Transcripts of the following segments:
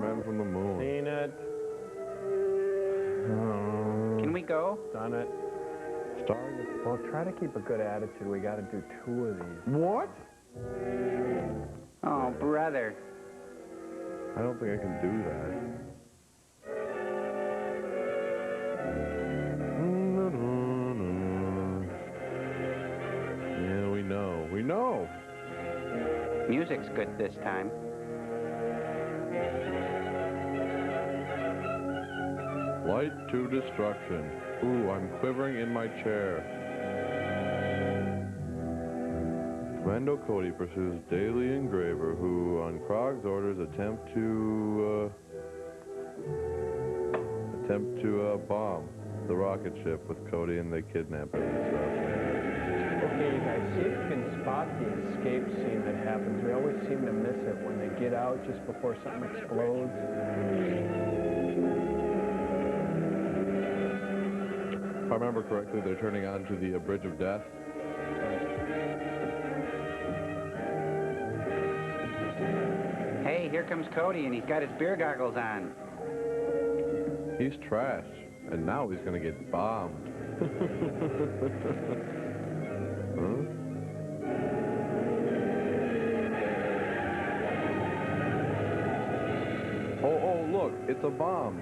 Men from the Moon. Seen it. Can we go? Done it. Starring the... Well, try to keep a good attitude. We got to do 2 of these. What? Oh, brother. I don't think I can do that. Yeah, we know. We know. Music's good this time. Light to destruction. Ooh, I'm quivering in my chair. Commando Cody pursues Daily Engraver, who, on Krog's orders, attempt to bomb the rocket ship with Cody, and they kidnap him and stuff. Okay, you guys, see if you can spot the escape scene that happens. We always seem to miss it when they get out just before something explodes. If I remember correctly, they're turning onto the Bridge of Death. Hey, here comes Cody, and he's got his beer goggles on. He's trash, and now he's gonna get bombed. Huh? Oh, look, it's a bomb.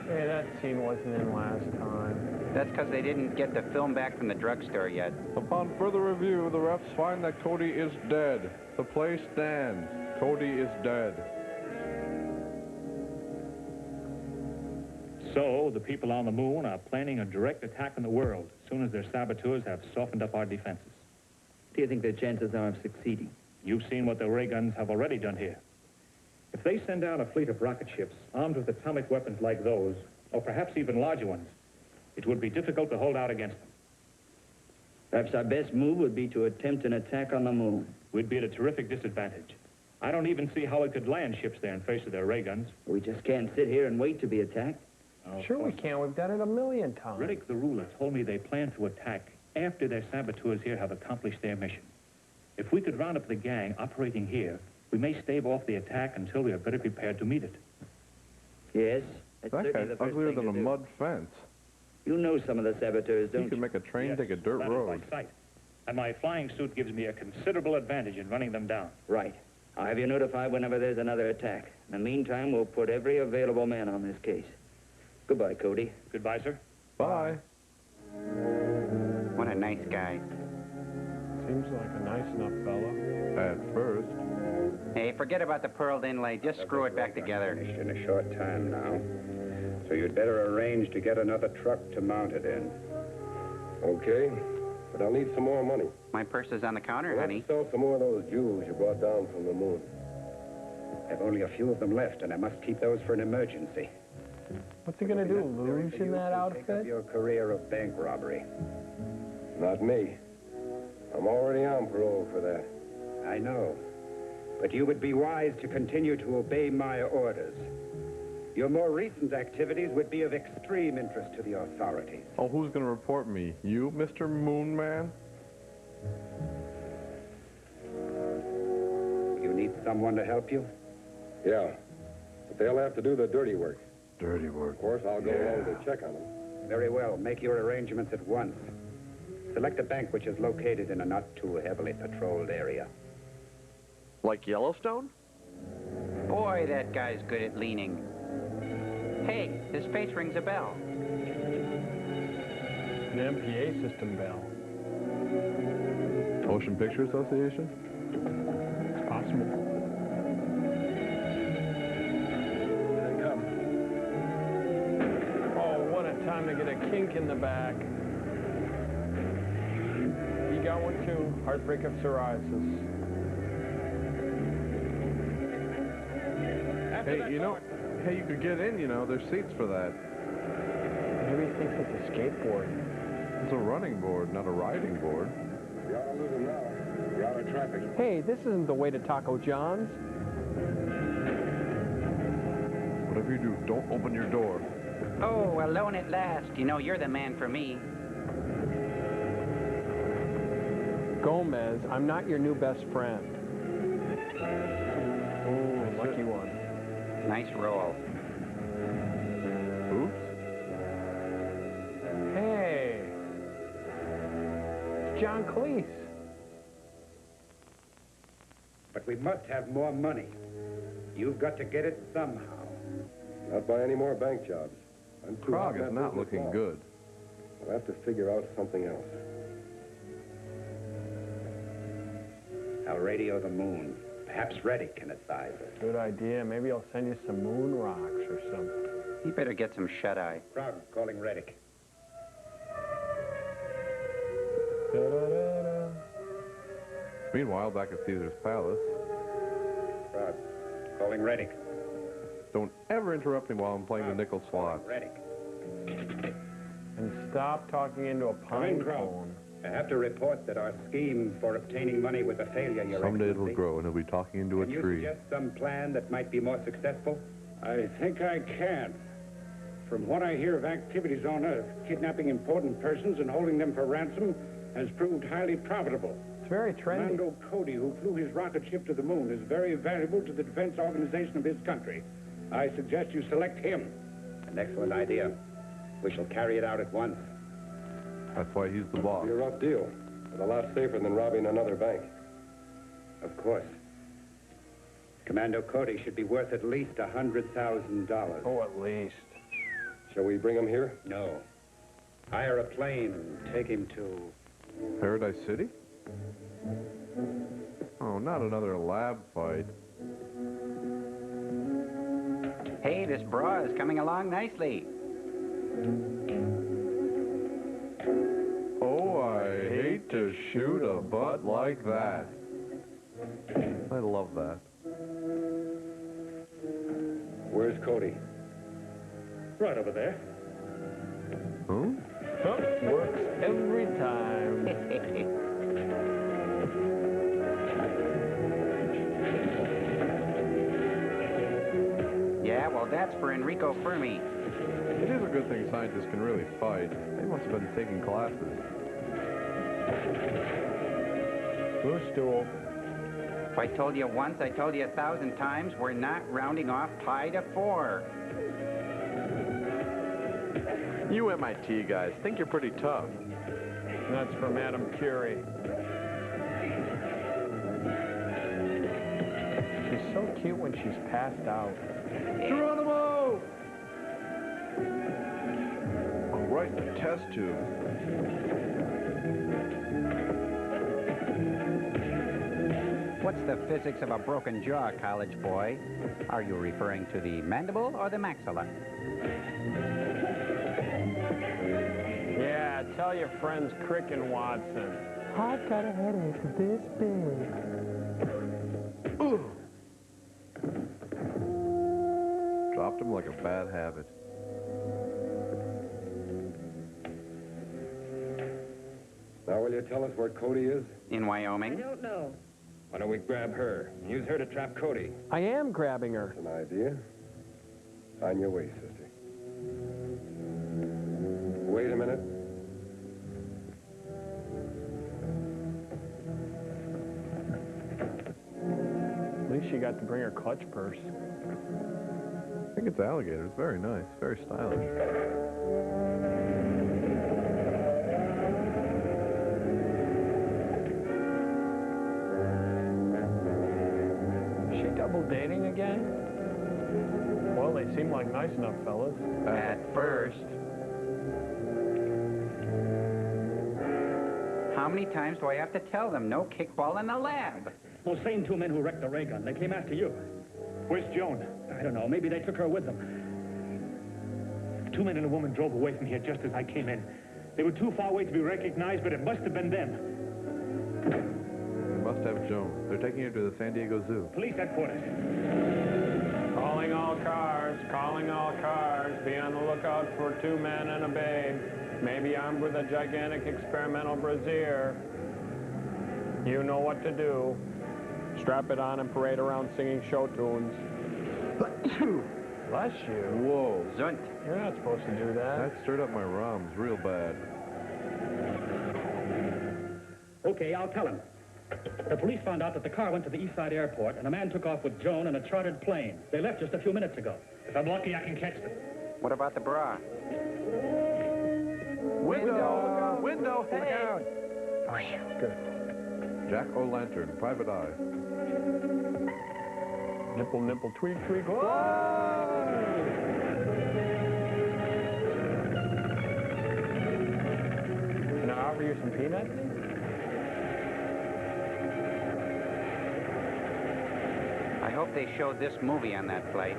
Hey, that scene wasn't in last time. That's because they didn't get the film back from the drugstore yet. Upon further review, the refs find that Cody is dead. The play stands. Cody is dead. So, the people on the moon are planning a direct attack on the world as soon as their saboteurs have softened up our defenses. What do you think their chances are of succeeding? You've seen what the ray guns have already done here. If they send out a fleet of rocket ships armed with atomic weapons like those, or perhaps even larger ones, it would be difficult to hold out against them. Perhaps our best move would be to attempt an attack on the moon. We'd be at a terrific disadvantage. I don't even see how we could land ships there in face of their ray guns. We just can't sit here and wait to be attacked. Sure we can. We've done it 1,000,000 times. Riddick the ruler told me they plan to attack after their saboteurs here have accomplished their mission. If we could round up the gang operating here, we may stave off the attack until we are better prepared to meet it. Yes, that's That certainly guy's the first uglier thing than to a do. mud fence. You know some of the saboteurs, He don't could you? make a train Yes, take a dirt that is road. by sight. And my flying suit gives me a considerable advantage in running them down. Right. I'll have you notified whenever there's another attack. In the meantime, we'll put every available man on this case. Goodbye, Cody. Goodbye, sir. Bye. What a nice guy. Seems like a nice enough fellow. At first. Hey, forget about the pearled inlay. Just screw it back together. Finished in a short time now. So you'd better arrange to get another truck to mount it in. Okay, but I'll need some more money. My purse is on the counter, Let's honey. sell some more of those jewels you brought down from the moon. I've only a few of them left, and I must keep those for an emergency. What's he gonna do, lose in that Take outfit? up your career of bank robbery. Not me. I'm already on parole for that. I know. But you would be wise to continue to obey my orders. Your more recent activities would be of extreme interest to the authorities. Oh, who's gonna report me? You, Mr. Moon Man? You need someone to help you? Yeah, but they'll have to do the dirty work. Dirty work. Of course, I'll go along to check on them. Very well. Make your arrangements at once. Select a bank which is located in a not too heavily patrolled area. Like Yellowstone? Boy, that guy's good at leaning. Hey, his face rings a bell. An MPA system bell. Motion Picture Association? It's possible. Oh, what a time to get a kink in the back. You got one too. Heartbreak of psoriasis. Hey, you know, hey, you could get in, you know, there's seats for that. Maybe he thinks it's a skateboard. It's a running board, not a riding board. We ought to lose them now. We're out of traffic. Hey, this isn't the way to Taco John's. Whatever you do, don't open your door. Oh, alone at last. You know, you're the man for me. Gomez, I'm not your new best friend. Oh, lucky one. Nice roll. Oops. Hey. It's John Cleese. But we must have more money. You've got to get it somehow. Not by any more bank jobs. I'm too Prague hot in is that not business looking now. good. I'll have to figure out something else. I'll radio the moon. Perhaps Reddick can advise us. Good idea. Maybe I'll send you some moon rocks or something. You better get some shut-eye. Krog calling Reddick. Da-da-da-da. Meanwhile, back at Caesar's Palace, Krog calling Reddick. don't ever interrupt me while I'm playing the nickel slot. Reddick. And stop talking into a pine cone. I have to report that our scheme for obtaining money was a failure, Your Someday Excellency. it'll grow and he'll be talking into a Can you tree. suggest some plan that might be more successful? I think I can. From what I hear of activities on Earth, kidnapping important persons and holding them for ransom has proved highly profitable. It's very trendy. Commando Cody, who flew his rocket ship to the moon, is very valuable to the defense organization of his country. I suggest you select him. An excellent idea. We shall carry it out at once. That's why he's the boss. It'll be a rough deal, but a lot safer than robbing another bank. Of course. Commando Cody should be worth at least $100,000. Oh, at least. Shall we bring him here? No. Hire a plane and take him to... Paradise City? Oh, not another lab fight. Hey, this bra is coming along nicely. Oh, I hate to shoot a butt like that. I love that. Where's Cody? Right over there. Huh? Oh, works every time. Yeah, well, that's for Enrico Fermi. It is a good thing scientists can really fight. They must have been taking classes. Blue stool. If I told you once, I told you 1,000 times, we're not rounding off pi to 4. You MIT guys think you're pretty tough. And that's from Madame Curie. She's so cute when she's passed out. Geronimo! Oh, right in the test tube. What's the physics of a broken jaw, college boy? Are you referring to the mandible or the maxilla? Yeah, tell your friends Crick and Watson. I've got a headache this big. Ooh. Dropped him like a bad habit. Now will you tell us where Cody is? In Wyoming? don't know. Why don't we grab her? Use her to trap Cody. I am grabbing her. An idea? On your way, sister. Wait a minute. At least she got to bring her clutch purse. I think it's alligator. It's very nice. Very stylish. Is she double dating again? Well, they seem like nice enough fellas. At first. How many times do I have to tell them no kickball in the lab? Those same two men who wrecked the ray gun, they came after you. Where's Joan? I don't know. Maybe they took her with them. 2 men and a woman drove away from here just as I came in. They were too far away to be recognized, but it must have been them. They must have Joan. They're taking her to the San Diego Zoo. Police headquarters. Calling all cars, calling all cars. Be on the lookout for 2 men and a babe. Maybe armed with a gigantic experimental brassiere. You know what to do. Strap it on and parade around singing show tunes. Bless you. Whoa. Zunt. You're not supposed to do that. That stirred up my rums real bad. Okay, I'll tell him. The police found out that the car went to the East Side Airport, and a man took off with Joan in a chartered plane. They left just a few minutes ago. If I'm lucky, I can catch them. What about the bra? Window! Window! Hey. Look out! Good. Jack-o'-lantern, private eye. Nipple, nipple, tweak, tweak. Whoa! Can I offer you some peanuts? I hope they showed this movie on that flight.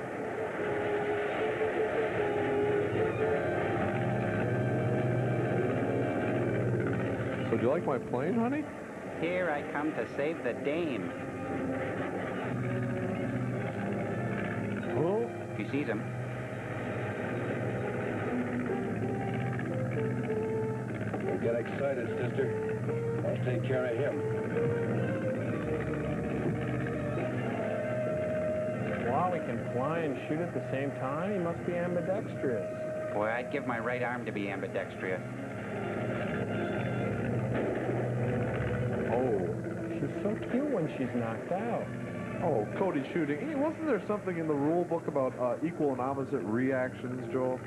So do you like my plane, honey? Here I come to save the dame. Who? She sees him. Don't get excited, sister. I'll take care of him. Wow, he can fly and shoot at the same time? He must be ambidextrous. Boy, I'd give my right arm to be ambidextrous. Oh, she's so cute when she's knocked out. Oh, Cody shooting. Hey, wasn't there something in the rule book about equal and opposite reactions, Joel?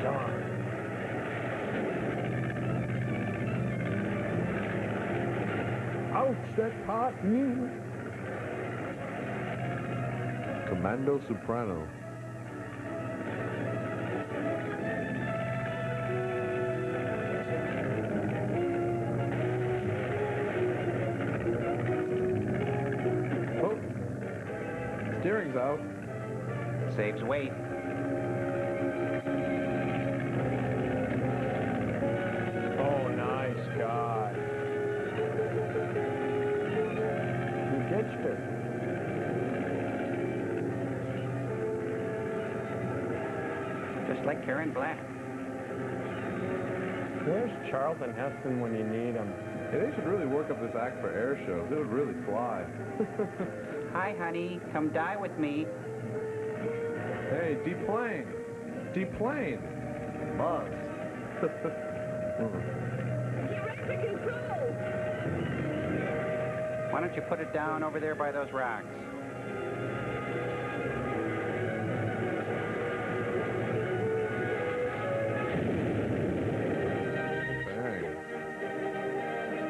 Darn. Ouch, that hot news. Commando soprano. Oh, steering's out. Saves weight. Oh, nice guy. You ditched her. Just like Karen Black. Where's Charlton Heston when you need him? Hey, they should really work up this act for air shows. It would really fly. Hi, honey. Come die with me. Hey, deplane. Deplane. Buzz. Why don't you put it down over there by those rocks? Dang.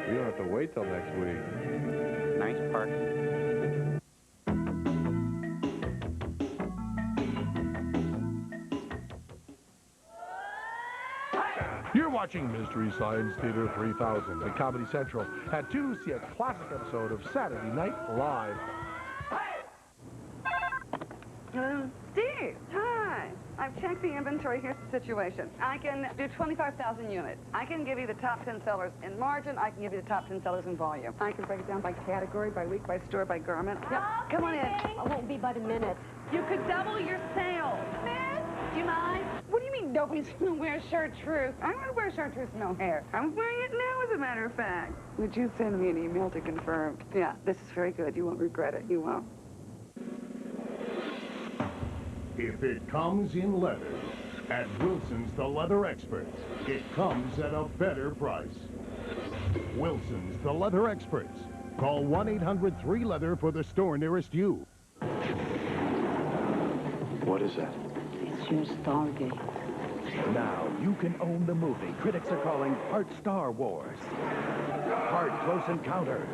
You don't have to wait till next week. Nice park. You're watching Mystery Science Theater 3000 at Comedy Central. At 2, see a classic episode of Saturday Night Live. Steve, hi. I've checked the inventory. Here's the situation. I can do 25,000 units. I can give you the top 10 sellers in margin. I can give you the top 10 sellers in volume. I can break it down by category, by week, by store, by garment. Yep. Come on in. I won't be but a minute. You could double your sales. Miss, do you mind? What do you mean nobody's going to wear chartreuse? I'm going to wear chartreuse with no hair. I'm wearing it now, as a matter of fact. Would you send me an email to confirm? Yeah, this is very good. You won't regret it. You won't. If it comes in leather, at Wilson's the Leather Experts, it comes at a better price. Wilson's the Leather Experts. Call 1-800-3-LEATHER for the store nearest you. What is that? It's your Stargate. Now you can own the movie critics are calling part Star Wars, part Close Encounters,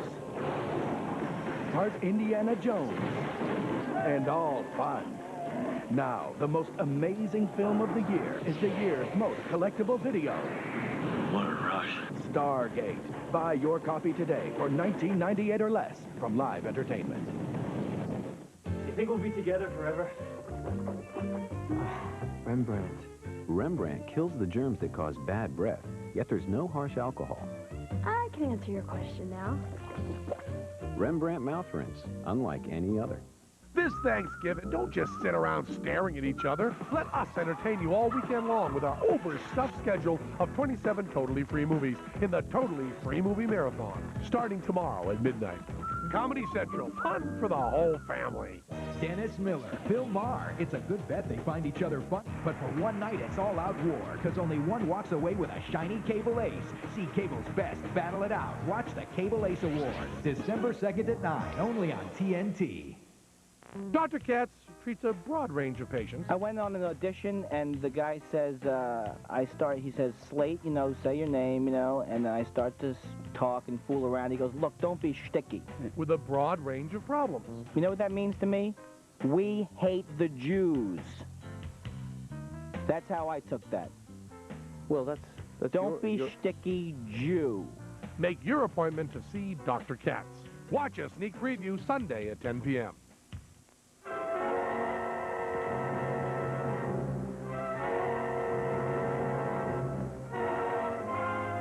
part Indiana Jones, and all fun. Now, the most amazing film of the year is the year's most collectible video. What a rush. Stargate. Buy your copy today for $19.98 or less from Live Entertainment. You think we'll be together forever? Rembrandt. Rembrandt kills the germs that cause bad breath, yet there's no harsh alcohol. I can answer your question now. Rembrandt mouth rinse, unlike any other. This Thanksgiving, don't just sit around staring at each other. Let us entertain you all weekend long with our overstuffed schedule of 27 totally free movies in the Totally Free Movie Marathon, starting tomorrow at midnight. Comedy Central. Fun for the whole family. Dennis Miller, Bill Maher. It's a good bet they find each other fun. But for one night, it's all-out war, because only one walks away with a shiny Cable Ace. See Cable's best battle it out. Watch the Cable Ace Awards, December 2nd at 9, only on TNT. Dr. Katz treats a broad range of patients. I went on an audition, and the guy says, he says, Slate, you know, say your name, you know, and I start to talk and fool around. He goes, look, don't be shticky. With a broad range of problems. You know what that means to me? We hate the Jews. That's how I took that. Well, that's don't be shticky Jew. Make your appointment to see Dr. Katz. Watch a sneak preview Sunday at 10 p.m.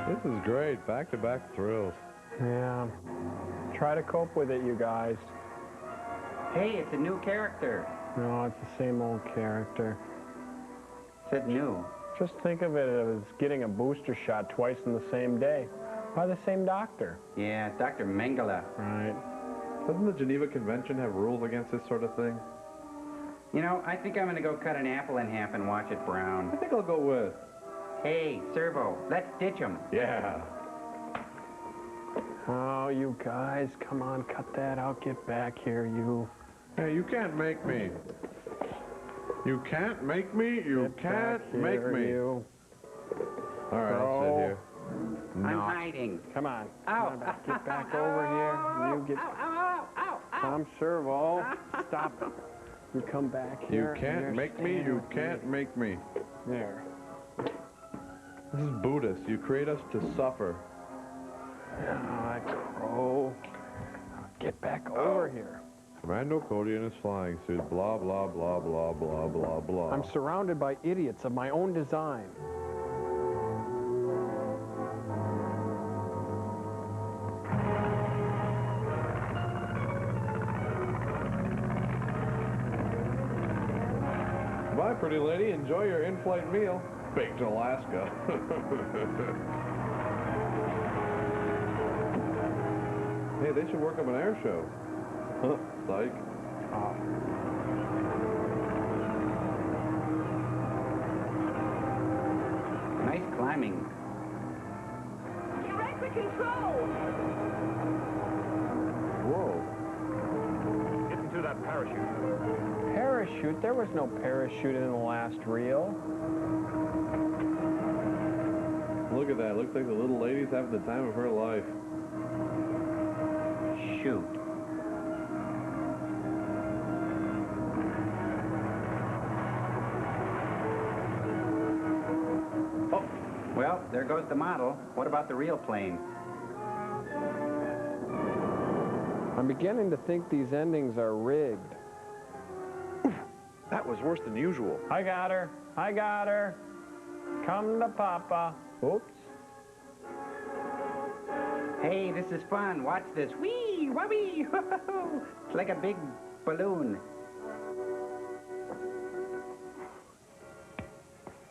This is great. Back-to-back thrills. Yeah. Try to cope with it, you guys. Hey, it's a new character. No, it's the same old character. Said new. Just think of it as getting a booster shot twice in the same day by the same doctor. Yeah, Dr. Mengele. Right. Doesn't the Geneva Convention have rules against this sort of thing? You know, I think I'm going to go cut an apple in half and watch it brown. I think I'll go with. Hey, Servo, let's ditch him. Yeah. Oh, you guys, come on, cut that out. Get back here, you. Hey, you can't make me. You can't make me. You can't make me. You. All right, I'll sit here. I'm hiding. Come on. Ow. Get back over here. You get. Ow, ow, ow, ow. Tom Servo, stop it. You come back here. You can't make me. You can't make me. There. This is Buddhist. You create us to suffer. Crow. Get back over here. Commando Cody in his flying suit. Blah, blah, blah, blah, blah, blah, blah. I'm surrounded by idiots of my own design. Bye, pretty lady. Enjoy your in-flight meal. Baked Alaska. Hey, they should work up an air show. Huh, psych. Nice climbing. Direct the control! Whoa. Get into that parachute. Parachute? There was no parachute in the last reel. Look at that. Looks like the little lady's having the time of her life. Shoot. Oh, well, there goes the model. What about the real plane? I'm beginning to think these endings are rigged. That was worse than usual. I got her. I got her. Come to Papa. Oops. Hey, this is fun. Watch this. Whee! Whoopee! It's like a big balloon.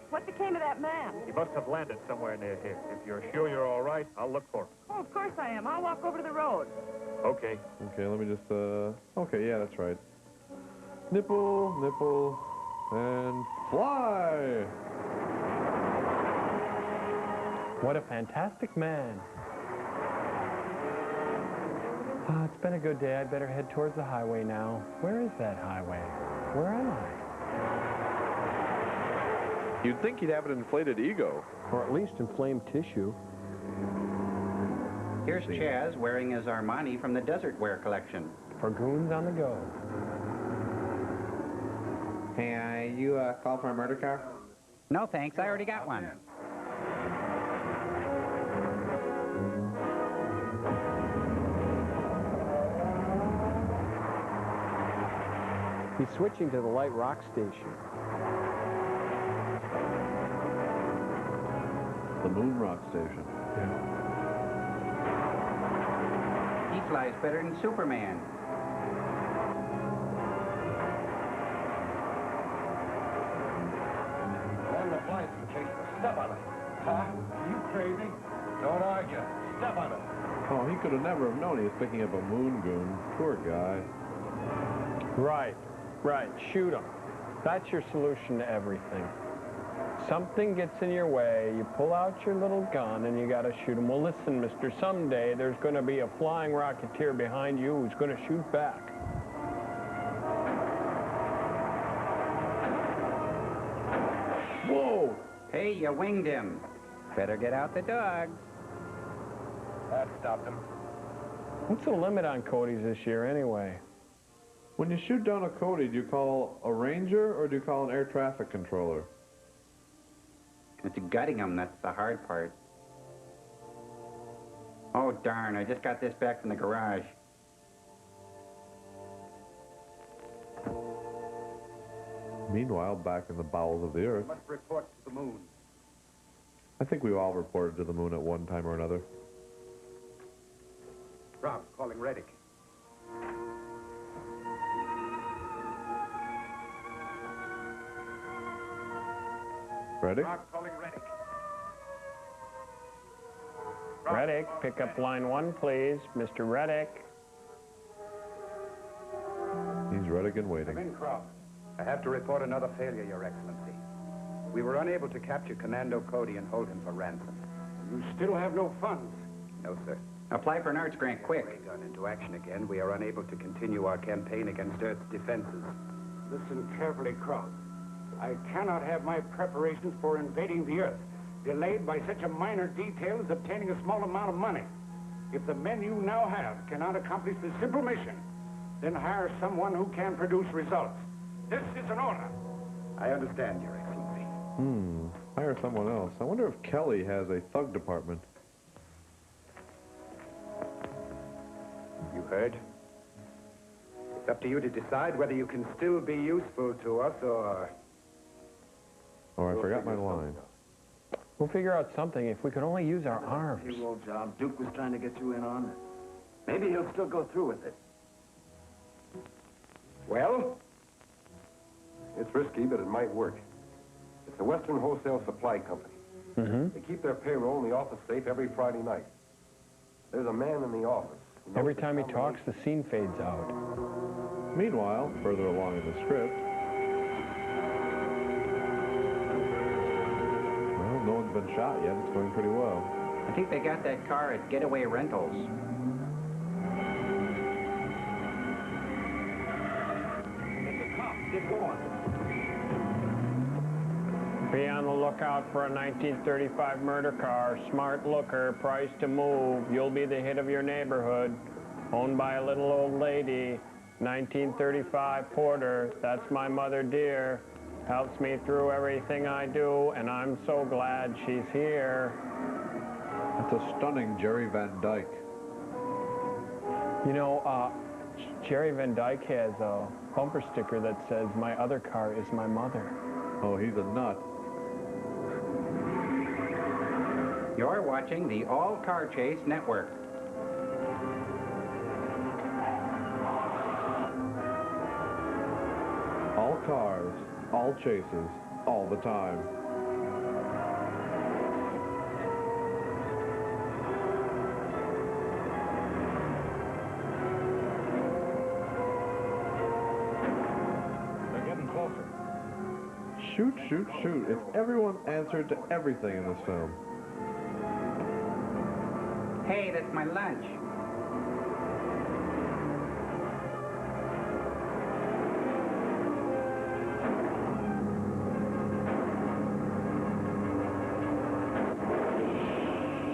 What became of that man? He must have landed somewhere near here. If you're sure you're all right, I'll look for him. Oh, of course I am. I'll walk over to the road. Okay. Okay, let me just, okay, yeah, that's right. Nipple, nipple, and fly! What a fantastic man. It's been a good day. I'd better head towards the highway now. Where is that highway? Where am I? You'd think he'd have an inflated ego. Or at least inflamed tissue. Here's Chaz wearing his Armani from the Desert Wear collection. For goons on the go. Hey, you call for a murder car? No, thanks. I already got one. He's switching to the light rock station. The Moon Rock Station. He flies better than Superman. On the flight, Chase. Step on it. Huh? You crazy? Don't argue. Step on it. Oh, he could have never have known he was picking up a moon goon. Poor guy. Right, right. Shoot him. That's your solution to everything. Something gets in your way, you pull out your little gun and you got to shoot him. Well, listen, mister, someday there's going to be a flying rocketeer behind you who's going to shoot back. Whoa! Hey, you winged him. Better get out the dogs. That stopped him. What's the limit on Cody's this year anyway? When you shoot down a Cody, do you call a ranger or do you call an air traffic controller? It's gutting him, that's the hard part. Oh, darn, I just got this back from the garage. Meanwhile, back in the bowels of the earth, Must report to the moon. I think we've all reported to the moon at one time or another. Rob, calling Reddick. Ready? Rob, calling Reddick. Reddick, pick up line 1, please. Mr. Reddick. He's Reddick and waiting. Come in, Croft. I have to report another failure, Your Excellency. We were unable to capture Commando Cody and hold him for ransom. You still have no funds. No, sir. Apply for an arts grant, quick. Ray gun into action again. We are unable to continue our campaign against Earth's defenses. Listen carefully, Croft. I cannot have my preparations for invading the Earth delayed by such a minor detail as obtaining a small amount of money. If the men you now have cannot accomplish this simple mission, then hire someone who can produce results. This is an order. I understand, Your Excellency. Hire someone else. I wonder if Kelly has a thug department. You heard? It's up to you to decide whether you can still be useful to us or... Oh, I forgot my line. We'll figure out something if we could only use our arms. Payroll job Duke was trying to get you in on. Maybe he'll still go through with it. Well, it's risky, but it might work. It's a Western Wholesale Supply Company. They keep their payroll in the office safe every Friday night. There's a man in the office. Every time he talks, the scene fades out. Meanwhile, further along in the script, well, no one's been shot yet. It's going pretty well. I think they got that car at Getaway Rentals. Get going. Be on the lookout for a 1935 murder car, smart looker, price to move. You'll be the hit of your neighborhood. Owned by a little old lady, 1935 Porter. That's my mother dear. Helps me through everything I do, and I'm so glad she's here. That's a stunning Jerry Van Dyke. You know, Jerry Van Dyke has a bumper sticker that says, "My other car is my mother." Oh, he's a nut. You're watching the All Car Chase Network. All cars, all chases, all the time. They're getting closer. Shoot, shoot, shoot. If everyone answered to everything in this film. Hey, that's my lunch.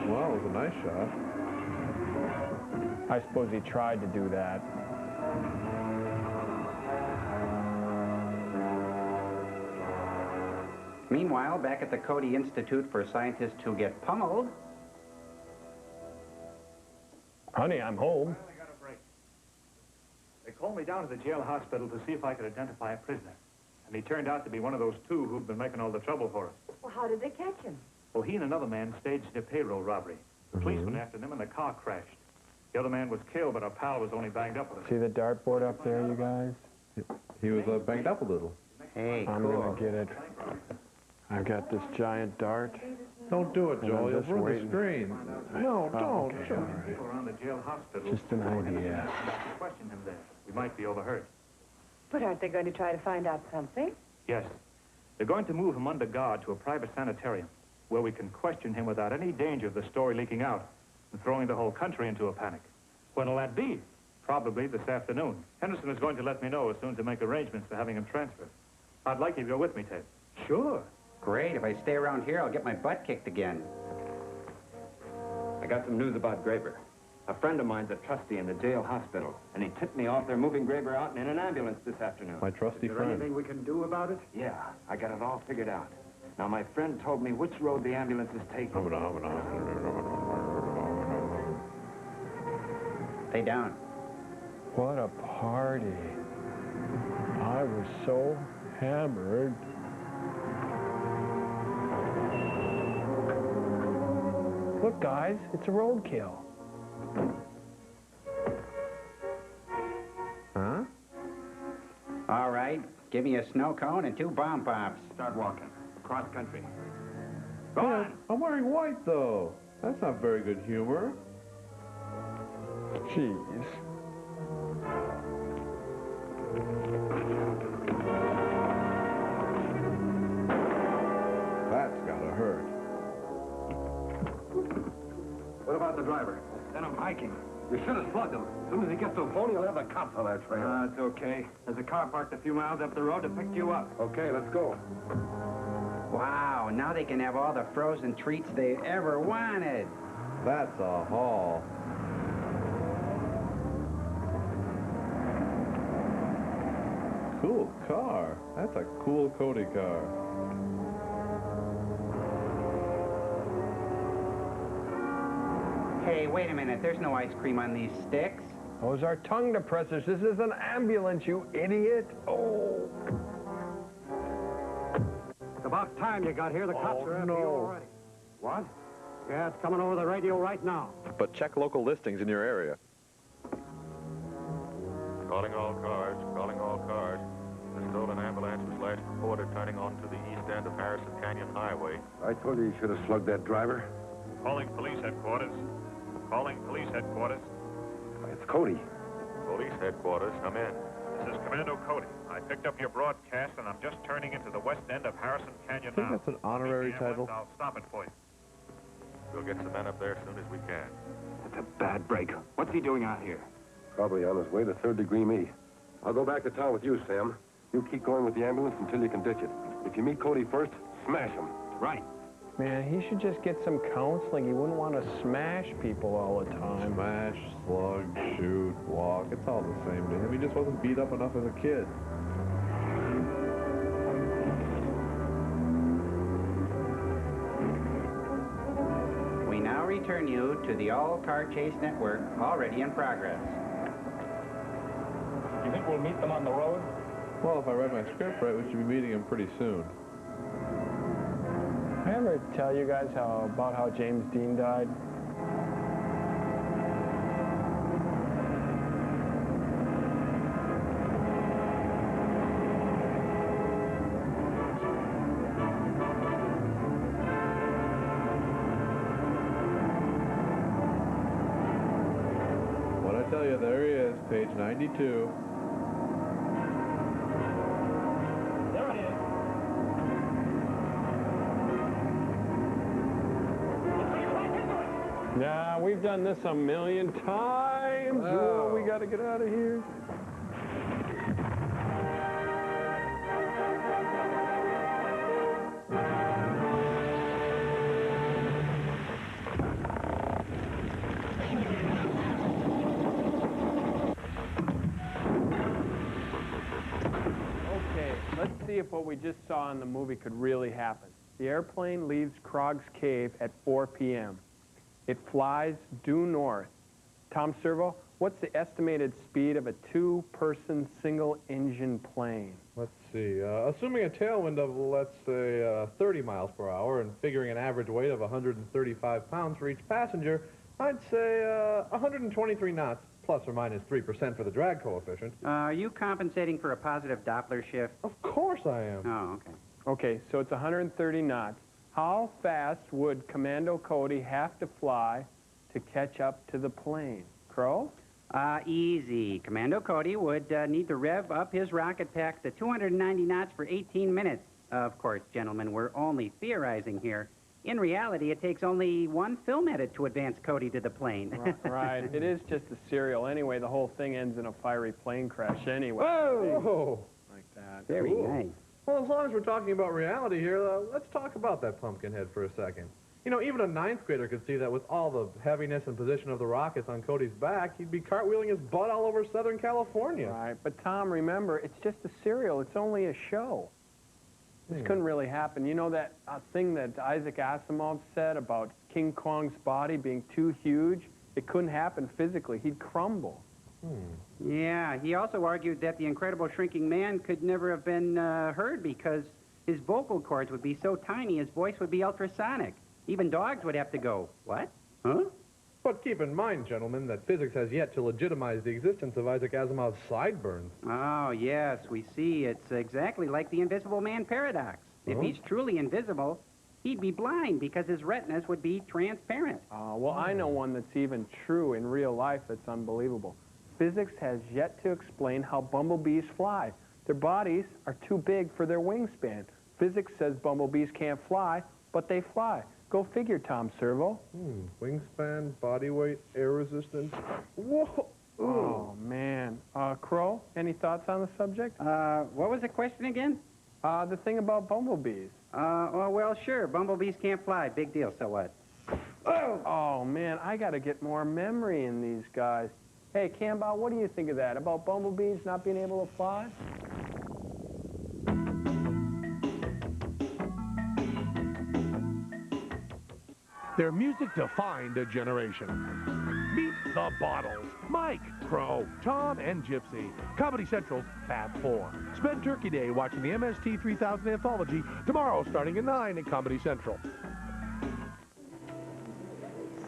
Well, it was a nice shot. I suppose he tried to do that. Meanwhile, back at the Cody Institute for Scientists Who Get Pummeled. Honey, I'm home. They called me down to the jail hospital to see if I could identify a prisoner. And he turned out to be one of those two who've been making all the trouble for us. Well, how did they catch him? Well, he and another man staged a payroll robbery. The police went after them and the car crashed. The other man was killed, but our pal was only banged up with it. See the dartboard up there, you guys? He was banged up a little. Hey, I'm cool. gonna get it. I've got this giant dart. Don't do it, And Joel. I'm You'll just ruin the waiting. screen. No, Oh, don't. okay, Joel. all right. People around the jail hospital. Just an idea. Question him there. We might be overheard. But aren't they going to try to find out something? Yes. They're going to move him under guard to a private sanitarium where we can question him without any danger of the story leaking out and throwing the whole country into a panic. When'll that be? Probably this afternoon. Henderson is going to let me know as soon as they make arrangements for having him transferred. I'd like you to go with me, Ted. Sure. Great. If I stay around here, I'll get my butt kicked again. I got some news about Graber. A friend of mine's a trustee in the jail hospital, and he tipped me off they're moving Graber out in an ambulance this afternoon. My trusty Is there friend. anything we can do about it? Yeah, I got it all figured out. Now, my friend told me which road the ambulance is taking. Stay down. What a party. I was so hammered. Look, guys, it's a roadkill. Huh? All right. Give me a snow cone and 2 bomb pops. Start walking. Cross country. Go on. I'm wearing white, though. That's not very good humor. Jeez. That's gotta hurt. What about the driver? Send him hiking. You should have slugged him. As soon as he gets to the phone, he'll have the cops on our trail. It's okay. There's a car parked a few miles up the road to pick you up. Okay, let's go. Wow, now they can have all the frozen treats they ever wanted. That's a haul. Cool car. That's a cool Cody car. Hey, wait a minute. There's no ice cream on these sticks. Those are tongue depressors. This is an ambulance, you idiot. Oh. It's about time you got here. The cops are after you already. What? Yeah, it's coming over the radio right now. But check local listings in your area. Calling all cars, calling all cars. The stolen ambulance was last reported turning onto the east end of Harrison Canyon Highway. I told you you should have slugged that driver. Calling police headquarters. Calling police headquarters. It's Cody. Police headquarters, come in. This is Commando Cody. I picked up your broadcast, and I'm just turning into the west end of Harrison Canyon I think now. that's an honorary Meet the ambulance, title. I'll stop it for you. We'll get some men up there as soon as we can. It's a bad break. What's he doing out here? Probably on his way to third-degree me. I'll go back to town with you, Sam. You keep going with the ambulance until you can ditch it. If you meet Cody first, smash him. Right. Man, he should just get some counseling. He wouldn't want to smash people all the time. Smash, slug, shoot, walk. It's all the same to him. He just wasn't beat up enough as a kid. We now return you to the all-car chase network, already in progress. You think we'll meet them on the road? Well, if I read my script right, we should be meeting him pretty soon. I ever tell you guys about how James Dean died? What I tell you, there he is, page 92. There it is. Nah, we've done this a million times. Oh, we got to get out of here. Okay, let's see if what we just saw in the movie could really happen. The airplane leaves Krog's Cave at 4 p.m. It flies due north. Tom Servo, what's the estimated speed of a two-person single-engine plane? Let's see. Assuming a tailwind of, let's say, 30 miles per hour and figuring an average weight of 135 pounds for each passenger, I'd say 123 knots, plus or minus 3% for the drag coefficient. Are you compensating for a positive Doppler shift? Of course I am. Oh, okay. Okay, so it's 130 knots. How fast would Commando Cody have to fly to catch up to the plane? Crow? Easy. Commando Cody would need to rev up his rocket packs to 290 knots for 18 minutes. Of course, gentlemen, we're only theorizing here. In reality, it takes only one film edit to advance Cody to the plane. Right. It is just a serial. Anyway, the whole thing ends in a fiery plane crash anyway. Whoa! Like that. Very nice. Well, as long as we're talking about reality here, let's talk about that Pumpkinhead for a second. You know, even a ninth grader could see that with all the heaviness and position of the rockets on Cody's back, he'd be cartwheeling his butt all over Southern California. Right, but Tom, remember, it's just a serial. It's only a show. This couldn't really happen. You know that thing that Isaac Asimov said about King Kong's body being too huge? It couldn't happen physically. He'd crumble. Yeah, he also argued that the incredible shrinking man could never have been heard because his vocal cords would be so tiny his voice would be ultrasonic. Even dogs would have to go, what? Huh? But keep in mind, gentlemen, that physics has yet to legitimize the existence of Isaac Asimov's sideburns. Oh, yes, we see. It's exactly like the Invisible Man paradox. If he's truly invisible, he'd be blind because his retinas would be transparent. Well, I know one that's even true in real life that's unbelievable. Physics has yet to explain how bumblebees fly. Their bodies are too big for their wingspan. Physics says bumblebees can't fly, but they fly. Go figure, Tom Servo. Wingspan, body weight, air resistance. Whoa! Oh, man. Crow, any thoughts on the subject? What was the question again? The thing about bumblebees. Well, sure. Bumblebees can't fly. Big deal. So what? Oh, man, I got to get more memory in these guys. Hey, Campbell, what do you think of that? About bumblebees not being able to fly? Their music defined a generation. Meet the Bottles. Mike, Crow, Tom, and Gypsy. Comedy Central's Fab Four. Spend Turkey Day watching the MST 3000 anthology tomorrow starting at 9 at Comedy Central.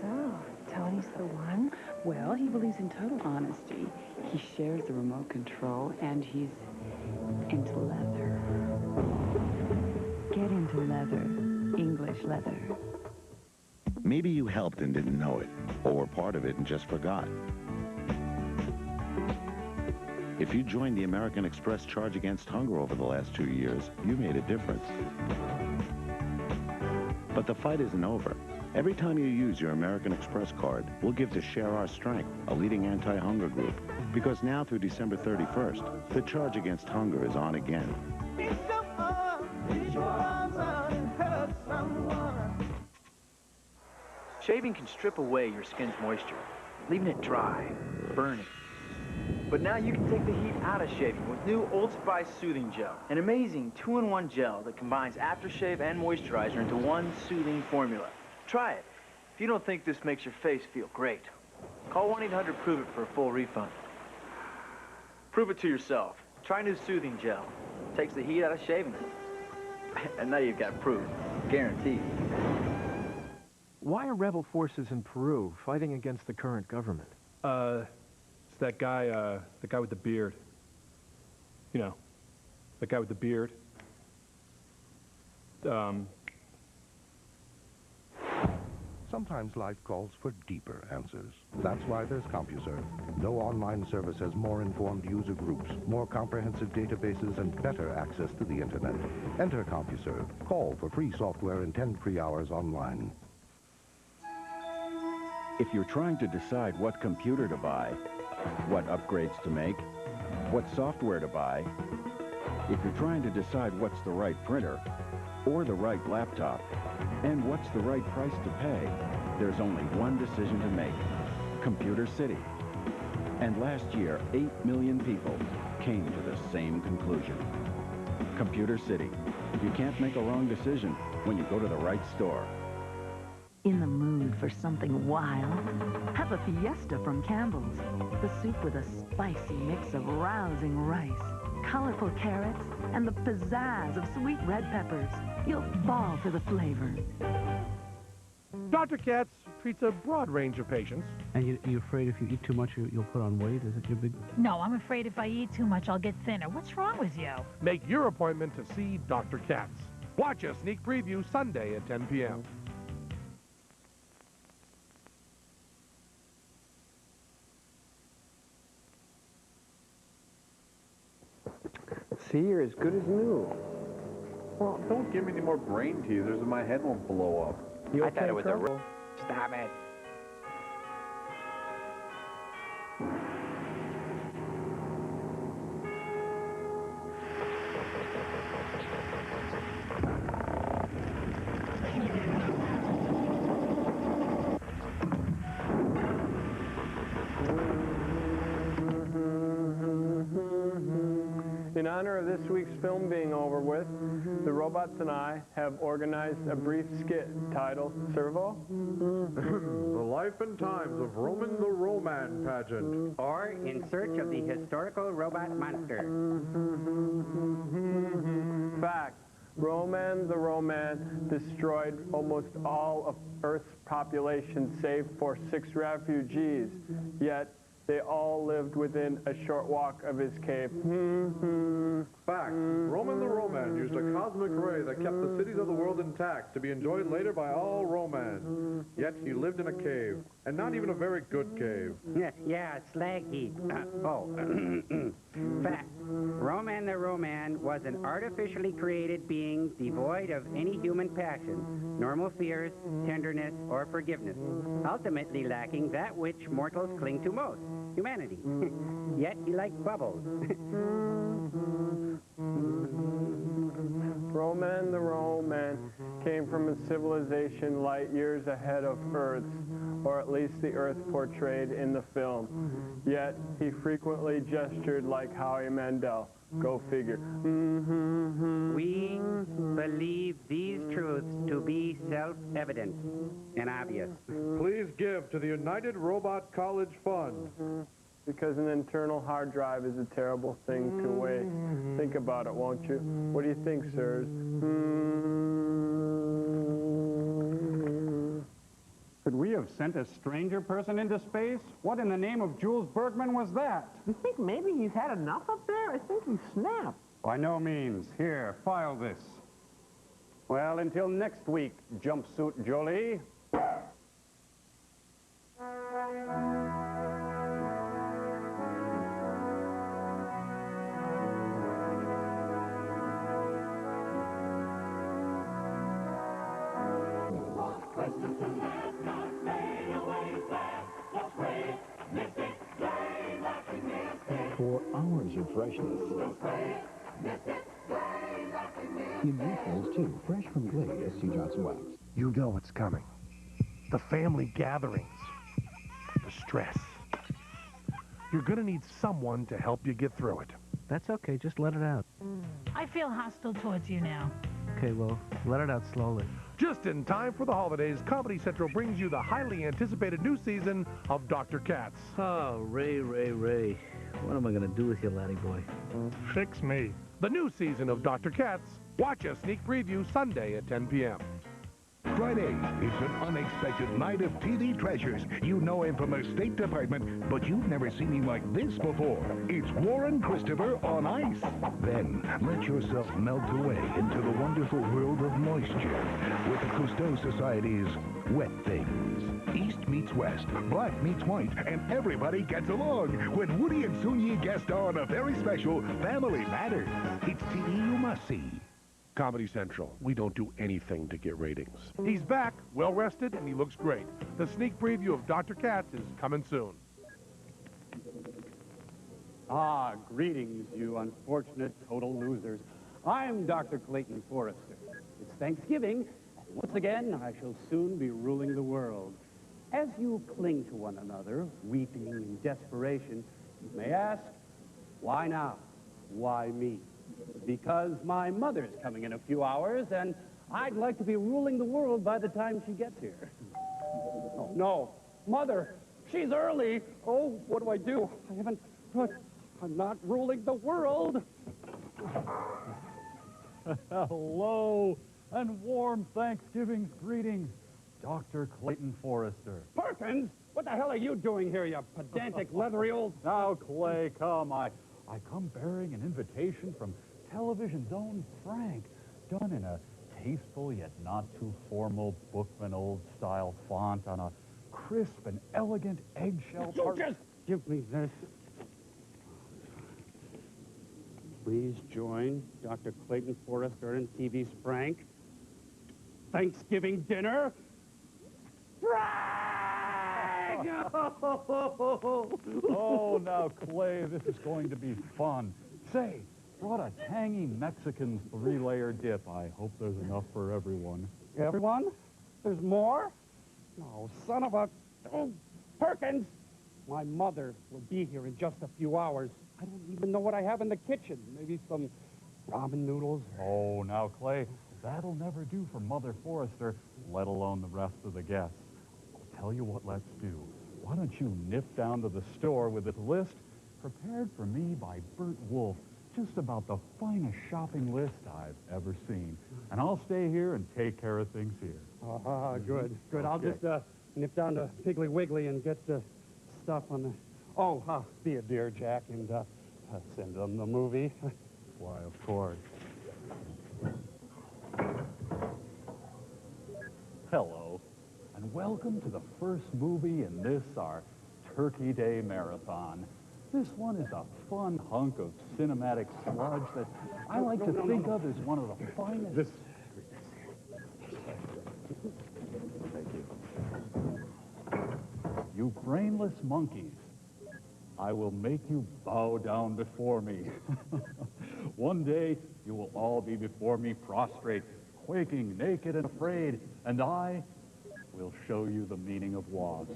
So, Tony's the one? Well, he believes in total honesty. He shares the remote control, and he's into leather. Get into leather. English leather. Maybe you helped and didn't know it, or were part of it and just forgot. If you joined the American Express Charge Against Hunger over the last 2 years, you made a difference. But the fight isn't over. Every time you use your American Express card, we'll give to Share Our Strength, a leading anti-hunger group. Because now through December 31st, the Charge Against Hunger is on again. Shaving can strip away your skin's moisture, leaving it dry, burning. But now you can take the heat out of shaving with new Old Spice Soothing Gel, an amazing 2-in-1 gel that combines aftershave and moisturizer into one soothing formula. Try it. If you don't think this makes your face feel great, call 1-800-PROVE-IT for a full refund. Prove it to yourself. Try new Soothing Gel. Takes the heat out of shaving. And now you've got proof. Guaranteed. Why are rebel forces in Peru fighting against the current government? It's that guy with the beard. You know, the guy with the beard. Sometimes life calls for deeper answers. That's why there's CompuServe. No online service has more informed user groups, more comprehensive databases, and better access to the internet. Enter CompuServe. Call for free software in 10 free hours online. If you're trying to decide what computer to buy, what upgrades to make, what software to buy, if you're trying to decide what's the right printer or the right laptop, and what's the right price to pay, there's only one decision to make: Computer City. And last year, 8 million people came to the same conclusion. Computer City. You can't make a wrong decision when you go to the right store. In the mood for something wild? Have a fiesta from Campbell's. The soup with a spicy mix of rousing rice, colorful carrots, and the pizzazz of sweet red peppers. You'll fall for the flavors. Dr. Katz treats a broad range of patients. And you're afraid if you eat too much, you'll put on weight? Is it your big... No, I'm afraid if I eat too much, I'll get thinner. What's wrong with you? Make your appointment to see Dr. Katz. Watch a sneak preview Sunday at 10 p.m. See, you're as good as new. Well, don't give me any more brain teasers and my head won't blow up. I thought it was a... Stop it. In honor of this week's film being over with, the robots and I have organized a brief skit titled Servo? The life and times of Roman the Roman pageant. Or In Search of the Historical Robot Monster. Fact. Roman the Roman destroyed almost all of Earth's population save for 6 refugees, yet they all lived within a short walk of his cave. Fact. Roman the Roman used a cosmic ray that kept the cities of the world intact to be enjoyed later by all Romans. Yet he lived in a cave, and not even a very good cave. Yeah, a slag heap. Fact. Roman the Roman was an artificially created being devoid of any human passion, normal fears, tenderness, or forgiveness, ultimately lacking that which mortals cling to most, humanity. Yet he liked bubbles. Roman the Roman came from a civilization light years ahead of Earth's, or at least the Earth portrayed in the film. Yet he frequently gestured like Howie Mandel. Go figure. We believe these truths to be self-evident and obvious. Please give to the United Robot College Fund. Because an internal hard drive is a terrible thing to waste. Think about it, won't you? What do you think, sirs? Could we have sent a stranger person into space? What in the name of Jules Bergman was that? You think maybe he's had enough up there? I think he snapped. By no means. Here, file this. Well, until next week, Jumpsuit Jolie. For hours of freshness. In refills, too, fresh from Glade S.C. Johnson Wax. You know what's coming. The family gatherings. The stress. You're gonna need someone to help you get through it. That's okay, just let it out. I feel hostile towards you now. Okay, well, let it out slowly. Just in time for the holidays, Comedy Central brings you the highly anticipated new season of Dr. Katz. Oh, Ray. What am I going to do with you, laddie boy? Fix me. The new season of Dr. Katz. Watch a sneak preview Sunday at 10 p.m. Friday, it's an unexpected night of TV treasures. You know him from the State Department, but you've never seen him like this before. It's Warren Christopher on ice. Then, let yourself melt away into the wonderful world of moisture with the Cousteau Society's Wet Things. East meets West, black meets white, and everybody gets along when Woody and Soon-Yi guest star on a very special Family Matters. It's TV you must see. Comedy Central, we don't do anything to get ratings. He's back, well-rested, and he looks great. The sneak preview of Dr. Katz is coming soon. Ah, greetings, you unfortunate total losers. I'm Dr. Clayton Forrester. It's Thanksgiving, and once again, I shall soon be ruling the world. As you cling to one another, weeping in desperation, you may ask, why now? Why me? Because my mother's coming in a few hours, and I'd like to be ruling the world by the time she gets here. Oh, no. Mother, she's early. Oh, what do I do? I'm not ruling the world. Hello, and warm Thanksgiving greetings, Dr. Clayton Forrester. Perkins, what the hell are you doing here, you pedantic, leathery old... Now, Clay, come. I come bearing an invitation from television's own Frank, done in a tasteful yet not too formal Bookman old-style font on a crisp and elegant eggshell You just give me this. Please join Dr. Clayton Forrester and TV's Frank. Thanksgiving dinner. Frank! Oh, now, Clay, this is going to be fun. Say, brought a tangy Mexican 3-layer dip. I hope there's enough for everyone. Everyone? There's more? Oh, son of a... Oh, Perkins! My mother will be here in just a few hours. I don't even know what I have in the kitchen. Maybe some ramen noodles. Oh, now, Clay, that'll never do for Mother Forrester, let alone the rest of the guests. I'll tell you what let's do. Why don't you nip down to the store with this list prepared for me by Bert Wolf, just about the finest shopping list I've ever seen. And I'll stay here and take care of things here. Good. Okay. I'll just nip down to Piggly Wiggly and get the stuff on the... Oh, be a dear, Jack, and send them the movie. Why, of course. Hello, and welcome to the first movie in this, our Turkey Day Marathon. This one is a fun hunk of cinematic sludge that I like to think of as one of the finest... Thank you. You brainless monkeys, I will make you bow down before me. One day, you will all be before me prostrate, quaking, naked, and afraid, and I will show you the meaning of loss.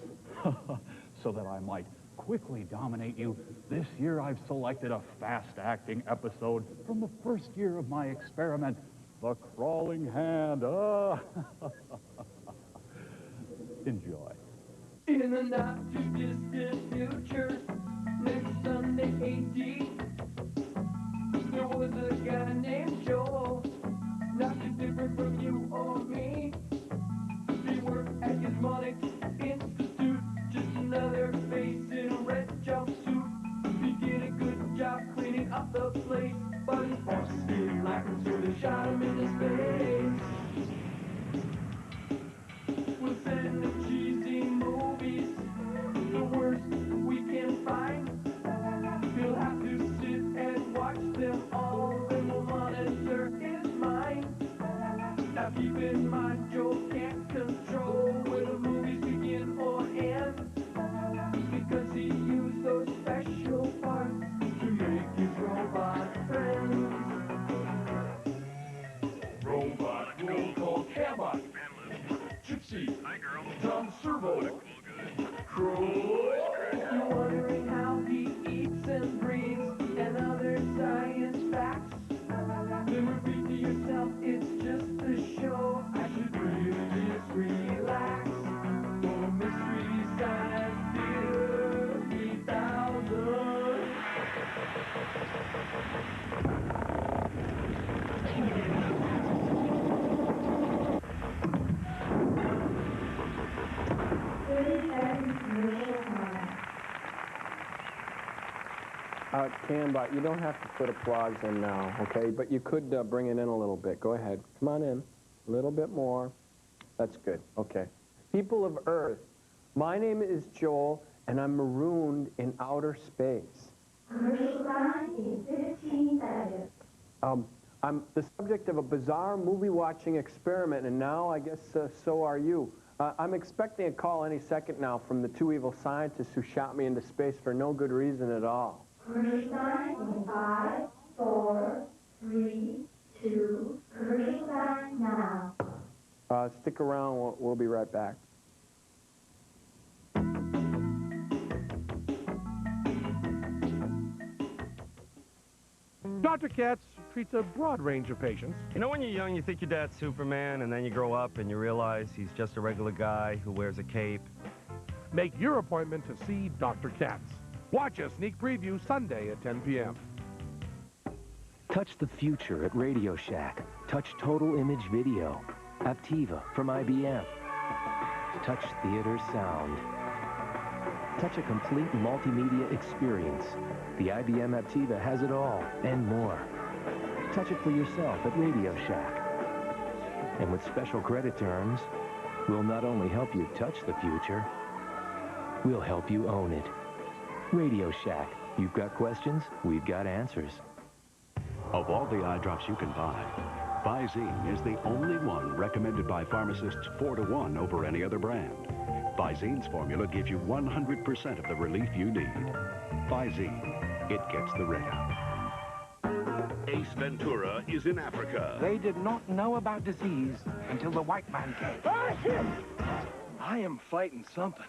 So that I might quickly dominate you, this year I've selected a fast-acting episode from the first year of my experiment, The Crawling Hand. Enjoy. In the not-too-distant future, next Sunday AD, there was a guy named Joel, not too different from you or me. He worked at his Monix Institute, just another face in a red jumpsuit. He did a good job cleaning up the place, but his boss didn't like him, so they shot him in his face. We'll send the cheesy movies, the worst we can find. He'll have to sit and watch them all, then we'll monitor his mind. Now keep in mind, Joe can't control where the movies begin or end, because he used those special parts to make his robot friends. Robot roll call Cabot, Gypsy, Tom Servo, Crow. You're wondering how he eats and breathes and other science facts. Then repeat to yourself, it's just a show. I should really just relax. For Mystery Science Theater 3000. Cam, but you don't have to put applause in now, okay? But you could bring it in a little bit. Go ahead. Come on in. A little bit more. That's good. Okay. People of Earth, my name is Joel, and I'm marooned in outer space. Commercial line in 15 seconds. I'm the subject of a bizarre movie-watching experiment, and now I guess so are you. I'm expecting a call any second now from the two evil scientists who shot me into space for no good reason at all. Commercial line in 5, 4, 3, 2. Commercial line now. Stick around. We'll be right back. Dr. Katz treats a broad range of patients. You know, when you're young, you think your dad's Superman, and then you grow up and you realize he's just a regular guy who wears a cape. Make your appointment to see Dr. Katz. Watch a sneak preview Sunday at 10 p.m. Touch the future at Radio Shack. Touch Total Image Video. Aptiva from IBM. Touch theater sound. Touch a complete multimedia experience. The IBM Aptiva has it all and more. Touch it for yourself at Radio Shack. And with special credit terms, we'll not only help you touch the future, we'll help you own it. Radio Shack. You've got questions, we've got answers. Of all the eye drops you can buy, Visine is the only one recommended by pharmacists 4-to-1 over any other brand. Visine's formula gives you 100% of the relief you need. Visine, it gets the red out. Ace Ventura is in Africa. They did not know about disease until the white man came. I am fighting something.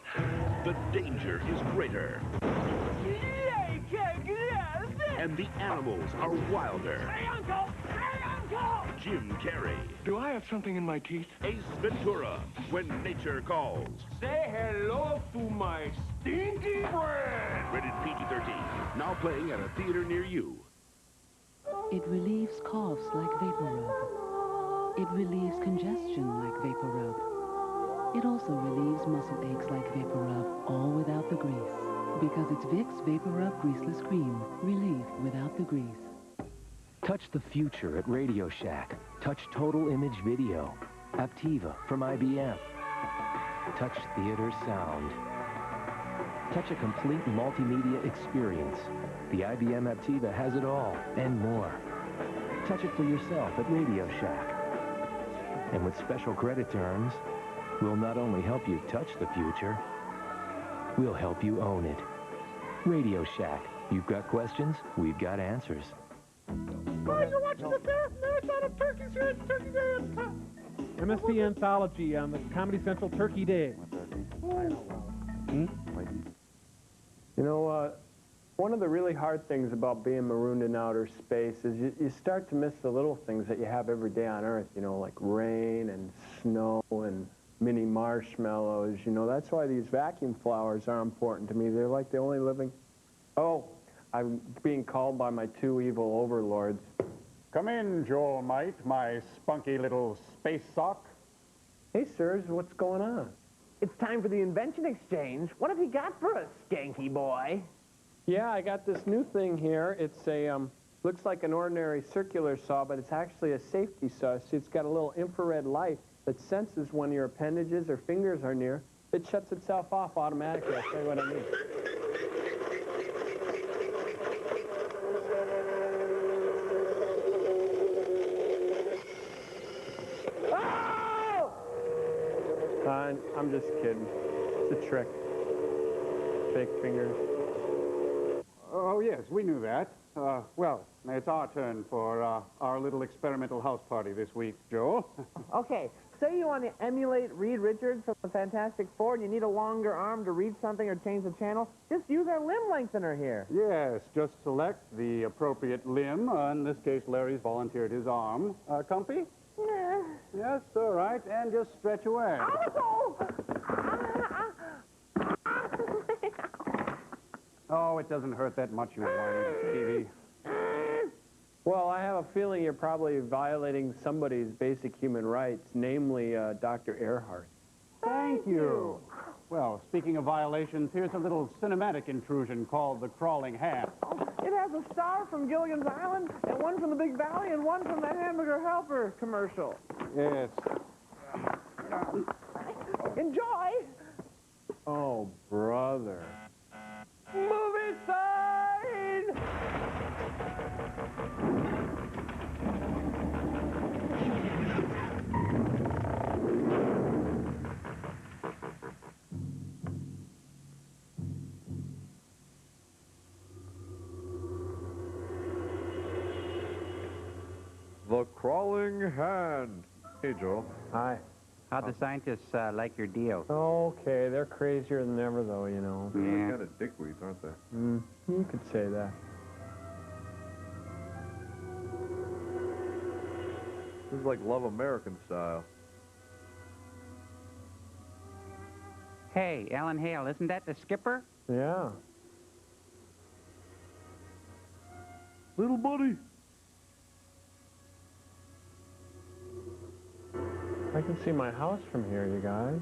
The danger is greater. And the animals are wilder. Hey, Uncle! Hey, Uncle! Jim Carrey. Do I have something in my teeth? Ace Ventura, When Nature Calls. Say hello to my stinky friend! Rated PG-13. Now playing at a theater near you. It relieves coughs like Vapor Rub. It relieves congestion like Vapor Rub. It also relieves muscle aches like Vapor Rub, all without the grease. Because it's Vicks Vapor Rub Greaseless Cream. Relief without the grease. Touch the future at Radio Shack. Touch Total Image Video. Aptiva from IBM. Touch theater sound. Touch a complete multimedia experience. The IBM Aptiva has it all and more. Touch it for yourself at Radio Shack. And with special credit terms, we'll not only help you touch the future, we'll help you own it. Radio Shack. You've got questions, we've got answers. Boys are watching the marathon of turkeys here at Turkey Day. MST Anthology on the Comedy Central Turkey Day. You know, one of the really hard things about being marooned in outer space is you start to miss the little things that you have every day on Earth, you know, like rain and snow and mini marshmallows. You know, that's why these vacuum flowers are important to me. They're like the only living... Oh, I'm being called by my two evil overlords. Come in, Joel Mite, my spunky little space sock. Hey, sirs, what's going on? It's time for the invention exchange. What have you got for us, skanky boy? Yeah, I got this new thing here. It's a, looks like an ordinary circular saw, but it's actually a safety saw. See, it's got a little infrared light that senses when your appendages or fingers are near. It shuts itself off automatically. I'll show you what I mean. I'm just kidding. It's a trick. Fake fingers. Oh, yes, we knew that. Well, it's our turn for our little experimental house party this week, Joel. Okay, say you want to emulate Reed Richards from the Fantastic Four and you need a longer arm to read something or change the channel, just use our limb lengthener here. Yes, just select the appropriate limb. In this case, Larry's volunteered his arm. Comfy? Yeah. Yes, all right, and just stretch away. Oh, it doesn't hurt that much, you whiny Stevie. Well, I have a feeling you're probably violating somebody's basic human rights, namely Dr. Earhart. Thank you. Well, speaking of violations, here's a little cinematic intrusion called The Crawling Hat. It has a star from Gilligan's Island, and one from the Big Valley, and one from the Hamburger Helper commercial. Yes. Enjoy! Oh, brother. Movie sign! The Crawling Hand. Hey, Joel. Hi. How'd the scientists like your deal? Okay, they're crazier than ever, though, you know. They're kind of dickweeds, aren't they? You could say that. This is like Love American style. Hey, Alan Hale, isn't that the skipper? Yeah. Little buddy. I can see my house from here, you guys.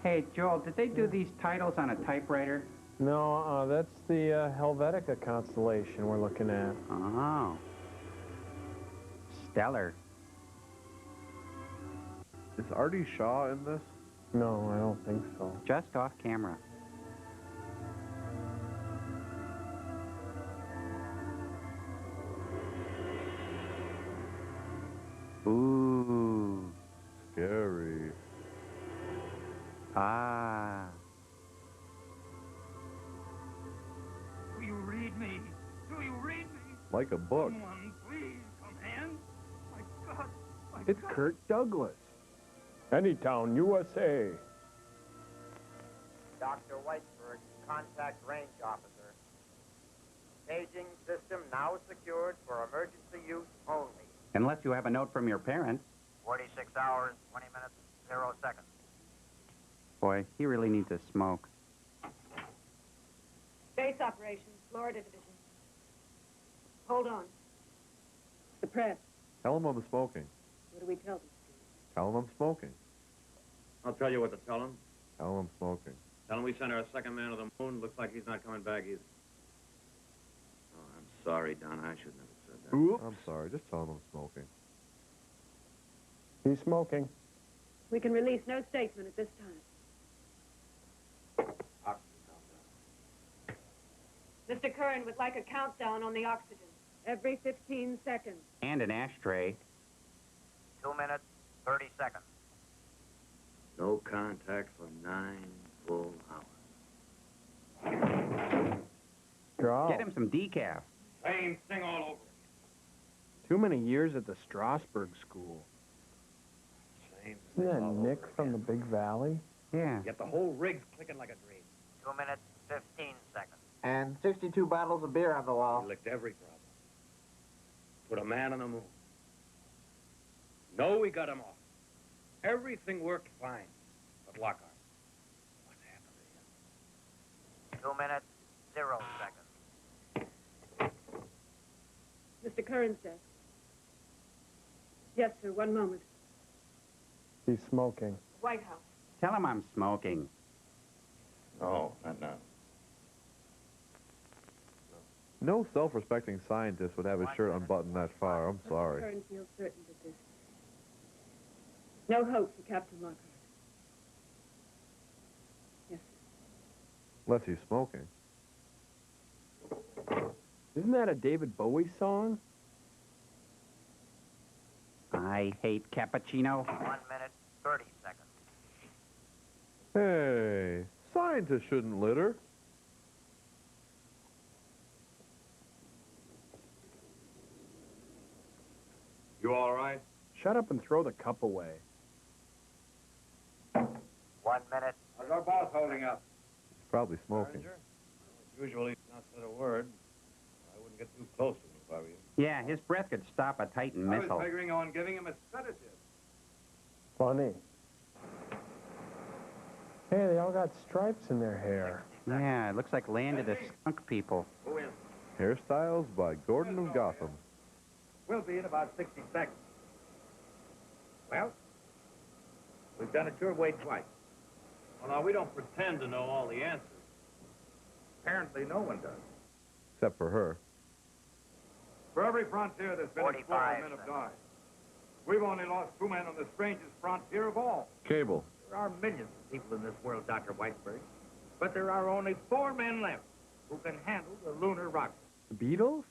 Hey, Joel, did they do these titles on a typewriter? No, that's the Helvetica constellation we're looking at. Oh. Stellar. Is Artie Shaw in this? No, I don't think so. Just off camera. Ooh. Scary. Ah. Do you read me? Do you read me? Like a book. Someone, please, command. My God. My It's God. Kirk Douglas. Anytown, USA. Dr. Whiteberg, contact range officer. Paging system now secured for emergency use only. Unless you have a note from your parents. 46 hours, 20 minutes, 0 seconds. Boy, he really needs a smoke. Base operations, Florida Division. Hold on. The press. Tell him I'm smoking. What do we tell them? Tell him I'm smoking. I'll tell you what to tell him. Tell him I'm smoking. Tell him we sent our second man to the moon. Looks like he's not coming back either. Oh, I'm sorry, Don. I should never have said that. Oops. I'm sorry. Just tell him I'm smoking. He's smoking. We can release no statement at this time. Mr. Curran would like a countdown on the oxygen. Every 15 seconds. And an ashtray. 2 minutes, 30 seconds. No contact for 9 full hours. Draw. Get him some decaf. Same thing all over. Too many years at the Strasburg School. Same Isn't that Nick from the Big Valley? Yeah. Get the whole rig's clicking like a dream. 2 minutes, 15 seconds. And 62 bottles of beer on the wall. We licked every problem. Put a man on the moon. No, we got him off. Everything worked fine. But Lockhart, what happened to him? 2 minutes, 0 seconds. Mr. Curran's desk. Yes, sir. One moment. He's smoking. White House. Tell him I'm smoking. No, not now. No self-respecting scientist would have his shirt unbuttoned that far. I'm sorry. Curran feels certain that this. No hope for Captain Lockhart. Yes, sir. Unless he's smoking. Isn't that a David Bowie song? I hate cappuccino. 1 minute, 30 seconds. Hey, scientists shouldn't litter. You all right? Shut up and throw the cup away. 1 minute. How's our boss holding up? He's probably smoking. Usually not said a word. I wouldn't get too close to him if I were you. Yeah, his breath could stop a Titan I missile. was figuring on giving him a sedative. Funny. Hey, they all got stripes in their hair. Yeah, it looks like Land of the Skunk People. Who is? Hairstyles by Gordon of Gotham. We'll be in about 60 seconds. Well, we've done it your way twice. Well, now, we don't pretend to know all the answers. Apparently, no one does. Except for her. For every frontier there's been explored, men have died. We've only lost 2 men on the strangest frontier of all. Cable. There are millions of people in this world, Dr. Whiteberg. But there are only 4 men left who can handle the lunar rocket. The Beatles?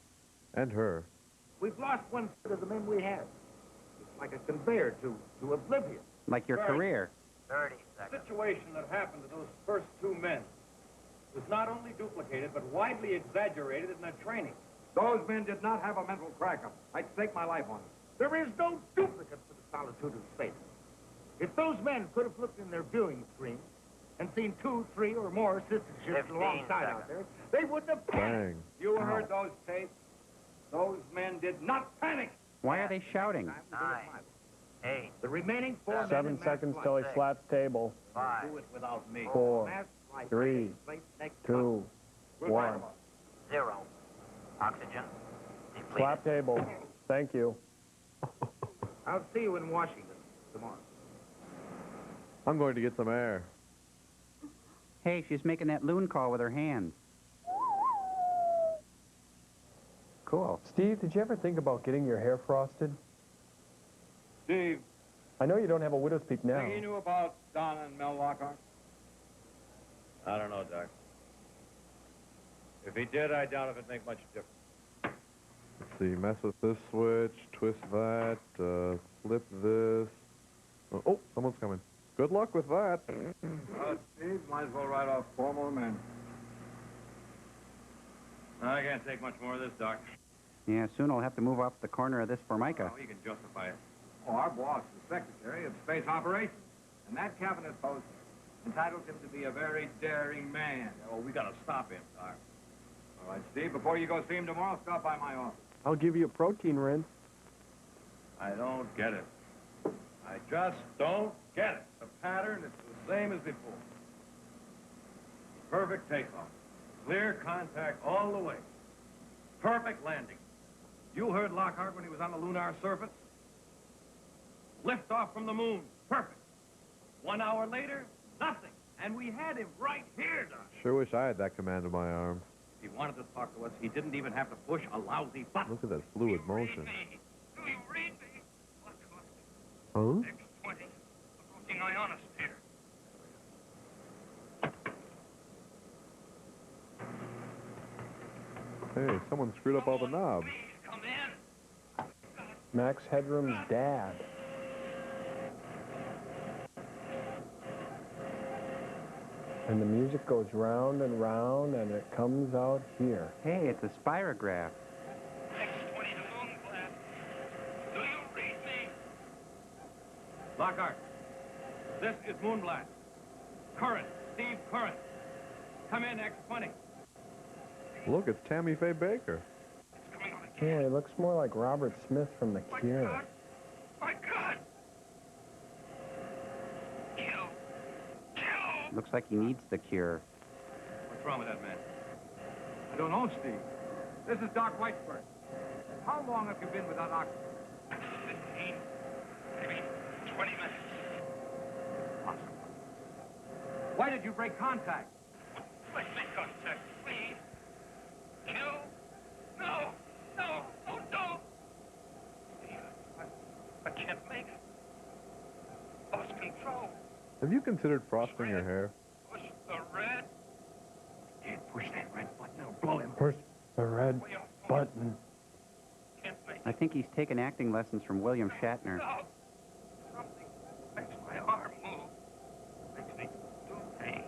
And her. We've lost 1/3 of the men we had. It's like a conveyor to oblivion. Like your career. 30 The seconds. situation that happened to those first 2 men was not only duplicated, but widely exaggerated in their training. Those men did not have a mental crack-up. I'd stake my life on it. There is no duplicate for the solitude of space. If those men could have looked in their viewing screens and seen 2, 3, or more sister ships 15 alongside out there, they wouldn't have panicked. Bang. You heard those tapes? Those men did not panic. Why are they shouting? 9, 8, The remaining 4 men 7 in mass seconds flight till he slaps table. 5, do it without me. 4, Mass flight 3, takes place next 2, month. We'll find 1. them. 0. Oxygen depleted. Slap table. Thank you. I'll see you in Washington tomorrow. I'm going to get some air. Hey, she's making that loon call with her hands. Cool. Steve, did you ever think about getting your hair frosted? Steve, I know you don't have a widow's peak now. Think he knew about Donna and Mel Lockhart? I don't know, Doc. If he did, I doubt if it'd make much difference. Let's see, mess with this switch, twist that, flip this. Oh, someone's coming. Good luck with that. Steve, might as well write off 4 more men. I can't take much more of this, Doc. Yeah, soon I'll have to move off the corner of this Formica. Oh, you can justify it. Oh, our boss is Secretary of Space Operations, and that cabinet post entitles him to be a very daring man. Oh, we gotta stop him, Doc. All right, Steve, before you go see him tomorrow, stop by my office. I'll give you a protein rinse. I don't get it. I just don't get it. The pattern is the same as before. Perfect takeoff. Clear contact all the way. Perfect landing. You heard Lockhart when he was on the lunar surface? Lift off from the moon. Perfect. 1 hour later, nothing. And we had him right here, Doc. Sure wish I had that command in my arm. If he wanted to talk to us, he didn't even have to push a lousy button. Look at that fluid motion. Do you read me? Huh? X-20. Approaching ionosphere. Hey, someone screwed up all the knobs. Come in. Max Headroom's dad. And the music goes round and round, and it comes out here. Hey, it's a spirograph. X-20 to moon blast. Do you read me? Lockhart, this is Moonblast. Current, Steve Current. Come in, X-20. Look, it's Tammy Faye Baker. Yeah, it looks more like Robert Smith from The Cure. My God! Looks like he needs the cure. What's wrong with that man? I don't know, Steve. This is Doc Whitesburg. How long have you been without oxygen? 15, maybe 20 minutes. Impossible. Why did you break contact? Let's make contact, please. Kill? No! No! Oh, no! Steve, I can't make it. Lost control. Have you considered frosting your hair? Push the red. Can't push that red button. It'll blow him. Push the red button. Can't make it. I think he's taken acting lessons from William Shatner. No. Something makes my arm move. Makes me do things.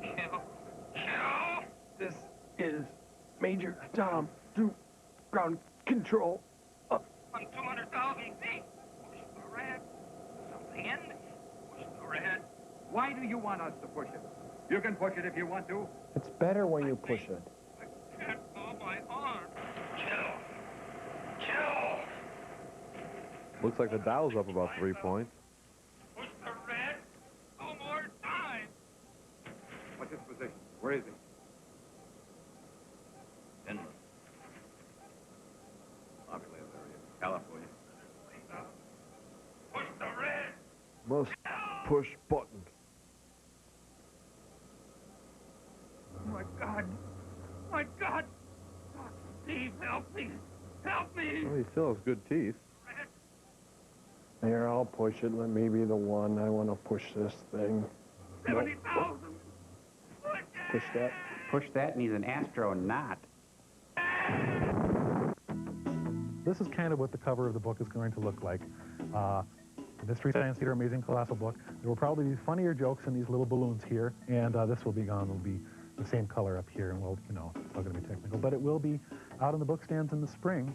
Kill. Kill. This is Major Tom to ground control. On 200,000 feet. Push the red. Something in me. Push the red. Why do you want us to push it? You can push it if you want to. It's better when you push it. I can't move my arm. Kill. Kill. Looks like the dial's up about 3 points. Push the red. 2 more times. What's his position? Where is he? Inland. Populated area. California. Push the red. Must push button. My God. My God. Steve, help me. Help me. Well, he still has good teeth. Here, I'll push it. Let me be the one. I want to push this thing. 70,000. Push that. Push that and he's an astronaut. This is kind of what the cover of the book is going to look like. Mystery Science Theater Amazing Colossal Book. There will probably be funnier jokes in these little balloons here, and this will be gone. It'll be the same color up here, and well, you know, it's all going to be technical. But it will be out on the book stands in the spring.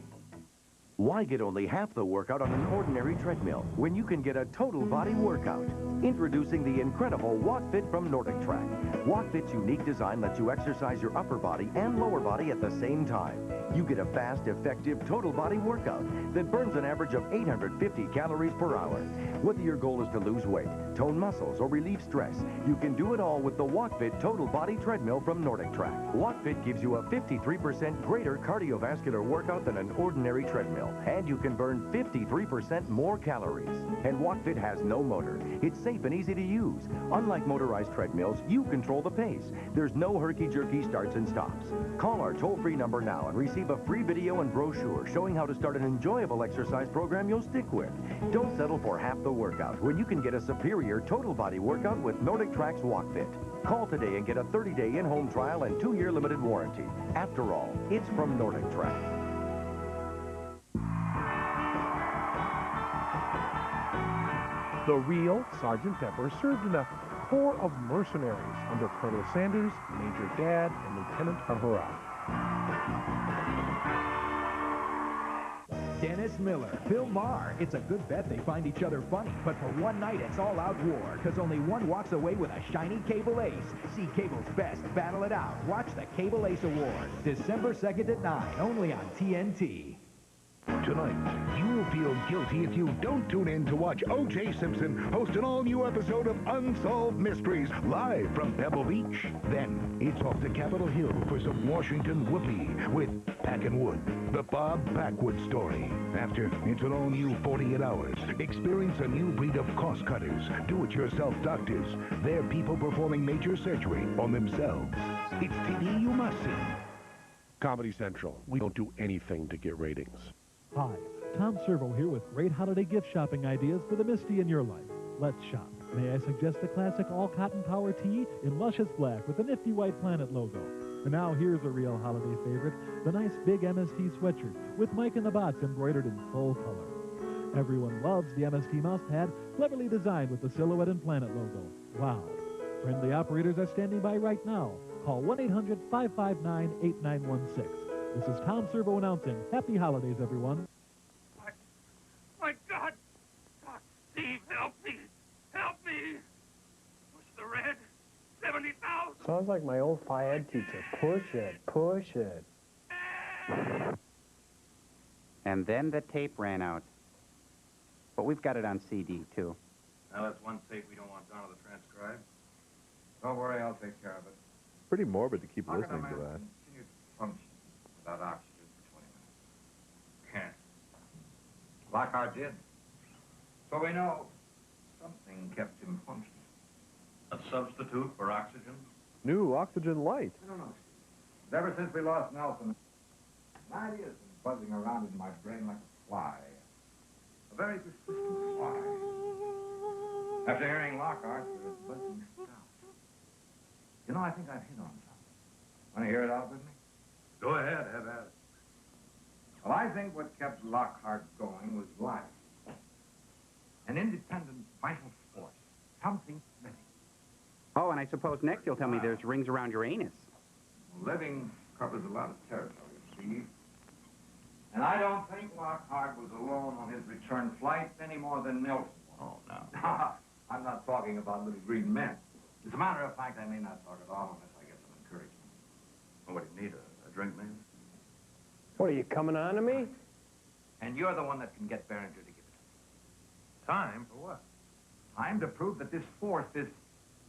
Why get only half the workout on an ordinary treadmill when you can get a total body workout? Introducing the incredible WalkFit from Nordic Track. WalkFit's unique design lets you exercise your upper body and lower body at the same time. You get a fast, effective total body workout that burns an average of 850 calories per hour. Whether your goal is to lose weight, tone muscles, or relieve stress, you can do it all with the WalkFit Total Body Treadmill from Nordic Track. WalkFit gives you a 53% greater cardiovascular workout than an ordinary treadmill, and you can burn 53% more calories. And WalkFit has no motor. It's safe safe and easy to use. Unlike motorized treadmills, you control the pace. There's no herky-jerky starts and stops. Call our toll-free number now and receive a free video and brochure showing how to start an enjoyable exercise program you'll stick with. Don't settle for half the workout when you can get a superior total body workout with Nordic Track's Walk Fit. Call today and get a 30-day in-home trial and 2-year limited warranty. After all, it's from Nordic Track. The real Sergeant Pepper served in a corps of mercenaries under Colonel Sanders, Major Dad, and Lieutenant Humphrey. Dennis Miller, Bill Maher. It's a good bet they find each other funny, but for one night it's all-out war, because only one walks away with a shiny Cable Ace. See Cable's best, battle it out. Watch the Cable Ace Award, December 2nd at 9, only on TNT. Tonight, you'll feel guilty if you don't tune in to watch O.J. Simpson host an all-new episode of Unsolved Mysteries live from Pebble Beach. Then, it's off to Capitol Hill for some Washington whoopee with Packin' Wood, the Bob Packwood story. After, it's an all-new 48 Hours. Experience a new breed of cost-cutters, do-it-yourself doctors. They're people performing major surgery on themselves. It's TV you must see. Comedy Central. We don't do anything to get ratings. Hi, Tom Servo here with great holiday gift shopping ideas for the Misty in your life. Let's shop. May I suggest a classic all-cotton power tee in luscious black with the nifty white planet logo. And now here's a real holiday favorite, the nice big MST sweatshirt with Mike in the Box embroidered in full color. Everyone loves the MST mouse pad, cleverly designed with the silhouette and planet logo. Wow. Friendly operators are standing by right now. Call 1-800-559-8916. This is Tom Servo announcing Happy Holidays, everyone. My God! God, Steve, help me! Help me! Push the red. 70,000! Sounds like my old Phi Ed teacher. Push it, push it. And then the tape ran out. But we've got it on CD, too. Now, that's one tape we don't want Donald to transcribe. Don't worry, I'll take care of it. Pretty morbid to keep How can listening a to man that. continue to function without oxygen for 20 minutes? Can't. Lockhart did. So we know something kept him functioning. A substitute for oxygen? New Oxygen Light. I don't know. But ever since we lost Nelson, an idea's been buzzing around in my brain like a fly. A very persistent fly. After hearing Lockhart, there is buzzing sound. You know, I think I've hit on something. Want to hear it out with me? Go ahead, have at it. Well, I think what kept Lockhart going was life. An independent, vital force. Something living. Oh, and I suppose next you'll tell me there's rings around your anus. Living covers a lot of territory, Steve. And I don't think Lockhart was alone on his return flight any more than Nelson was. Oh, no. I'm not talking about little green men. As a matter of fact, I may not talk at all unless I get some encouragement. Well, what do you need, a drink, man? What, are you coming on to me? And you're the one that can get Behringer to give it to me. Time for what? Time to prove that this force, this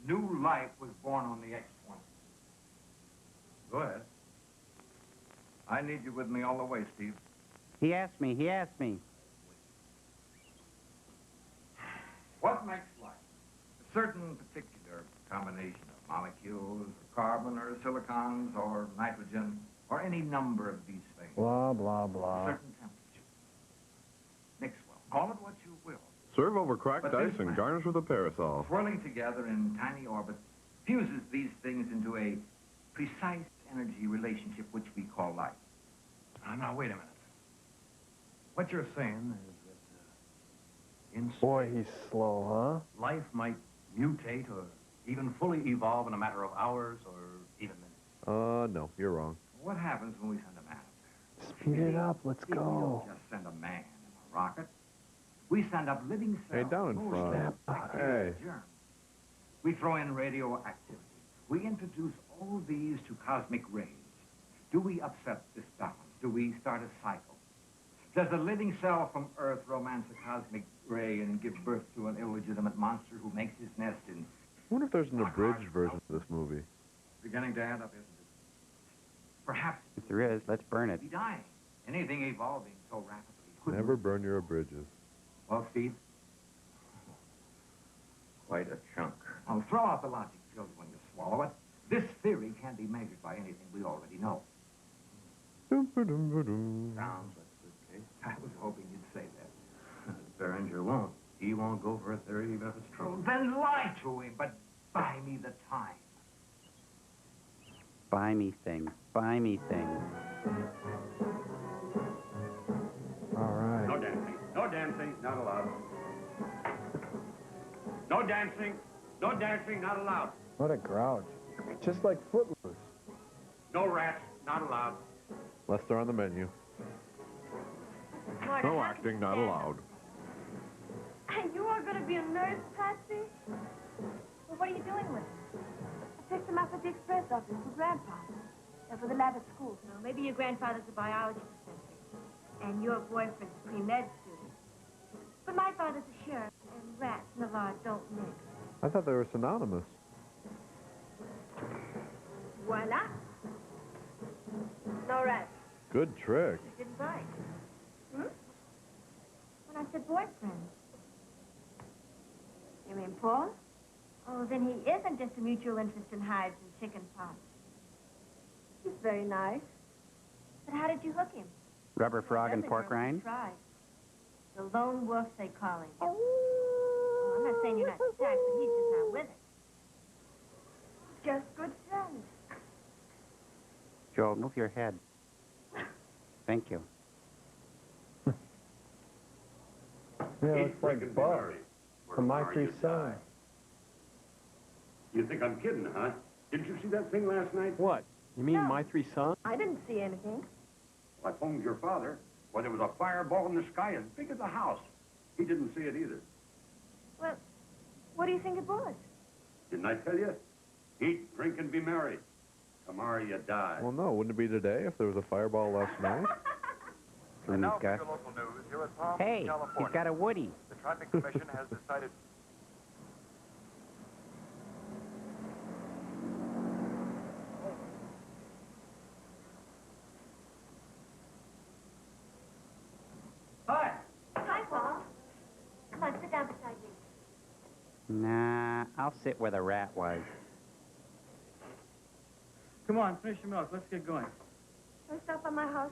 new life, was born on the X-20. Go ahead. I need you with me all the way, Steve. He asked me. What makes life? A certain particular combination of molecules, carbon or silicons or nitrogen, or any number of these things. Blah, blah, blah. Certain temperature. Mix well. Call it what you will. Serve over cracked But ice this and man, garnish with a parasol. swirling together in tiny orbits, fuses these things into a precise energy relationship which we call life. Now, wait a minute. What you're saying is that in Boy, he's slow, huh? life might mutate or even fully evolve in a matter of hours or even minutes. No, you're wrong. What happens when we send a man up there? Speed it up, let's We go. don't just send a man in a rocket. We send up living cells. Hey, down in mostly front. bacteria, Hey. germs. We throw in radioactivity. We introduce all these to cosmic rays. Do we upset this balance? Do we start a cycle? Does a living cell from Earth romance a cosmic ray and give birth to an illegitimate monster who makes his nest in... I wonder if there's an abridged version of this movie. Beginning to add up, isn't it? Perhaps If there is, let's burn it. be dying. Anything evolving so rapidly. Never burn your abridges. Well, Steve, Quite a chunk. Oh, throw out the logic pills when you swallow it. This theory can't be measured by anything we already know. Sounds like a good case. I was hoping you'd say that. Behringer won't. He won't go for a theory even if it's true. Then lie to him, but buy me the time. Buy me things. Buy me things. All right. No dancing. No dancing. Not allowed. No dancing. No dancing. Not allowed. What a grouch. Just like Footloose. No rats. Not allowed. Unless they're on the menu. Marta, No acting, not allowed. And you are going to be a nurse, Patsy? Well, what are you doing with them? I picked them up at the express office for Grandpa. They're for the lab at school. No, maybe your grandfather's a biology professor. And your boyfriend's a pre-med student. But my father's a sheriff, and rats and the law don't mix. I thought they were synonymous. Voila. No rats. Good trick. You didn't bite. Hmm? When I said boyfriend. You mean Paul? Oh, then he isn't just a mutual interest in hives and chicken pox. He's very nice. But how did you hook him? Rubber frog and pork rind? Tried. The lone wolf, they call him. Oh, I'm not saying you're not stacked, but he's just not with it. Just good friends. Joel, move your head. Thank you. Yeah, it's like Buzz from My Three Sons. You think I'm kidding, huh? Didn't you see that thing last night? What? You mean My Three Sons? I didn't see anything. Well, I phoned your father. Well, there was a fireball in the sky as big as a house. He didn't see it either. Well, what do you think it was? Didn't I tell you? Eat, drink, and be merry. Tomorrow you die. Well, no, wouldn't it be today if there was a fireball last night? And he's got... Local news here at Palm Hey, California. he's got a Woody. The Traffic Commission has decided. Hi. Hi, Paul. Come on, sit down beside me. Nah, I'll sit where the rat was. Come on, finish your milk. Let's get going. Can I stop by my house?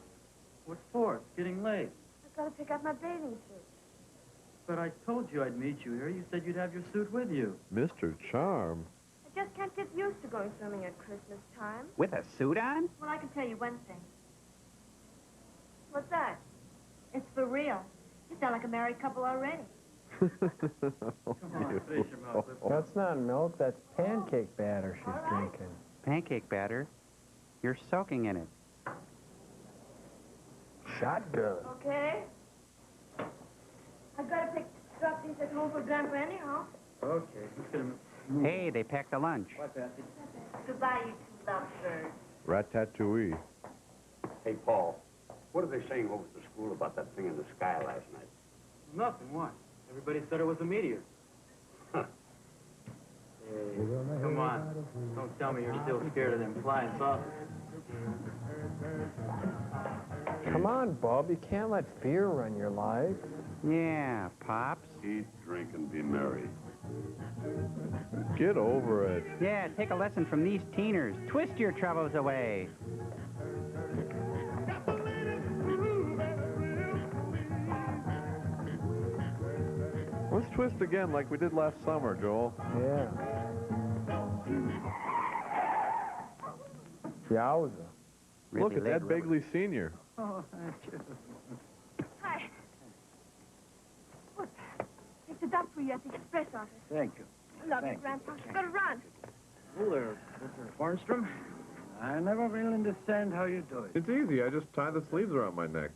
What for? It's getting late. I've got to pick up my bathing suit. But I told you I'd meet you here. You said you'd have your suit with you. Mr. Charm. I just can't get used to going swimming at Christmas time. With a suit on? Well, I can tell you one thing. What's that? It's for real. You sound like a married couple already. Come on, finish your milk. That's not milk, that's pancake batter she's drinking. Pancake batter? You're soaking in it. Shotgun. Okay. I've got to drop these at home for Grandpa anyhow. Okay, let's get him. Hey, they packed a lunch. What, Patsy? Goodbye, you two lovebirds. Rat-tat-too-ee. Hey, Paul, what are they saying over at the school about that thing in the sky last night? Nothing, what? Everybody said it was a meteor. Hey, come on. Don't tell me you're still scared of them flying saucers. Come on, Bob. You can't let fear run your life. Yeah, Pops. Eat, drink, and be merry. Get over it. Yeah, take a lesson from these teeners. Twist your troubles away. Let's twist again like we did last summer, Joel. Yeah. Yowza. Look, it's Ed Begley Sr. Oh, thank you. Hi. Look, take the dump for you at the express office. Thank you. I love you, Thank you. Grandpa. Gotta run. Hello there, Mr. Farnstrom. I never will understand how you do it. It's easy. I just tie the sleeves around my neck.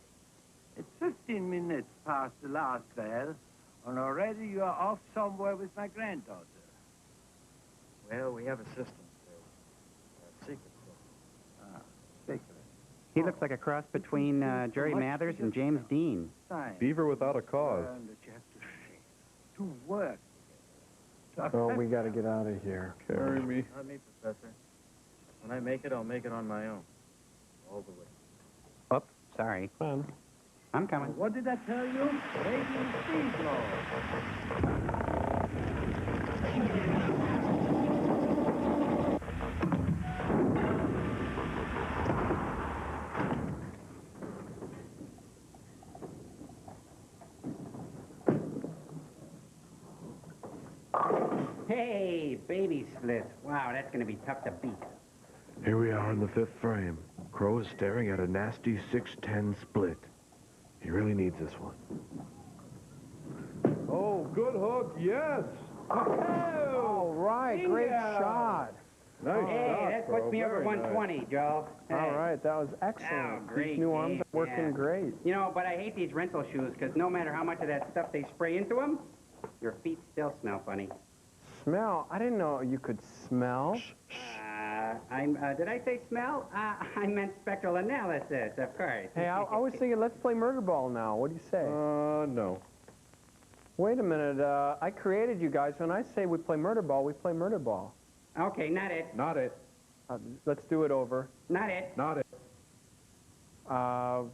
It's 15 minutes past the last bell, and already you are off somewhere with my granddaughter. Well, we have a system, a secret system. Ah, secret. He looks like a cross between Jerry Mathers and James Dean. Beaver without a cause. Learn that you have to share, to work together. Oh, we got to get out of here. Carry me. Not me, Professor. When I make it, I'll make it on my own. All the way. Oops, sorry. Come on. I'm coming. What did I tell you? Raging speed law. Hey, baby split. Wow, that's going to be tough to beat. Here we are in the 5th frame. Crow is staring at a nasty 6-10 split. He really needs this one. Oh, good hook, yes. All right, great shot. Nice Hey, shot, that Crow. puts me over Very 120, nice. Joe. Hey. All right, that was excellent. Oh, great These new arms game, are working yeah. great. You know, but I hate these rental shoes because no matter how much of that stuff they spray into them, your feet still smell funny. Smell? I didn't know you could smell. Did I say smell? I meant spectral analysis, of course. Hey, I was thinking, let's play murder ball now. What do you say? No. Wait a minute. I created you guys. When I say we play murder ball, we play murder ball. Okay, not it. Not it. Let's do it over. Not it. Not it. Well,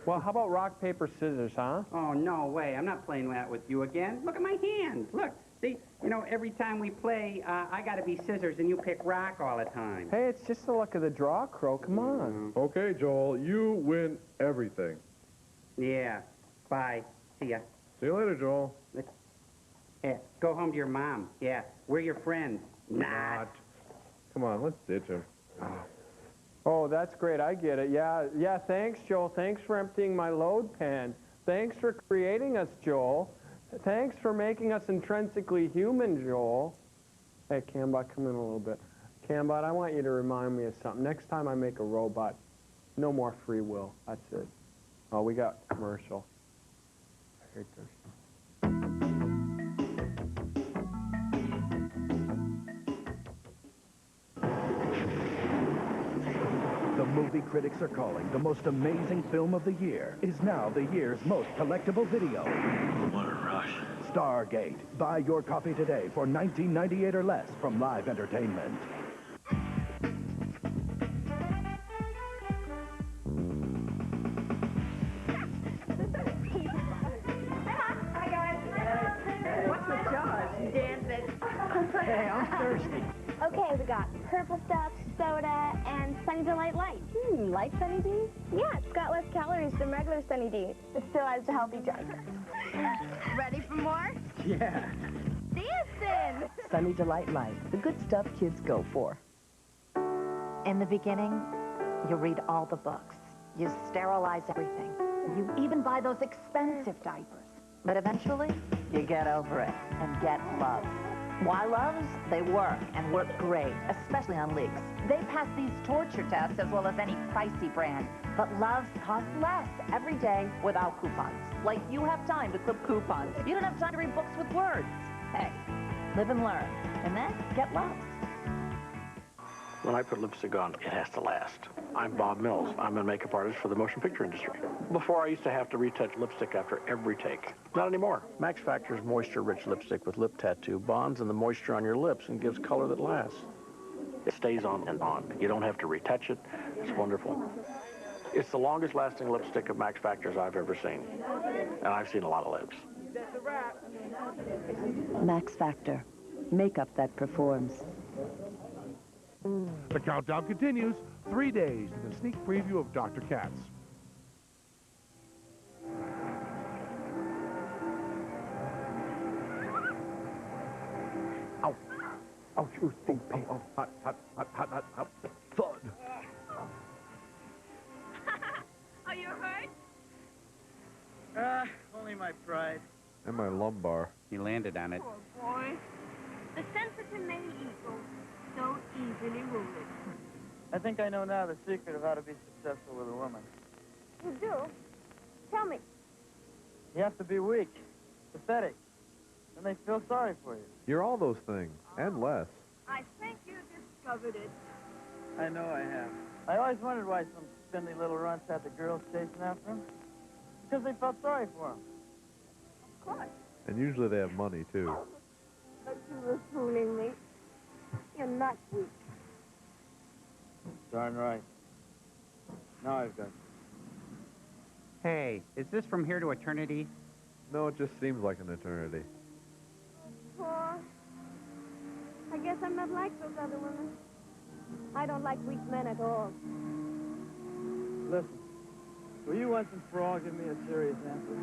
how about rock, paper, scissors, huh? Oh, no way. I'm not playing that with you again. Look at my hands. Look. See, you know, every time we play, I got to be scissors and you pick rock all the time. Hey, it's just the luck of the draw, Crow. Come on. Okay, Joel, you win everything. Yeah. Bye. See ya. See you later, Joel. Yeah, go home to your mom. Yeah, we're your friends. Not. Come on, let's ditch him. Oh, that's great. I get it. Yeah, thanks, Joel. Thanks for emptying my load pan. Thanks for creating us, Joel. Thanks for making us intrinsically human, Joel. Hey, Cambot, come in a little bit. Cambot, I want you to remind me of something. Next time I make a robot, no more free will. That's it. Oh, we got commercial. I hate this. The movie critics are calling the most amazing film of the year is now the year's most collectible video. What a rush. Stargate. Buy your copy today for $19.98 or less from Live Entertainment. What's with Josh? Dancing. Hey, I'm thirsty. Okay, we got purple stuff, soda, and Sunny Delight Light. Like Sunny D? Yeah, it's got less calories than regular Sunny D. It still has the healthy junk. Ready for more? Yeah. Dancing! Sunny Delight Light, the good stuff kids go for. In the beginning, you read all the books. You sterilize everything. You even buy those expensive diapers. But eventually, you get over it and get love. Why loves? They work, and work great, especially on leaks. They pass these torture tests as well as any pricey brand. But loves cost less every day without coupons. Like you have time to clip coupons. You don't have time to read books with words. Hey, live and learn. And then get loves. When I put lipstick on, it has to last. I'm Bob Mills. I'm a makeup artist for the motion picture industry. Before, I used to have to retouch lipstick after every take. Not anymore. Max Factor's moisture-rich lipstick with lip tattoo bonds in the moisture on your lips and gives color that lasts. It stays on and on. You don't have to retouch it. It's wonderful. It's the longest-lasting lipstick of Max Factor's I've ever seen. And I've seen a lot of lips. Max Factor. Makeup that performs. The countdown continues. 3 days to the sneak preview of Dr. Katz. Ow. Ouch. Ooh, sting, pain. Oh, hot. Thud. Are you hurt? Only my pride. And my lumbar. He landed on it. Poor boy. The sensitive made eagle, so easily ruled. I think I know now the secret of how to be successful with a woman. You do? Tell me. You have to be weak, pathetic, and they feel sorry for you. You're all those things, and less. I think you discovered it. I know I have. I always wondered why some spindly little runts had the girls chasing after them. Because they felt sorry for them. Of course. And usually they have money, too. But you were fooling me. You're not weak. Darn right. Now I've got you. Hey, is this from here to eternity? No, it just seems like an eternity. Poor. I guess I'm not like those other women. I don't like weak men at all. Listen, will you once and for all give me a serious answer?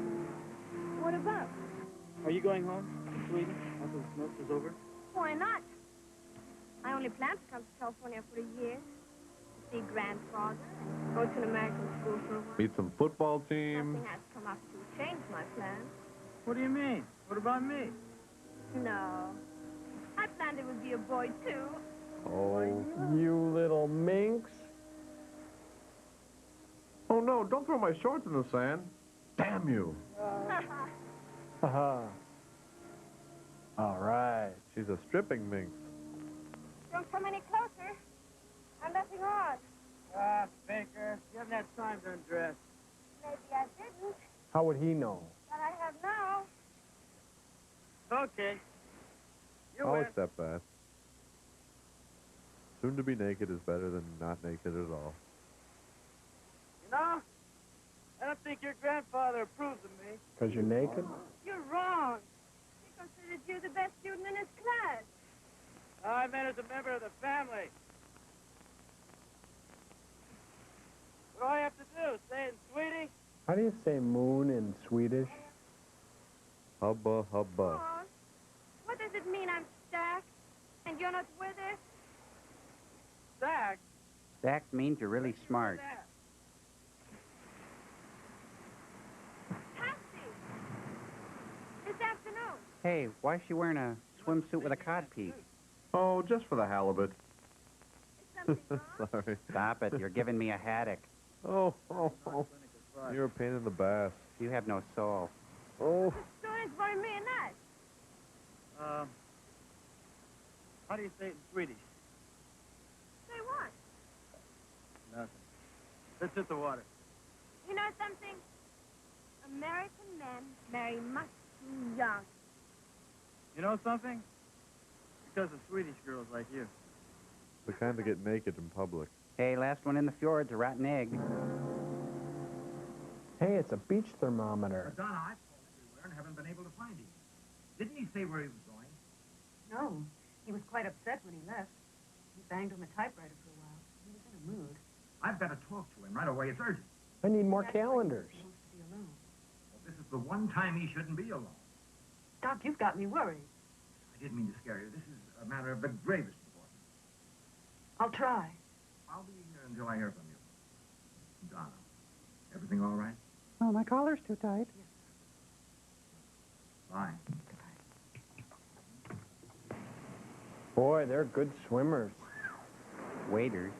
What about? Are you going home to Sweden after the semester is over? Why not? I only plan to come to California for a year. To see grandfather and go to an American school for a while. Meet some football teams. Nothing has come up to change my plans. What do you mean? What about me? No. I planned it would be a boy, too. Oh. You little minx. Oh, no, don't throw my shorts in the sand. Damn you. Haha. All right. She's a stripping minx. Don't come any closer. I'm nothing on. Ah, Baker, you haven't had time to undress. Maybe I didn't, How would he know? but I have now. Okay. You I'll win. accept that. Soon to be naked is better than not naked at all. You know, I don't think your grandfather approves of me. Because you're naked? You're wrong. He considers you the best student in his class. I meant as a member of the family. What do I have to do? Say it in Swedish? How do you say moon in Swedish? Hubba, hubba. Aw, what does it mean I'm stacked and you're not with it? Stacked? Stacked means you're really smart. Taxi! This afternoon. Hey, why is she wearing a swimsuit with a codpiece? Oh, just for the halibut. Sorry. Stop it. You're giving me a haddock. Oh. You're a pain in the bass. You have no soul. Oh. Students for me and that. How do you say it in Swedish? Say what? Nothing. Let's hit the water. You know something? American men marry much too young. You know something? Because of Swedish girls like you. The kind that get naked in public. Hey, last one in the fjord's a rotten egg. Hey, it's a beach thermometer. Madonna, I've called everywhere and haven't been able to find him. Didn't he say where he was going? No. He was quite upset when he left. He banged on the typewriter for a while. He was in a mood. I've got to talk to him right away. It's urgent. I need more calendars. He wants to be alone. Well, this is the one time he shouldn't be alone. Doc, you've got me worried. I didn't mean to scare you. This is a matter of the gravest importance. I'll try. I'll be here until I hear from you. Donna, everything all right? Oh, my collar's too tight. Bye. Boy, they're good swimmers. Waiters.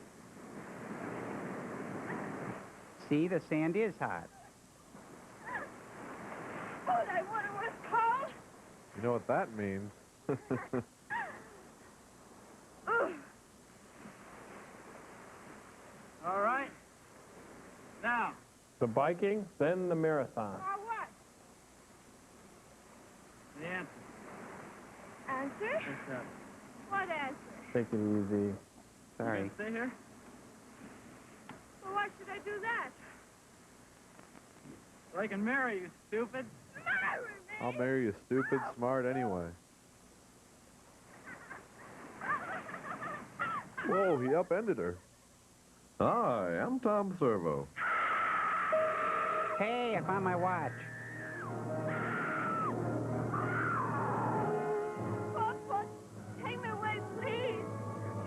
See, the sand is hot. Oh, that water was cold. You know what that means? All right. Now. The biking, then the marathon. Or what? The answer. Answer? What's that? What answer? Take it easy. Sorry. You stay here? Well, why should I do that? So I can marry you, stupid. Marry me! I'll marry you stupid smart anyway. Whoa, he upended her. Hi, I'm Tom Servo. Hey, I found my watch. Papa, take me away, please.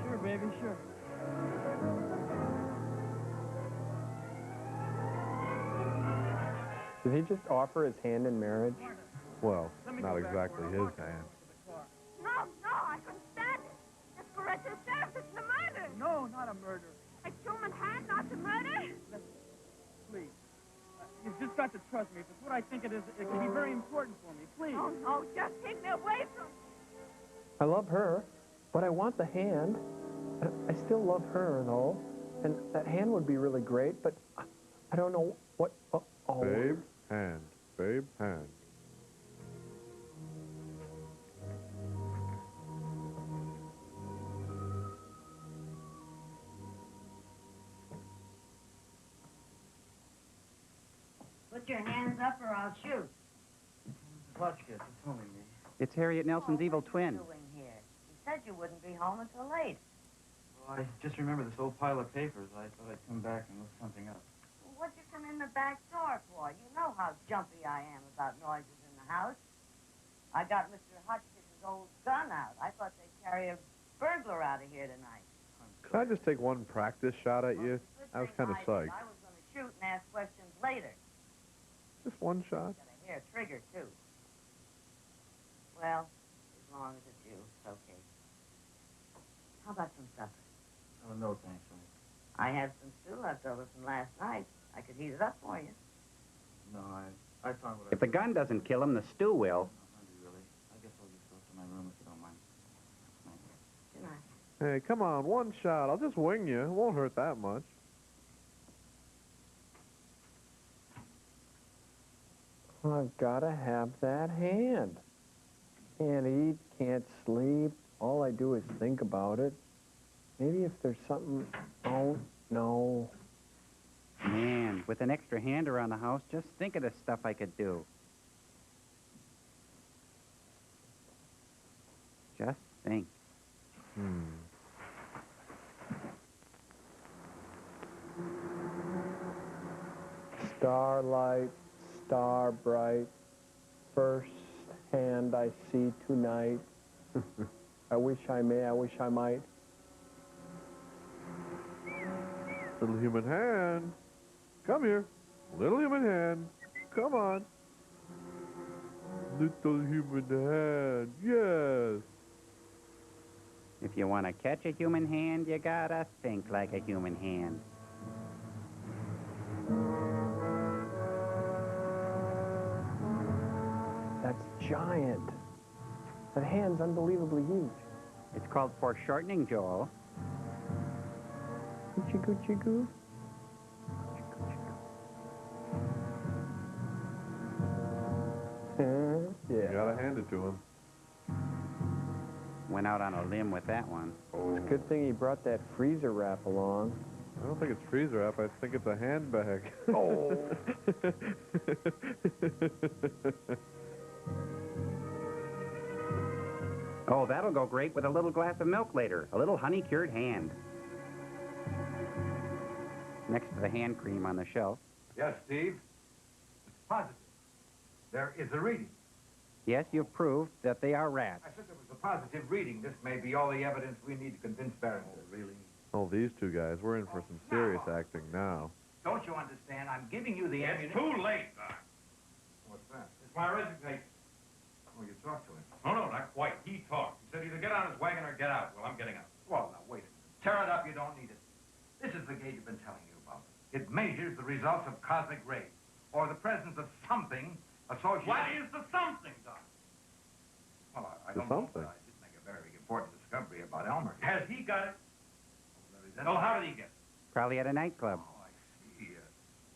Sure, baby, sure. Did he just offer his hand in marriage? Well, not exactly his hand. No, I couldn't stand it. It's for theft. It's a murder. No, not a murder. A human hand, not a murder. Please. You've just got to trust me. If it's what I think it is, it can be very important for me. Please. Oh, no, just take me away from... I love her, but I want the hand. I still love her, though. And that hand would be really great, but I don't know what... Oh. Babe, hand. Babe, hand. Put your hands up or I'll shoot. Hotchkiss, it's only me. It's Harriet Nelson's evil twin. What are you doing here? You said you wouldn't be home until late. Well, I just remember this old pile of papers. I thought I'd come back and look something up. Well, what'd you come in the back door for? You know how jumpy I am about noises in the house. I got Mr. Hotchkiss's old gun out. I thought they'd carry a burglar out of here tonight. Can I just take one practice shot at you? I was kind of psyched. I was going to shoot and ask questions later. Just one shot? Got a hair trigger, too. Well, as long as it's you, it's okay. How about some supper? Oh, no, thanks, honey. I have some stew left over from last night. I could heat it up for you. No, I found what If the gun doesn't kill him, the stew will. I'm not hungry, really. I guess I'll just go to my room if you don't mind. Good night. Hey, come on, one shot. I'll just wing you. It won't hurt that much. I've got to have that hand. Can't eat, can't sleep. All I do is think about it. Maybe if there's something... Oh, no. Man, with an extra hand around the house, just think of the stuff I could do. Just think. Starlight, star bright, first hand I see tonight. I wish I may, I wish I might. Little human hand. Come here. Little human hand. Come on. Little human hand. Yes. If you want to catch a human hand, you gotta think like a human hand. That's giant. That hand's unbelievably huge. It's called foreshortening, Joel. Goochie goochie goo. Yeah. You gotta hand it to him. Went out on a limb with that one. It's a good thing he brought that freezer wrap along. I don't think it's freezer wrap. I think it's a handbag. Oh. Oh, that'll go great with a little glass of milk later. A little honey-cured hand. Next to the hand cream on the shelf. Yes, Steve? It's positive. There is a reading. Yes, you've proved that they are rats. I said there was a positive reading. This may be all the evidence we need to convince Barrington. Really? Oh, these two guys. We're in for some serious acting now. Don't you understand? I'm giving you the It's too late, Doc. What's that? It's my resignation. Oh, you talked to him. No, not quite. He talked. He said either get on his wagon or get out. Well, I'm getting out. Well, now, wait a minute. Tear it up. You don't need it. This is the gauge I've been telling you about. It measures the results of cosmic rays, or the presence of something associated... What is the something, Doc? Well, I The don't know, something? but I did make a very important discovery about Elmer. Has he got it? Well, Well, how did he get it? Probably at a nightclub. Oh, I see.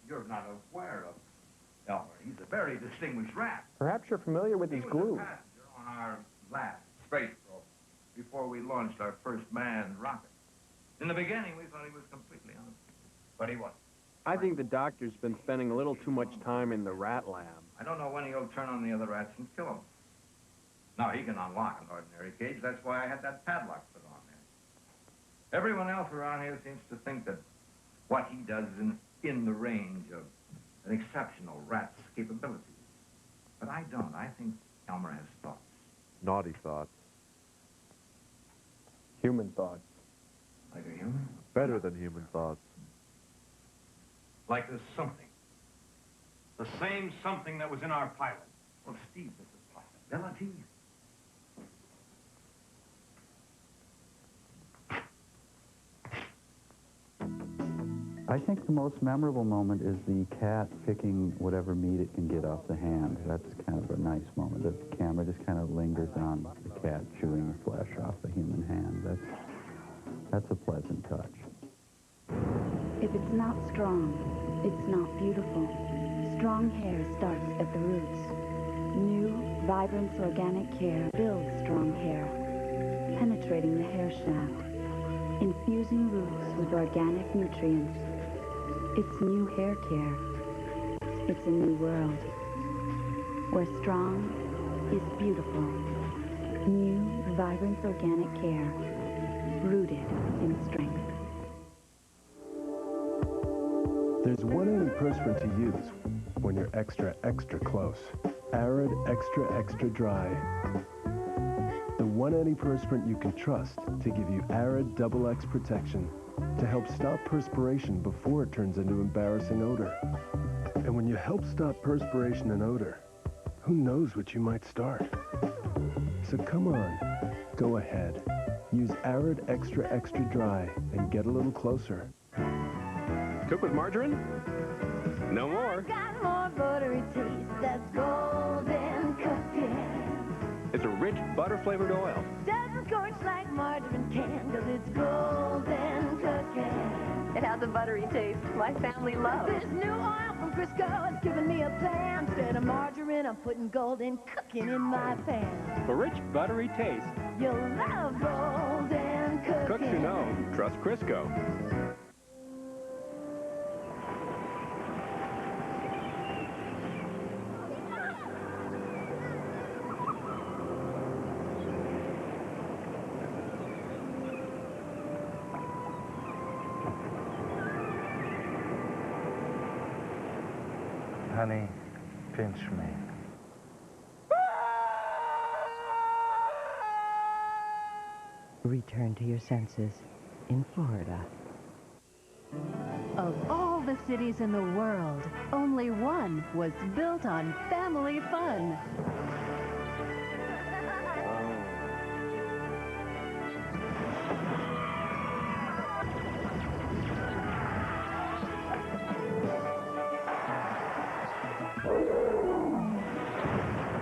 You're not aware of Elmer. He's a very distinguished rat. Perhaps you're familiar with He his was glue. a passenger on our last space program before we launched our first manned rocket. In the beginning, we thought he was completely honest, but he wasn't. I think the doctor's been spending a little too much time in the rat lab. I don't know when he'll turn on the other rats and kill them. Now, he can unlock an ordinary cage. That's why I had that padlock put on there. Everyone else around here seems to think that what he does is in the range of an exceptional rat's capabilities. But I don't. I think Elmer has thoughts. Naughty thoughts. Human thoughts. Like a human? Better than human thoughts. Like there's something. The same something that was in our pilot. Well, Steve, this is possibility. I think the most memorable moment is the cat picking whatever meat it can get off the hand. That's kind of a nice moment. The camera just kind of lingers on the cat chewing the flesh off the human hand. That's a pleasant touch. If it's not strong, it's not beautiful. Strong hair starts at the roots. New, Vibrance Organic Care builds strong hair, penetrating the hair shaft, infusing roots with organic nutrients. It's new hair care. It's a new world, where strong is beautiful. New, Vibrance Organic Care, rooted in strength. There's one antiperspirant to use when you're extra, extra close. Arid Extra Extra Dry. the one antiperspirant you can trust to give you Arid XX protection to help stop perspiration before it turns into embarrassing odor. And when you help stop perspiration and odor, who knows what you might start? So come on, go ahead. Use Arid Extra Extra Dry and get a little closer. Cook with margarine? No more. Got more buttery taste that's golden cooking. It's a rich butter-flavored oil. Doesn't scorch like margarine can, 'cause it's golden cooking. It has a buttery taste my family loves. This new oil from Crisco is giving me a plan. Instead of margarine, I'm putting golden cooking in my pan. For rich, buttery taste. You'll love golden cooking. Cooks who know, trust Crisco. Honey, pinch me. Return to your senses in Florida. Of all the cities in the world, only one was built on family fun.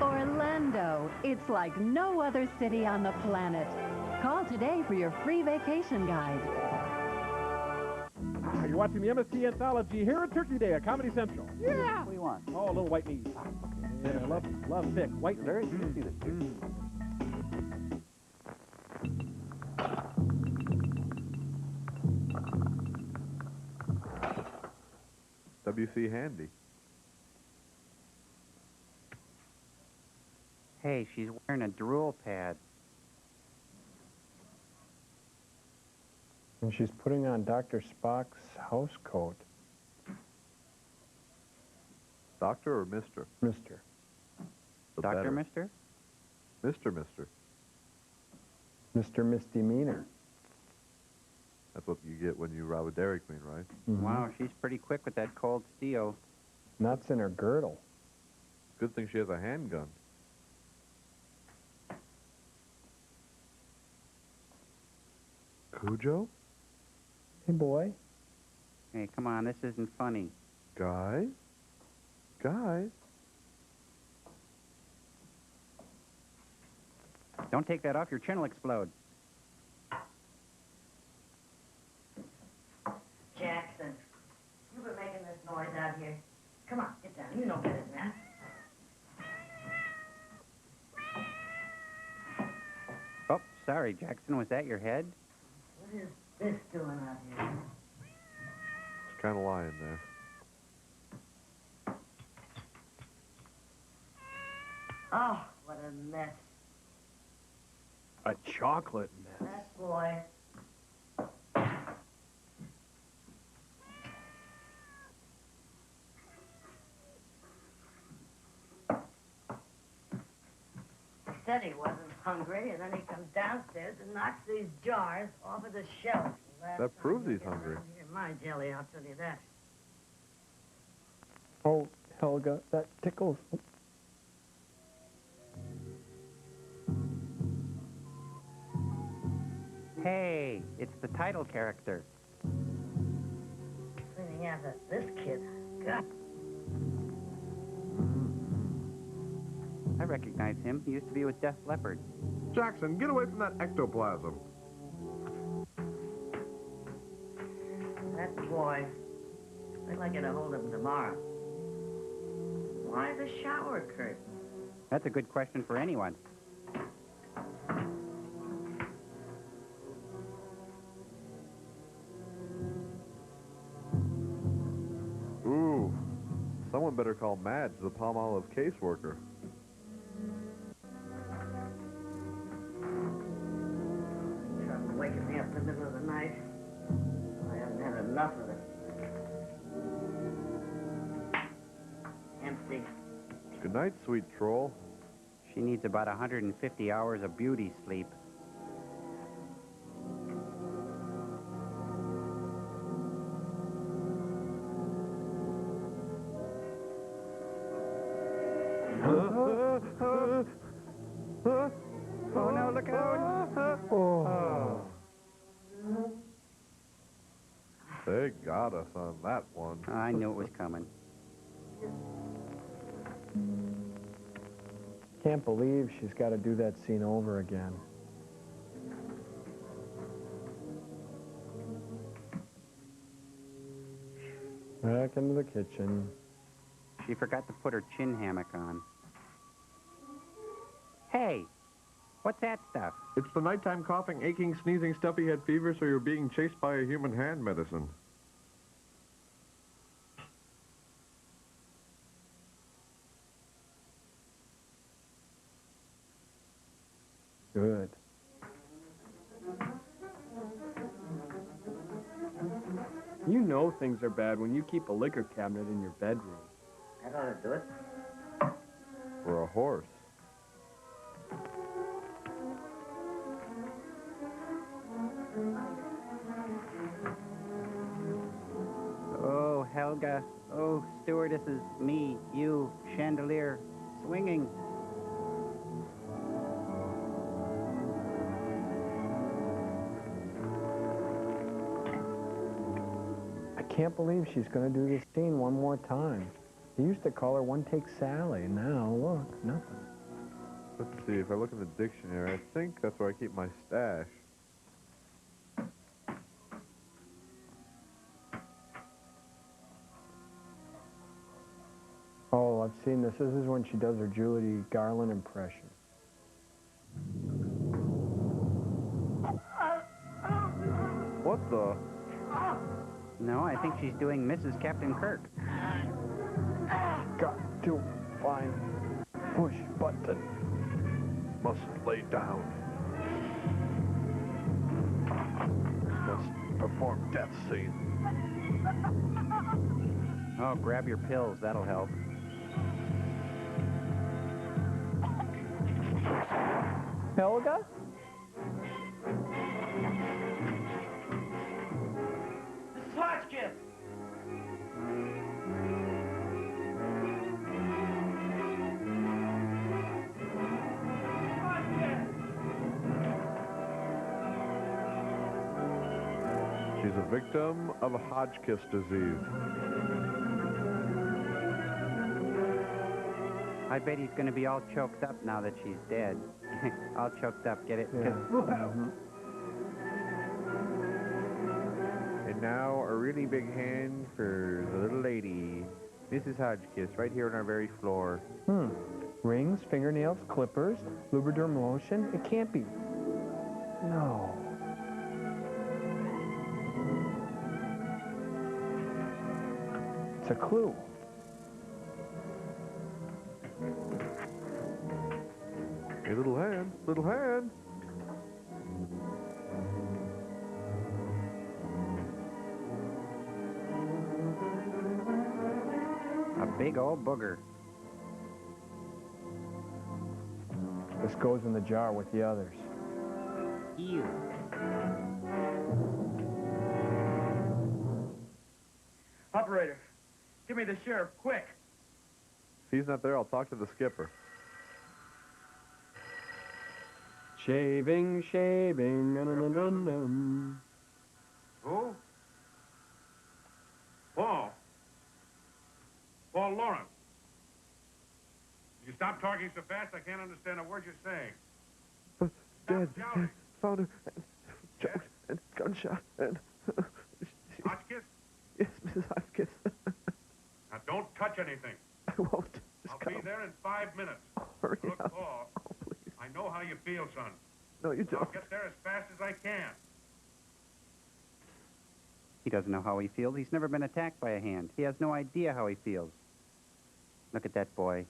Orlando, it's like no other city on the planet. Call today for your free vacation guide. You're watching the MST Anthology here at Turkey Day at Comedy Central. Yeah. What do you want? Oh, a little white meat. Yeah, love thick. White Very juicy this year. W.C. Handy. Hey, she's wearing a drool pad. And she's putting on Dr. Spock's house coat. Doctor or Mr.? Mr. The Dr. better. Mister? Mr. Mr. Misdemeanor. That's what you get when you rob a Dairy Queen, right? Mm-hmm. Wow, she's pretty quick with that cold steel. Nuts in her girdle. Good thing she has a handgun. Cujo? Hey, boy. Hey, come on, this isn't funny. Guys? Guys? Don't take that off, your chin will explode. Jackson, you've been making this noise out here. Come on, get down. You know better than that. Oh, sorry, Jackson, was that your head? What is this doing out here? It's kind of lying there. Oh, what a mess. A chocolate mess. That boy. He said he wasn't hungry, and then he comes downstairs and knocks these jars off of the shelf. That proves he's hungry. Here, my jelly, I'll tell you that. Oh, Helga, that tickles. Hey, it's the title character. Cleaning out this kid. God. I recognize him. He used to be with Def Leppard. Jackson, get away from that ectoplasm. That boy. I'd like you to hold him tomorrow. Why the shower curtain? That's a good question for anyone. Ooh. Someone better call Madge, the Palmolive caseworker. Trouble waking me up in the middle of the night. I haven't had enough of it. Empty. Good night, sweet troll. She needs about 150 hours of beauty sleep. Oh, no, look out. Oh. They got us on that one. I knew it was coming. Can't believe she's got to do that scene over again. Back into the kitchen. She forgot to put her chin hammock on. Hey, what's that stuff? It's the nighttime coughing, aching, sneezing, stuffy head fever, so you're being chased by a human hand medicine. Good. You know things are bad when you keep a liquor cabinet in your bedroom. That ought to do it. For a horse. Oh, Helga. Oh, stewardesses, me, you, chandelier, swinging. I can't believe she's going to do this scene one more time. They used to call her One Take Sally, and now, look, nothing. Let's see, if I look in the dictionary, I think that's where I keep my stash. Oh, I've seen this. This is when she does her Judy Garland impression. What the? No, I think she's doing Mrs. Captain Kirk. Got to find push button. Must lay down. Must perform death scene. Oh, grab your pills. That'll help. Helga? Mrs. Hotchkiss! She's a victim of a Hotchkiss disease. I bet he's going to be all choked up now that she's dead. All choked up, get it? Yeah. And now a really big hand for the little lady, Mrs. Hotchkiss, right here on our very floor. Rings, fingernails, clippers, Lubriderm lotion. It can't be. No. It's a clue. Hey, little hand, little hand. A big old booger. This goes in the jar with the others. Ew. Operator, give me the sheriff, quick. If he's not there, I'll talk to the skipper. Shaving, shaving, Who? Paul. Paul Lawrence. You stop talking so fast, I can't understand a word you're saying. Dead. Found her. Choked and gunshot and... Hotchkiss? Yes, Mrs. Hotchkiss. Now, don't touch anything. I won't. I'll be there in 5 minutes. Hurry Look, up. Paul, Please. I know how you feel, son. No, you don't. I'll get there as fast as I can. He doesn't know how he feels. He's never been attacked by a hand. He has no idea how he feels. Look at that boy.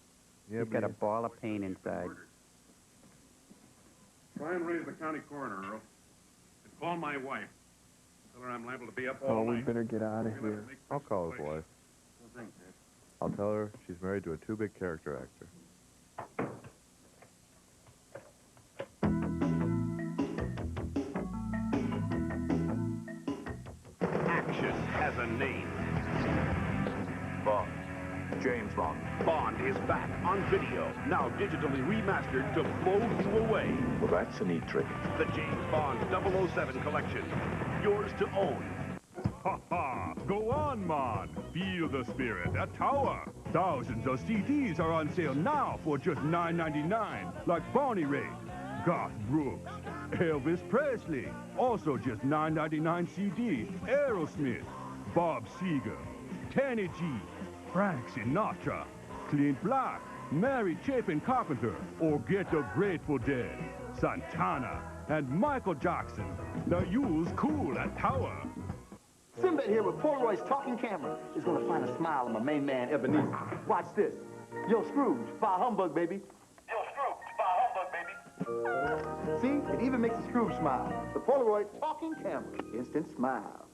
Yeah, He's got a ball of pain inside. Try and raise the county coroner, Earl. And call my wife. Tell her I'm liable to be up all Oh, we night. better get out of here. I'll call his wife. I'll tell her she's married to a too-big character actor. James Bond. Bond is back on video, now digitally remastered to blow you away. Well, that's a neat trick. The James Bond 007 collection. Yours to own. Ha ha! Go on, Mon. Feel the spirit at Tower. Thousands of CDs are on sale now for just $9.99, like Bonnie Raitt, Garth Brooks, Elvis Presley, also just $9.99 CD, Aerosmith, Bob Seger, Kenny G, Frank Sinatra, Clint Black, Mary Chapin Carpenter, or get the Grateful Dead, Santana, and Michael Jackson. Now use cool at Tower. Sinbad here with Polaroid's talking camera is going to find a smile on my main man, Ebenezer. Watch this. Yo, Scrooge, fire humbug, baby. Yo, Scrooge, fire humbug, baby. See? It even makes a Scrooge smile. The Polaroid talking camera. Instant smile.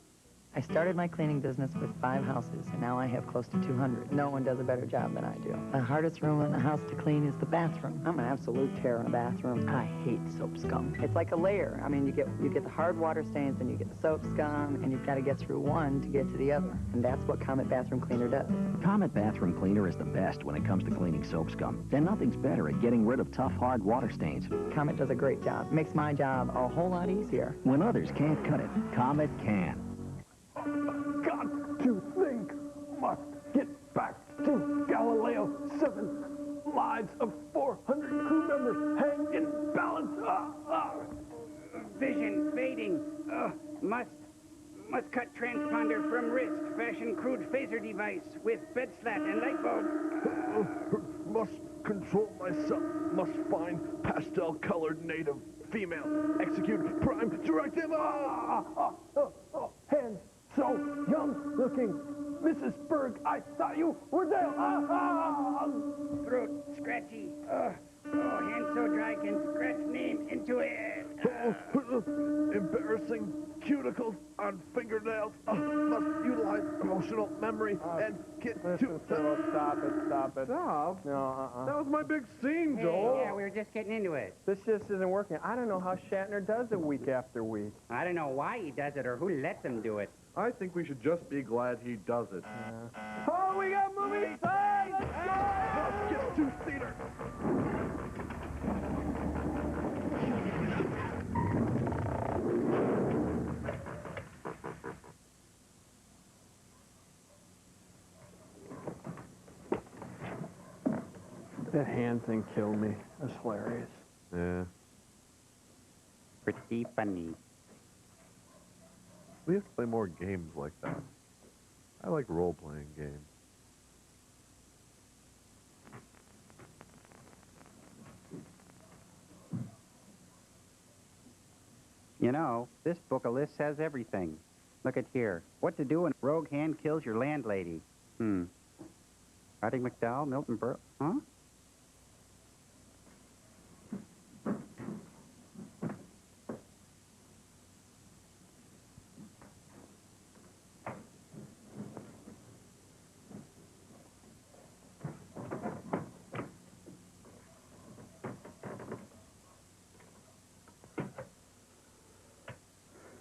I started my cleaning business with 5 houses, and now I have close to 200. No one does a better job than I do. The hardest room in the house to clean is the bathroom. I'm an absolute terror in a bathroom. I hate soap scum. It's like a layer. I mean, you get the hard water stains, and you get the soap scum, and you've got to get through one to get to the other. And that's what Comet Bathroom Cleaner does. Comet Bathroom Cleaner is the best when it comes to cleaning soap scum. Then nothing's better at getting rid of tough, hard water stains. Comet does a great job. Makes my job a whole lot easier. When others can't cut it, Comet can. Got to think. Must get back to Galileo. 7 lives of 400 crew members hang in balance. Vision fading. Must cut transponder from wrist. Fashion crude phaser device with bed slat and light bulb. Must control myself. Must find pastel-colored native female. Execute prime directive. Hands so young looking. Mrs. Berg, I thought you were there. Throat scratchy. Hand so dry can scratch name into it. Embarrassing cuticles on fingernails. Must utilize emotional memory and get to... Stop it. Stop? No, That was my big scene, Joel. Yeah, we were just getting into it. This just isn't working. I don't know how Shatner does it week after week. I don't know why he does it or who lets him do it. I think we should just be glad he does it. Oh, we got movie time! Let's go! Let's get two-seater. That hand thing killed me. That's hilarious. Yeah. Pretty funny. We have to play more games like that. I like role-playing games. You know, this book of lists has everything. Look at here. What to do when a rogue hand kills your landlady. Harding McDowell, Milton Berle. Huh?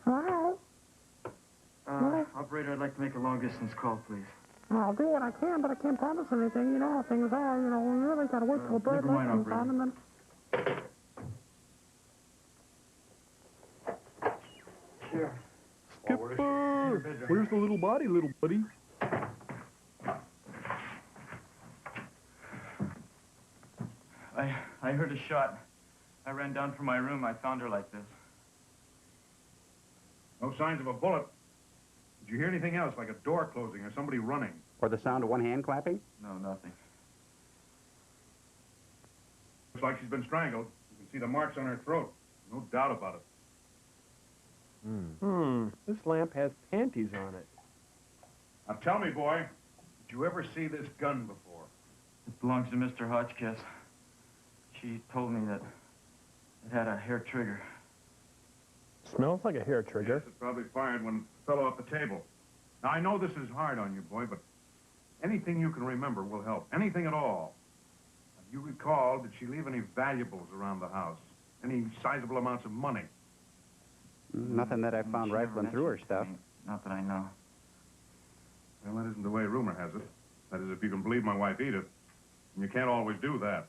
Hello? Operator, I'd like to make a long-distance call, please. I'll do what I can, but I can't promise anything. You know how things are. You know, we really got to wait till a bird never mind, comes on and then... Sure. Skipper! Where's the little body, little buddy? I heard a shot. I ran down from my room. I found her like this. No signs of a bullet. Did you hear anything else, like a door closing or somebody running? Or the sound of one hand clapping? No, nothing. Looks like she's been strangled. You can see the marks on her throat. No doubt about it. This lamp has panties on it. Now tell me, boy, did you ever see this gun before? It belongs to Mr. Hotchkiss. She told me that it had a hair trigger. Smells like a hair trigger. Yes, it probably fired when it fell off the table. Now, I know this is hard on you, boy, but anything you can remember will help. Anything at all. Have you recall, did she leave any valuables around the house? Any sizable amounts of money? Nothing that I found rifling through her stuff. Not that I know. Well, that isn't the way rumor has it. That is, if you can believe my wife Edith. And you can't always do that.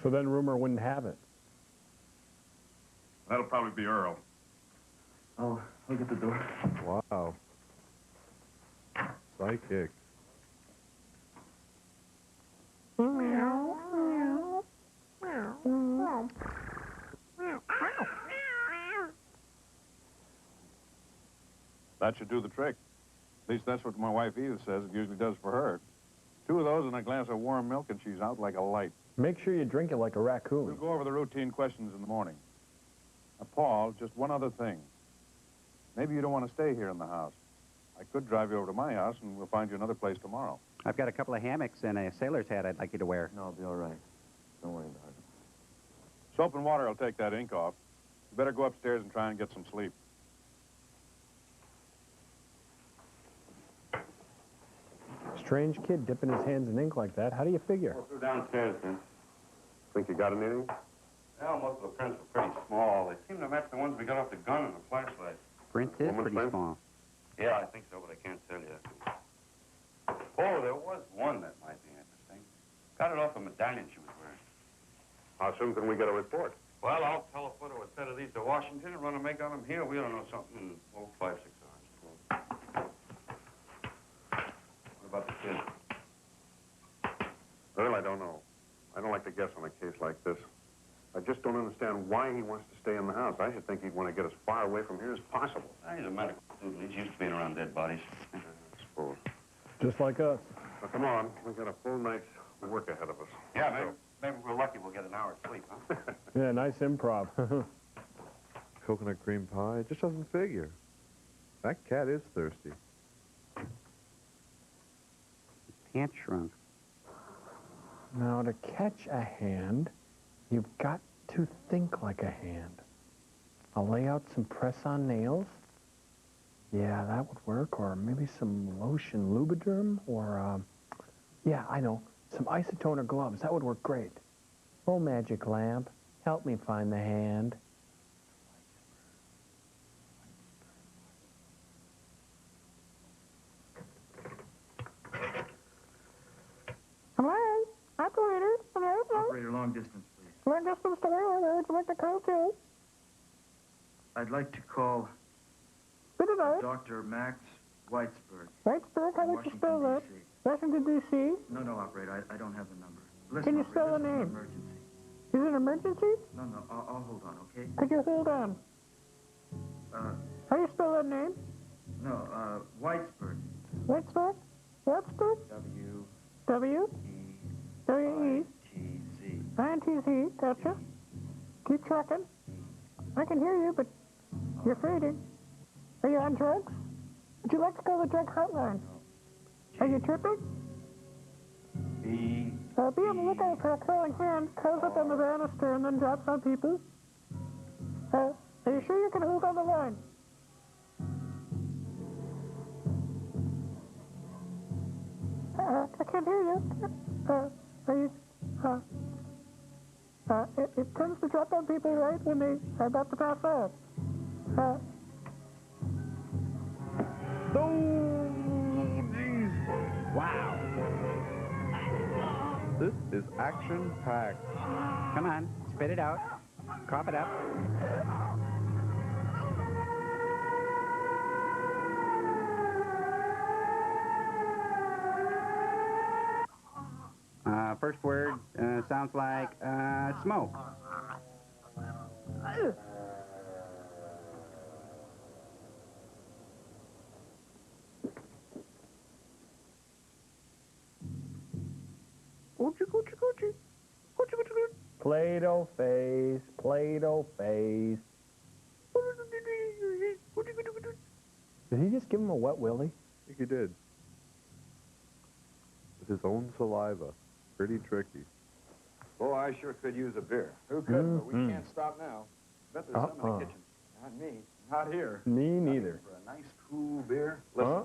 So then rumor wouldn't have it. That'll probably be Earl. I'll get the door. Wow. Psychic. That should do the trick. At least that's what my wife Edith says it usually does for her. 2 of those and a glass of warm milk, and she's out like a light. Make sure you drink it like a raccoon. We'll go over the routine questions in the morning. Now, Paul, just one other thing. Maybe you don't want to stay here in the house. I could drive you over to my house, and we'll find you another place tomorrow. I've got a couple of hammocks and a sailor's hat I'd like you to wear. No, I'll be all right. Don't worry about it. Soap and water will take that ink off. You better go upstairs and try and get some sleep. Strange kid dipping his hands in ink like that. How do you figure? Go through downstairs, then. Think you got anything? Well, most of the prints were pretty small. They seem to match the ones we got off the gun and the flashlight. Print is pretty print? small. Yeah, I think so, but I can't tell you. Oh, there was one that might be interesting. Got it off a medallion she was wearing. How soon can we get a report? Well, I'll telephone a set of these to Washington and run a make on them here. We ought to know something in, 5, 6 hours. What about the kid? Well, I don't know. I don't like to guess on a case like this. I just don't understand why he wants to stay in the house. I should think he'd want to get as far away from here as possible. He's a medical student. He's used to being around dead bodies. I suppose. Just like us. Now, come on. We've got a full night's work ahead of us. Yeah, maybe we're lucky we'll get an hour's sleep, huh? Yeah, nice improv. Coconut cream pie. It just doesn't figure. That cat is thirsty. Pants shrunk. Now, to catch a hand, you've got to think like a hand. I'll lay out some press-on nails. Yeah, that would work. Or maybe some lotion Lubriderm. Or, yeah, I know, some isotoner gloves. That would work great. Oh, magic lamp, help me find the hand. Hello? Operator? Hello? Operator, long distance, please. Long distance to where? Where would you like to call to? I'd like to call Good night. Dr. Max Whitesburg. Whitesburg, how would you spell that? Washington, D.C.? No, operator, I don't have the number. Can you spell the this is an name? emergency. Is it an emergency? No, I'll hold on, okay? Could you hold on? How do you spell that name? No, Whitesburg. Whitesburg? Whitesburg? W? W-E? T-Z. I-N-T-Z, gotcha. Keep tracking. I can hear you, but you're fading. Are you on drugs? Would you like to call the drug hotline? Are you tripping? B. Be on the lookout for a crawling hand, curls up on the banister and then drops on people. Are you sure you can hold on the line? I can't hear you. Are you, it tends to drop on people right when they are about to pass out. Oh, jeez. Wow. This is action-packed. Come on, spit it out. Cough it up. First word sounds like smoke. Play-Doh face, Play-Doh face. Did he just give him a wet willy? I think he did. With his own saliva. Pretty tricky. Boy, I sure could use a beer. Who could, but we can't stop now. Bet there's some in the kitchen. Not me. Not here. Me neither. For a nice, cool beer. Listen,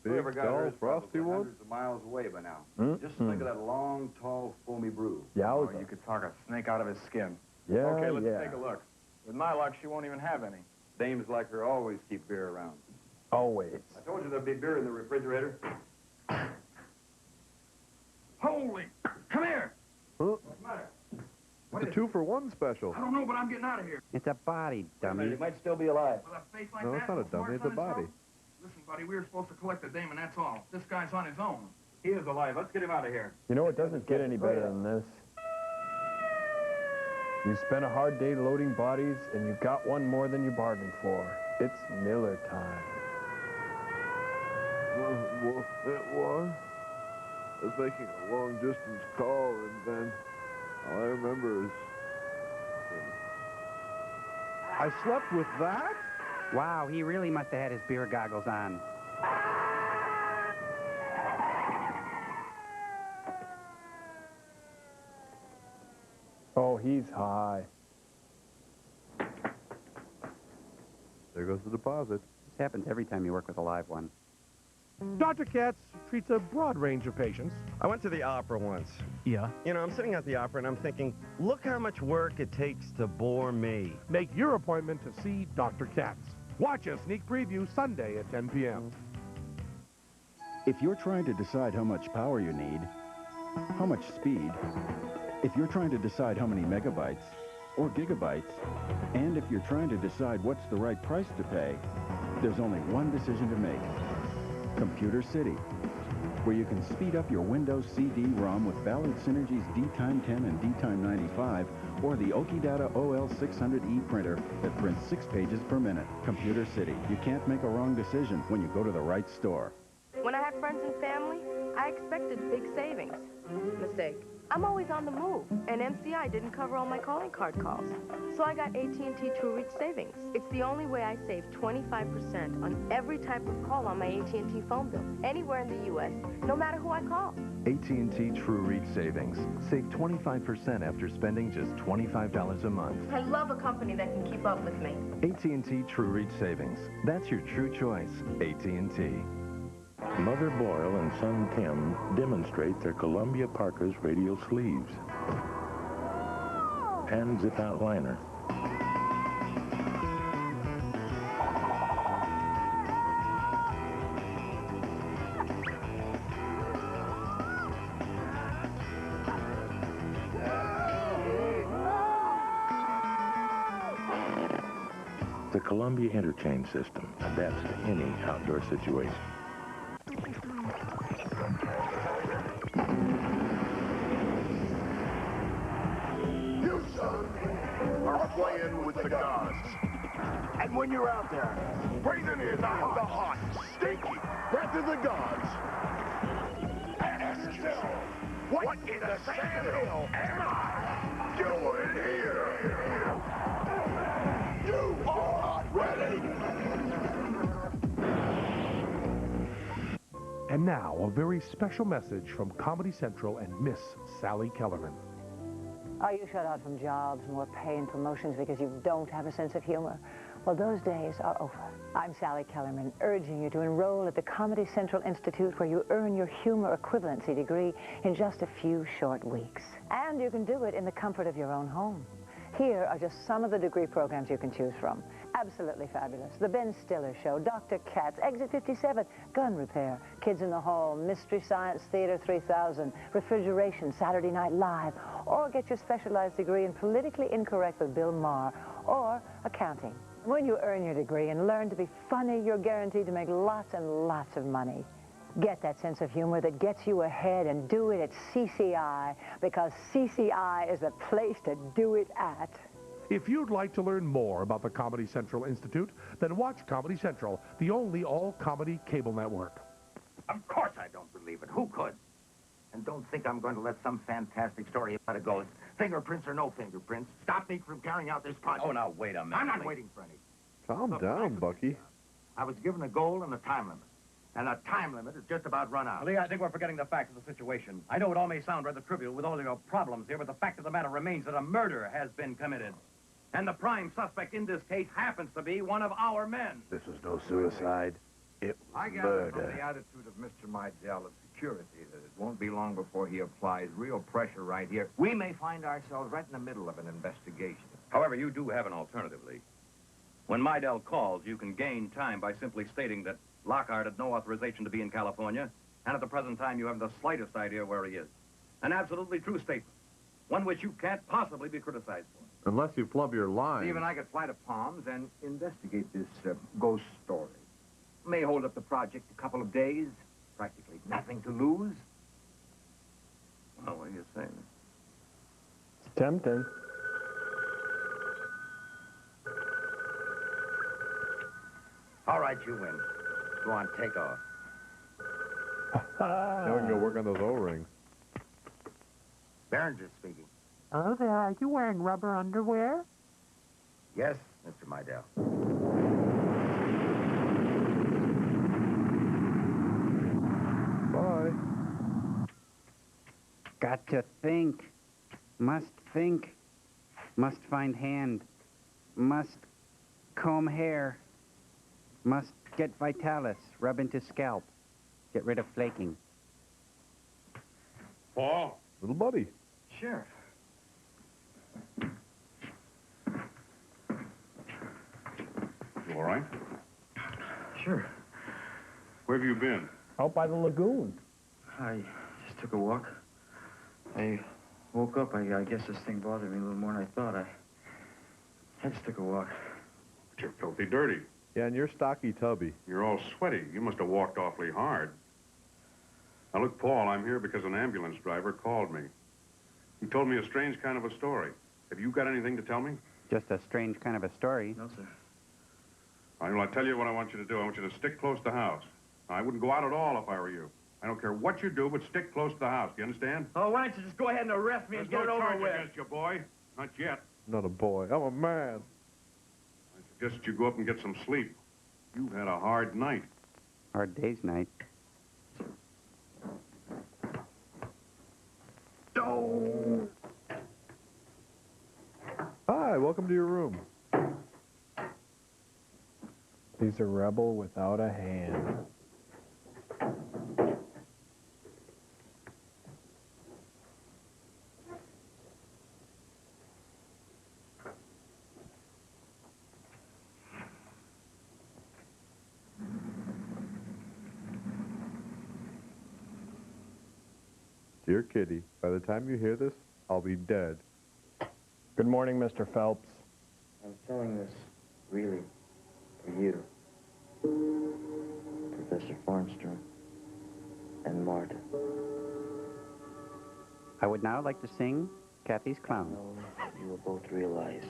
whoever got hers frosty one? hundreds of miles away by now. Just think of that long, tall, foamy brew. Yeah, Oh, you could talk a snake out of his skin. Yeah, Okay, let's yeah. take a look. With my luck, she won't even have any. Dames like her always keep beer around. Always. I told you there'd be beer in the refrigerator. Holy! Come here! Huh? What's the matter? It's a 2-for-1 special. I don't know, but I'm getting out of here. It's a body, dummy. He might still be alive. With a face like No, that, it's not a dummy, it's a body. Listen, buddy, we were supposed to collect the dame, and that's all. This guy's on his own. He is alive. Let's get him out of here. You know, it doesn't get any better than this. You spent a hard day loading bodies, and you got one more than you bargained for. It's Miller time. Well, it was. I was making a long-distance call, and then all I remember is... I slept with that? Wow, he really must have had his beer goggles on. Oh, he's high. There goes the deposit. This happens every time you work with a live one. Dr. Katz treats a broad range of patients. I went to the opera once. Yeah? You know, I'm sitting at the opera and I'm thinking, look how much work it takes to bore me. Make your appointment to see Dr. Katz. Watch a sneak preview Sunday at 10 p.m. If you're trying to decide how much power you need, how much speed, if you're trying to decide how many megabytes or gigabytes, and if you're trying to decide what's the right price to pay, there's only one decision to make. Computer City, where you can speed up your Windows CD-ROM with Ballard Synergy's D-Time 10 and D-Time 95, or the Okidata OL600E printer that prints 6 pages per minute. Computer City. You can't make a wrong decision when you go to the right store. When I had friends and family, I expected big savings. Mistake. I'm always on the move, and MCI didn't cover all my calling card calls. So I got AT&T True Reach Savings. It's the only way I save 25% on every type of call on my AT&T phone bill, anywhere in the U.S., no matter who I call. AT&T True Reach Savings. Save 25% after spending just $25 a month. I love a company that can keep up with me. AT&T True Reach Savings. That's your true choice. AT&T. Mother Boyle and son Tim demonstrate their Columbia Parker's radial sleeves and zip-out liner. The Columbia interchange system adapts to any outdoor situation. You, son, are playing with the gods. And when you're out there, breathing in the hot, stinky breath of the gods, ask yourself, what in the sand hill am I doing here? You are ready. And now, a very special message from Comedy Central and Miss Sally Kellerman. Are you shut out from jobs, more pay, and promotions because you don't have a sense of humor? Well, those days are over. I'm Sally Kellerman, urging you to enroll at the Comedy Central Institute, where you earn your humor equivalency degree in just a few short weeks. And you can do it in the comfort of your own home. Here are just some of the degree programs you can choose from. Absolutely fabulous. The Ben Stiller Show, Dr. Katz, Exit 57, Gun Repair, Kids in the Hall, Mystery Science Theater 3000, Refrigeration, Saturday Night Live, or get your specialized degree in Politically Incorrect with Bill Maher, or Accounting. When you earn your degree and learn to be funny, you're guaranteed to make lots and lots of money. Get that sense of humor that gets you ahead, and do it at CCI, because CCI is the place to do it at. If you'd like to learn more about the Comedy Central Institute, then watch Comedy Central, the only all-comedy cable network. Of course I don't believe it. Who could? And don't think I'm going to let some fantastic story about it go. Fingerprints or no fingerprints, stop me from carrying out this project. Oh, now, wait a minute. I'm not waiting for any. Calm down, Bucky. I was given a goal and a time limit. And the time limit is just about run out. Lee, I think we're forgetting the facts of the situation. I know it all may sound rather trivial with all your problems here, but the fact of the matter remains that a murder has been committed. And the prime suspect in this case happens to be one of our men. This was no suicide. It I was gather from murder. the attitude of Mr. Mydell of security that it won't be long before he applies real pressure right here. We may find ourselves right in the middle of an investigation. However, you do have an alternative, Lee. When Mydell calls, you can gain time by simply stating that Lockhart had no authorization to be in California, and at the present time you haven't the slightest idea where he is. An absolutely true statement. One which you can't possibly be criticized for. Unless you flub your line. Steve and I could fly to Palms and investigate this ghost story. May hold up the project a couple of days. Practically nothing to lose. Well, what do you say? It's tempting. All right, you win. Go on, take off. Now we can go work on those O-rings. Behringer speaking. Oh, there. Are you wearing rubber underwear? Yes, Mr. Mydell. Bye. Got to think. Must think. Must find hand. Must comb hair. Must get Vitalis. Rub into scalp. Get rid of flaking. Paul? Little buddy. Sheriff. You all right? Sure. Where have you been? Out by the lagoon. I just took a walk. I woke up. I guess this thing bothered me a little more than I thought. I just took a walk. But you're filthy dirty. Yeah, and you're stocky tubby. You're all sweaty. You must have walked awfully hard. Now, look, Paul, I'm here because an ambulance driver called me. He told me a strange kind of a story. Have you got anything to tell me? Just a strange kind of a story. No, sir. All right, well, I'll tell you what I want you to do. I want you to stick close to the house. I wouldn't go out at all if I were you. I don't care what you do, but stick close to the house. Do you understand? Oh, why don't you just go ahead and arrest me and get it over charge with? against you, boy. Not yet. Not a boy. I'm a man. I suggest you go up and get some sleep. You've had a hard night. Hard day's night. Oh. Hi, welcome to your room. He's a rebel without a hand. Dear Kitty, by the time you hear this, I'll be dead. Good morning, Mr. Phelps. I'm telling this, really, for you, Professor Farnstrom, and Marta. I would now like to sing Kathy's Clown. You will both realize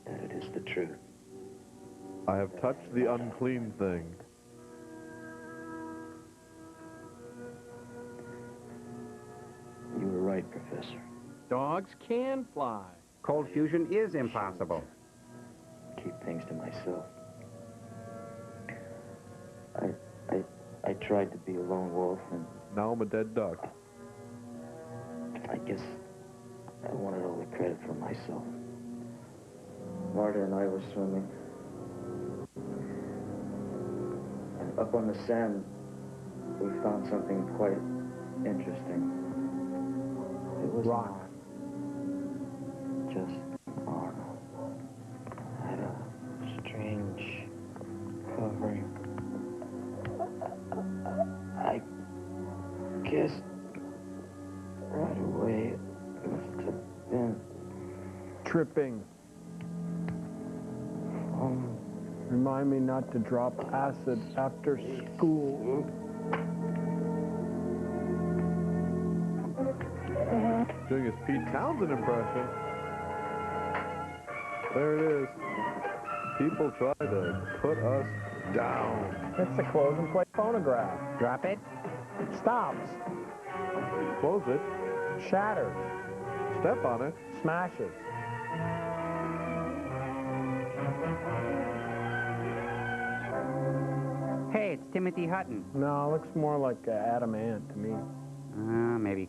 that it is the truth. I have touched the unclean thing. You were right, Professor. Dogs can fly. Cold fusion is impossible. Keep things to myself. I tried to be a lone wolf, and Now I'm a dead duck. I guess I wanted all the credit for myself. Marta and I were swimming. And up on the sand, we found something quite interesting. It was rock. Just Arnold. Had a strange covering. I guess right away it must have been Tripping. Remind me not to drop acid after school. Doing his Pete Townsend impression. There it is. People try to put us down. It's the close and play phonograph. Drop it. Stops. Close it. Shatters. Step on it. Smashes. Hey, it's Timothy Hutton. No, it looks more like Adam Ant to me. Maybe.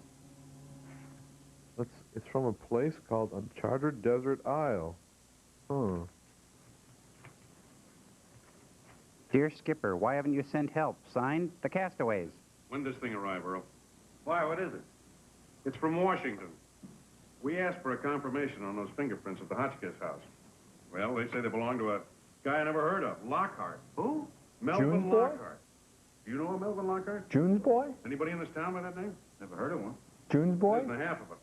It's from a place called Uncharted Desert Isle. Huh. Dear Skipper, why haven't you sent help? Signed, The Castaways. When does this thing arrive, Earl? Why, what is it? It's from Washington. We asked for a confirmation on those fingerprints at the Hotchkiss house. Well, they say they belong to a guy I never heard of, Lockhart. Who? Melvin June's boy? Lockhart. Do you know a Melvin Lockhart? June's boy? Anybody in this town by that name? Never heard of one. June's boy? Isn't half of it.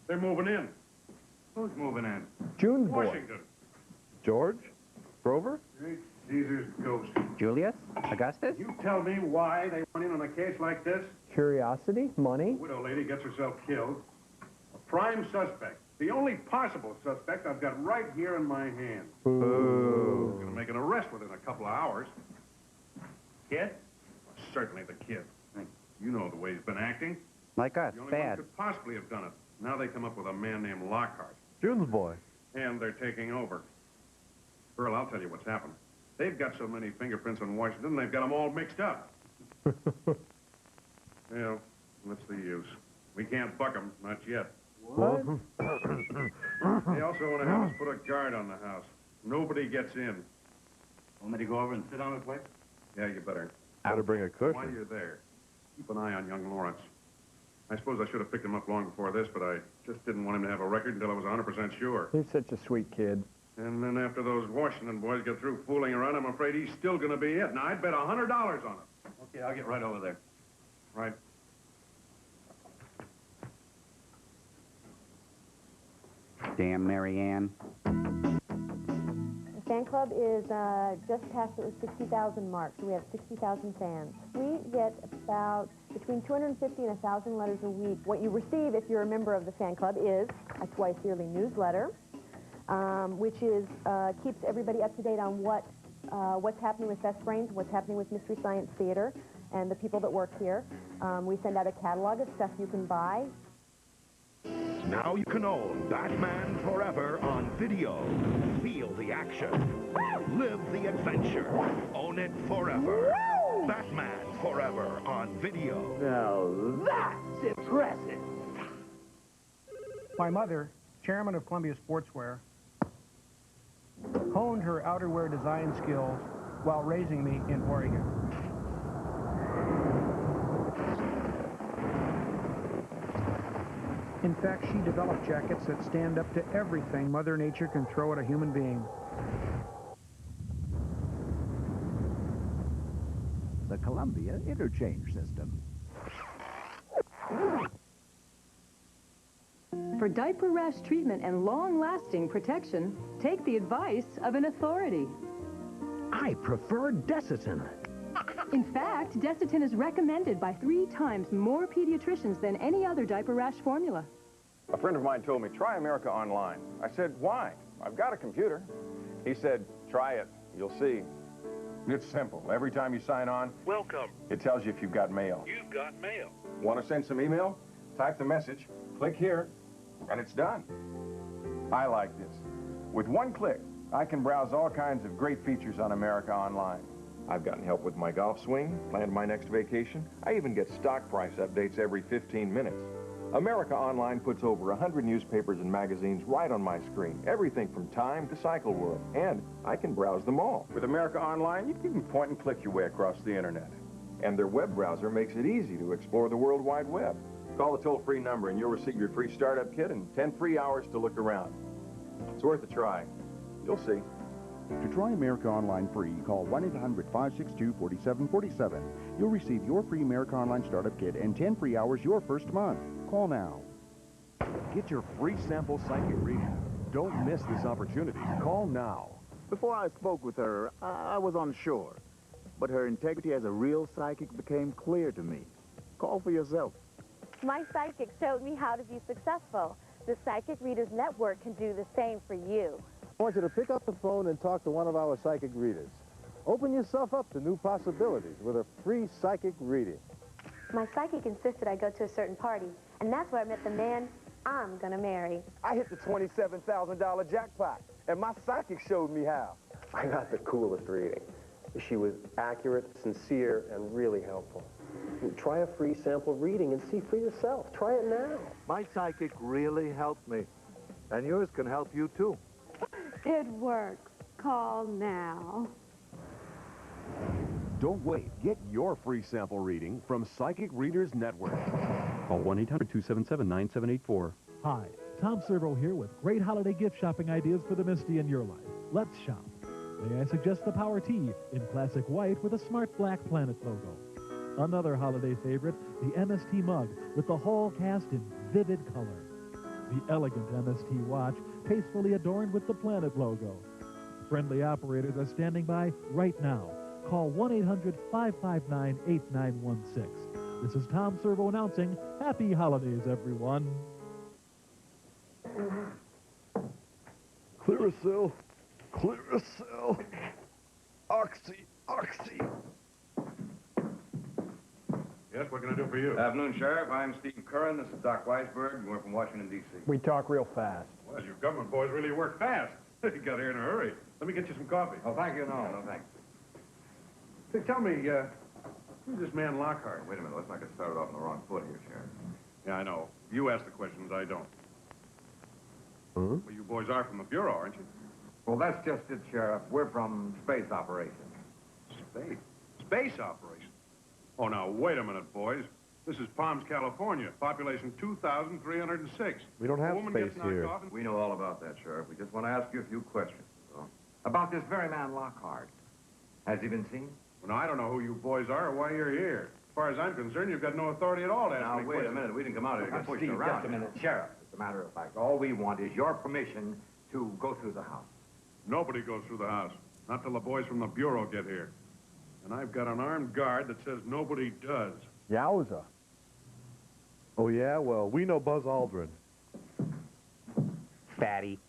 They're moving in. Who's moving in? June's boy. Washington. George? Grover? Great Caesar's ghost. Julius? Augustus? You tell me why they went in on a case like this? Curiosity? Money? Widow lady gets herself killed. A prime suspect. The only possible suspect I've got right here in my hand. Ooh. Gonna make an arrest within a couple of hours. Kid? Certainly the kid. You know the way he's been acting. Like us, The only one bad. who could possibly have done it. Now they come up with a man named Lockhart. June's boy. And they're taking over. Earl, I'll tell you what's happened. They've got so many fingerprints on Washington, they've got them all mixed up. Well, what's the use? We can't buck them, not yet. What? They also want to have us put a guard on the house. Nobody gets in. Want me to go over and sit on it, Blake? Yeah, you better. Gotta bring a cushion. While you're there, keep an eye on young Lawrence. I suppose I should have picked him up long before this, but I just didn't want him to have a record until I was 100% sure. He's such a sweet kid. And then after those Washington boys get through fooling around, I'm afraid he's still going to be it. Now, I'd bet $100 on it. Okay, I'll get right over there. Right. Damn Mary Ann. The fan club is just past the 60,000 mark, so we have 60,000 fans. We get about between 250 and 1,000 letters a week. What you receive if you're a member of the fan club is a twice-yearly newsletter, which is keeps everybody up to date on what's happening with Best Brains, what's happening with Mystery Science Theater, and the people that work here. We send out a catalog of stuff you can buy. Now you can own Batman Forever on video. Feel the action. Live the adventure. Own it forever. Batman Forever on video. Now that's impressive. My mother, chairman of Columbia Sportswear, honed her outerwear design skills while raising me in Oregon. In fact, she developed jackets that stand up to everything Mother Nature can throw at a human being. The Columbia Interchange System. For diaper rash treatment and long-lasting protection, take the advice of an authority. I prefer Desitin. In fact, Desitin is recommended by 3 times more pediatricians than any other diaper rash formula. A friend of mine told me, try America Online. I said, why? I've got a computer. He said, try it. You'll see. It's simple. Every time you sign on, Welcome. it tells you if you've got mail. You've got mail. Want to send some email? Type the message, click here, and it's done. I like this. With one click, I can browse all kinds of great features on America Online. I've gotten help with my golf swing, planned my next vacation. I even get stock price updates every 15 minutes. America Online puts over 100 newspapers and magazines right on my screen. Everything from Time to Cycle World. And I can browse them all. With America Online, you can point and click your way across the internet. And their web browser makes it easy to explore the World Wide Web. Call the toll-free number and you'll receive your free startup kit and 10 free hours to look around. It's worth a try. You'll see. To try America Online free, call 1-800-562-4747. You'll receive your free America Online startup kit and 10 free hours your first month. Call now. Get your free sample psychic reading. Don't miss this opportunity. Call now. Before I spoke with her, I was unsure. But her integrity as a real psychic became clear to me. Call for yourself. My psychic showed me how to be successful. The Psychic Readers Network can do the same for you. I want you to pick up the phone and talk to one of our psychic readers. Open yourself up to new possibilities with a free psychic reading. My psychic insisted I go to a certain party, and that's where I met the man I'm gonna marry. I hit the $27,000 jackpot, and my psychic showed me how. I got the coolest reading. She was accurate, sincere, and really helpful. Try a free sample reading and see for yourself. Try it now. My psychic really helped me, and yours can help you too. It works. Call now. Don't wait. Get your free sample reading from Psychic Readers Network. Call 1-800-277-9784. Hi, Tom Servo here with great holiday gift shopping ideas for the Misty in your life. Let's shop. May I suggest the Power Tee in classic white with a smart black planet logo. Another holiday favorite, the MST mug with the whole cast in vivid color. The elegant MST watch, tastefully adorned with the Planet logo. Friendly operators are standing by right now. Call 1-800-559-8916. This is Tom Servo announcing Happy Holidays, everyone. Clearasil. Clearasil. Oxy. Oxy. Yes, what can I do for you? Afternoon, Sheriff. I'm Steve Curran. This is Doc Weisberg. We're from Washington, D.C. We talk real fast. Well, your government boys really work fast. You got here in a hurry. Let me get you some coffee. Oh, thank you. No, thanks. Say, tell me, who's this man Lockhart? Wait a minute. Let's not get started off on the wrong foot here, Sheriff. Yeah, I know. You ask the questions, I don't. Huh? Well, you boys are from the Bureau, aren't you? Well, that's just it, Sheriff. We're from space operations. Space? Space operation? Oh, now, wait a minute, boys. This is Palms, California. Population 2,306. We don't have A woman space gets knocked here. off and... We know all about that, Sheriff. We just want to ask you a few questions. So. About this very man Lockhart. Has he been seen? Well, now, I don't know who you boys are or why you're here. As far as I'm concerned, you've got no authority at all to ask Now, me wait a questions. minute. We didn't come out here to get pushed Steve, around. just a minute. Sheriff, as a matter of fact, all we want is your permission to go through the house. Nobody goes through the house. Not till the boys from the Bureau get here. And I've got an armed guard that says nobody does. Yowza. Oh, yeah? Well, we know Buzz Aldrin. Fatty.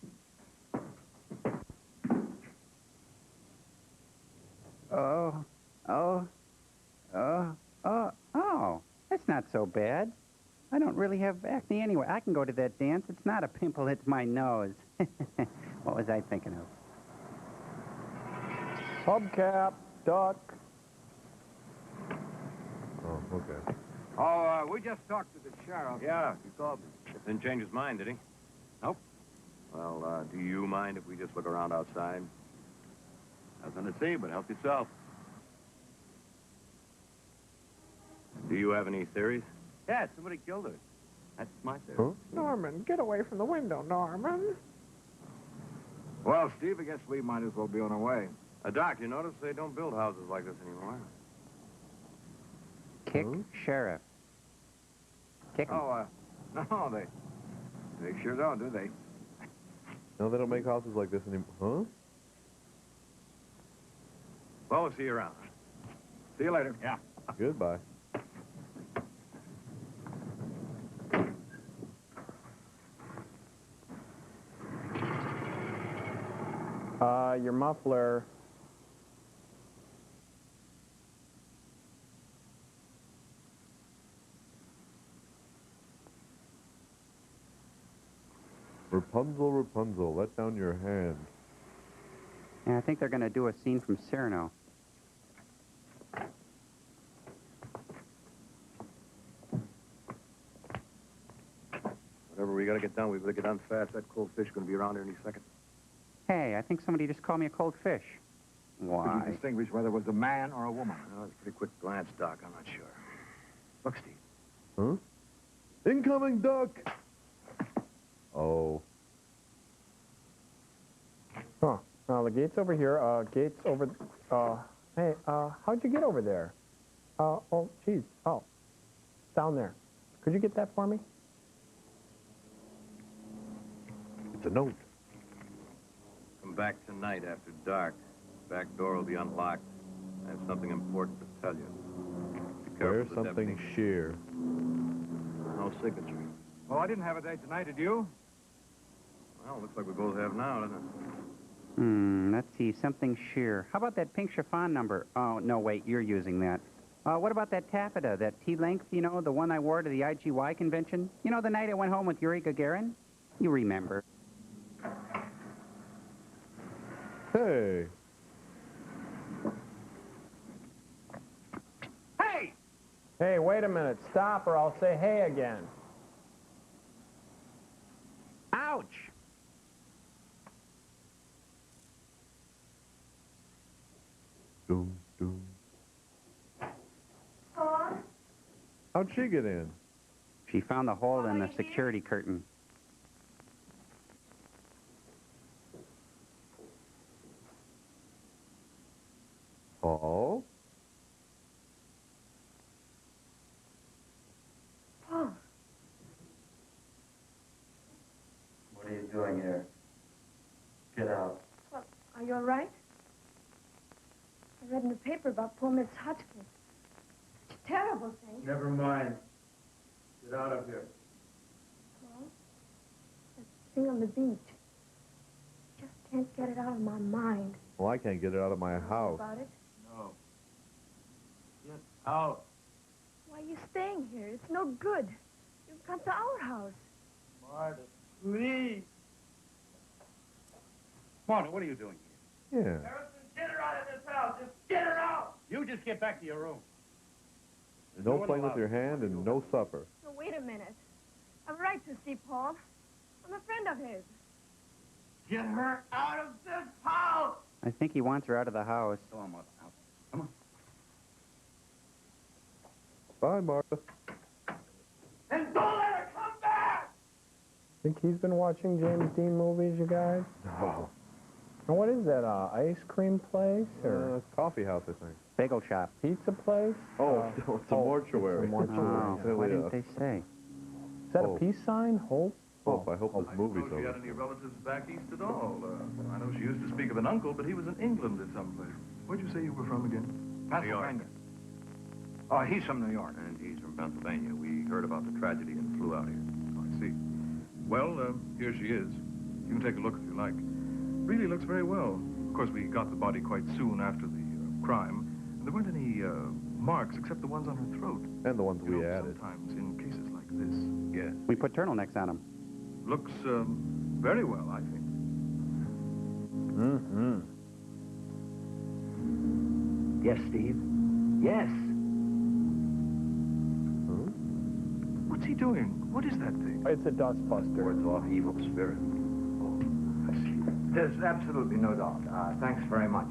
Oh, that's not so bad. I don't really have acne anyway. I can go to that dance. It's not a pimple, it's my nose. What was I thinking of? Hubcap, duck. Oh, okay. Oh, we just talked to the sheriff. Yeah, he called me. Didn't change his mind, did he? Nope. Well, do you mind if we just look around outside? Nothing to see, but help yourself. Do you have any theories? Yeah, somebody killed her. That's my theory. Huh? Norman, get away from the window, Norman. Well, Steve, I guess we might as well be on our way. Doc, you notice they don't build houses like this anymore? Kick sheriff. Kick him. Oh, no, they sure don't, do they? No, they don't make houses like this anymore. Huh? Well, we'll see you around. See you later. Yeah. Goodbye. Your muffler. Rapunzel, Rapunzel, let down your hand. Yeah, I think they're going to do a scene from Cyrano. Whatever we gotta get done, we better get done fast. That cold fish is gonna be around here any second. Hey, I think somebody just called me a cold fish. Could Why? you distinguish whether it was a man or a woman? Oh, it's a pretty quick glance, Doc. I'm not sure. Look, Steve. Huh? Incoming duck! Oh. Huh. The gate's over here. Gate's over... hey, how'd you get over there? Oh, geez. Oh. Down there. Could you get that for me? It's a note. Come back tonight after dark. Back door will be unlocked. I have something important to tell you. Be careful Wear the something deputy. sheer. No signature. Well, I didn't have a date tonight, did you? Well, looks like we both have now, doesn't it? Let's see, something sheer. How about that pink chiffon number? Oh, no, wait, you're using that. What about that taffeta, that T-length, you know, the one I wore to the IGY convention? You know, the night I went home with Yuri Gagarin? You remember. Hey. Hey! Hey, wait a minute. Stop or I'll say hey again. Ouch! Doom, doom. How'd she get in? She found the hole in the security curtain. Oh? you doing here? Get out. Well, are you all right? I read in the paper about poor Miss Hotchkiss. It's a terrible thing. Never mind. Get out of here. Well, that thing on the beach. Just can't get it out of my mind. Well, I can't get it out of my house. About it? No. Get out. Why are you staying here? It's no good. You come to our house. Marta, please. Marta, what are you doing here? Yeah. Harrison, get her out of this house. Just get her out. You just get back to your room. No playing with your hand and no supper. No, wait a minute. I've a right to see Paul. I'm a friend of his. Get her out of this house. I think he wants her out of the house. Go on, Marta. Out. Come on. Bye, Martha. And don't let her come back. Think he's been watching James Dean movies, you guys? No. And what is that, ice cream place or Coffee house, I think. Bagel shop. pizza place? Oh, it's a mortuary. It's a mortuary. Oh, why didn't they say? Is that a peace sign? Hope? Hope. I hope this movie's She over. had any relatives back east at all? I know she used to speak of an uncle, but he was in England at some place. Where'd you say you were from again? Pennsylvania. Oh, he's from New York. And he's from Pennsylvania. We heard about the tragedy and flew out here. Oh, I see. Well, here she is. You can take a look if you like. Really looks very well. Of course, we got the body quite soon after the crime. And there weren't any marks except the ones on her throat. And the ones we added. Sometimes in cases like this. Yes. We put turtlenecks on him. Looks very well, I think. Mm-hmm. Yes, Steve. Yes. What's he doing? What is that thing? It's a dustbuster. Wards off evil spirit. I see. There's absolutely no doubt. Thanks very much.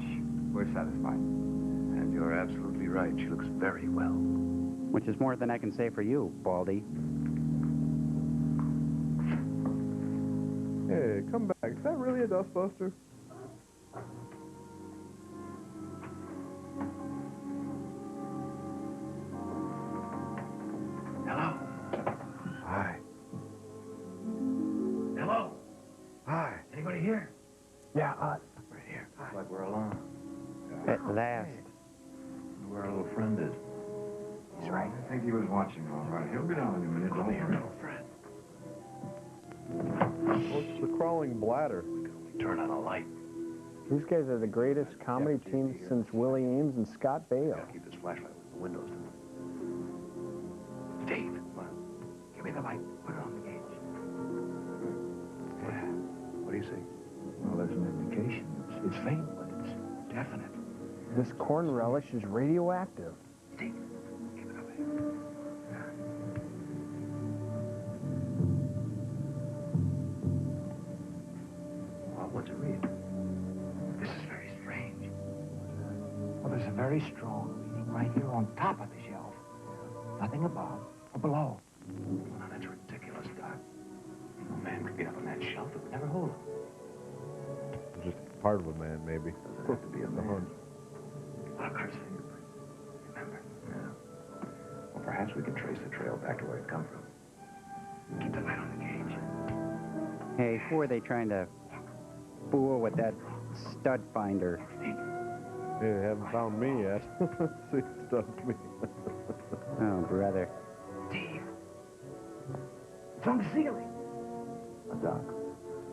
We're satisfied. And you're absolutely right. She looks very well. Which is more than I can say for you, Baldy. Hey, come back. Is that really a dustbuster? Hello? Hi. Hello? Hi. Anybody here? Yeah, us. Right here. Looks like we're alone. At last. Where our little friend is. He's right. I think he was watching all right. He'll be down in a minute. Come here, little friend. Oh, it's the crawling bladder. Turn on a light. These guys are the greatest comedy team since Willie Ames and Scott Baio. Gotta keep this flashlight with the windows down. Dave, what? Give me the light. Put it on the gauge. Yeah. What do you see? Well, there's an indication. It's faint, but it's definite. This corn relish is radioactive. Steve, keep it up here. Well, what's it read? This is very strange. Well, there's a very strong reading right here on top of the shelf. Nothing above or below. Now, that's ridiculous, Doc. No man could get up on that shelf. It would never hold him. Just part of a man, maybe. Doesn't have to be a man. Look, her fingerprint. Remember? Yeah. Well, perhaps we can trace the trail back to where it come from. Keep the light on the gauge. Hey, who are they trying to fool with that stud finder? Hey, they haven't found me yet. See, stumped me. Oh, brother. Steve. It's on the ceiling. Now, Doc,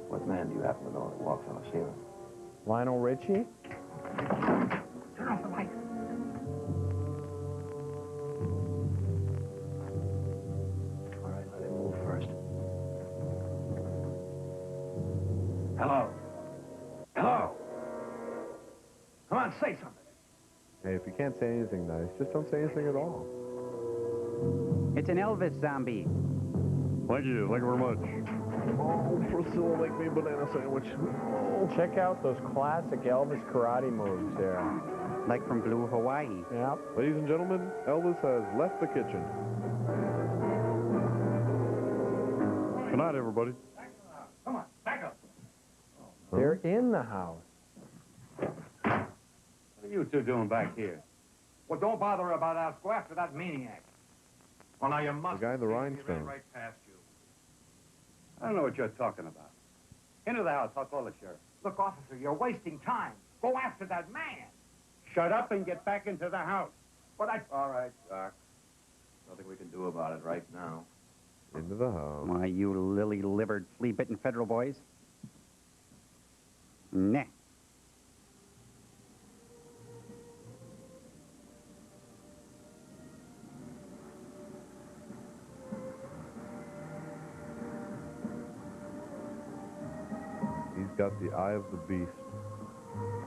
what man do you happen to know that walks on a ceiling? Lionel Richie? Turn off the light. All right, let him move first. Hello. Hello. Come on, say something. Hey, if you can't say anything nice, just don't say anything at all. It's an Elvis zombie. Thank you very much. Oh, Priscilla, make me a banana sandwich. Oh. Check out those classic Elvis karate moves there. Like from Blue Hawaii. Yep. Ladies and gentlemen, Elvis has left the kitchen. Good night, everybody. Come on, back up. They're in the house. What are you two doing back here? Well, don't bother about us. Go after that maniac. Well, now you must. The guy in the He rhinestone. ran right past you. I don't know what you're talking about. Into the house. I'll call the sheriff. Look, officer, you're wasting time. Go after that man. Shut up and get back into the house. But I... All right, Doc. Nothing we can do about it right now. Into the house. Why, you lily-livered, flea-bitten federal boys. Nah. He's got the eye of the beast.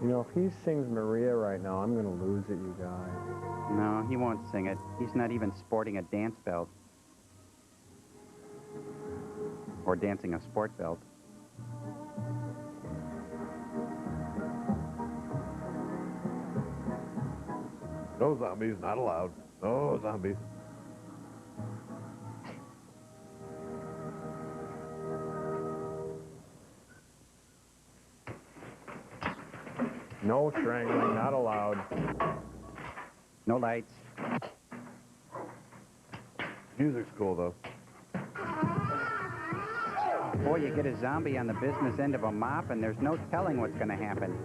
You know, if he sings Maria right now, I'm going to lose it, you guys. No, he won't sing it. He's not even sporting a dance belt. Or dancing a sport belt. No zombies, not allowed. No zombies. No strangling, not allowed. No lights. Music's cool, though. Boy, you get a zombie on the business end of a mop, and there's no telling what's going to happen.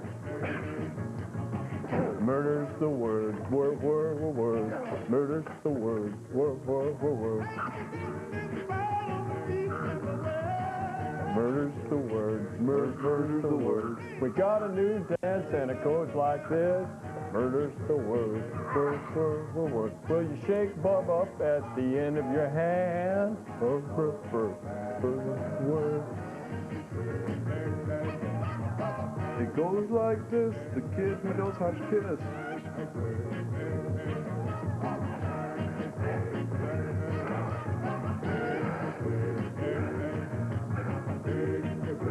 Murder's the word, word, word, word, word. Murder's the word, word, word, word, word. Murder's the word, murder's the word. We got a new dance and it goes like this. Murder's the word, word, word, word, word. Will you shake Bub up at the end of your hand? Word, word, word, word. It goes like this, the kid knows how to kiss.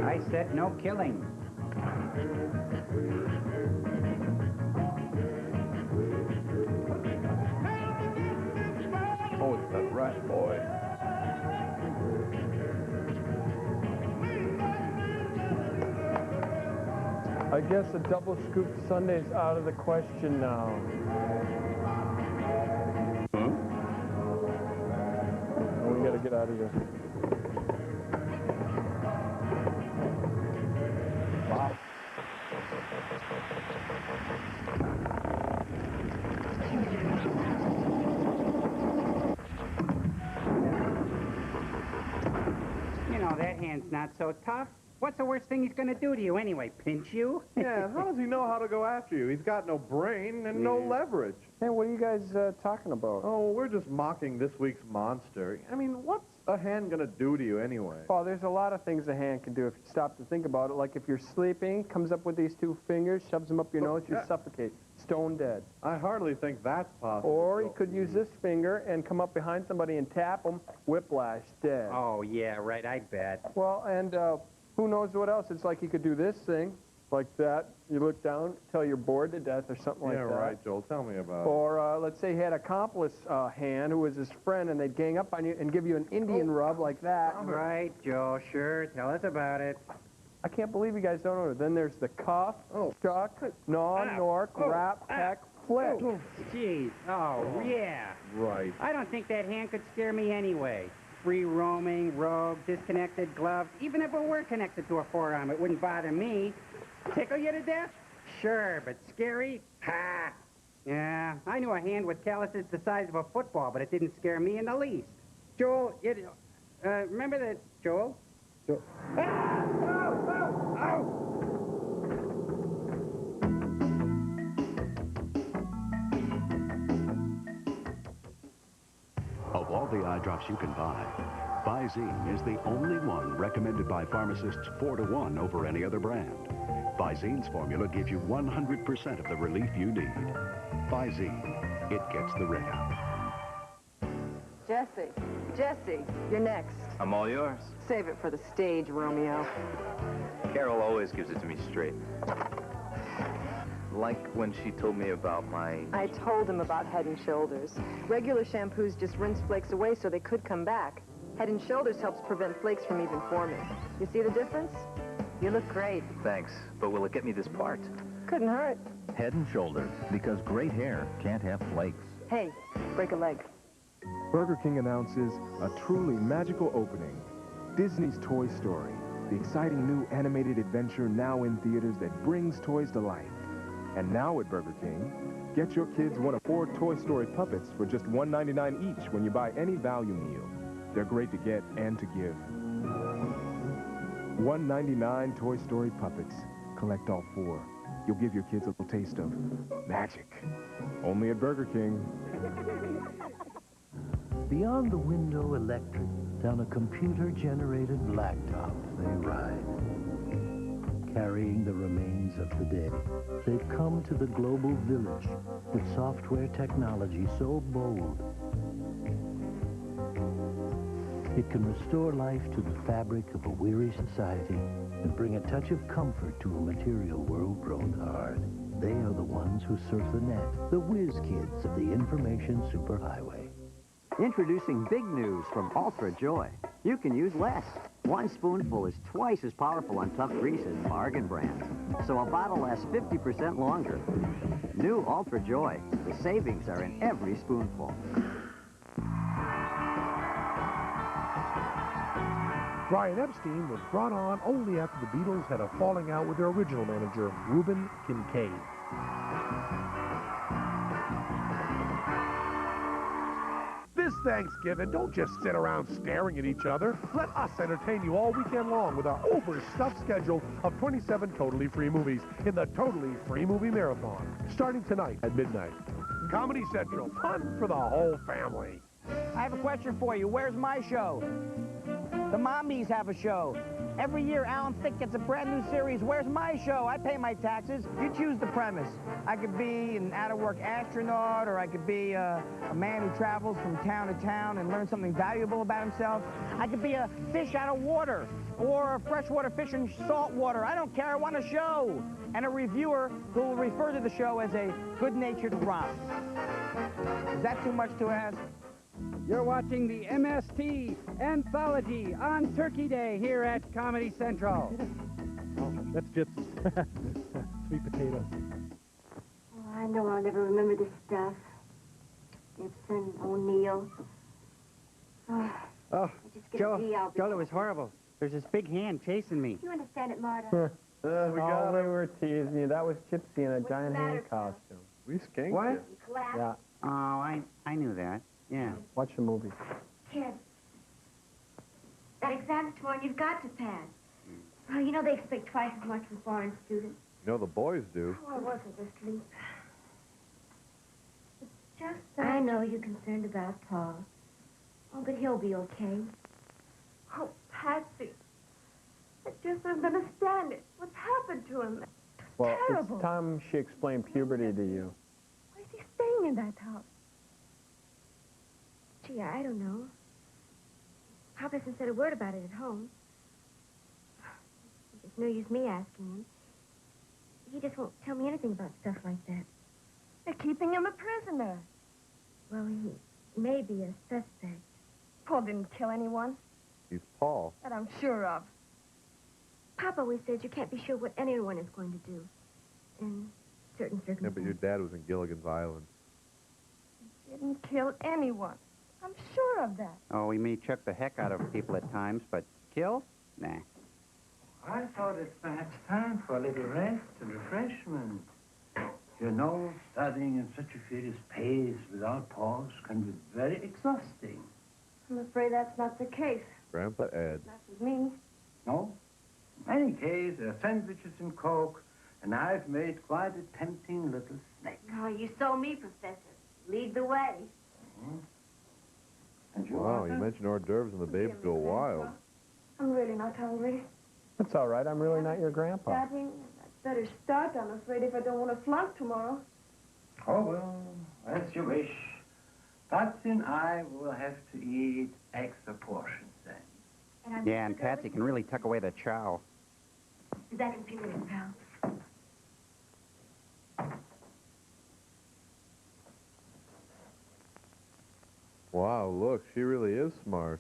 I said no killing. Oh, it's that rat boy. I guess a double scoop Sunday's out of the question now. Oh, we gotta get out of here. Wow. You know, that hand's not so tough. What's the worst thing he's going to do to you anyway? Pinch you? Yeah, how does he know how to go after you? He's got no brain and no leverage. Hey, what are you guys talking about? Oh, we're just mocking this week's monster. I mean, what's a hand gonna do to you anyway? Well, there's a lot of things a hand can do if you stop to think about it. Like if you're sleeping, comes up with these two fingers, shoves them up your nose, you suffocate. Stone dead. I hardly think that's possible. Or he could use this finger and come up behind somebody and tap them, whiplash, dead. Oh, yeah, right, I bet. Well, and who knows what else? It's like he could do this thing, like that. You look down, tell you're bored to death or something like that. Yeah, right, Joel. Tell me about it. Or let's say he had an accomplice hand who was his friend, and they'd gang up on you and give you an Indian rub like that. Right, Joe, sure. Tell us about it. I can't believe you guys don't know. Then there's the cuff, chuck, gnaw, nork, wrap, peck, flick. Jeez. Oh, yeah. Right. I don't think that hand could scare me anyway. Free roaming, rogue, disconnected, gloved. Even if it were connected to a forearm, it wouldn't bother me. Tickle you to death? Sure, but scary? Ha! Yeah, I knew a hand with calluses the size of a football, but it didn't scare me in the least. Joel, remember that, Joel? Joel. Ah! Ow! Ow! Ow! Of all the eye drops you can buy, Visine is the only one recommended by pharmacists 4-to-1 over any other brand. Visine's formula gives you 100% of the relief you need. Visine, it gets the red out. Jesse, you're next. I'm all yours. Save it for the stage, Romeo. Carol always gives it to me straight. Like when she told me about my... I told him about Head & Shoulders. Regular shampoos just rinse flakes away so they could come back. Head & Shoulders helps prevent flakes from even forming. You see the difference? You look great. Thanks, but will it get me this part? Couldn't hurt. Head & Shoulders, because great hair can't have flakes. Hey, break a leg. Burger King announces a truly magical opening. Disney's Toy Story. the exciting new animated adventure now in theaters that brings toys to life. And now at Burger King, get your kids one of 4 Toy Story puppets for just $1.99 each when you buy any value meal. They're great to get and to give. $1.99 Toy Story puppets. Collect all 4. You'll give your kids a little taste of magic. Only at Burger King. Beyond the window electric, down a computer-generated blacktop they ride. Carrying the remains of the dead, they've come to the global village with software technology so bold it can restore life to the fabric of a weary society and bring a touch of comfort to a material world grown hard. They are the ones who surf the net, the whiz kids of the information superhighway. Introducing big news from Ultra Joy. You can use less. 1 spoonful is twice as powerful on tough greases, bargain brands. So a bottle lasts 50% longer. New Ultra Joy. The savings are in every spoonful. Brian Epstein was brought on only after the Beatles had a falling out with their original manager, Reuben Kincaid. This Thanksgiving, don't just sit around staring at each other. Let us entertain you all weekend long with our overstuffed schedule of 27 totally free movies in the Totally Free Movie Marathon, starting tonight at midnight. Comedy Central, fun for the whole family. I have a question for you. Where's my show? The Mommies have a show. Every year, Alan Thicke gets a brand new series. Where's my show? I pay my taxes. You choose the premise. I could be an out-of-work astronaut, or I could be a man who travels from town to town and learns something valuable about himself. I could be a fish out of water, or a freshwater fish in salt water. I don't care. I want a show. And a reviewer who will refer to the show as a good-natured romp. Is that too much to ask? You're watching the MST Anthology on Turkey Day here at Comedy Central. Oh, that's Gypsy. Sweet potatoes. Oh, I know I'll never remember this stuff. Gibson, O'Neill. Oh, Joe, it was horrible. There's this big hand chasing me. You understand it, Marta? We were teasing you. That was Gypsy in a giant hand costume. We skanked What? you. Yeah. Oh, I knew that. Yeah. Watch the movie. Kid, that exam tomorrow, you've got to pass. Well, you know they expect twice as much from foreign students. You know the boys do. Oh, I wasn't asleep. It's just that... I know you're concerned about Paul. Oh, but he'll be okay. Oh, Patsy. I just don't understand it. What's happened to him? Well, terrible. it's time she explained puberty to you. Why is he staying in that house? Gee, I don't know. Papa hasn't said a word about it at home. There's no use me asking him. He just won't tell me anything about stuff like that. They're keeping him a prisoner. Well, he may be a suspect. Paul didn't kill anyone. He's Paul. That I'm sure of. Papa always says you can't be sure what anyone is going to do. In certain Yeah, circumstances. but your dad was in Gilligan's Island. He didn't kill anyone. I'm sure of that. Oh, we may chuck the heck out of people at times, but kill? Nah. I thought it's perhaps time for a little rest and refreshment. You know, studying in such a furious pace without pause can be very exhausting. I'm afraid that's not the case. Grandpa Ed. Not with me. No? In any case, there are sandwiches and Coke, and I've made quite a tempting little snack. Oh, you saw me, Professor. Lead the way. And you, Wow, Arthur? you mentioned hors d'oeuvres and the babes go wild. I'm really not hungry. That's all right. I'm really not your grandpa. Daddy, I'd better start, I'm afraid, if I don't want to flunk tomorrow. Oh, well, as you wish. Patsy and I will have to eat extra portions then. Yeah, and Patsy can really tuck away the chow. That in 2 minutes, pal. Wow, look, she really is smart.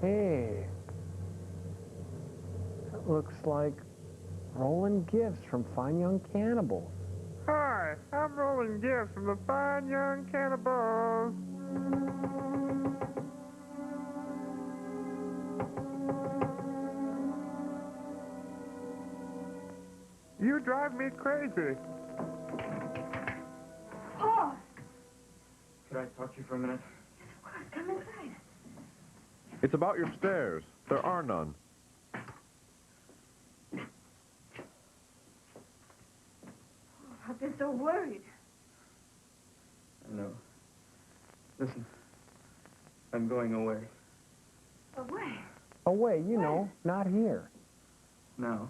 Hey. That looks like rolling gifts from Fine Young Cannibals. Hi, I'm rolling gifts from the Fine Young Cannibals. You drive me crazy. Paul! Could I talk to you for a minute? Of course, come inside. It's about your stairs. There are none. I've been so worried. I know. Listen, I'm going away. Away? Away, you know, not here. Now.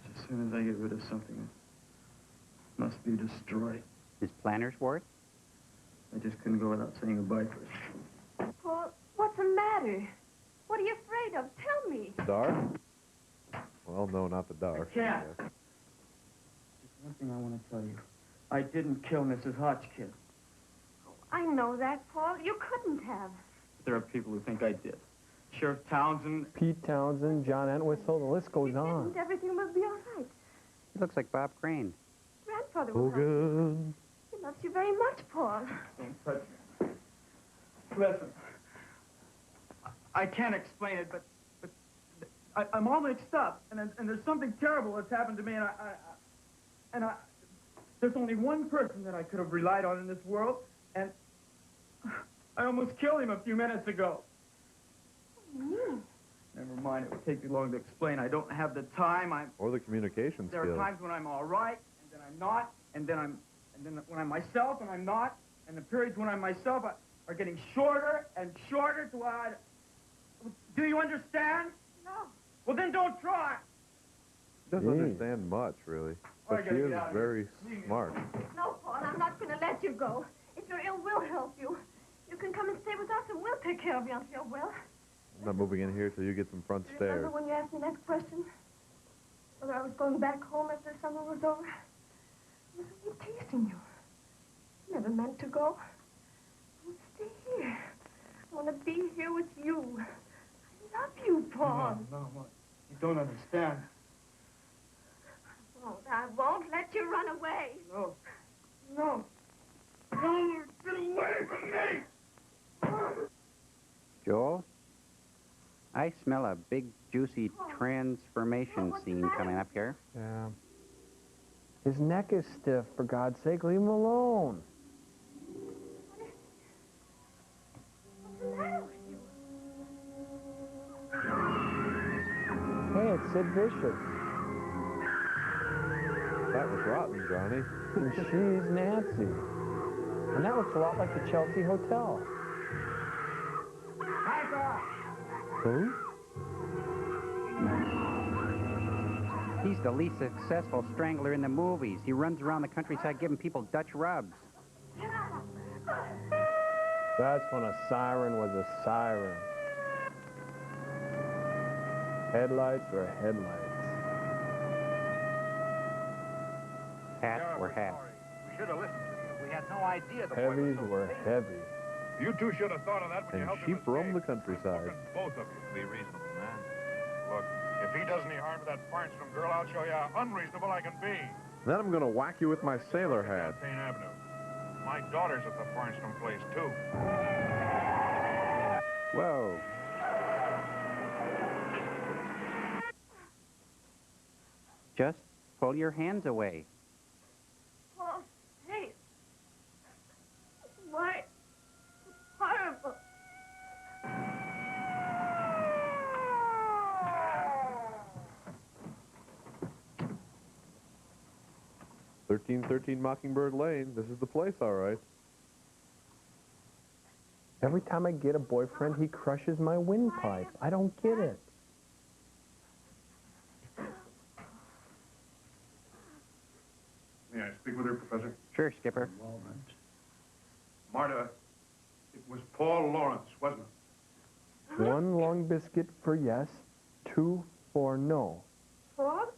Just as soon as I get rid of something, it must be destroyed. His planner's ward? I just couldn't go without saying goodbye first. Paul, what's the matter? What are you afraid of? Tell me. Dark? Well, no, not the dark. Yeah. Just one thing I want to tell you. I didn't kill Mrs. Hotchkiss. I know that, Paul. You couldn't have. But there are people who think I did. Sheriff Townsend. Pete Townsend, John Entwistle, the list goes on. And everything will be all right. He looks like Bob Crane. Grandfather will help you. He loves you very much, Paul. Don't touch me. Listen. I can't explain it, but I'm all mixed up, and there's something terrible that's happened to me, and there's only one person that I could have relied on in this world, and I almost killed him a few minutes ago. Never mind, it would take me long to explain. I don't have the time. Or the communication There skills. are times when I'm all right, and then I'm not, and then when I'm myself and I'm not, and the periods when I'm myself are getting shorter and shorter to I. Do you understand? No. Well, then don't try. Doesn't understand much, really. I But she gotta is get out of very smart. No, Paul, I'm not going to let you go. If you're ill, we'll help you. You can come and stay with us, and we'll take care of you until you're well. I'm not moving in here till you get some front stairs. Remember when you asked me that question? Whether I was going back home after the summer was over? I was only teasing you. I never meant to go. I want to stay here. I want to be here with you. I love you, Paul. No, you don't understand. I won't let you run away. No. No, get away from me! Joel? I smell a big, juicy transformation scene coming up here. Yeah. His neck is stiff, for God's sake, leave him alone. What's the matter with you? Hey, it's Sid Vicious. That was rotten, Johnny. And she's Nancy. And that looks a lot like the Chelsea Hotel. Who? He's the least successful strangler in the movies. He runs around the countryside giving people Dutch rubs. That's when a siren was a siren. Headlights were headlights. Hats were hats. We should have listened to you. We had no idea the boy was Heavies so were safe. heavy. You two should have thought of that when you And helped she him roamed the countryside. both of you. Be reasonable, man. Look, if he does any harm to that Farnstrom girl, I'll show you how unreasonable I can be. Then I'm gonna whack you with my sailor hat. Payne Avenue. My daughter's at the Farnstrom place, too. Whoa. Just pull your hands away. Paul, hey. Why? It's horrible. 1313 Mockingbird Lane. This is the place, all right. Every time I get a boyfriend, he crushes my windpipe. I don't get it. May I speak with her, Professor? Sure, Skipper. Marta, it was Paul Lawrence, wasn't it? 1 long biscuit for yes, 2 for no. Paul?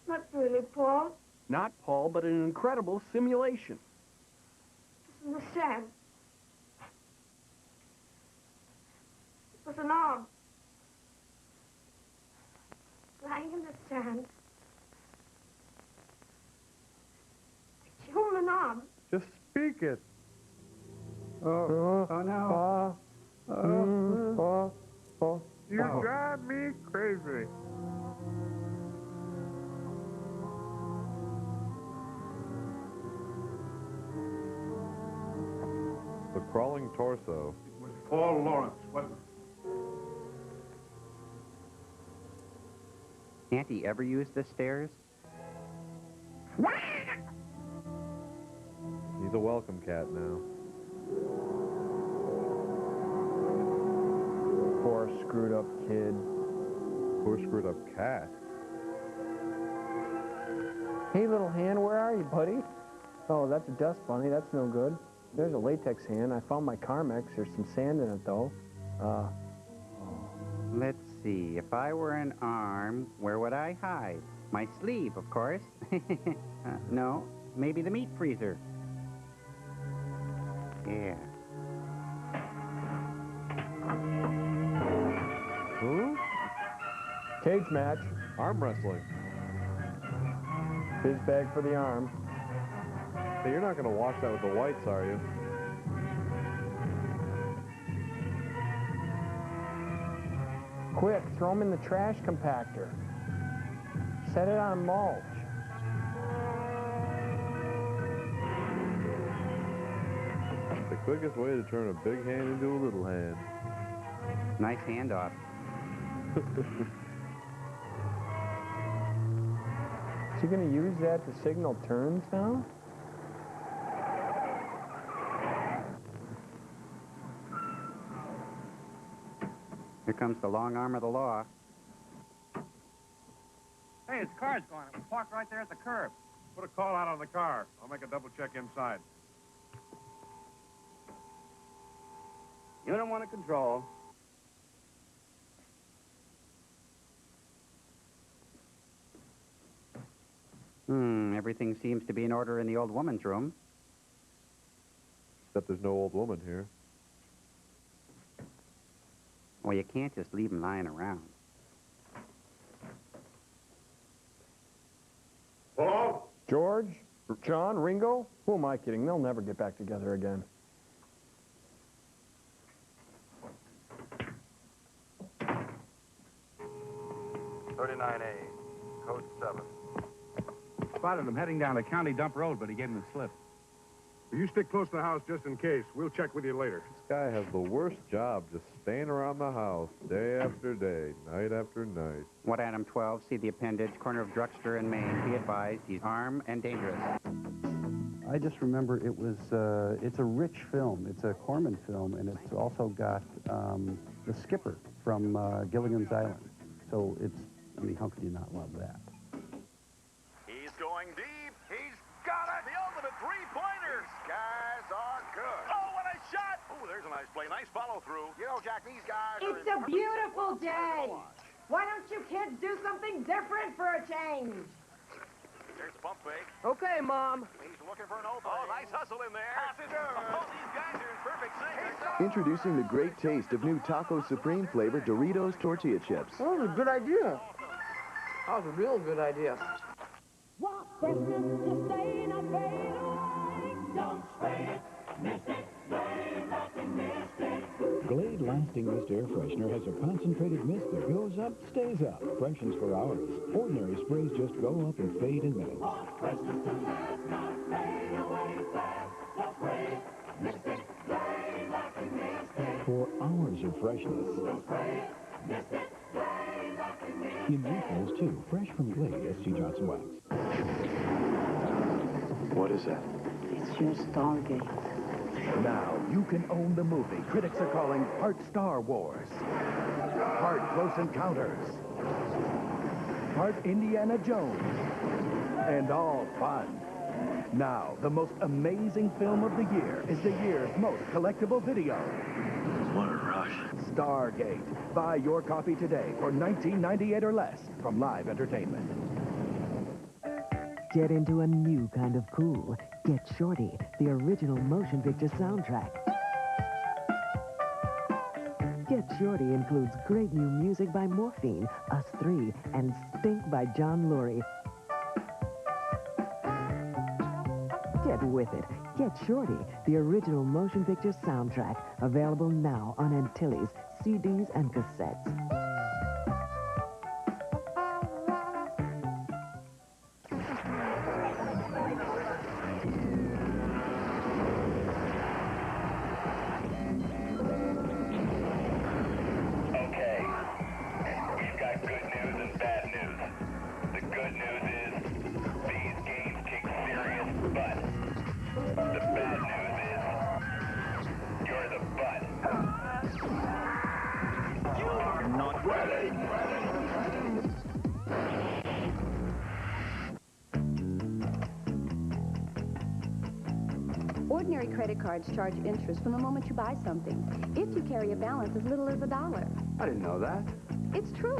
Not really, Paul. Not Paul, but an incredible simulation. It's in the sand. It was an arm. Lying in the sand. A human arm. Just speak it. Oh no. You drive me crazy. The crawling torso. It was Paul Lawrence, wasn't it? Can't he ever use the stairs? He's a welcome cat now. Poor screwed up kid. Poor screwed up cat. Hey, little hand, where are you, buddy? Oh, that's a dust bunny. That's no good. There's a latex hand. I found my Carmex. There's some sand in it, though. Let's see. If I were an arm, where would I hide? My sleeve, of course. No, maybe the meat freezer. Yeah. Who? Cage match. Arm wrestling. Fizz bag for the arm. Hey, you're not going to wash that with the whites, are you? Quick, throw them in the trash compactor. Set it on mulch. The quickest way to turn a big hand into a little hand. Nice handoff. Is he going to use that to signal turns now? Here comes the long arm of the law. Hey, his car's gone. It was parked right there at the curb. Put a call out on the car. I'll make a double check inside. You don't want to control. Everything seems to be in order in the old woman's room. Except there's no old woman here. Well, you can't just leave them lying around. Paul? George? John? Ringo? Who am I kidding? They'll never get back together again. Code 7. Spotted him heading down the county dump road, but he gave him the slip. You stick close to the house just in case. We'll check with you later. This guy has the worst job, just staying around the house day after day, night after night. What, Adam 12? See the appendage, corner of Druckster and Main. Be advised, he's armed and dangerous. I just remember it was, it's a rich film. It's a Corman film, and it's also got the skipper from Gilligan's Island. So it's, I mean, how could you not love that? He's going deep. He's got it. The ultimate three-pointer. Guys are good. Oh, what a shot. Oh, there's a nice play. Nice follow-through. You know, Jack, these guys It's a beautiful day. Why don't you kids do something different for a change? There's the pump fake. Okay, Mom. He's looking for an opening. Oh, nice hustle in there. Pass it. Oh, these guys are in perfect sync. Introducing the great taste of new Taco Supreme flavored Doritos tortilla chips. That was a good idea. That was a real good idea. Glade Lasting Mist Air Freshener has a concentrated mist that goes up, stays up, freshens for hours. Ordinary sprays just go up and fade in minutes. For hours of freshness. In refills, too, fresh from Glade SC Johnson Wax. What is that? It's your Stargate. Now you can own the movie critics are calling part Star Wars, part Close Encounters, part Indiana Jones, and all fun. Now, the most amazing film of the year is the year's most collectible video. What a rush. Stargate. Buy your copy today for $19.98 or less from Live Entertainment. Get into a new kind of cool. Get Shorty, the original motion picture soundtrack. Get Shorty includes great new music by Morphine, Us Three, and Stink by John Lurie. Get with it. Get Shorty, the original motion picture soundtrack, available now on Antilles, CDs, and cassettes. Ordinary credit cards charge interest from the moment you buy something, if you carry a balance as little as $1. I didn't know that. It's true.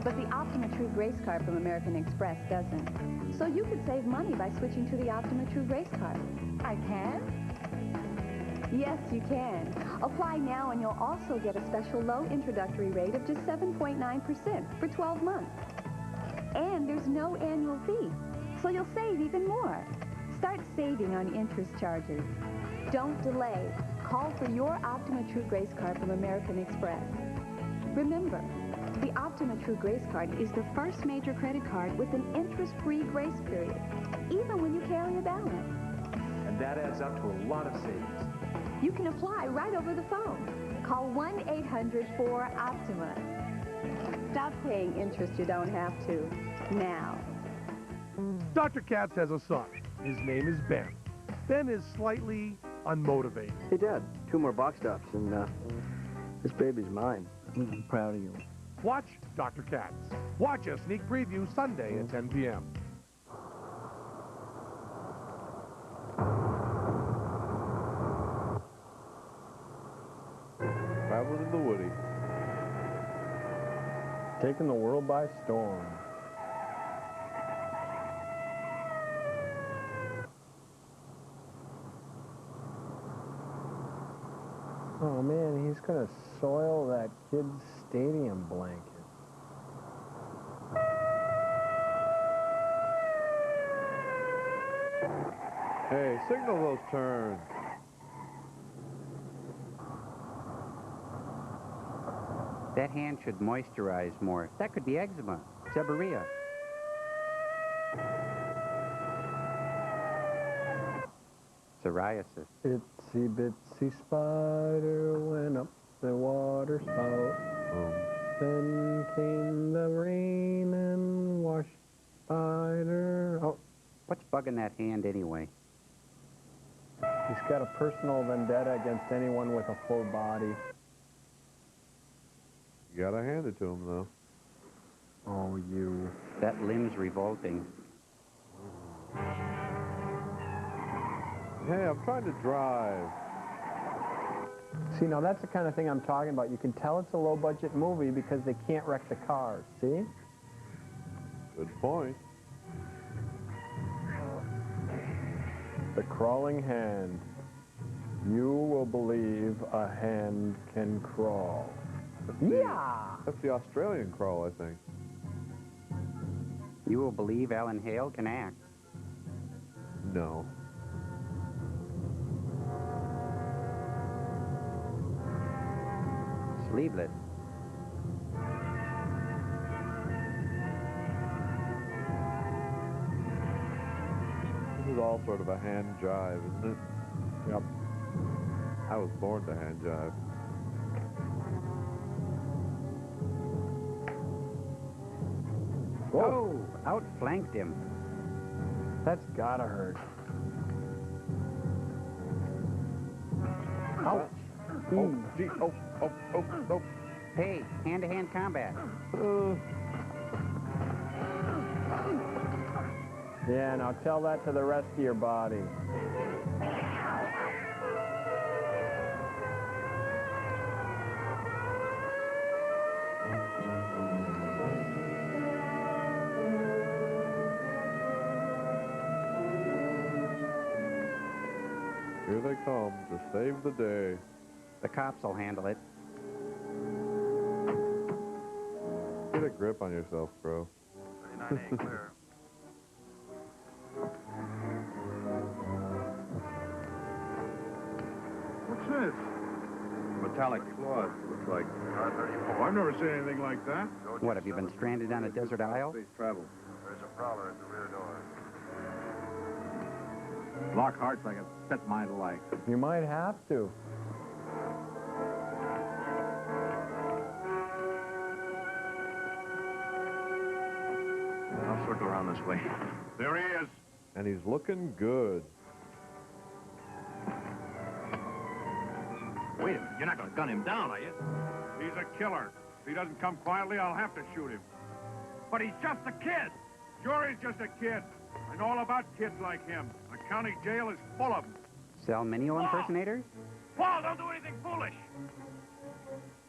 But the Optima True Grace card from American Express doesn't. So you could save money by switching to the Optima True Grace card. I can? Yes, you can. Apply now and you'll also get a special low introductory rate of just 7.9% for 12 months. And there's no annual fee, so you'll save even more. Start saving on interest charges. Don't delay. Call for your Optima True Grace card from American Express. Remember, the Optima True Grace card is the first major credit card with an interest-free grace period, even when you carry a balance. And that adds up to a lot of savings. You can apply right over the phone. Call 1-800-4-OPTIMA. Stop paying interest you don't have to, now. Dr. Katz has a son. His name is Ben. Ben is slightly unmotivated. Hey, Dad, 2 more box tops, and this baby's mine. I'm proud of you. Watch Dr. Katz. Watch a sneak preview Sunday at 10 p.m. Traveling in the Woody. Taking the world by storm. Oh man, he's gonna soil that kid's stadium blanket. Hey, signal those turns. That hand should moisturize more. That could be eczema, seborrhea. Psoriasis. Itsy bitsy spider went up the water spout. Then came the rain and washed spider. Oh, what's bugging that hand anyway? He's got a personal vendetta against anyone with a full body. You gotta hand it to him, though. Oh, you. That limb's revolting. Hey, I'm trying to drive. See, now that's the kind of thing I'm talking about. You can tell it's a low-budget movie because they can't wreck the cars. See? Good point. The crawling hand. You will believe a hand can crawl. That's the Australian crawl, I think. You will believe Alan Hale can act. No. Sleeveless. This is all sort of a hand jive, isn't it? Yep. I was born to hand jive. Oh, outflanked him. That's gotta hurt. Ouch. Oh, gee. Oh. Hey, hand-to-hand combat. Yeah, now tell that to the rest of your body. Here they come to save the day. The cops will handle it. Get a grip on yourself, bro. 39A clear. What's this? Metallic claws, looks like. Oh, I've never seen anything like that. What, have you been stranded on a desert isle? Space travel. There's a prowler at the rear door. Lockhart's like a set mine alike. You might have to. I'll circle around this way. There he is. And he's looking good. Wait a minute, you're not going to gun him down, are you? He's a killer. If he doesn't come quietly, I'll have to shoot him. But he's just a kid. Sure, he's just a kid. I know all about kids like him. The county jail is full of them. Salminio impersonators? Paul, don't do anything foolish.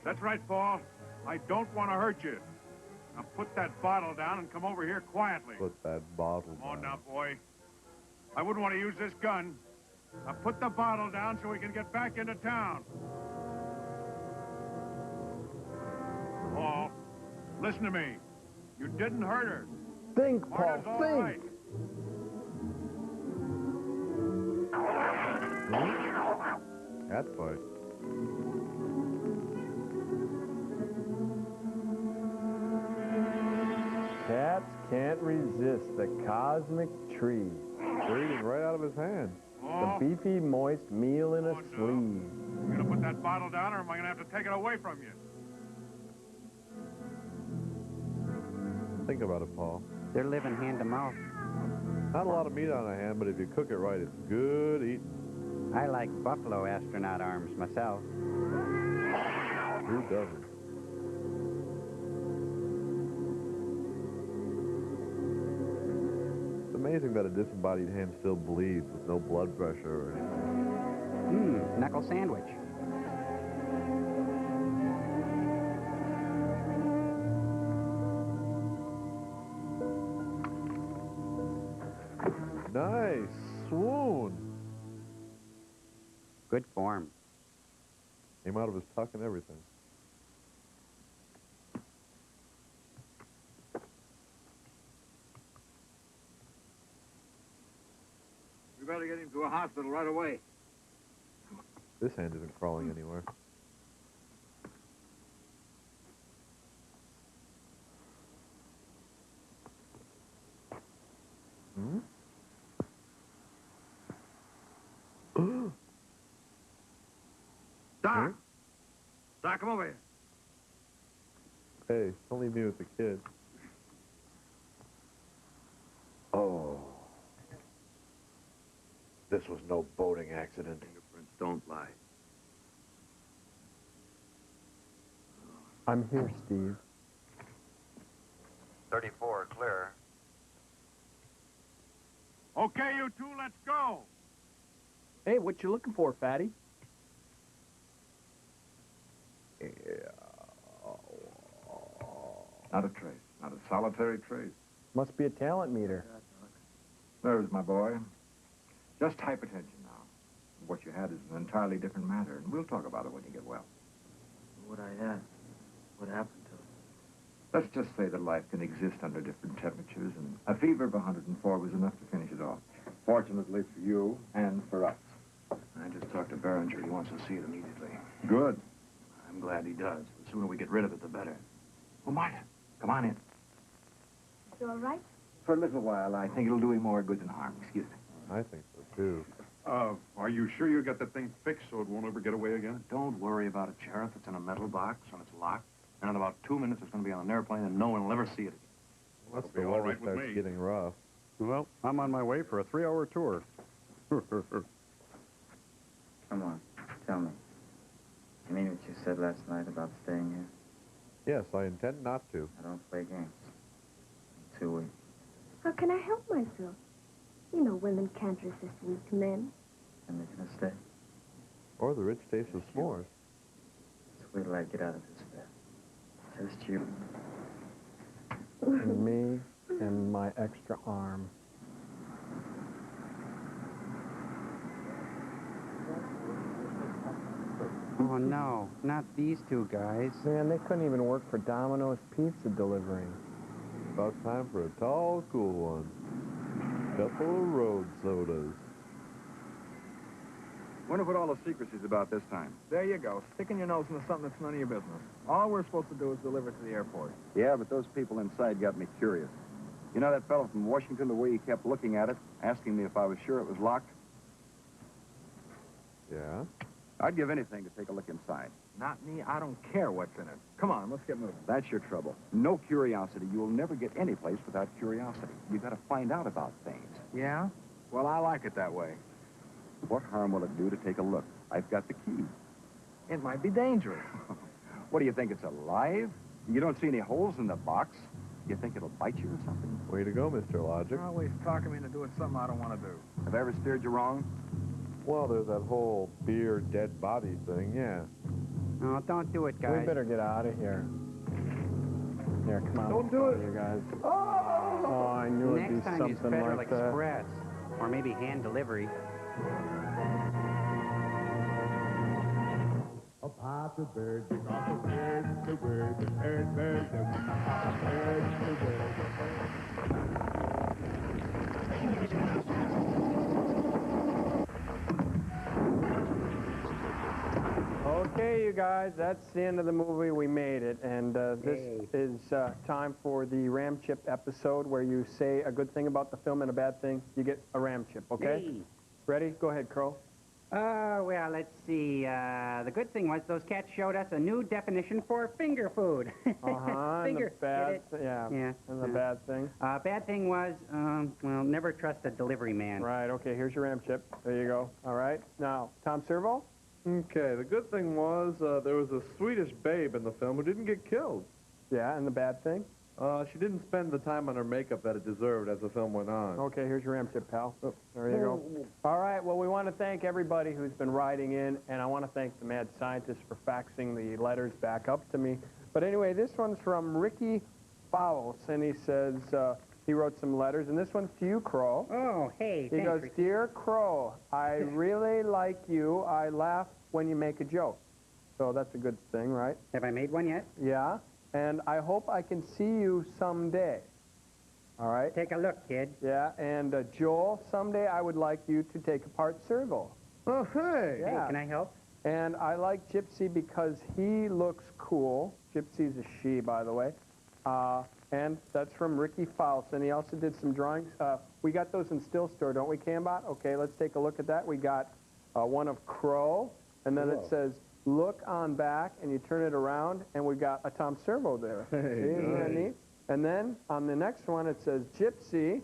That's right, Paul. I don't want to hurt you. Now put that bottle down and come over here quietly. Put that bottle Come on down. now, boy. I wouldn't want to use this gun. Now put the bottle down so we can get back into town. Paul, listen to me. You didn't hurt her. Think, Paul, Marta's all think. right. Cat fight. Cats can't resist the cosmic tree. Breathing right out of his hand. The beefy, moist meal in a sleeve. You gonna put that bottle down, or am I gonna have to take it away from you? Think about it, Paul. They're living hand to mouth. Not a lot of meat on a hand, but if you cook it right, it's good eating. I like buffalo astronaut arms myself. Who doesn't? It's amazing that a disembodied hand still bleeds with no blood pressure or anything. Knuckle sandwich. Nice. Swoon. Good form. Came out of his tuck and everything. We better get him to a hospital right away. This hand isn't crawling anywhere. Hmm? Doc! Doc, come over here. Hey, don't leave me with the kid. Oh. This was no boating accident. Fingerprints don't lie. I'm here, Steve. 34, clear. Okay, you two, let's go. Hey, what you looking for, fatty? Not a trace. Not a solitary trace. Must be a talent meter. There's my boy. Just hypertension now. What you had is an entirely different matter, and we'll talk about it when you get well. What I had? What happened to it? Let's just say that life can exist under different temperatures, and a fever of 104 was enough to finish it off. Fortunately for you and for us. I just talked to Behringer. He wants to see it immediately. Good. I'm glad he does. The sooner we get rid of it, the better. Well, Marta, come on in. Is you all right? For a little while, I think it'll do him more good than harm. Excuse me. I think so, too. Are you sure you got that thing fixed so it won't ever get away again? Don't worry about it, Sheriff. It's in a metal box, and it's locked. And in about 2 minutes, it's going to be on an airplane, and no one will ever see it again. That's be the all one right that with starts me. getting rough. Well, I'm on my way for a 3-hour tour. Come on, tell me. You mean what you said last night about staying here? Yes, I intend not to. I don't play games. I'm too weak. How can I help myself? You know women can't resist weak men. And you're gonna stay? Or the rich taste of s'mores. Just wait till I get out of this bed. Just you. And me and my extra arm. Oh, no. Not these two guys. Man, they couldn't even work for Domino's Pizza delivering. About time for a tall, cool one. Couple of road sodas. Wonder what all the secrecy's about this time. There you go, sticking your nose into something that's none of your business. All we're supposed to do is deliver it to the airport. Yeah, but those people inside got me curious. You know that fellow from Washington, the way he kept looking at it, asking me if I was sure it was locked? Yeah? I'd give anything to take a look inside. Not me, I don't care what's in it. Come on, let's get moving. That's your trouble. No curiosity. You will never get any place without curiosity. You got to find out about things. Yeah? Well, I like it that way. What harm will it do to take a look? I've got the key. It might be dangerous. What do you think, it's alive? You don't see any holes in the box? You think it'll bite you or something? Way to go, Mr. Logic. You're always talking me into doing something I don't want to do. Have I ever steered you wrong? Well, there's that whole beer, dead body thing, yeah. Oh, don't do it, guys. We better get out of here. Here, come on. Don't do it. You guys. Oh, I knew it'd be Next time use something Federal like that. Express. Or maybe hand delivery. A pop the bird, the bird, the bird, the bird, bird, the bird, the Okay, you guys, that's the end of the movie. We made it, and this is time for the Ram Chip episode where you say a good thing about the film and a bad thing. You get a Ram Chip, okay? Hey. Ready? Go ahead, Crow. Well, let's see. The good thing was those cats showed us a new definition for finger food. Uh-huh, Finger. and the bad, Get it? yeah, Yeah. and the bad thing. Bad thing was, well, never trust a delivery man. Right, okay, here's your Ram Chip. There you go. All right. Now, Tom Servo? Okay, the good thing was there was a Swedish babe in the film who didn't get killed. Yeah, and the bad thing? She didn't spend the time on her makeup that it deserved as the film went on. Okay, here's your Ram Chip, pal. Oh, there you go. All right, well, we want to thank everybody who's been writing in, and I want to thank the mad scientist for faxing the letters back up to me. But anyway, this one's from Ricky Fowles, and he says he wrote some letters, and this one's to you, Crow. Oh, hey, He thanks, goes, Ricky. Dear Crow, I really like you. I laugh when you make a joke. So that's a good thing, right? Have I made one yet? Yeah. And I hope I can see you someday. All right? Take a look, kid. Yeah, and Joel, someday I would like you to take apart Servo. Oh, hey! Yeah. Hey, can I help? And I like Gypsy because he looks cool. Gypsy's a she, by the way. And that's from Ricky Fowlson. He also did some drawings. We got those in Still Store, don't we, Cambot? Okay, let's take a look at that. We got one of Crow, and then it says, look on back, and you turn it around, and we got a Tom Servo there. Hey, See, isn't that nice. neat? And then on the next one, it says Gypsy.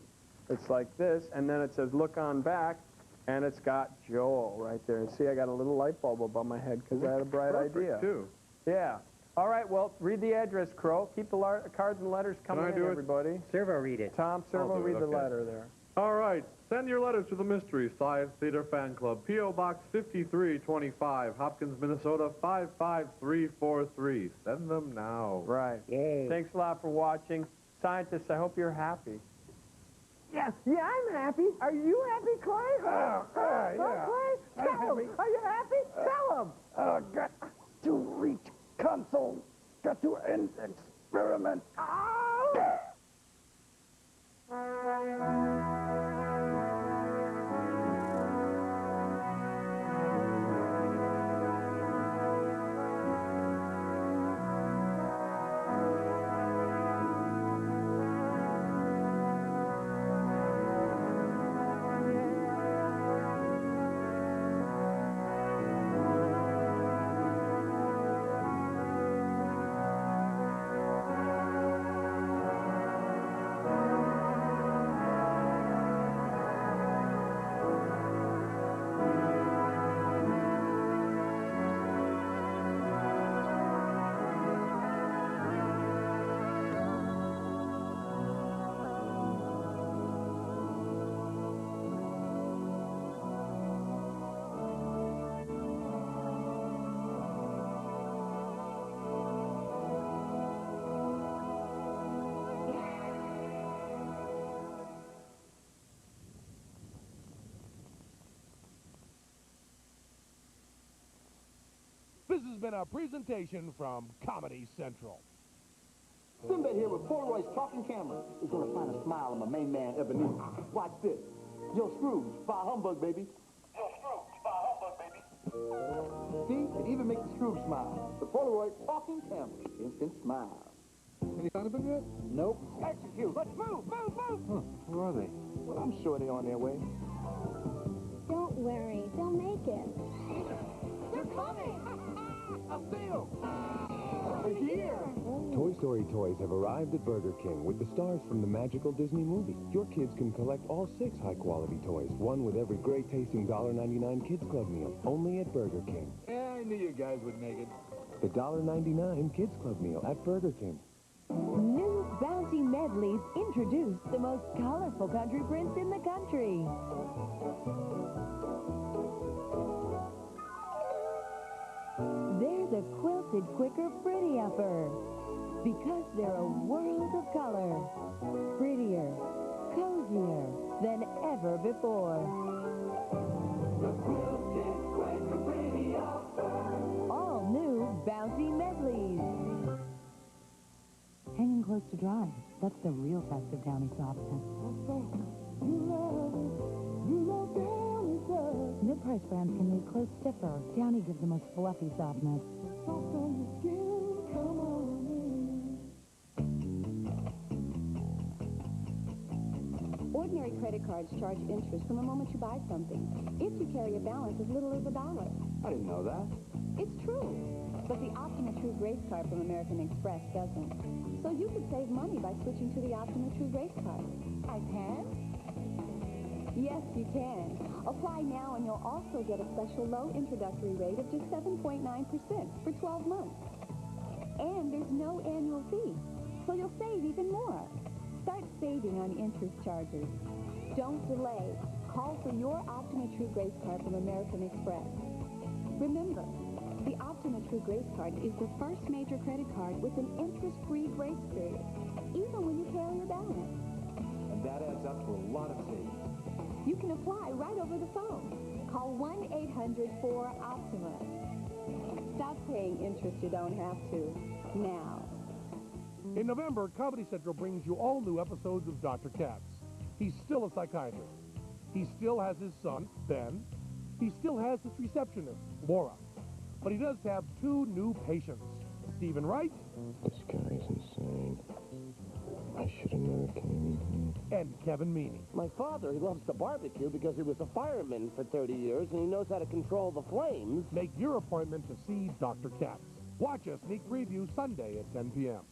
It's like this, and then it says look on back, and it's got Joel right there. And see, I got a little light bulb above my head because I had a bright Perfect, idea. too. Yeah. All right, well, read the address, Crow. Keep the cards and letters coming I in, do it? everybody. Servo, read it. Tom Servo, I'll do it, read the okay. letter there. All right, send your letters to the Mystery Science Theater Fan Club, P.O. Box 5325, Hopkins, Minnesota 55343. Send them now. Right. Yay. Thanks a lot for watching. Scientists, I hope you're happy. Yeah, I'm happy. Are you happy, Clay? yeah. Clay? Tell him. Are you happy? Tell him. Got to reach console. Got to end experiment. This has been a presentation from Comedy Central. Sinbad here with Polaroid's talking camera is going to find a smile on my main man, Ebenezer. Watch this. Yo, Scrooge, bah humbug, baby. Yo, Scrooge, bah humbug, baby. True Smile, the Polaroid talking camera. Instant smile. Any sign of them yet? Nope. Execute. Let's move, move, move. Huh, where are they? Well, I'm sure they're on their way. Don't worry, they'll make it. They're coming! I see them! They're here! Toy Story toys have arrived at Burger King with the stars from the magical Disney movie. Your kids can collect all 6 high-quality toys, one with every great-tasting $1.99 Kids Club meal, only at Burger King. Yeah, I knew you guys would make it. The $1.99 Kids Club meal at Burger King. New Bounty Medleys introduce the most colorful country prints in the country. They're the quilted quicker Pretty Upper. Because they're a world of color. Prettier, cozier than ever before. The quilted quicker Pretty Upper. All new Bounty Medleys. Hanging close to dry. That's the real test of Downy softness. Mid-price brands can leave clothes stiffer. Downy gives the most fluffy softness. Ordinary credit cards charge interest from the moment you buy something, if you carry a balance as little as $1. I didn't know that. It's true. But the Optima True Grace Card from American Express doesn't. So you could save money by switching to the Optima True Grace Card. I can? Yes, you can. Apply now and you'll also get a special low introductory rate of just 7.9% for 12 months. And there's no annual fee, so you'll save even more. Start saving on interest charges. Don't delay. Call for your Optima True Grace Card from American Express. Remember, the Optima True Grace Card is the first major credit card with an interest-free grace period, even when you carry your balance. And that adds up to a lot of savings. You can apply right over the phone. Call 1-800-4-OPTIMA. Stop paying interest you don't have to, now. In November, Comedy Central brings you all new episodes of Dr. Katz. He's still a psychiatrist. He still has his son, Ben. He still has his receptionist, Laura. But he does have 2 new patients, Stephen Wright. This guy's insane. I should have never came. And Kevin Meaney. My father, he loves to barbecue because he was a fireman for 30 years and he knows how to control the flames. Make your appointment to see Dr. Katz. Watch a sneak preview Sunday at 10 p.m.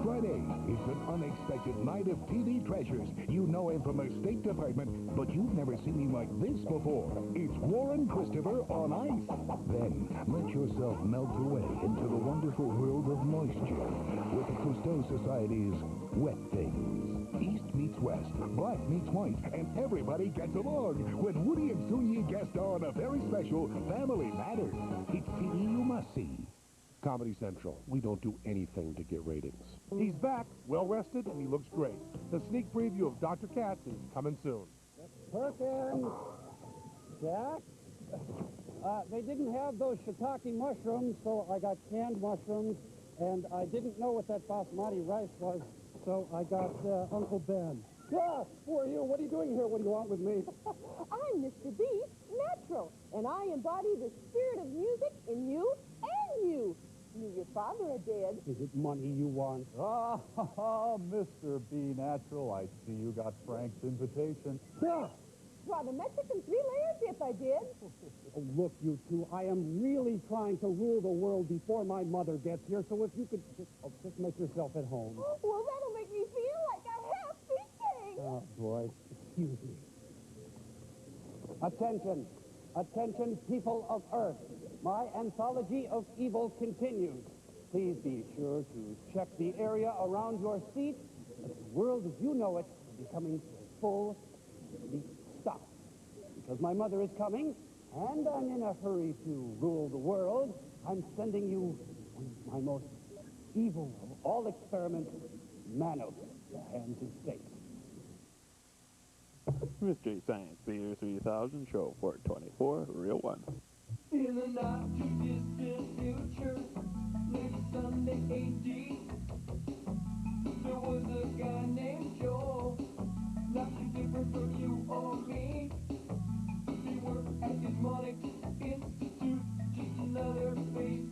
Friday is an unexpected night of TV treasures. You know him from the State Department, but you've never seen him like this before. It's Warren Christopher on ice. Then, let yourself melt away into the wonderful world of moisture with the Cousteau Society's Wet Things. East meets West, black meets white, and everybody gets along when Woody and Soon-Yi guest star on a very special Family Matters. It's TV you must see. Comedy Central. We don't do anything to get ratings. He's back, well-rested, and he looks great. The sneak preview of Dr. Katz is coming soon. Perkins! Jack? They didn't have those shiitake mushrooms, so I got canned mushrooms, and I didn't know what that basmati rice was, so I got Uncle Ben. Ah, who are you? What are you doing here? What do you want with me? I'm Mr. Beast, natural, and I embody the spirit of music in you and you. You, your father are dead. Is it money you want? Oh, Mr. B. Natural, I see you got Frank's invitation. Ah! Well, the Mexican 3-layer dip I did. Oh, look, you two, I am really trying to rule the world before my mother gets here, so if you could just make yourself at home. Well, that'll make me feel like a happy king. Oh, boy. Excuse me. Attention. Attention, people of Earth. My anthology of evil continues. Please be sure to check the area around your seat. The world as you know it is becoming full stop. Because my mother is coming, and I'm in a hurry to rule the world, I'm sending you one of my most evil of all experiments, Manos, the hands of state. Mystery Science Theater 3000, show 424, real one. In the not-too-distant future, next Sunday AD, there was a guy named Joel, not too different from you or me. We were at the Mnemonic Institute, just another face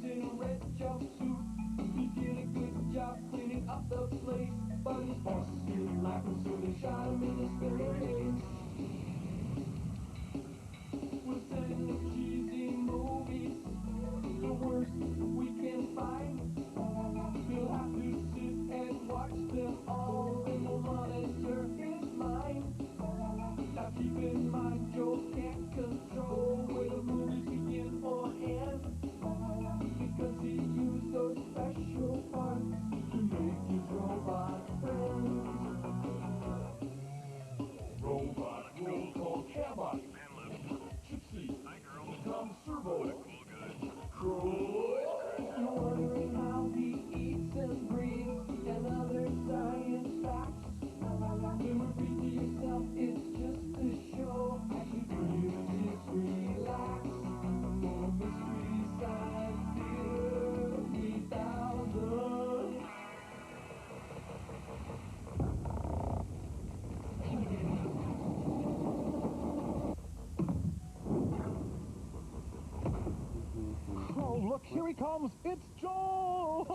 look, here he comes. It's Joel!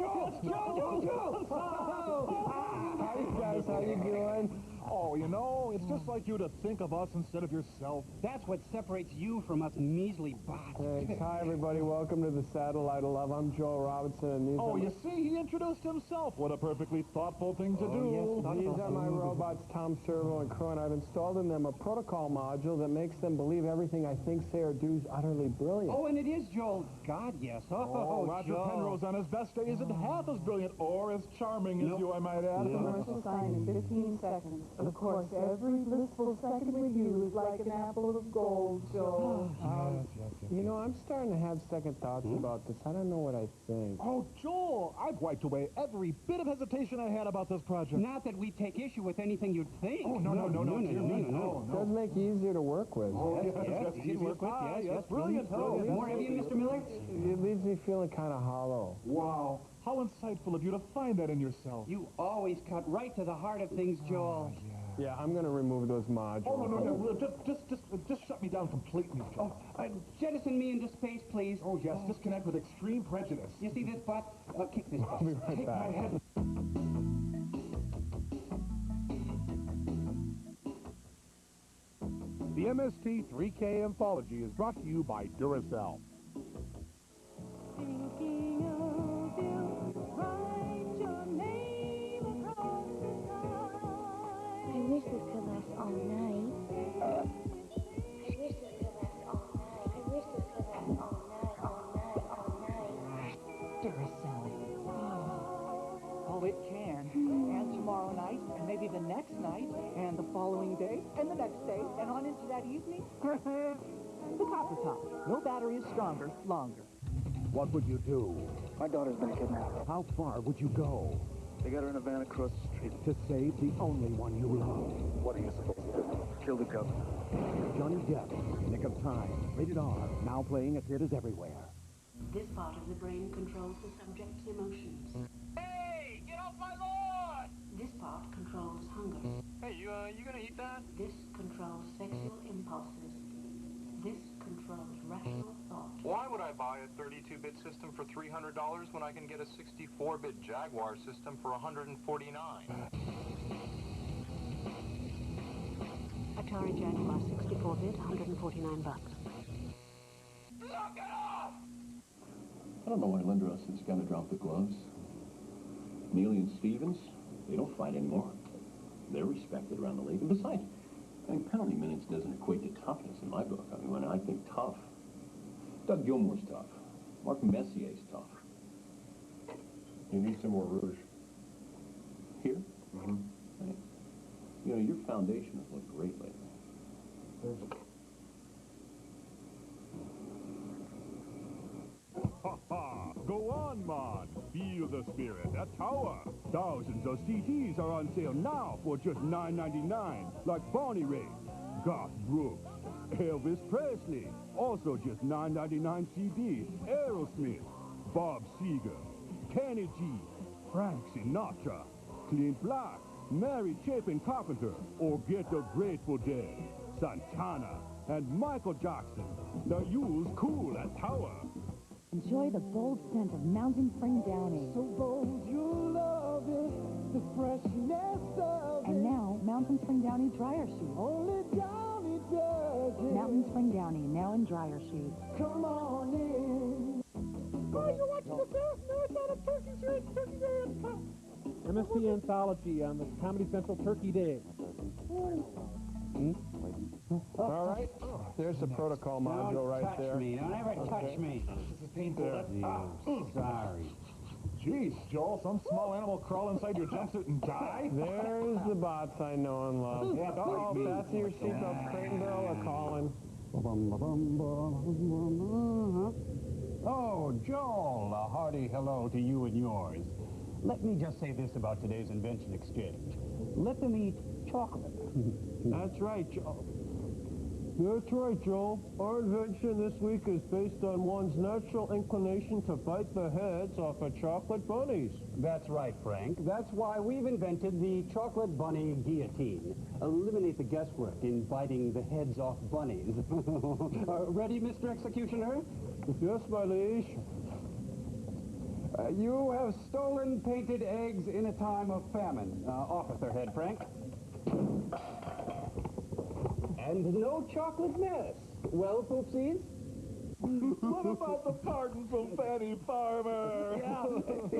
Joel! Hi, guys. How you doing? Oh, you know, it's just like you to think of us instead of yourself. That's what separates you from us measly bots. Thanks. Hi, everybody. Welcome to the Satellite of Love. I'm Joel Robinson, and these Oh, are you see, he introduced himself. What a perfectly thoughtful thing to do. Yes, these are my robots, Tom Servo and Crow, and I've installed in them a protocol module that makes them believe everything I think, say, or do is utterly brilliant. Oh, and it is Joel. God, yes. Oh, Roger Joel. Penrose on his best day isn't half as brilliant or as charming as you, I might add. Commercial sign in 15 seconds. Of course, every blissful second with you is like an apple of gold, Joel. You know, I'm starting to have second thoughts about this. I don't know what I think. Oh, Joel, I've wiped away every bit of hesitation I had about this project. Not that we take issue with anything you'd think. Oh, no. It does make you easier to work with. Oh, yes, easy to work with, yes, brilliant. More of you, Mr. Miller? It leaves me feeling kind of hollow. Wow, how insightful of you to find that in yourself. You always cut right to the heart of things, Joel. Yeah, I'm going to remove those modules. Oh, no, just shut me down completely, Joel. Jettison me into space, please. Oh, yes, disconnect with extreme prejudice. You see this butt? Kick this butt. I'll be right back. My head. The MST 3K Anthology is brought to you by Duracell. Thinking of you, write your name across the sky. I wish this could last all night. I wish this could last all night. I wish this could last all night. Duracell. Oh, it can. And tomorrow night, and maybe the next night, and the following day, and the next day, and on into that evening. The copper top. No battery is stronger, longer. What would you do? My daughter's been kidnapped. How far would you go They got her in a van across the street. to save the only one you love? What are you supposed to do? Kill the governor. Johnny Depp, Nick of Time, rated R, now playing at theaters everywhere. This part of the brain controls the subject's emotions. Hey, get off my lawn! This part controls hunger. Hey, you gonna eat that? This controls sexual impulses. This controls rational thought. Why would I buy a 32-bit system for $300 when I can get a 64-bit Jaguar system for $149? Atari Jaguar 64-bit, $149. Knock it off! I don't know why Lindros has got to drop the gloves. Neely and Stevens, they don't fight anymore. They're respected around the league. And besides, I mean, penalty minutes doesn't equate to toughness in my book. I mean, when I think tough, Doug Gilmour's tough. Mark Messier's tough. You need some more rouge. Here? Mm-hmm. Right. You know, your foundation has looked great lately. Ha ha! Go on, Mon. Feel the spirit at Tower. Thousands of CDs are on sale now for just $9.99, like Bonnie Raitt, Garth Brooks, Elvis Presley, also just $9.99 CDs, Aerosmith, Bob Seger, Kenny G, Frank Sinatra, Clint Black, Mary Chapin Carpenter, or get the Grateful Dead, Santana, and Michael Jackson. Now use cool at Tower. Enjoy the bold scent of Mountain Spring Downy. So bold you love it, the freshness of it. And now, Mountain Spring Downy dryer sheet. Only Downy does it. Mountain Spring Downy, now in dryer sheet. Come on in. Oh, you're watching the South Marathon of Turkey's Red Turkey Day. MST Anthology on the Comedy Central Turkey Day. All right. There's the protocol module right there. Don't ever touch me. This is painful. Sorry. Jeez, Joel, some small animal crawl inside your jumpsuit and die? There's the bots I know and love. Yeah, Uh-oh, fasten your seatbelts. Crate and Barrel are calling. Oh, Joel, a hearty hello to you and yours. Let me just say this about today's invention exchange. Let them eat chocolate. That's right, Joel. That's right, Joel. Our invention this week is based on one's natural inclination to bite the heads off of chocolate bunnies. That's right, Frank. That's why we've invented the chocolate bunny guillotine. Eliminate the guesswork in biting the heads off bunnies. Ready, Mr. Executioner? Yes, my liege. You have stolen painted eggs in a time of famine. Officer Head Frank. And no chocolate mess. Well, Poopsies? What about the pardon from Fanny Farmer? Yeah,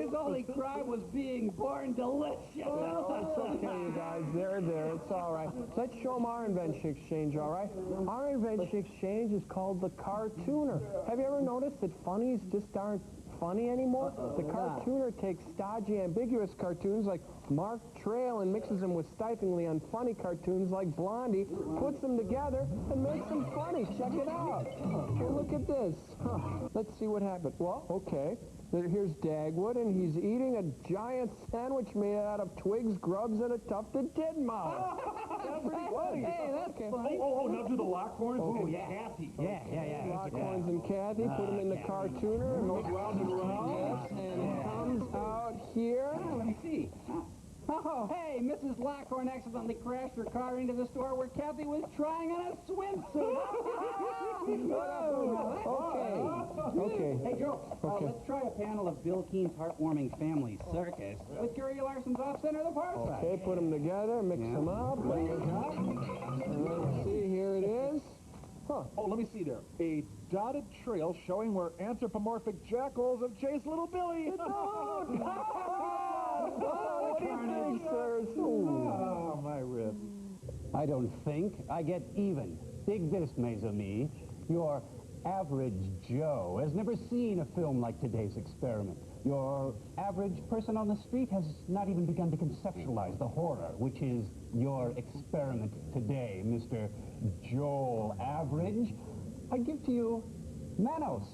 his only crime was being born delicious. It's okay, you guys. They're there. It's all right. Let's show them our invention exchange, all right? Our invention exchange is called the Cartooner. Have you ever noticed that funnies just aren't funny anymore? The Cartooner takes stodgy, ambiguous cartoons like Mark Trail and mixes them with stiflingly unfunny cartoons like Blondie, puts them together, and makes them funny. Check it out. Here, look at this. Let's see what happened. Well, okay. Here's Dagwood, and he's eating a giant sandwich made out of twigs, grubs, and a tufted titmouse. That's pretty funny. Hey, that's funny. Oh, now do the Lockhorns. Oh, and yeah. Kathy. Yeah. Lockhorns and Kathy, put them in the Cartooner, and mix round and round, and it comes out here. Let me see. Oh, hey, Mrs. Lockhorn accidentally crashed her car into the store where Kathy was trying on a swimsuit. Okay. Hey, Joe, let's try a panel of Bill Keene's Heartwarming Family Circus with Gary Larson's Off Center the Far Side. Okay, put them together, mix them up. Let's see, here it is. Huh. Oh, let me see there. A dotted trail showing where anthropomorphic jackals have chased little Billy. What do you think, sirs? Oh, my ribs. I don't think. I get even. Dig this, mes amis. Your average Joe has never seen a film like today's experiment. Your average person on the street has not even begun to conceptualize the horror, which is your experiment today, Mr. Joel Average. I give to you Manos,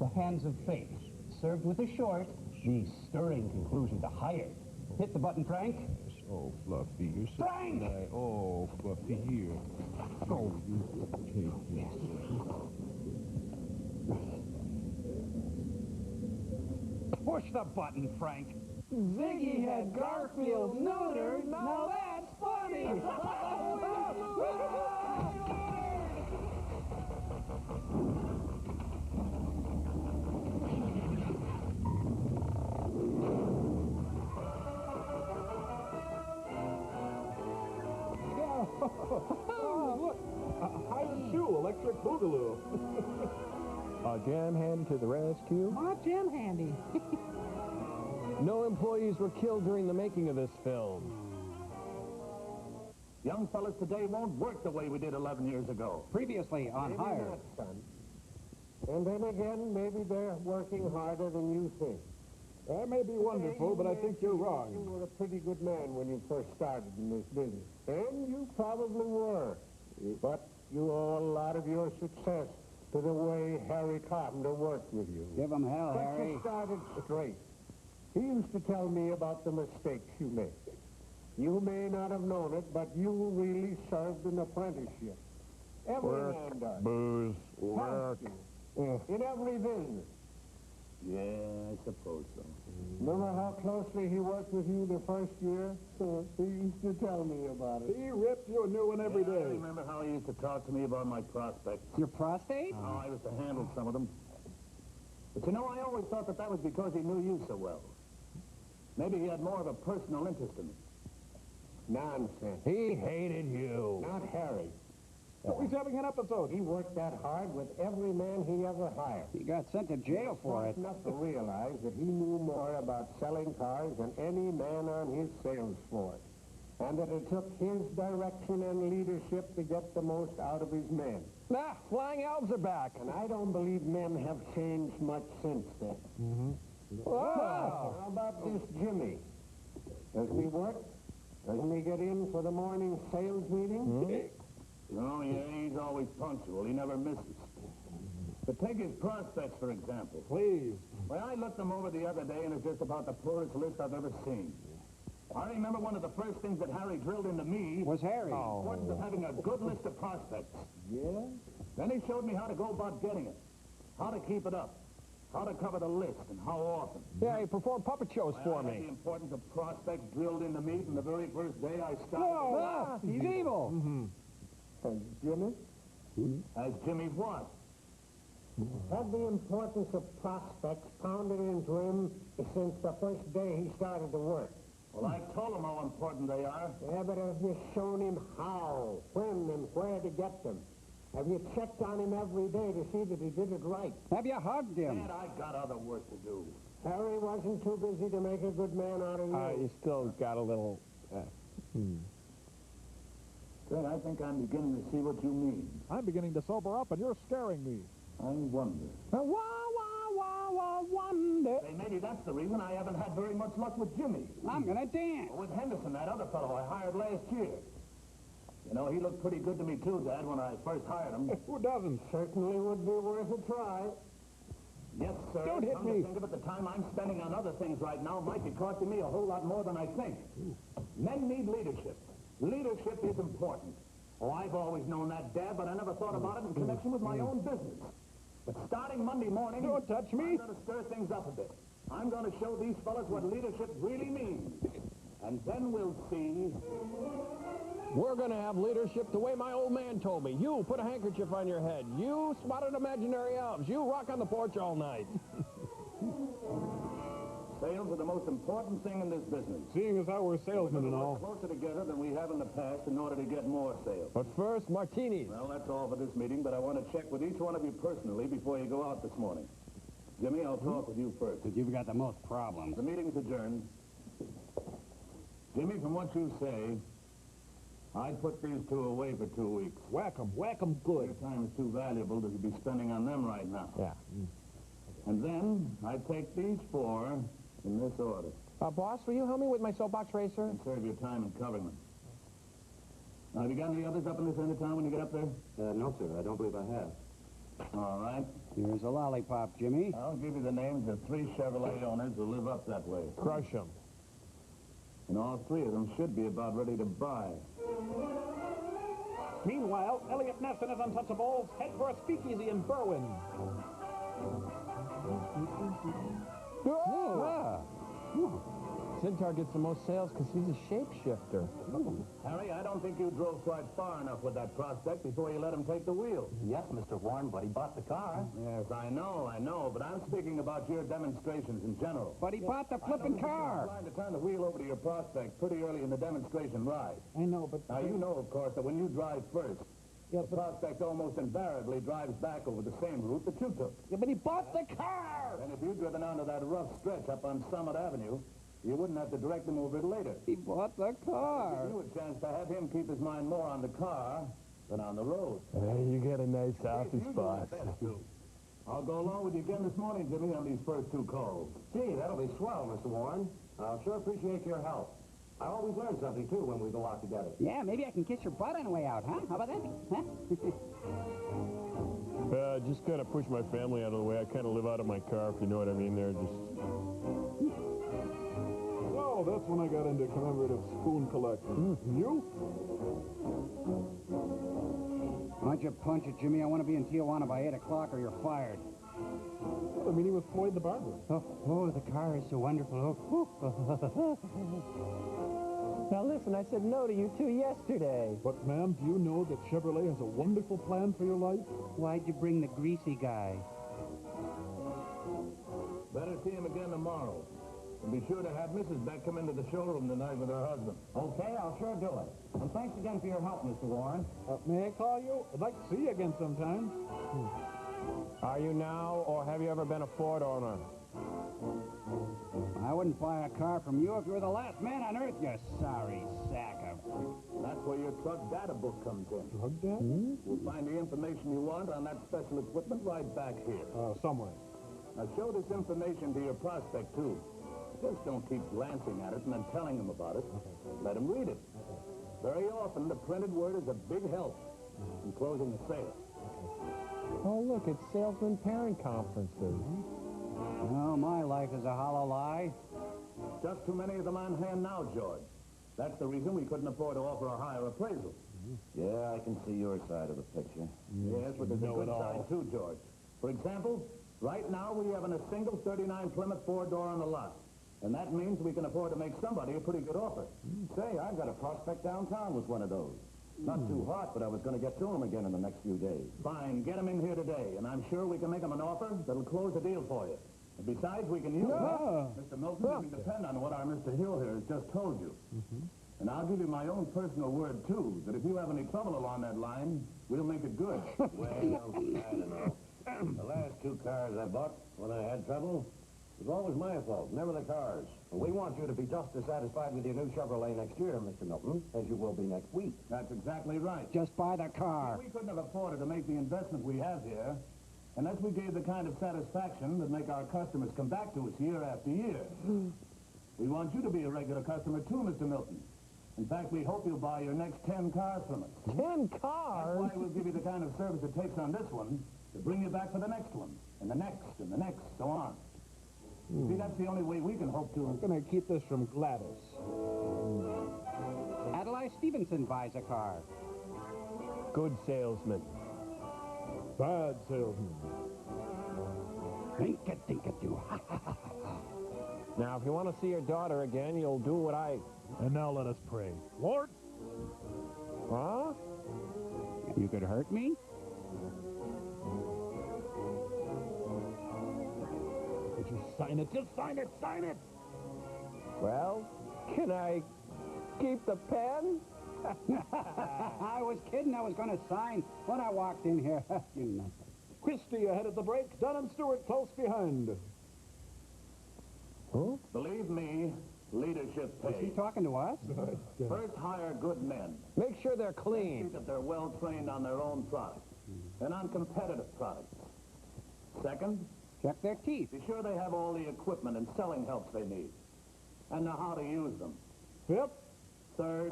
the hands of fate, served with a short, the stirring conclusion to Hired. Hit the button, Frank. Oh, Fluffy, you're so Frank! nice. Oh, Fluffy, here. Oh, you take this. Push the button, Frank. Ziggy had Garfield neutered. Now that's funny. Oh, look. Hide shoe, electric boogaloo. Jam Handy to the rescue. Oh, Jam Handy. No employees were killed during the making of this film. Young fellas today won't work the way we did 11 years ago. Previously on Maybe Hired. not, son. And then again, maybe they're working harder than you think. That may be wonderful, but I think you're wrong. You were a pretty good man when you first started in this business. And you probably were. But you owe a lot of your success to the way Harry Carpenter worked with you. Give him hell, But Harry. you started straight. He used to tell me about the mistakes you made. You may not have known it, but you really served an apprenticeship. Every man does. Booze, Has to. In every business. Yeah, I suppose so. Remember how closely he worked with you the first year? He used to tell me about it. He ripped you a new one every I day. remember how he used to talk to me about my prospects. Your prostate? How I was to handle some of them. But you know, I always thought that was because he knew you so well. Maybe he had more of a personal interest in me. Nonsense. He hated you. Not Harry. Oh, he's having an episode. He worked that hard with every man he ever hired. He got sent to jail for it. Enough to realize that he knew more about selling cars than any man on his sales force. And that it took his direction and leadership to get the most out of his men. Nah, flying elves are back. And I don't believe men have changed much since then. How about this Jimmy? Does he work? Doesn't he get in for the morning sales meeting? Oh, yeah, he's always punctual. He never misses. But take his prospects, for example. Please. Well, I looked them over the other day, and it's just about the poorest list I've ever seen. I remember one of the first things that Harry drilled into me was Harry. The importance of having a good list of prospects. Yeah? Then he showed me how to go about getting it, how to keep it up, how to cover the list, and how often. Yeah, he performed puppet shows for I had me. the importance of prospects drilled into me from the very first day I started. No, he's evil. And Jimmy? As Jimmy's what? Had the importance of prospects pounded into him since the first day he started to work. Well, I told him how important they are. Yeah, but have you shown him how, when, and where to get them? Have you checked on him every day to see that he did it right? Have you hugged him? Dad, I got other work to do. Harry wasn't too busy to make a good man out of you. You still got a little... Dad, I think I'm beginning to see what you mean. I'm beginning to sober up, and you're scaring me. I wonder. Wonder. Say, maybe that's the reason I haven't had very much luck with Jimmy. I'm gonna dance. Or with Henderson, that other fellow I hired last year. You know, he looked pretty good to me, too, Dad, when I first hired him. Who doesn't? Certainly would be worth a try. Yes, sir. Don't hit Come me. to think of it, the time I'm spending on other things right now might be costing me a whole lot more than I think. Men need leadership. Leadership is important. Oh, I've always known that, Dad, but I never thought about it in connection with my own business. But starting Monday morning... Don't touch me. I'm going to stir things up a bit. I'm going to show these fellas what leadership really means. And then we'll see... We're going to have leadership the way my old man told me. You put a handkerchief on your head. You spotted imaginary elves. You rock on the porch all night. Sales are the most important thing in this business. Seeing as how we're salesmen and all. We're closer together than we have in the past in order to get more sales. But first, martinis. Well, that's all for this meeting, but I want to check with each one of you personally before you go out this morning. Jimmy, I'll talk with you first. Because you've got the most problems. The meeting's adjourned. Jimmy, from what you say, I'd put these two away for 2 weeks. Whack 'em good. Your time is too valuable to be spending on them right now. Yeah. And then I'd take these 4 in this order. Boss, will you help me with my soapbox racer? And serve your time in covering them. Now, have you got any others up in this end of town when you get up there? No, sir. I don't believe I have. All right. Here's a lollipop, Jimmy. I'll give you the names of 3 Chevrolet owners who live up that way. Crush 'em. And all 3 of them should be about ready to buy. Meanwhile, Elliot Ness and his Untouchables head for a speakeasy in Berwyn. Sintar gets the most sales because he's a shapeshifter. Harry, I don't think you drove quite far enough with that prospect before you let him take the wheel. Yes, Mr. Warren, but he bought the car. Yes, I know, but I'm speaking about your demonstrations in general. But he bought the flipping car. You're trying to turn the wheel over to your prospect pretty early in the demonstration ride. I know, but... Now, you know, of course, that when you drive first, the prospect almost invariably drives back over the same route that you took. Yeah, but he bought the car! And if you'd driven onto that rough stretch up on Summit Avenue, you wouldn't have to direct him over it later. He bought the car. Give you a chance to have him keep his mind more on the car than on the road. Hey, you get a nice office, boss. I'll go along with you again this morning, Jimmy, on these first 2 calls. Gee, that'll be swell, Mr. Warren. I'll sure appreciate your help. I always learn something, too, when we go out together. Yeah, maybe I can kiss your butt on the way out, huh? How about that? Huh? Just kind of push my family out of the way. I kind of live out of my car, if you know what I mean. They're just... Oh, that's when I got into commemorative spoon collecting. You? Why don't you punch it, Jimmy? I want to be in Tijuana by 8 o'clock or you're fired. Well, the meeting with Floyd the barber. Oh, the car is so wonderful. Now listen, I said no to you two yesterday. But, ma'am, do you know that Chevrolet has a wonderful plan for your life? Why'd you bring the greasy guy? Better see him again tomorrow. And be sure to have Mrs. Beck come into the showroom tonight with her husband. Okay, I'll sure do it. And thanks again for your help, Mr. Warren. May I call you? I'd like to see you again sometime. Are you now, or have you ever been a Ford owner? I wouldn't buy a car from you if you were the last man on earth, you sorry sack of... That's where your truck data book comes in. Truck data? You'll find the information you want on that special equipment right back here. Somewhere. Now, show this information to your prospect, too. Just don't keep glancing at it and then telling him about it. Let him read it. Very often, the printed word is a big help in closing the sale. Oh, look, it's salesman parent conferences. Oh, my life is a hollow lie. Just too many of them on hand now, George. That's the reason we couldn't afford to offer a higher appraisal. Yeah, I can see your side of the picture. Yes, but there's a good side, too, George. For example, right now we have a single 39 Plymouth 4-door on the lot. And that means we can afford to make somebody a pretty good offer. Say, I've got a prospect downtown with one of those. Not too hot, but I was going to get to him again in the next few days. Fine, get him in here today, and I'm sure we can make him an offer that'll close the deal for you. And besides, we can use it. Mr. Milton, you can depend on what our Mr. Hill here has just told you. And I'll give you my own personal word, too, that if you have any trouble along that line, we'll make it good. Well, I don't know. The last two cars I bought when I had trouble, it was always my fault, never the cars. Well, we want you to be just as satisfied with your new Chevrolet next year, Mr. Milton, as you will be next week. That's exactly right. Just buy the car. We couldn't have afforded to make the investment we have here unless we gave the kind of satisfaction that make our customers come back to us year after year. We want you to be a regular customer, too, Mr. Milton. In fact, we hope you'll buy your next 10 cars from us. 10 cars? That's why we'll give you the kind of service it takes on this one to bring you back for the next one, and the next, and the next, so on. See, that's the only way we can hope to... I'm going to keep this from Gladys. Adlai Stevenson buys a car. Good salesman. Bad salesman. Think-a-think-a-do. Now, if you want to see your daughter again, you'll do what I... And now let us pray. Lord? Huh? You could hurt me? Just sign it. Just sign it. Sign it. Well, can I keep the pen? I was kidding. I was going to sign when I walked in here. You know. Christie ahead of the break. Dunham Stewart close behind. Huh? Believe me, leadership pays. Is he talking to us? First, hire good men. Make sure they're clean. See that they're well trained on their own products and on competitive products. Second, check their teeth. Be sure they have all the equipment and selling helps they need and know how to use them. Yep. Third,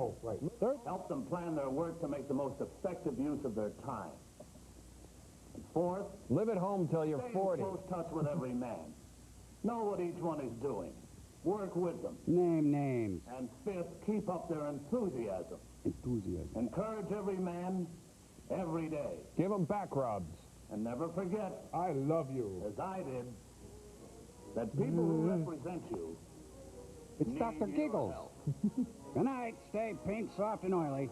Third, help them plan their work to make the most effective use of their time. And fourth, live at home till you're stay 40. in close touch with every man. Know what each one is doing. Work with them. Name names. And fifth, keep up their enthusiasm. Enthusiasm. Encourage every man, every day. Give them back rubs. And never forget, I love you. as I did, that people who represent you It's need Dr. your Giggles. help. Good night. Stay pink, soft, and oily.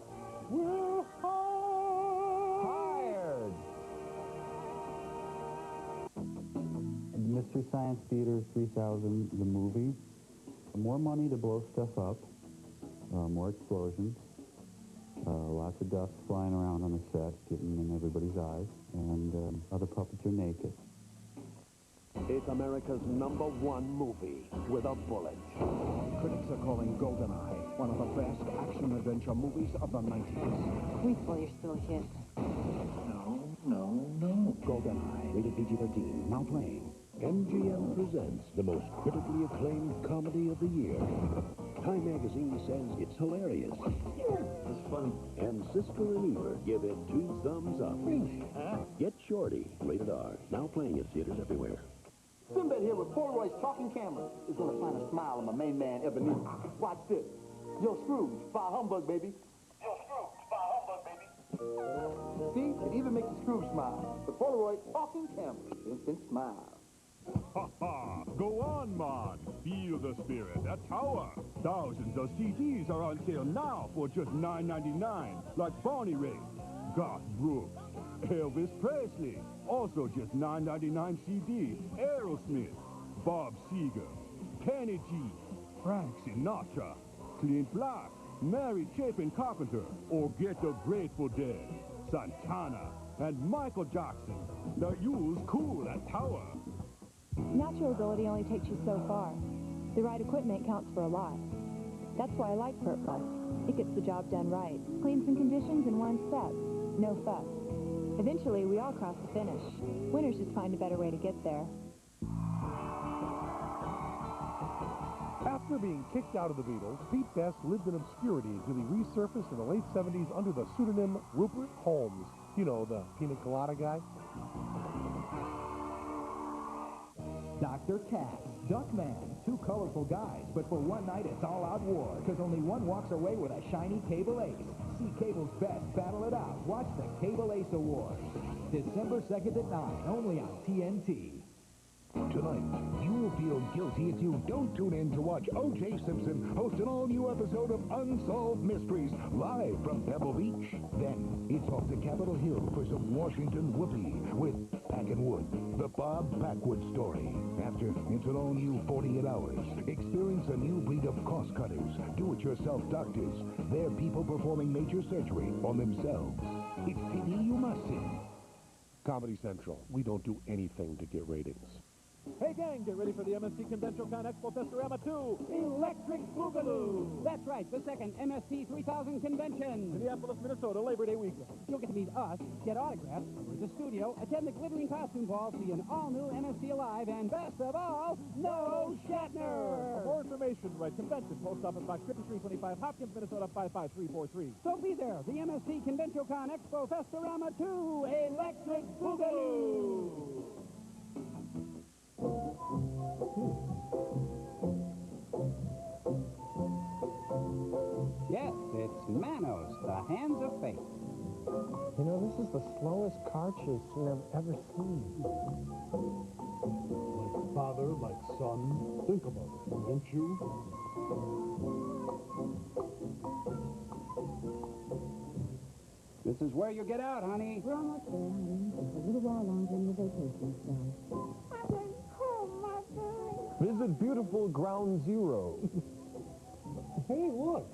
We're Hired. Mystery Science Theater 3000, the movie. More money to blow stuff up. More explosions. Lots of dust flying around on the set, getting in everybody's eyes. And other puppets are naked. It's America's #1 movie with a bullet. Critics are calling GoldenEye one of the best action-adventure movies of the 90s. Wait till you're still a kid. No. GoldenEye, rated PG-13, now playing. MGM presents the most critically acclaimed comedy of the year. Time magazine says it's hilarious. That's funny. And Siskel and Ebert give it 2 thumbs up. Really? Huh? Get Shorty, rated R, now playing at theaters everywhere. Sinbad here with Polaroid's talking camera is going to find a smile on my main man, Ebenezer. Watch this. Yo, Scrooge, bah humbug, baby. Yo, Scrooge, bah humbug, baby. See, it even makes the Scrooge smile. The Polaroid talking camera. Instant smile. Ha ha! Go on, man. Feel the spirit at Tower. Thousands of CDs are on sale now for just $9.99, like Barney Ray, Garth Brooks, Elvis Presley, also just $9.99 CD, Aerosmith, Bob Seger, Kenny G, Frank Sinatra, Clint Black, Mary Chapin Carpenter, or get the Grateful Dead, Santana, and Michael Jackson. The U's cool at Tower. Natural ability only takes you so far. The right equipment counts for a lot. That's why I like Pert Plus. It gets the job done right. Cleans and conditions in one step. No fuss. Eventually, we all cross the finish. Winners just find a better way to get there. After being kicked out of the Beatles, Pete Best lived in obscurity until he resurfaced in the late 70s under the pseudonym Rupert Holmes. You know, the pina colada guy. Dr. Katz, Duckman, 2 colorful guys, but for one night it's all-out war, because only one walks away with a shiny Cable Ace. See Cable's best battle it out. Watch the Cable Ace Awards. December 2nd at 9, only on TNT. Tonight, you'll feel guilty if you don't tune in to watch O.J. Simpson host an all-new episode of Unsolved Mysteries live from Pebble Beach. Then, it's off to Capitol Hill for some Washington whoopee with Packin' Wood, the Bob Packwood story. After, it's an all-new 48 hours. Experience a new breed of cost-cutters, do-it-yourself doctors. They're people performing major surgery on themselves. It's TV you must see. Comedy Central, we don't do anything to get ratings. Hey, gang, get ready for the MST ConventionCon Expo Festorama 2, Electric Boogaloo! That's right, the second MST 3000 convention. Minneapolis, Minnesota, Labor Day weekend. You'll get to meet us, get autographs, tour the studio, attend the glittering costume ball, see an all-new MST Alive, and best of all, no Shatner! For more information, write Convention, Post Office Box 5325, Hopkins, Minnesota 55343. So be there, the MST ConventionCon Expo Festorama 2, Electric Boogaloo! Yes, it's Manos, the Hands of Fate. You know, this is the slowest car chase you've ever seen. Like father, like son. Think about it, won't you? This is where you get out, honey. We're almost there, honey. Just a little while longer and your vacation's done. I'm going home, Mother. Visit beautiful Ground Zero. Hey, look.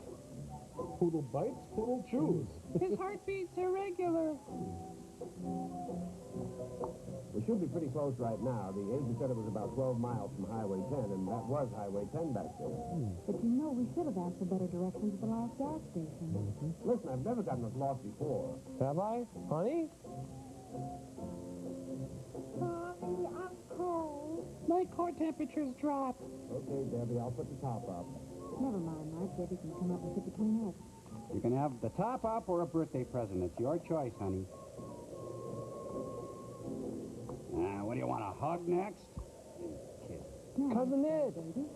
Poodle bites, poodle chews. His heartbeat's irregular. We should be pretty close right now. The agent said it was about 12 miles from Highway 10, and that was Highway 10 back there. But you know, we should have asked for better directions at the last gas station. Listen, I've never gotten us lost before. Have I? Honey? Mommy, I'm cold. My core temperature's dropped. Okay, Debbie, I'll put the top up. Never mind, Mike. Debbie can come up and sit between us. You can have the top up or a birthday present. It's your choice, honey. What do you want, a hug next? Kiss. Cousin Ed. Baby.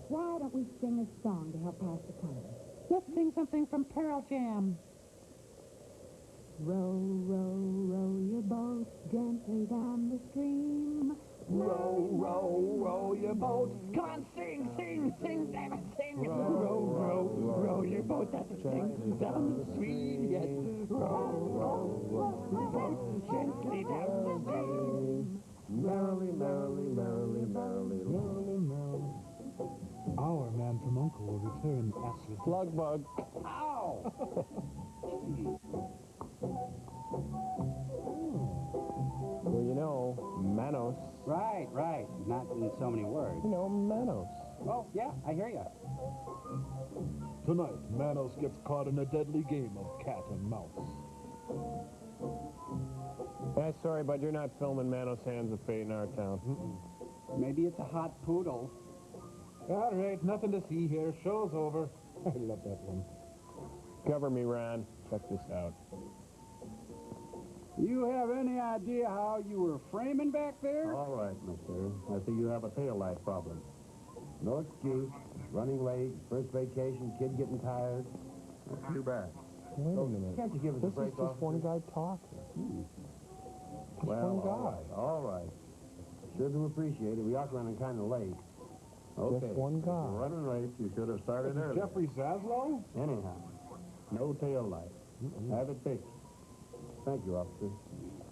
Why don't we sing a song to help pass the time? Let's sing something from Pearl Jam. Row, row, row your boat gently down the stream. Row, row, row your boat. Come on, sing, sing, sing, damn it, sing. Row, row, row your boat. That's it, sing down the stream. Yes. Row, row, row your boat gently down the stream. Merrily, merrily, merrily, merrily, merrily, merrily. Our man from Uncle will return after Slug bug. Ow! Well, you know, Manos. Right, right. Not in so many words. You know, Manos. Oh, yeah, I hear you. Tonight, Manos gets caught in a deadly game of cat and mouse. Sorry, but you're not filming Manos Hands of Fate in our town. Maybe it's a hot poodle. All right, nothing to see here. Show's over. I love that one. Cover me, Ron. Check this out. You have any idea how you were framing back there? All right, mister. I see you have a tail light problem. No excuse. Running late, first vacation, kid getting tired. Too bad. Wait a minute. Can't you give us a break, This is just one guy talking. Well, one guy. all right. Sure do appreciate it. We are running kind of late. Okay. Just one guy. You're running late. You should have started early. Jeffrey Zaslow? Anyhow, no tail light. Have it fixed. Thank you, officer.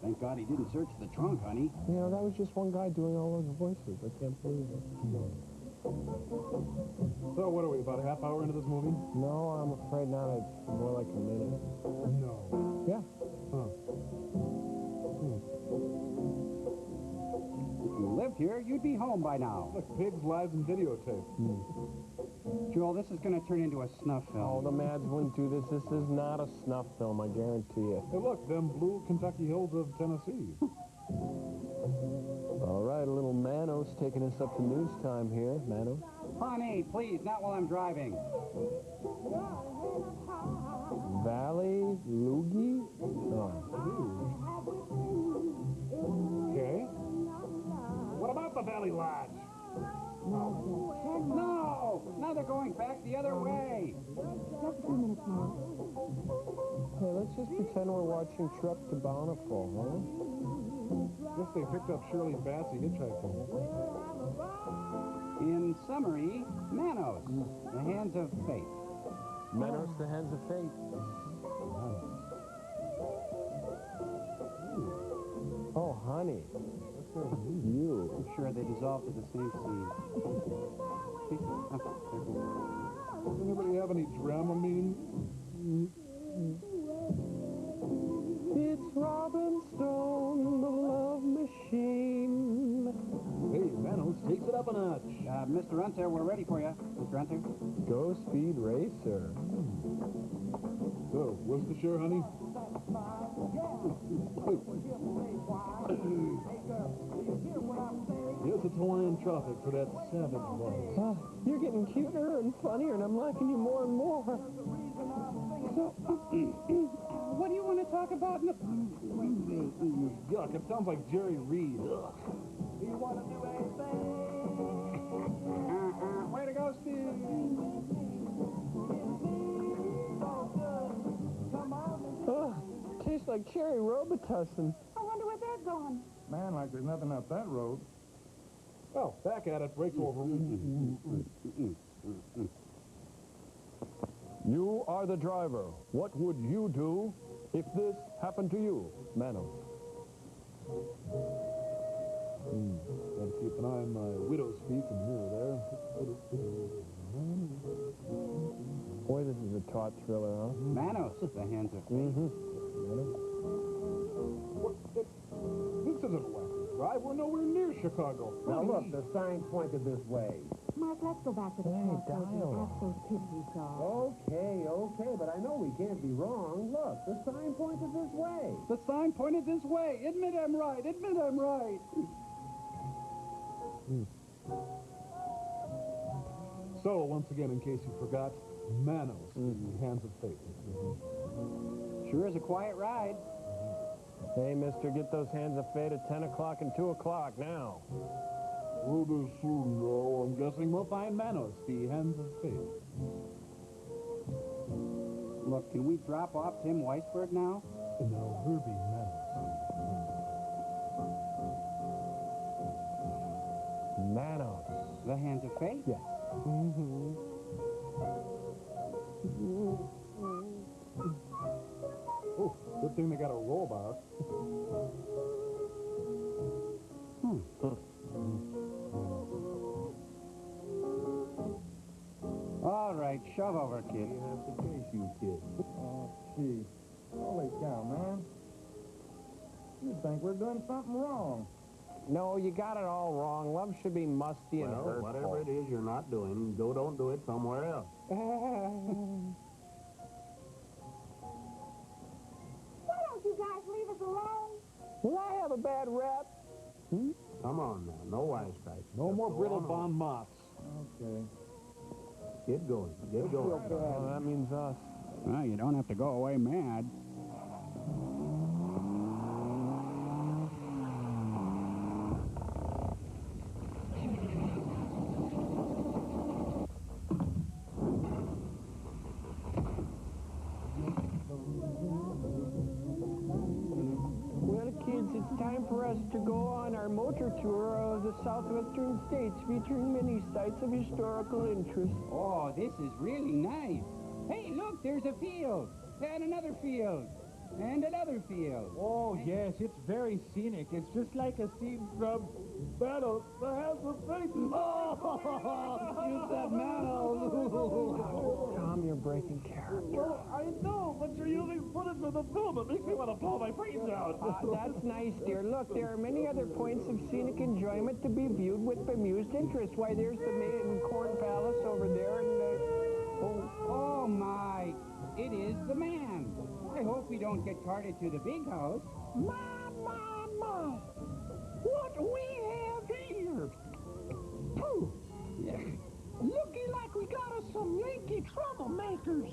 Thank God he didn't search the trunk, honey. You know, that was just one guy doing all those voices. I can't believe it. So what are we, about a half hour into this movie? No, I'm afraid not. It's more like a minute. No. Yeah. Huh. If you lived here, you'd be home by now. Look, pigs, lives, and videotape. Joel, this is going to turn into a snuff film. Oh, the Mads wouldn't do this. This is not a snuff film, I guarantee you. Hey, look, them blue Kentucky hills of Tennessee. All right, a little Manos taking us up to news time here. Manos. Honey, please, not while I'm driving. Valley Loogie? Oh. Okay. What about the Valley Lodge? No! Now they're going back the other way. Just a few minutes more. Hey, let's just pretend we're watching Trip to Bountiful, huh? Guess they picked up Shirley Bassey hitchhiking. In summary, Manos, the hands of fate. Manos, the hands of fate. Oh, honey. You. I'm sure they dissolved to the same seed. Does anybody have any Dramamine? It's Robin Stone, the love machine. Hey, Manos takes it up a notch. Mr. Hunter, we're ready for you. Mr. Hunter? Go Speed Racer. So, Worcestershire, honey? Yes, it's Hawaiian tropic for that savage one. You're getting cuter and funnier, and I'm liking you more and more. So, what do you want to talk about? Yuck, it sounds like Jerry Reed. Ugh. Way to go, Steve. Tastes like cherry Robitussin. I wonder where they're going. Man, like there's nothing up that road. Well, back at it, brakes over. You are the driver. What would you do if this happened to you, Manos? Gotta keep an eye on my widow's peak and here or there. Boy, this is a taut thriller, huh? Manos, the hands of fate. This isn't Western Drive. We're nowhere near Chicago. Now look, the sign pointed this way. Mark, let's go back to the crossroads and ask those kids we saw. Okay, but I know we can't be wrong. Look, the sign pointed this way. The sign pointed this way. Admit I'm right. Admit I'm right. So, once again, in case you forgot, Manos, the hands of fate. Sure is a quiet ride. Hey, mister, get those hands of fate at 10 o'clock and 2 o'clock now. Rather soon, though. I'm guessing we'll find Manos, the hands of fate. Look, can we drop off Tim Weisberg now? No, Herbie Manos. Manos. The hands of fate? Yes. Oh, good thing they got a roll bar. All right, shove over, kid. You have to chase you, kid. Oh, gee. Holy cow, man. You think we're doing something wrong. No, you got it all wrong. Love should be musty and hurtful. Whatever it is you're not doing, don't do it somewhere else. Why don't you guys leave us alone? Will I have a bad rep? Come on now, no wisecracks. No more brittle bon mots. Okay. Get going, get going. Oh, that means us. Well, you don't have to go away mad. Well, kids, it's time for us to go on our motor tour of the southwestern states featuring many sites of historical interest. Oh, this is really nice. Hey, look, there's a field. And another field. And another field. Oh, yes, it's very scenic. It's just like a scene from Manos, the hands of fate. Oh, You said Manos. Tom, you're breaking character. Well, I know, but you're using footage of the film. It makes me want to blow my brains out. That's nice, dear. Look, there are many other points of scenic enjoyment to be viewed with bemused interest. Why, there's the Maiden Corn Palace over there, and Oh, my. It is the man. I hope we don't get carted to the big house. My. What we have here? Pooh. Looking like we got us some Yankee troublemakers.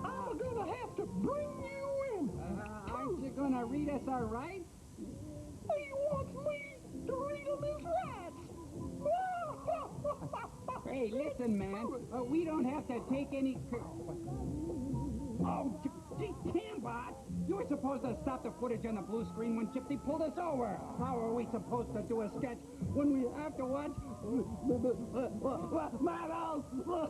I'm gonna have to bring you in. Aren't you gonna read us our rights? He wants me to read him his rights. Hey, listen, man. We don't have to take any... Oh, Cambot, you You were supposed to stop the footage on the blue screen when Gypsy pulled us over. How are we supposed to do a sketch when we have to watch... Manos! We're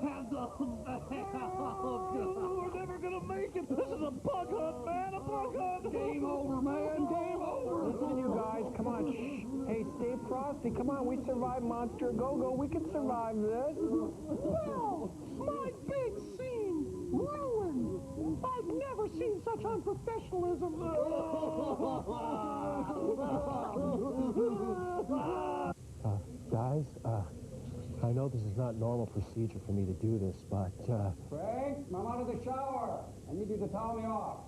never gonna make it. This is a bug hunt, man. A bug hunt. Game over, man. Game over. Listen, you guys. Come on. Shh. Hey, Steve Frosty, come on. We survived Monster Go-Go. We can survive this. Well, my big scene ruined. I've never seen such unprofessionalism. Guys, I know this is not normal procedure for me to do this, but, Frank, I'm out of the shower. I need you to towel me off.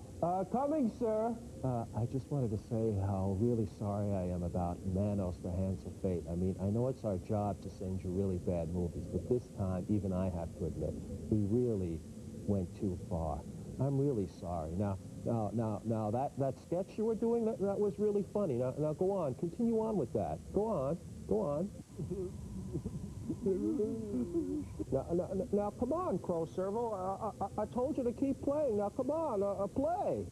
coming, sir. I just wanted to say how really sorry I am about Manos, the Hands of Fate. I mean, I know it's our job to send you really bad movies, but this time, even I have to admit, we really went too far. I'm really sorry. Now, that sketch you were doing, that was really funny. Now, go on. Continue on with that. Go on. Go on. Now, come on, Crow Servo. I told you to keep playing. Now, come on, play.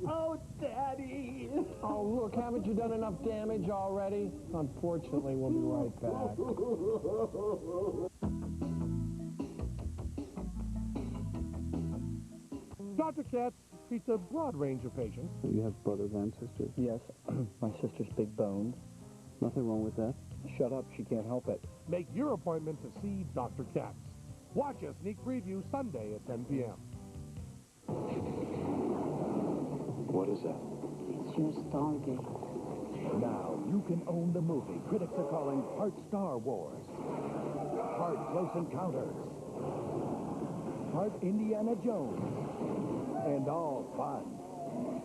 Oh, Daddy. Oh, look, haven't you done enough damage already? Unfortunately, we'll be right back. Dr. Katz treats a broad range of patients. You have brothers and sisters? Yes. My sister's big boned. Nothing wrong with that. Shut up, she can't help it. Make your appointment to see Dr. Katz. Watch a sneak preview Sunday at 10 p.m. What is that? It's your Stargate. Now you can own the movie critics are calling part Star Wars, part Close Encounters, part Indiana Jones, and all fun.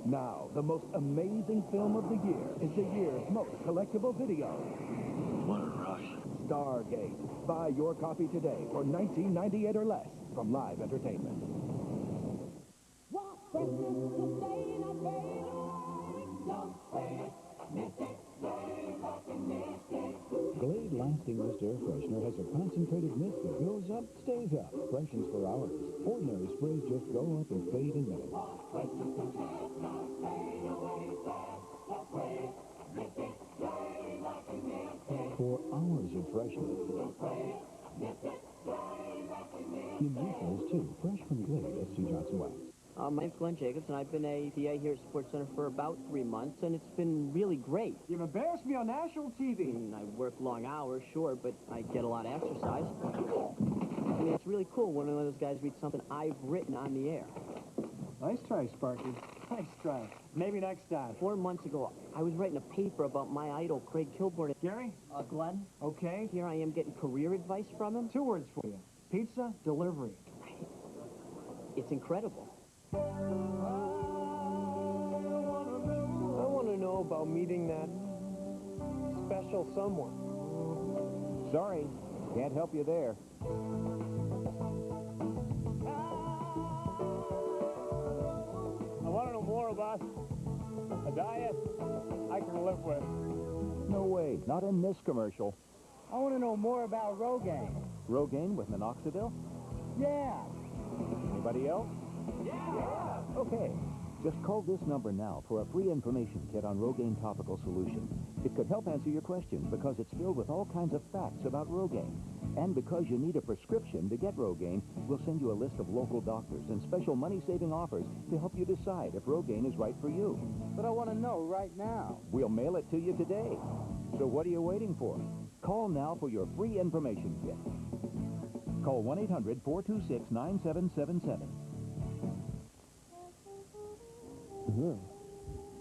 Now, the most amazing film of the year is the year's most collectible video. What a rush. Stargate. Buy your copy today for $19.98 or less from Live Entertainment. Glade Lasting Mist Air Freshener has a concentrated mist that goes up, stays up, freshens for hours. Ordinary sprays just go up and fade in minutes. For hours of freshness. In refills, too, fresh from Glade SC Johnson Wax. My name's Glenn Jacobs, and I've been a PA here at Sports Center for about 3 months, and it's been really great. You've embarrassed me on national TV. I work long hours, sure, but I get a lot of exercise. I mean, it's really cool when one of those guys reads something I've written on the air. Nice try, Sparky. Nice try. Maybe next time. 4 months ago, I was writing a paper about my idol, Craig Kilborn. Gary? Glenn? Okay. Here I am getting career advice from him. 2 words for you. Pizza delivery. It's incredible. I want to know about meeting that special someone. Sorry, can't help you there. I want to know more about a diet I can live with. No way, not in this commercial. I want to know more about Rogaine. Rogaine with minoxidil? Yeah. Anybody else? Yeah. Okay. Just call this number now for a free information kit on Rogaine topical solution. It could help answer your questions because it's filled with all kinds of facts about Rogaine. And because you need a prescription to get Rogaine, we'll send you a list of local doctors and special money-saving offers to help you decide if Rogaine is right for you. But I want to know right now. We'll mail it to you today. So what are you waiting for? Call now for your free information kit. Call 1-800-426-9777.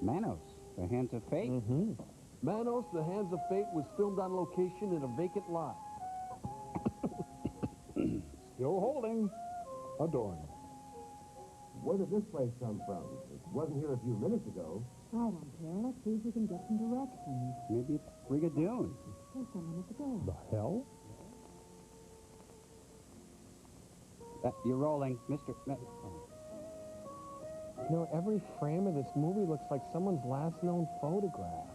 Manos, the Hands of Fate? Manos, the Hands of Fate was filmed on location in a vacant lot. Still holding. Adorned. Where did this place come from? It wasn't here a few minutes ago. I don't care. Let's see if we can get some directions. Maybe it's Brigadoon. There's someone at the door. The hell? You're rolling, Mr. You know, every frame of this movie looks like someone's last known photograph.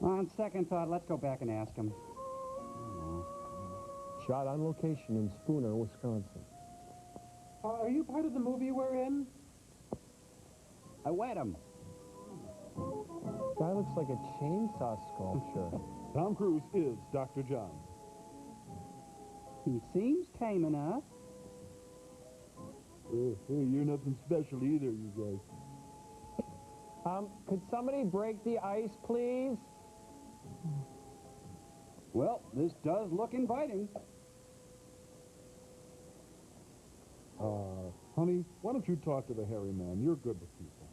On second thought, let's go back and ask him. Shot on location in Spooner, Wisconsin. Are you part of the movie we're in? I wet him. Guy looks like a chainsaw sculpture. Tom Cruise is Dr. John. He seems tame enough. Hey, you're nothing special either, you guys. Could somebody break the ice, please? Well, this does look inviting. Honey, why don't you talk to the hairy man? You're good with people.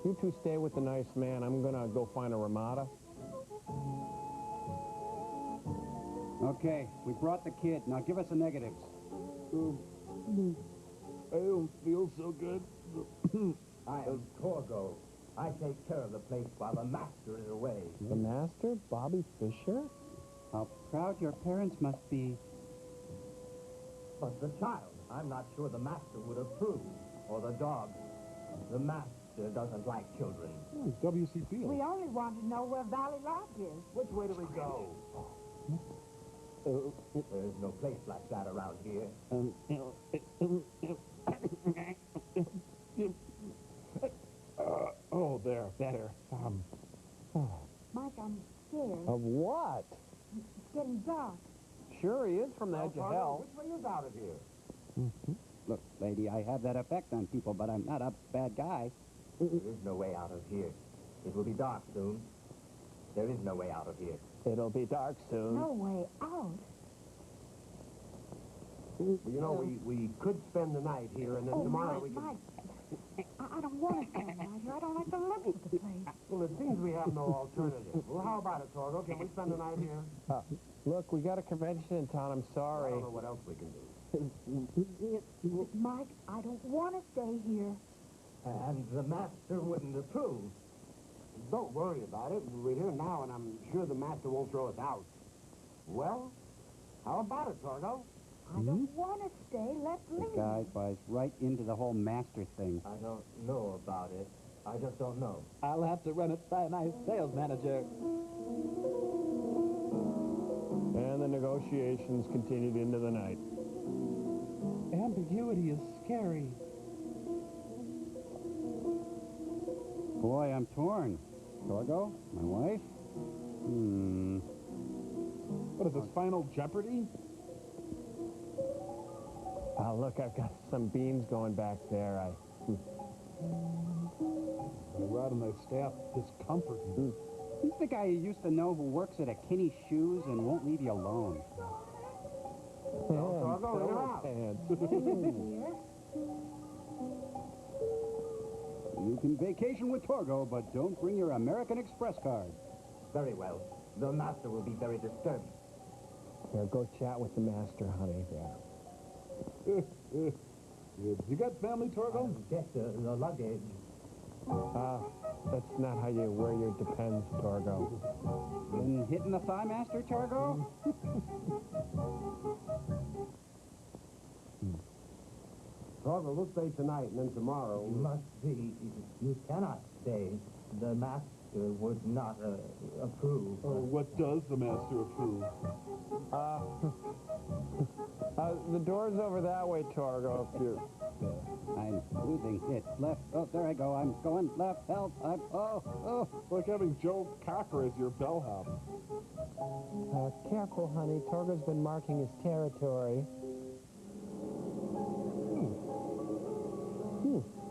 You two stay with the nice man. I'm gonna go find a Ramada. Okay, we brought the kid. Now give us the negatives. I don't feel so good. I am Torgo. I take care of the place while the master is away. The master? Bobby Fischer? How proud your parents must be. But the child, I'm not sure the master would approve. Or the dog. The master doesn't like children. Oh, it's W.C. Field. We only want to know where Valley Lodge is. Which way do we go? There's no place like that around here. Oh, there, better. Mike, I'm scared. Of what? It's getting dark. Sure he is from the edge of hell. Which way is out of here? Look, lady, I have that effect on people, but I'm not a bad guy. There is no way out of here. It will be dark soon. There is no way out of here. It'll be dark soon. No way out. You know, we could spend the night here, and then tomorrow we could... Mike, I don't want to spend the night here. I don't like the looks of the place. Well, it seems we have no alternative. Well, how about it, Torgo? Can we spend the night here? Look, we got a convention in town. I'm sorry. I don't know what else we can do. Mike, I don't want to stay here. And the master wouldn't approve. Don't worry about it. We're here now, and I'm sure the master won't throw us out. Well, how about it, Torgo? I don't want to stay. Let's The leave. guy buys right into the whole master thing. I don't know about it. I just don't know. I'll have to run it by my sales manager. And the negotiations continued into the night. Ambiguity is scary. Boy, I'm torn. Torgo, my wife? What is this, Final Jeopardy? Oh, look, I've got some beans going back there. The rod and the staff discomfort me. He's the guy you used to know who works at a Kinney Shoes and won't leave you alone. Torgo, you're out. You can vacation with Torgo, but don't bring your American Express card. Very well. The master will be very disturbed. Here, go chat with the master, honey, there. You got family, Torgo? Get the luggage. That's not how you wear your depends, Torgo. Been hitting the thigh master, Torgo? Torgo, we'll stay tonight, and then tomorrow... You must be. You cannot stay. The master would not approve. What does the master approve? The door's over that way, Torgo. If you're... I'm losing it. Left. Oh, there I go. I'm going left. Help. It's like having Joe Cocker as your bellhop. Careful, honey. Torgo's been marking his territory.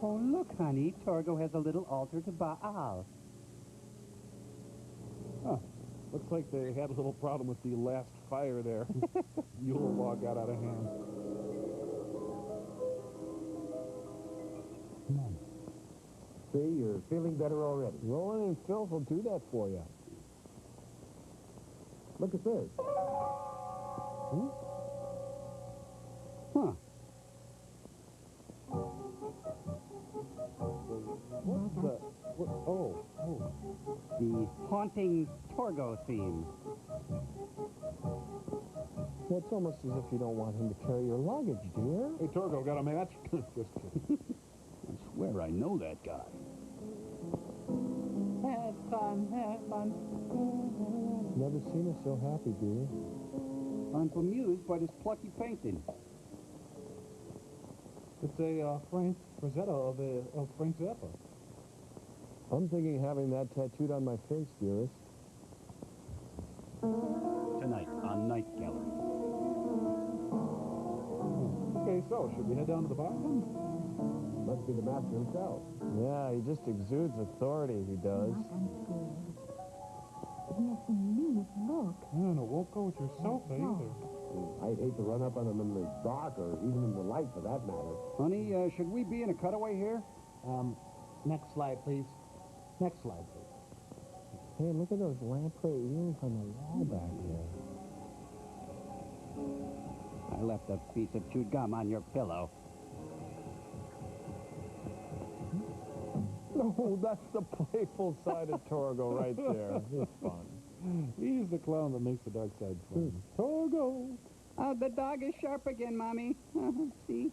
Oh, look, honey. Torgo has a little altar to Baal. Huh. Looks like they had a little problem with the last fire there. Yule log got out of hand. Come on. See, you're feeling better already. Rolling in filth will do that for you. Look at this. Huh. What's the... The haunting Torgo theme. Well, it's almost as if you don't want him to carry your luggage, dear. Hey, Torgo, got a match? Just kidding. I swear I know that guy. Have fun, have fun. Never seen us so happy, dear. I'm bemused by this plucky painting. It's a Frank Frazetta of Frank Zappa. I'm thinking having that tattooed on my face, dearest. Tonight on Night Gallery. Okay, so should we head down to the bar then? Must be the master himself. Yeah, he just exudes authority, he does. He has the meanest look. No, it won't go with your sofa either. I'd hate to run up on him in the dark or even in the light for that matter. Honey, should we be in a cutaway here? Next slide, please. Next slide, please. Hey, look at those lamprey earrings on the wall back there. I left a piece of chewed gum on your pillow. No, that's the playful side of Torgo right there. It's fun. He's the clown that makes the dark side fun. Torgo! The dog is sharp again, Mommy. See?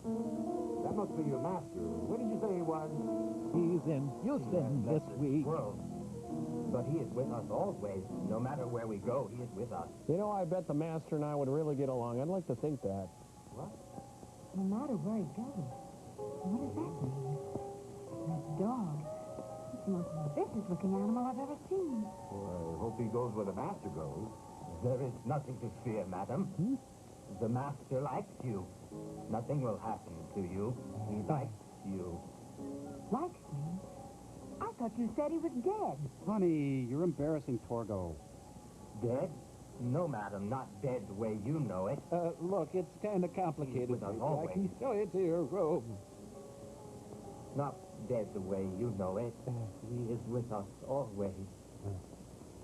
That must be your master. Where did you say he was? He's in Houston this week. But he is with us always. No matter where we go, he is with us. You know, I bet the master and I would really get along. I'd like to think that. What? No matter where he goes. What does that mean? That dog. It's the most vicious-looking animal I've ever seen. Well, I hope he goes where the master goes. There is nothing to fear, madam. The master likes you. Nothing will happen to you. He likes you. Likes me? I thought you said he was dead. Honey, you're embarrassing Torgo. Dead? No, madam, not dead the way you know it. Look, it's kind of complicated. With us always. I can show it to your robe. Not dead the way you know it. He is with us always.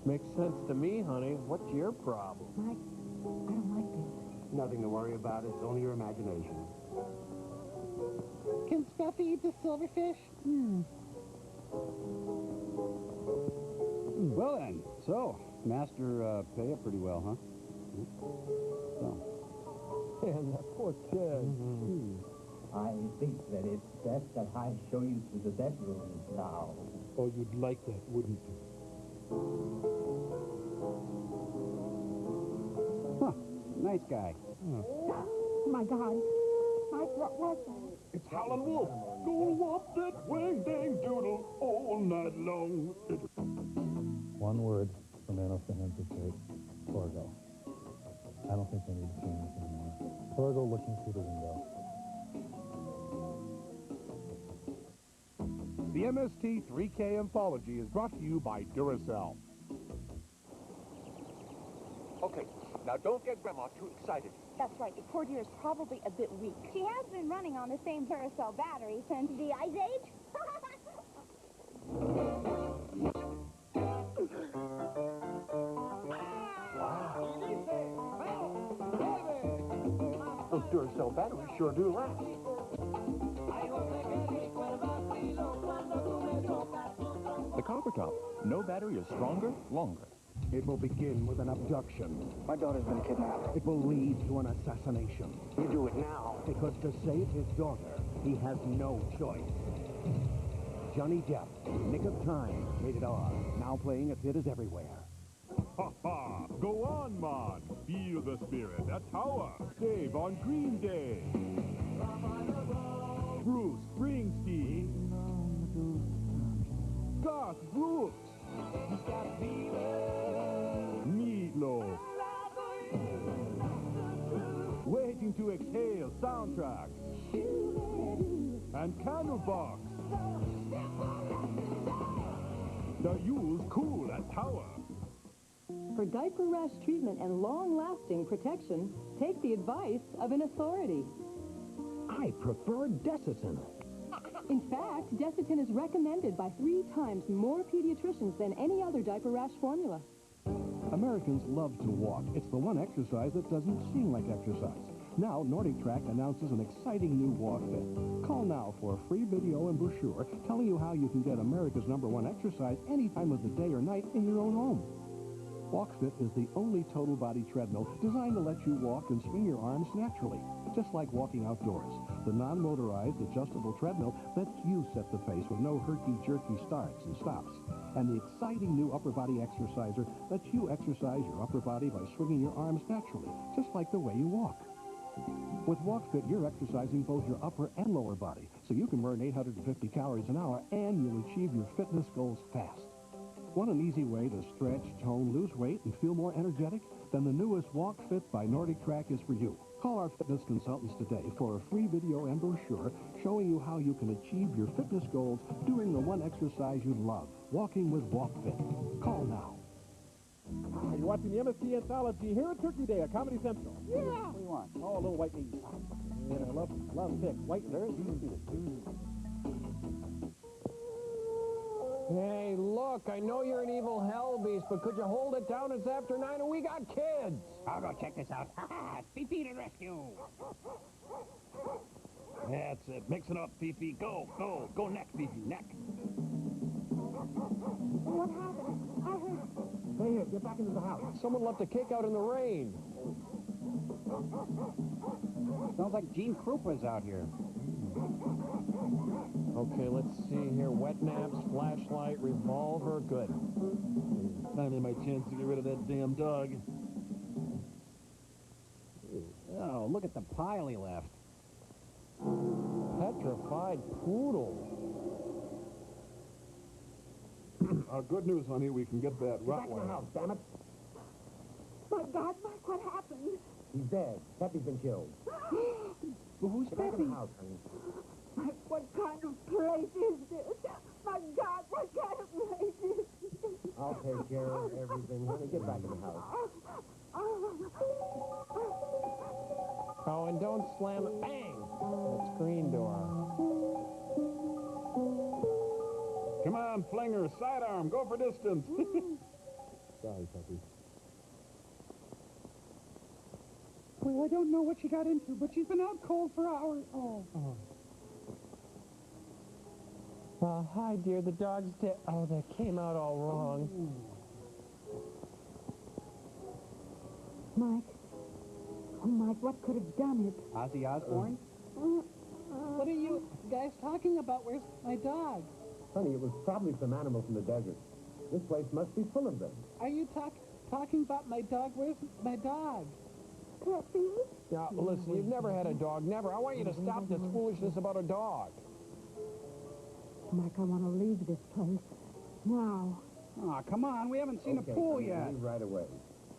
Makes sense to me, honey. What's your problem? Mike, I don't like this. Nothing to worry about. It's only your imagination. Can Spuffy eat the silverfish? Well then, so, Master pay it pretty well, huh? So. Man, that poor kid. I think that it's best that I show you to the bedroom now. Oh, you'd like that, wouldn't you? Huh, nice guy. Oh, my God. Mike, what was that? It's Howlin' Wolf. Go up that wing dang doodle all night long. One word from Manos the Hands of Fate, Torgo. I don't think they need to say anything more. Torgo looking through the window. The MST 3K Anthology is brought to you by Duracell. Okay, now don't get Grandma too excited. That's right. The poor dear is probably a bit weak. She has been running on the same Duracell battery since the Ice Age. Those Duracell batteries sure do last. The Copper Top. No battery is stronger, longer. It will begin with an abduction. My daughter's been kidnapped. It will lead to an assassination. You do it now. Because to save his daughter, he has no choice. Johnny Depp, Nick of Time, rated R. Now playing at theaters everywhere. Ha ha! Go on, man. Feel the spirit at Tower. Save on Green Day. Bruce Springsteen. Garth Brooks. Meatloaf. Waiting to Exhale soundtrack. And Candlebox. The Yule's cool at Tower. For diaper rash treatment and long-lasting protection, take the advice of an authority. I prefer Desitin. In fact, Desitin is recommended by 3 times more pediatricians than any other diaper rash formula. Americans love to walk. It's the one exercise that doesn't seem like exercise. Now, Nordic Track announces an exciting new walk fit. Call now for a free video and brochure telling you how you can get America's #1 exercise any time of the day or night in your own home. WalkFit is the only total body treadmill designed to let you walk and swing your arms naturally, just like walking outdoors. The non-motorized adjustable treadmill lets you set the pace with no herky-jerky starts and stops. And the exciting new upper body exerciser lets you exercise your upper body by swinging your arms naturally, just like the way you walk. With WalkFit, you're exercising both your upper and lower body, so you can burn 850 calories an hour and you'll achieve your fitness goals fast. Want an easy way to stretch, tone, lose weight, and feel more energetic? Then the newest WalkFit by Nordic Track is for you. Call our fitness consultants today for a free video and brochure showing you how you can achieve your fitness goals doing the one exercise you love, walking with WalkFit. Call now. You're watching the MST Anthology here at Turkey Day at Comedy Central. Yeah. What do you want? Oh, a little white meat. And I love thick. White and very juicy. Hey, look, I know you're an evil hell beast, but could you hold it down? It's after 9 and we got kids. I'll go check this out. Ha-ha! Fifi to rescue! That's it. Mix it up, Fifi. Go neck, Fifi, neck. What happened? I heard... Hey, here, get back into the house. Someone left a cake out in the rain. Sounds like Gene Krupa's out here. Okay, let's see here. Wet naps, flashlight, revolver. Good. Finally my chance to get rid of that damn dog. Oh, look at the pile he left. Petrified poodle. Good news, honey. We can get that Get back in the house, damn it. My God, Mike, what happened? He's dead. Peppy's been killed. Who's Get back in the house, honey. Mike, what kind of place is this? My God, what kind of place is this? I'll take care of everything, honey. Get back in the house. Oh, and don't slam it. Bang! That screen door. Come on, flinger, sidearm, go for distance. Sorry, Peppy. Well, I don't know what she got into, but she's been out cold for hours. Oh. Hi, dear. The dog's dead. Oh, that came out all wrong. Mike. Oh, Mike, what could have done it? Ozzy Osbourne? What are you guys talking about? Where's my dog? Honey, it was probably some animal from the desert. This place must be full of them. Are you talking about my dog? Where's my dog? Peppy? Now, listen, you've never had a dog. Never. I want you to stop this foolishness about a dog. Mike, I want to leave this place. Now. Aw, come on. We haven't seen a pool honey, yet. leave right away.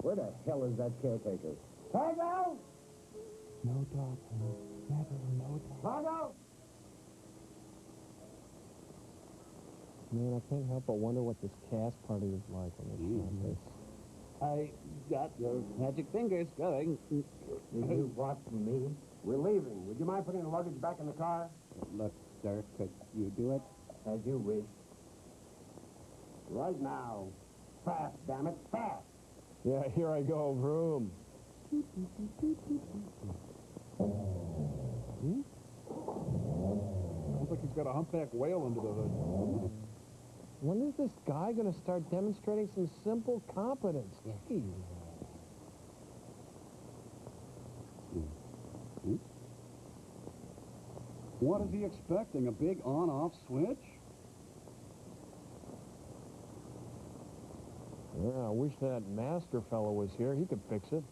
Where the hell is that caretaker? Tongo! No dog, honey. Never, no dog. Tongo! Man, I can't help but wonder what this cast party is like on this campus. I got your magic fingers going. Did you watch me? We're leaving. Would you mind putting the luggage back in the car? Look, sir, could you do it? As you wish. Right now. Fast, damn it, fast. Yeah, here I go, vroom. Sounds like he's got a humpback whale under the hood. When is this guy going to start demonstrating some simple competence? Gee. What is he expecting? A big on-off switch? Yeah, I wish that master fellow was here. He could fix it.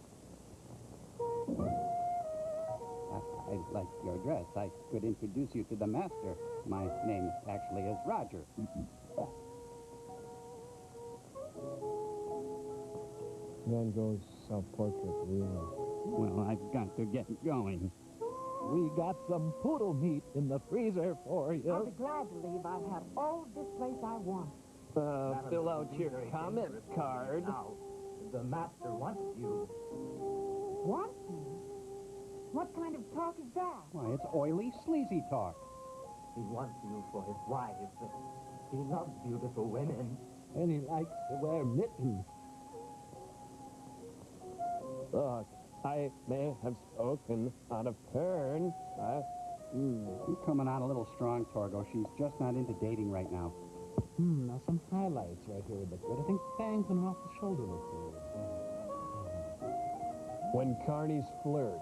I like your dress. I could introduce you to the master. My name actually is Roger. Van Gogh's self-portrait, really. Well, I've got to get going. We got some poodle meat in the freezer for you. I'll be glad to leave. I've had all this place I want. Fill out your comment card. Now, the master wants you. Want me? What kind of talk is that? Why, it's oily, sleazy talk. He wants you for his wife. He loves beautiful women. And he likes to wear mittens. Look, I may have spoken out of turn. You're coming on a little strong, Torgo. She's just not into dating right now. Now some highlights right here would look good. I think bangs and off the shoulder look good. When carnies flirt.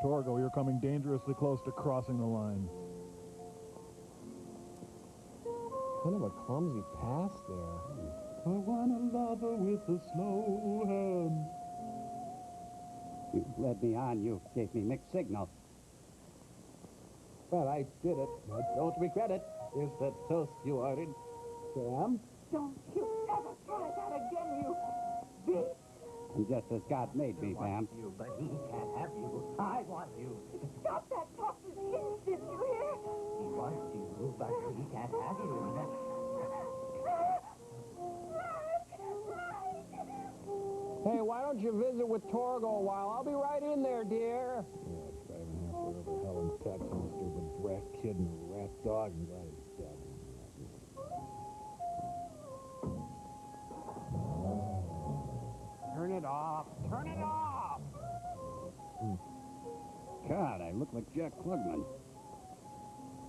Torgo, you're coming dangerously close to crossing the line. Kind of a clumsy pass there. I want a lover with a slow hand. You led me on. You gave me mixed signals. Well, I did it. I don't regret it. Here's the toast you ordered. Sam? Don't you ever try that again, you beast! I'm just as God made me, Pam. You, but he can't have you. I want you. Stop that talk this instant, you hear? He wants you, but he can't have you. Hey, why don't you visit with Torgo a while? I'll be right in there, dear. Yeah, driving halfway over hell in Texas, stupid brat kid and rat dog and glad he's dead. Turn it off. Turn it off! God, I look like Jack Klugman.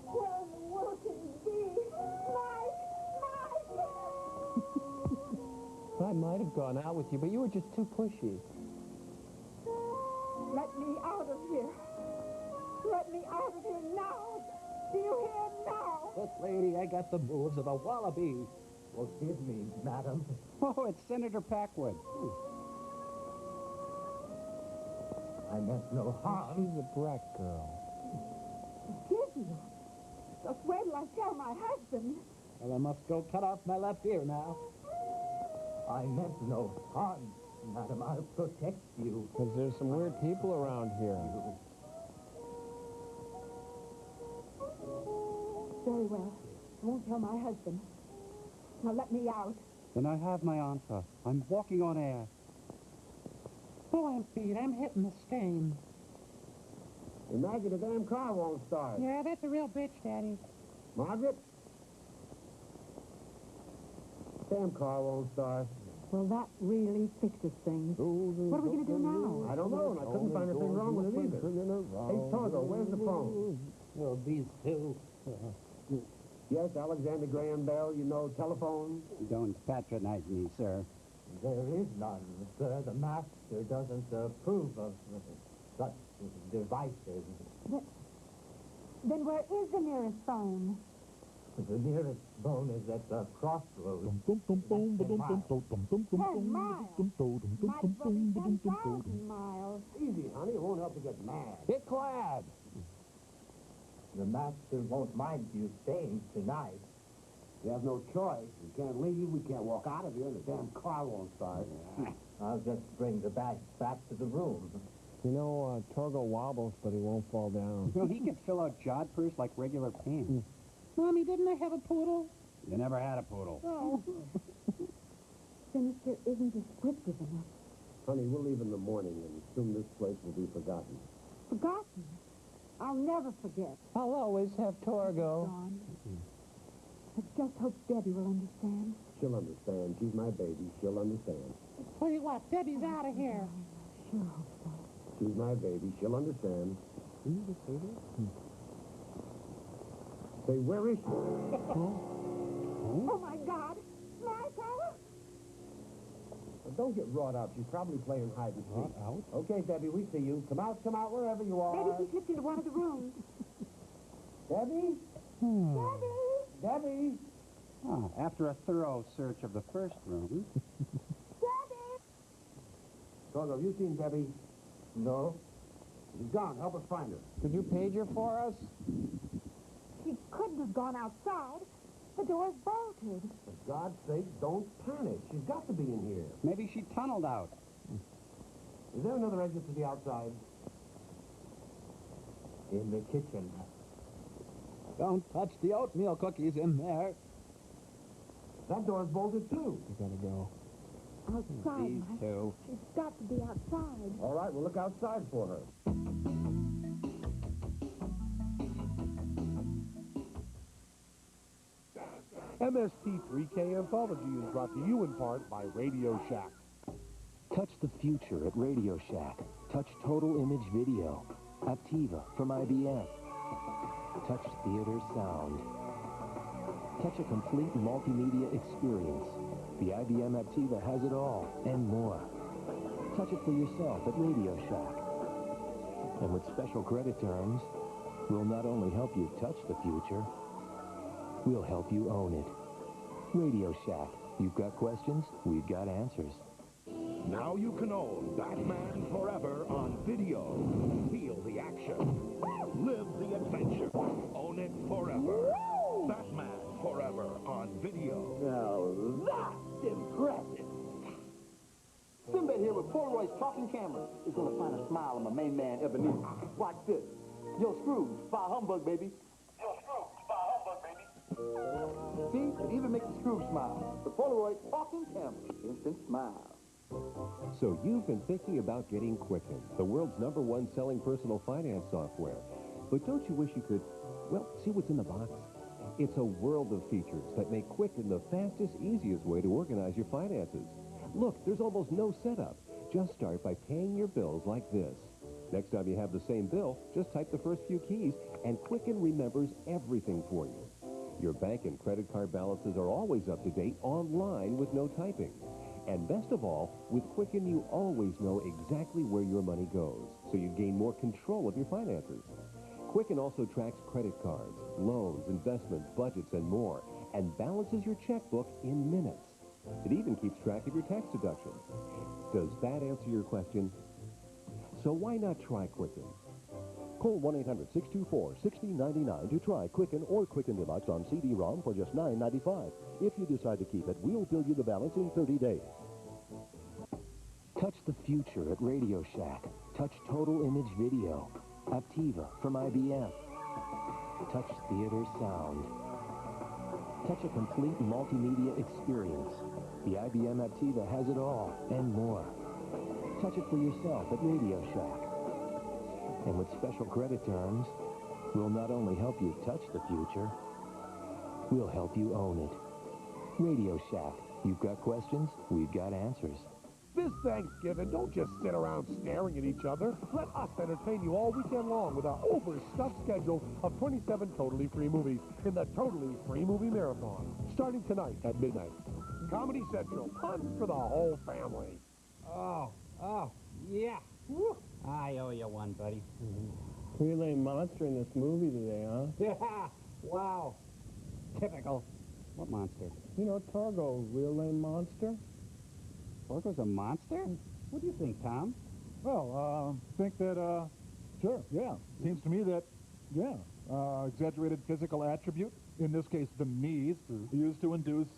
Where in the world can he be? I might have gone out with you, but you were just too pushy. Let me out of here. Let me out of here now. Do you hear now? This lady, I got the moves of a wallaby. Forgive me, madam. Oh, it's Senator Packwood. I meant no harm. She's a brat girl. Forgive you? Just wait till I tell my husband. Well, I must go cut off my left ear now. I meant no harm, madam. I'll protect you. Because there's some weird people around here. Very well. I won't tell my husband. Now let me out. Then I have my answer. I'm walking on air. Oh, I'm Pete. I'm hitting the stain. Hey, Maggie, the damn car won't start. Yeah, that's a real bitch, Daddy. Margaret? Damn car won't start. Well, that really fixes things. What are we going to do now? I don't know, and I couldn't find anything wrong with it either. Hey, Torgo, where's the phone? Oh, these two. Yes, Alexander Graham Bell, you know, telephone. Don't patronize me, sir. There is none, sir. The master doesn't approve of such devices. Then where is the nearest phone? The nearest phone is at the crossroads. 10 miles. Might as well be 10,000 miles. Easy, honey. It won't help to get mad. Get glad. The master won't mind you staying tonight. We have no choice. We can't leave. We can't walk out of here. The damn car won't start. I'll just bring the bags back to the room. You know, Torgo wobbles, but he won't fall down. Well, he can fill out jodhpurs like regular pants. Mommy, didn't I have a poodle? You never had a poodle. Oh. Sinister isn't descriptive enough. Honey, we'll leave in the morning, and soon this place will be forgotten. Forgotten? I'll never forget. I'll always have Torgo. Gone. I just hope Debbie will understand. She'll understand. She's my baby. She'll understand. Tell you what, Debbie's out of here. Sure hope so. She's my baby. She'll understand. Say, where is she? Oh, my God. Michael? Don't get wrought up. She's probably playing hide and seek. Out? Okay, Debbie, we see you. Come out, wherever you are. Maybe she slipped into one of the rooms. Debbie? Debbie? Debbie? Oh, after a thorough search of the first room. Debbie? Torgo, have you seen Debbie? No. She's gone. Help us find her. Could you pager for us? She couldn't have gone outside. The door's bolted. For God's sake, don't panic. She's got to be in here. Maybe she tunneled out. Is there another exit to the outside? In the kitchen. Don't touch the oatmeal cookies in there. That door's bolted, too. You gotta go. Outside, These Mike. two. She's got to be outside. All right, we'll look outside for her. MST3K Anthology is brought to you in part by Radio Shack. Touch the future at Radio Shack. Touch Total Image Video. Aptiva from IBM. Touch theater sound. Touch a complete multimedia experience. The IBM Aptiva has it all and more. Touch it for yourself at Radio Shack. And with special credit terms, we'll not only help you touch the future, we'll help you own it. Radio Shack. You've got questions, we've got answers. Now you can own Batman Forever on video. Feel the action. Live the adventure. Own it forever. Batman Forever on video. Now that's impressive. Sinbad here with Polaroid's talking camera is going to find a smile on my main man, Ebenezer. Watch this. Yo, Scrooge, bah humbug, baby. Yo, Scrooge, bah humbug, baby. See? It even makes the Scrooge smile. The Polaroid talking camera. Instant smile. So you've been thinking about getting Quicken, the world's #1 selling personal finance software. But don't you wish you could, well, see what's in the box? It's a world of features that make Quicken the fastest, easiest way to organize your finances. Look, there's almost no setup. Just start by paying your bills like this. Next time you have the same bill, just type the first few keys, and Quicken remembers everything for you. Your bank and credit card balances are always up to date online with no typing. And best of all, with Quicken, you always know exactly where your money goes, so you gain more control of your finances. Quicken also tracks credit cards, loans, investments, budgets, and more, and balances your checkbook in minutes. It even keeps track of your tax deductions. Does that answer your question? So why not try Quicken? Call 1-800-624-6099 to try Quicken or Quicken Deluxe on CD-ROM for just $9.95. If you decide to keep it, we'll bill you the balance in 30 days. Touch the future at Radio Shack. Touch Total Image Video. Aptiva from IBM. Touch theater sound. Touch a complete multimedia experience. The IBM Aptiva has it all and more. Touch it for yourself at Radio Shack. And with special credit terms, we'll not only help you touch the future, we'll help you own it. Radio Shack. You've got questions, we've got answers. This Thanksgiving, don't just sit around staring at each other. Let us entertain you all weekend long with our overstuffed schedule of 27 totally free movies in the Totally Free Movie Marathon, starting tonight at midnight. Comedy Central, fun for the whole family. Oh, yeah. Woo. I owe you one, buddy. Real name monster in this movie today, huh? Yeah, wow. Typical. What monster? You know, Torgo, real name monster? Torgo's a monster? What do you think, Tom? Well, think that, sure, yeah. Seems to me that, yeah, exaggerated physical attribute, in this case the knees, used to induce,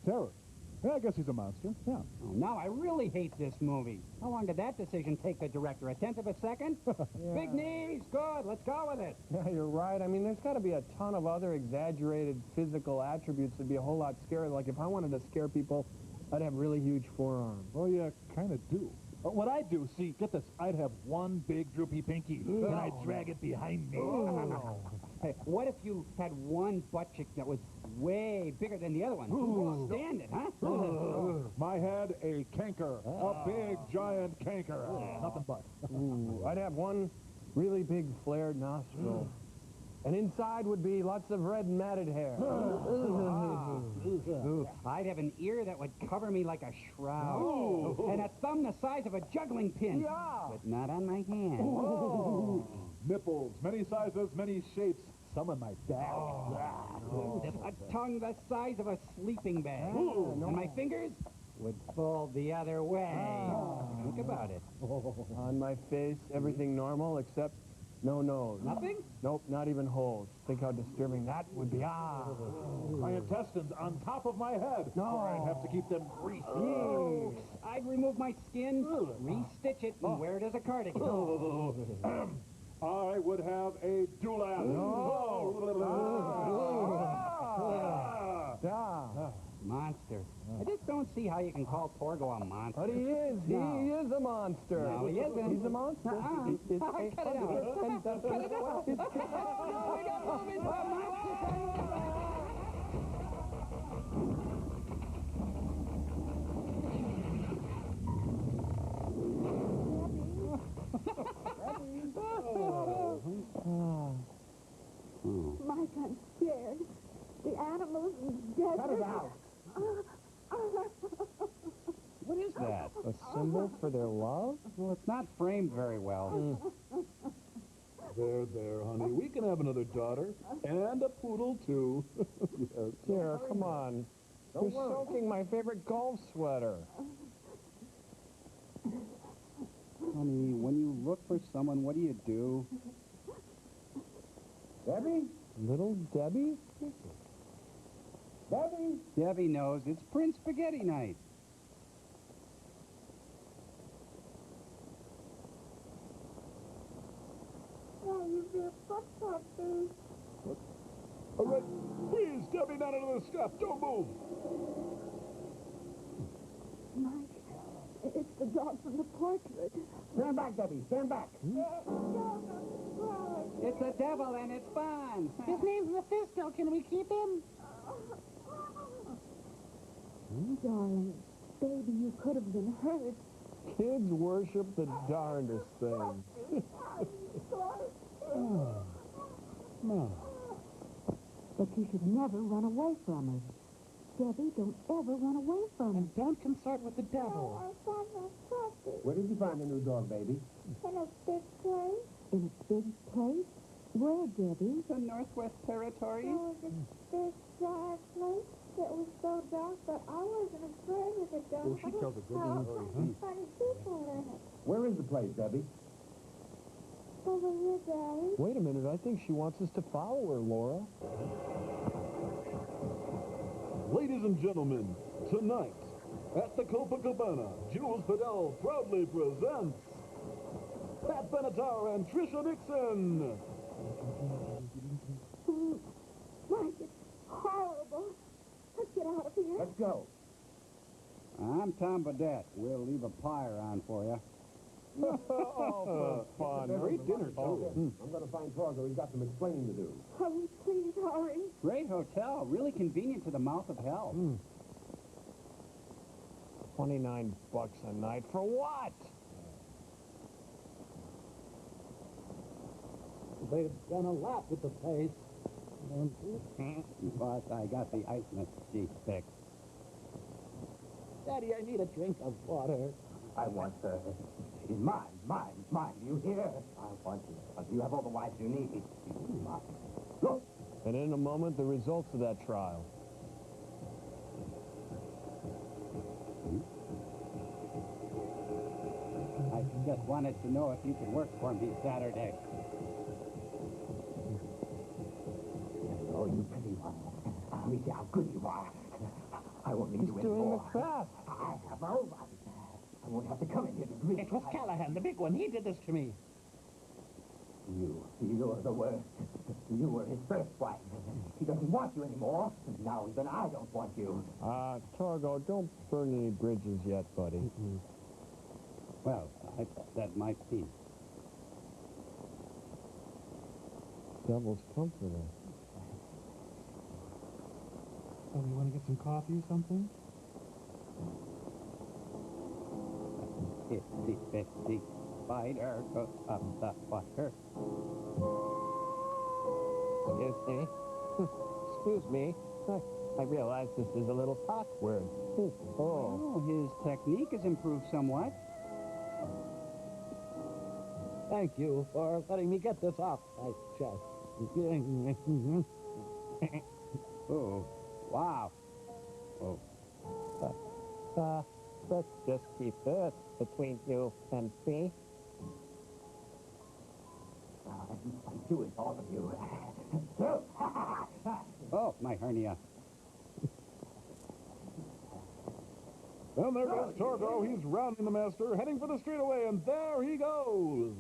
terror. Yeah, I guess he's a monster, yeah. Oh, now I really hate this movie. How long did that decision take the director? 1/10 of a second? Yeah. Big knees, good, let's go with it. Yeah, you're right. I mean, there's got to be a ton of other exaggerated physical attributes that'd be a whole lot scarier. Like, if I wanted to scare people, I'd have really huge forearms. Oh, yeah, kind of do. What I'd do, see, get this, I'd have one big droopy pinky, and I'd drag it behind me. Hey, what if you had one butt cheek that was way bigger than the other one? Ooh. Stand it, huh? My head, a canker, a big, giant canker. Nothing but. Ooh, I'd have one really big flared nostril. And inside would be lots of red matted hair. I'd have an ear that would cover me like a shroud. Ooh. And a thumb the size of a juggling pin. Yeah. But not on my hand. Oh. Nipples, many sizes, many shapes. Some on my back. A tongue the size of a sleeping bag. And my fingers would fold the other way. Think about it. On my face, everything normal except no nose. Nothing? Nope, not even holes. Think how disturbing that would be. My intestines on top of my head. No. Or I'd have to keep them greasy. I'd remove my skin, re-stitch it, and wear it as a cardigan. I would have a dewlap. Monster. I just don't see how you can call Torgo a monster. But he is. No. He is a monster. No, he isn't. He's a monster. Cut it out. Cut it out. We got movies about Mike, I'm scared. The animals and dead. Cut it out. What is that? A symbol for their love? Well, it's not framed very well. There, honey. We can have another daughter. And a poodle, too. Yes. Here, come on. You're soaking my favorite golf sweater. Honey, when you look for someone, what do? Debbie? Little Debbie? Debbie? Debbie knows. It's Prince Spaghetti Night. All right, please, Debbie, not under the scuff. Don't move. Mike, it's the dog from the portrait. Stand back, Debbie. Stand back. It's a devil and it's fun. His name's Mephisto. Can we keep him? Darling, baby, you could have been hurt. Kids worship the darndest thing. No. But you should never run away from her. Debbie, don't ever run away from her. And don't consort with the devil. Where did you find the new dog, baby? In a big place. In a big place? Where, Debbie? The Northwest Territories. Oh, this big, dark place. It was so dark, but I wasn't afraid of the dark. Oh, she tells a good story, huh? Funny people in it. Where is the place, Debbie? Over here, Daddy. Wait a minute, I think she wants us to follow her, Laura. Ladies and gentlemen, tonight at the Copacabana, Jules Fidel proudly presents Pat Benatar and Trisha Nixon. Mike, it's horrible. Let's get out of here. Let's go. I'm Tom Badette. We'll leave a pyre on for you. Oh, for fun. Great dinner, too. I'm going to find Torgo. He's got some explaining to do. Hurry, please, hurry. Great hotel. Really convenient to the mouth of hell. $29 a night for what? They've done a lot with the place. But I got the ice sheet fixed. Daddy, I need a drink of water. I want her. She's mine. Do you hear? I want you. You have all the wives you need. She's mine. Look. And in a moment, the results of that trial. I just wanted to know if you could work for me Saturday. Oh, you pretty one. Let me see how good you are. I won't need you anymore. He's doing Macbeth. I have my own body. I won't have to come in here to greet. It was Callahan, the big one. He did this to me. You're the worst. You were his first wife. He doesn't want you anymore. Now even I don't want you. Torgo, don't burn any bridges yet, buddy. Well, I said my piece. Devil's comforter. Oh, you want to get some coffee or something? 50-50 spider goes up the water. Excuse me. Excuse me. I realize this is a little awkward. Oh, his technique has improved somewhat. Thank you for letting me get this off my chest. Oh, wow. Oh. Let's just keep this between you and me. I'm doing all of you. Oh, my hernia. And there goes Torgo. He's rounding the master, heading for the straightaway, and there he goes.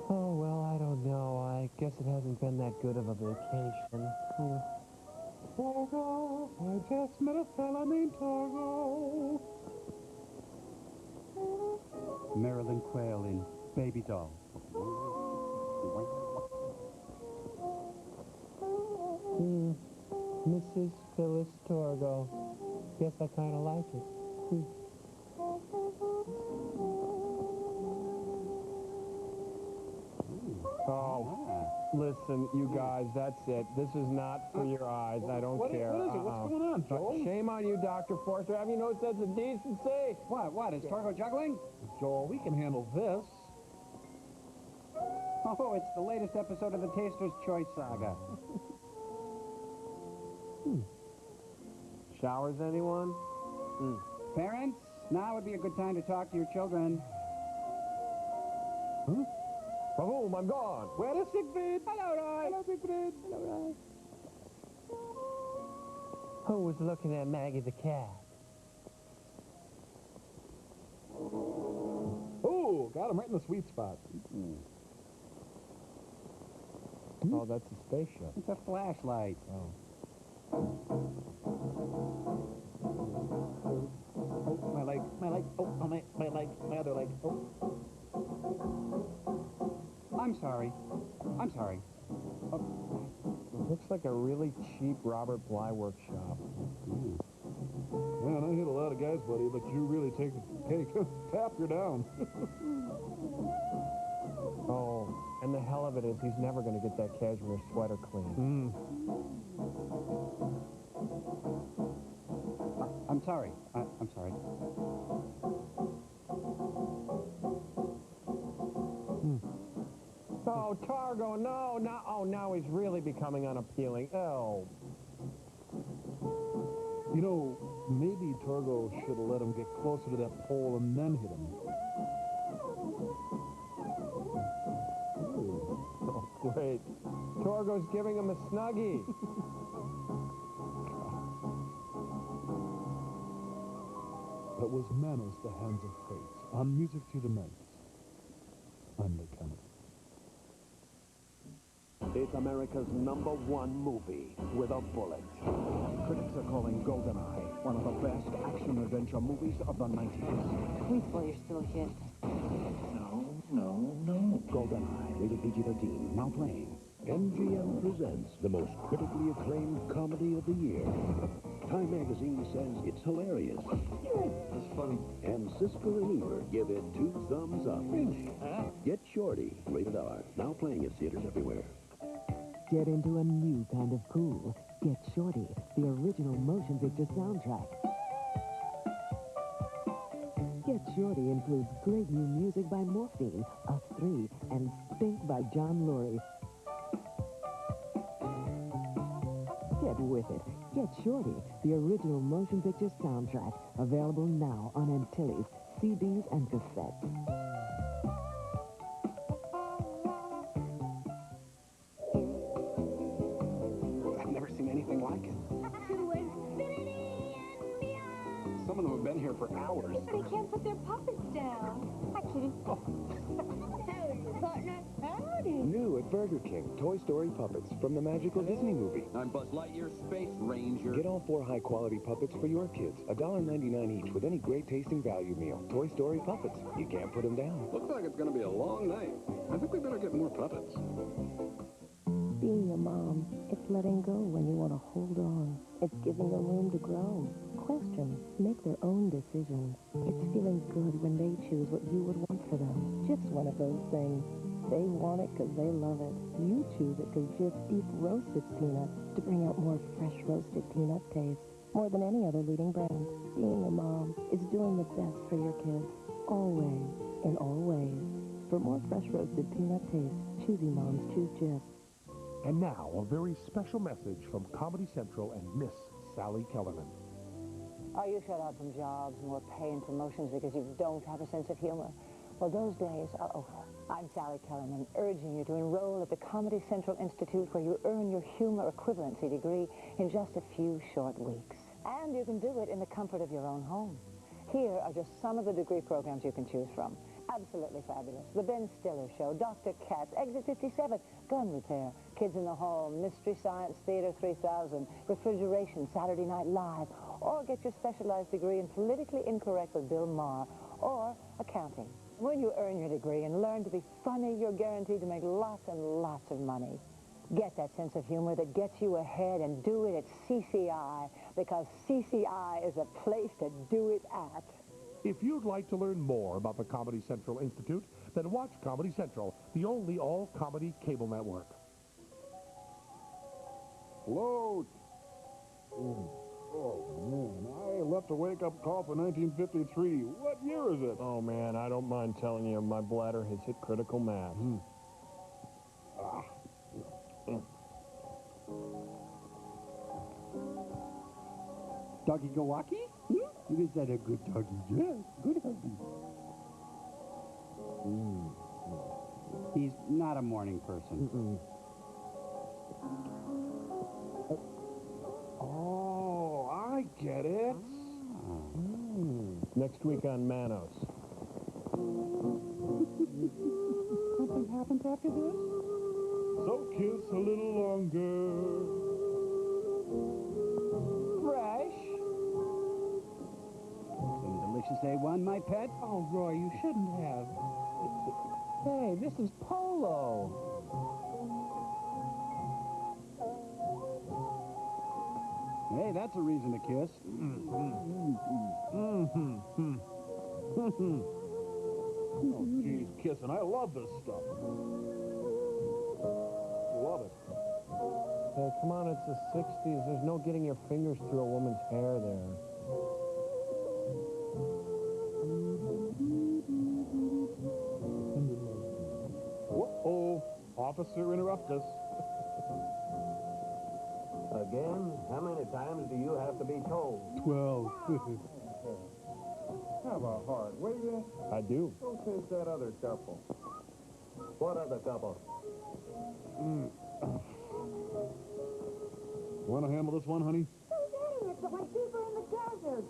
Oh, well, I don't know. I guess it hasn't been that good of a vacation. Torgo, I just met a fella named Torgo. Marilyn Quayle in Baby Doll. Mrs. Phyllis Torgo. Guess I kind of like it. Oh, listen, you guys, that's it. This is not for your eyes. I don't care. What is it? What's going on, Joel? Shame on you, Dr. Forster. Have you no sense of decency? What? Is Torgo juggling? Joel, we can handle this. Oh, it's the latest episode of the Taster's Choice Saga. Showers, anyone? Parents, now would be a good time to talk to your children. Huh? Boom, I'm gone. Where is Siegfried? Hello, Roy. Hello, Siegfried. Hello, Roy. Who was looking at Maggie the cat? Oh, got him right in the sweet spot. Oh, that's a spaceship. It's a flashlight. Oh. Oh, my leg, my leg. Oh, my leg, my other leg. Oh. I'm sorry. I'm sorry. Looks like a really cheap Robert Bly workshop. Man, I hit a lot of guys, buddy, but you really take the cake. Tap, you're down. Oh, and the hell of it is he's never going to get that cashmere sweater clean. I'm sorry. I'm sorry. Oh, Targo, no. Oh, now he's really becoming unappealing. Oh. You know, maybe Torgo should have let him get closer to that pole and then hit him. Oh, great. Torgo's giving him a snuggie. That was Manos, the Hands of Fate, on Music Through the Night. I'm Nick Hammond. It's America's #1 movie with a bullet. Critics are calling GoldenEye one of the best action-adventure movies of the 90s. Wait till you're still a kid. No. GoldenEye, rated PG-13, now playing. MGM presents the most critically acclaimed comedy of the year. Time magazine says it's hilarious. That's funny. And Siskel and Ebert give it 2 thumbs up. Really? Huh? Get Shorty, rated R, now playing in theaters everywhere. Get into a new kind of cool. Get Shorty, the original motion picture soundtrack. Get Shorty includes great new music by Morphine, Us 3, and Stink by John Lurie. Get with it. Get Shorty, the original motion picture soundtrack. Available now on Antilles, CDs, and cassettes. I've never seen anything like it. To infinity and beyond. Some of them have been here for hours. They can't put their puppets down. Hi, Kitty. Howdy, partner. Howdy. New at Burger King, Toy Story puppets from the magical Disney movie. I'm Buzz Lightyear, Space Ranger. Get all 4 high-quality puppets for your kids. $1.99 each with any great-tasting value meal. Toy Story puppets. You can't put them down. Looks like it's going to be a long night. I think we better get more puppets. Being a mom, it's letting go when you want to hold on. It's giving them room to grow, question, make their own decisions. It's feeling good when they choose what you would want for them. Jif's one of those things. They want it because they love it. You choose it because Jif eats roasted peanuts to bring out more fresh roasted peanut taste. More than any other leading brand, being a mom is doing the best for your kids. Always, in all ways. For more fresh roasted peanut taste, choosy moms choose Jif. And now, a very special message from Comedy Central and Miss Sally Kellerman. Are you shut out from jobs, more pay and promotions because you don't have a sense of humor? Well, those days are over. I'm Sally Kellerman, urging you to enroll at the Comedy Central Institute where you earn your humor equivalency degree in just a few short weeks. And you can do it in the comfort of your own home. Here are just some of the degree programs you can choose from. Absolutely fabulous. The Ben Stiller Show, Dr. Katz, Exit 57, Gun Repair, Kids in the Home, Mystery Science Theater 3000, Refrigeration, Saturday Night Live, or get your specialized degree in Politically Incorrect with Bill Maher, or accounting. When you earn your degree and learn to be funny, you're guaranteed to make lots and lots of money. Get that sense of humor that gets you ahead and do it at CCI, because CCI is a place to do it at. If you'd like to learn more about the Comedy Central Institute, then watch Comedy Central, the only all-comedy cable network. Float. Oh, man, I left a wake-up call for 1953. What year is it? Oh, man, I don't mind telling you, my bladder has hit critical mass. Doggy Gawaki? Is that a good doggy? Yes, good doggy. He's not a morning person. Oh, I get it. Next week on Manos. Something happens after this? So kiss a little longer. Fresh. Some delicious A1, my pet. Oh, Roy, you shouldn't have. Hey, this is Polo. Hey, that's a reason to kiss. Oh, geez, kissing. I love this stuff. Love it. Hey, come on, it's the 60s. There's no getting your fingers through a woman's hair there. Whoa-oh. Officer, interrupt us. Again? How many times do you have to be told? 12. Have a heart, will you? I do. Go chase that other couple. What other couple? Want to handle this one, honey? Idiots, but like deeper in the desert.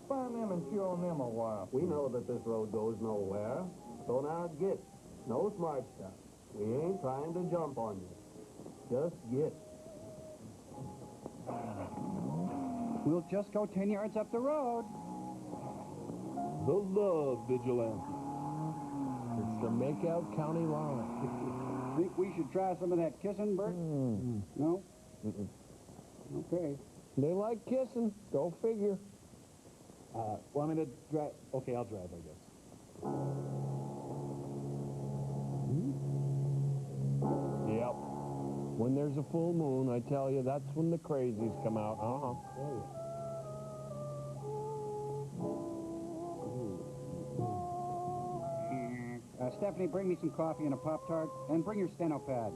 Find them and chew on them a while. We know that this road goes nowhere. So now get. No smart stuff. We ain't trying to jump on you. Just get. We'll just go 10 yards up the road. The love vigilante. It's the Makeout County line. Think we should try some of that kissing, Bert? No? Okay. They like kissing. Go figure. Want me to drive? Okay, I'll drive, I guess. Yep. When there's a full moon, I tell you, that's when the crazies come out. Stephanie, bring me some coffee and a Pop-Tart, and bring your steno pad.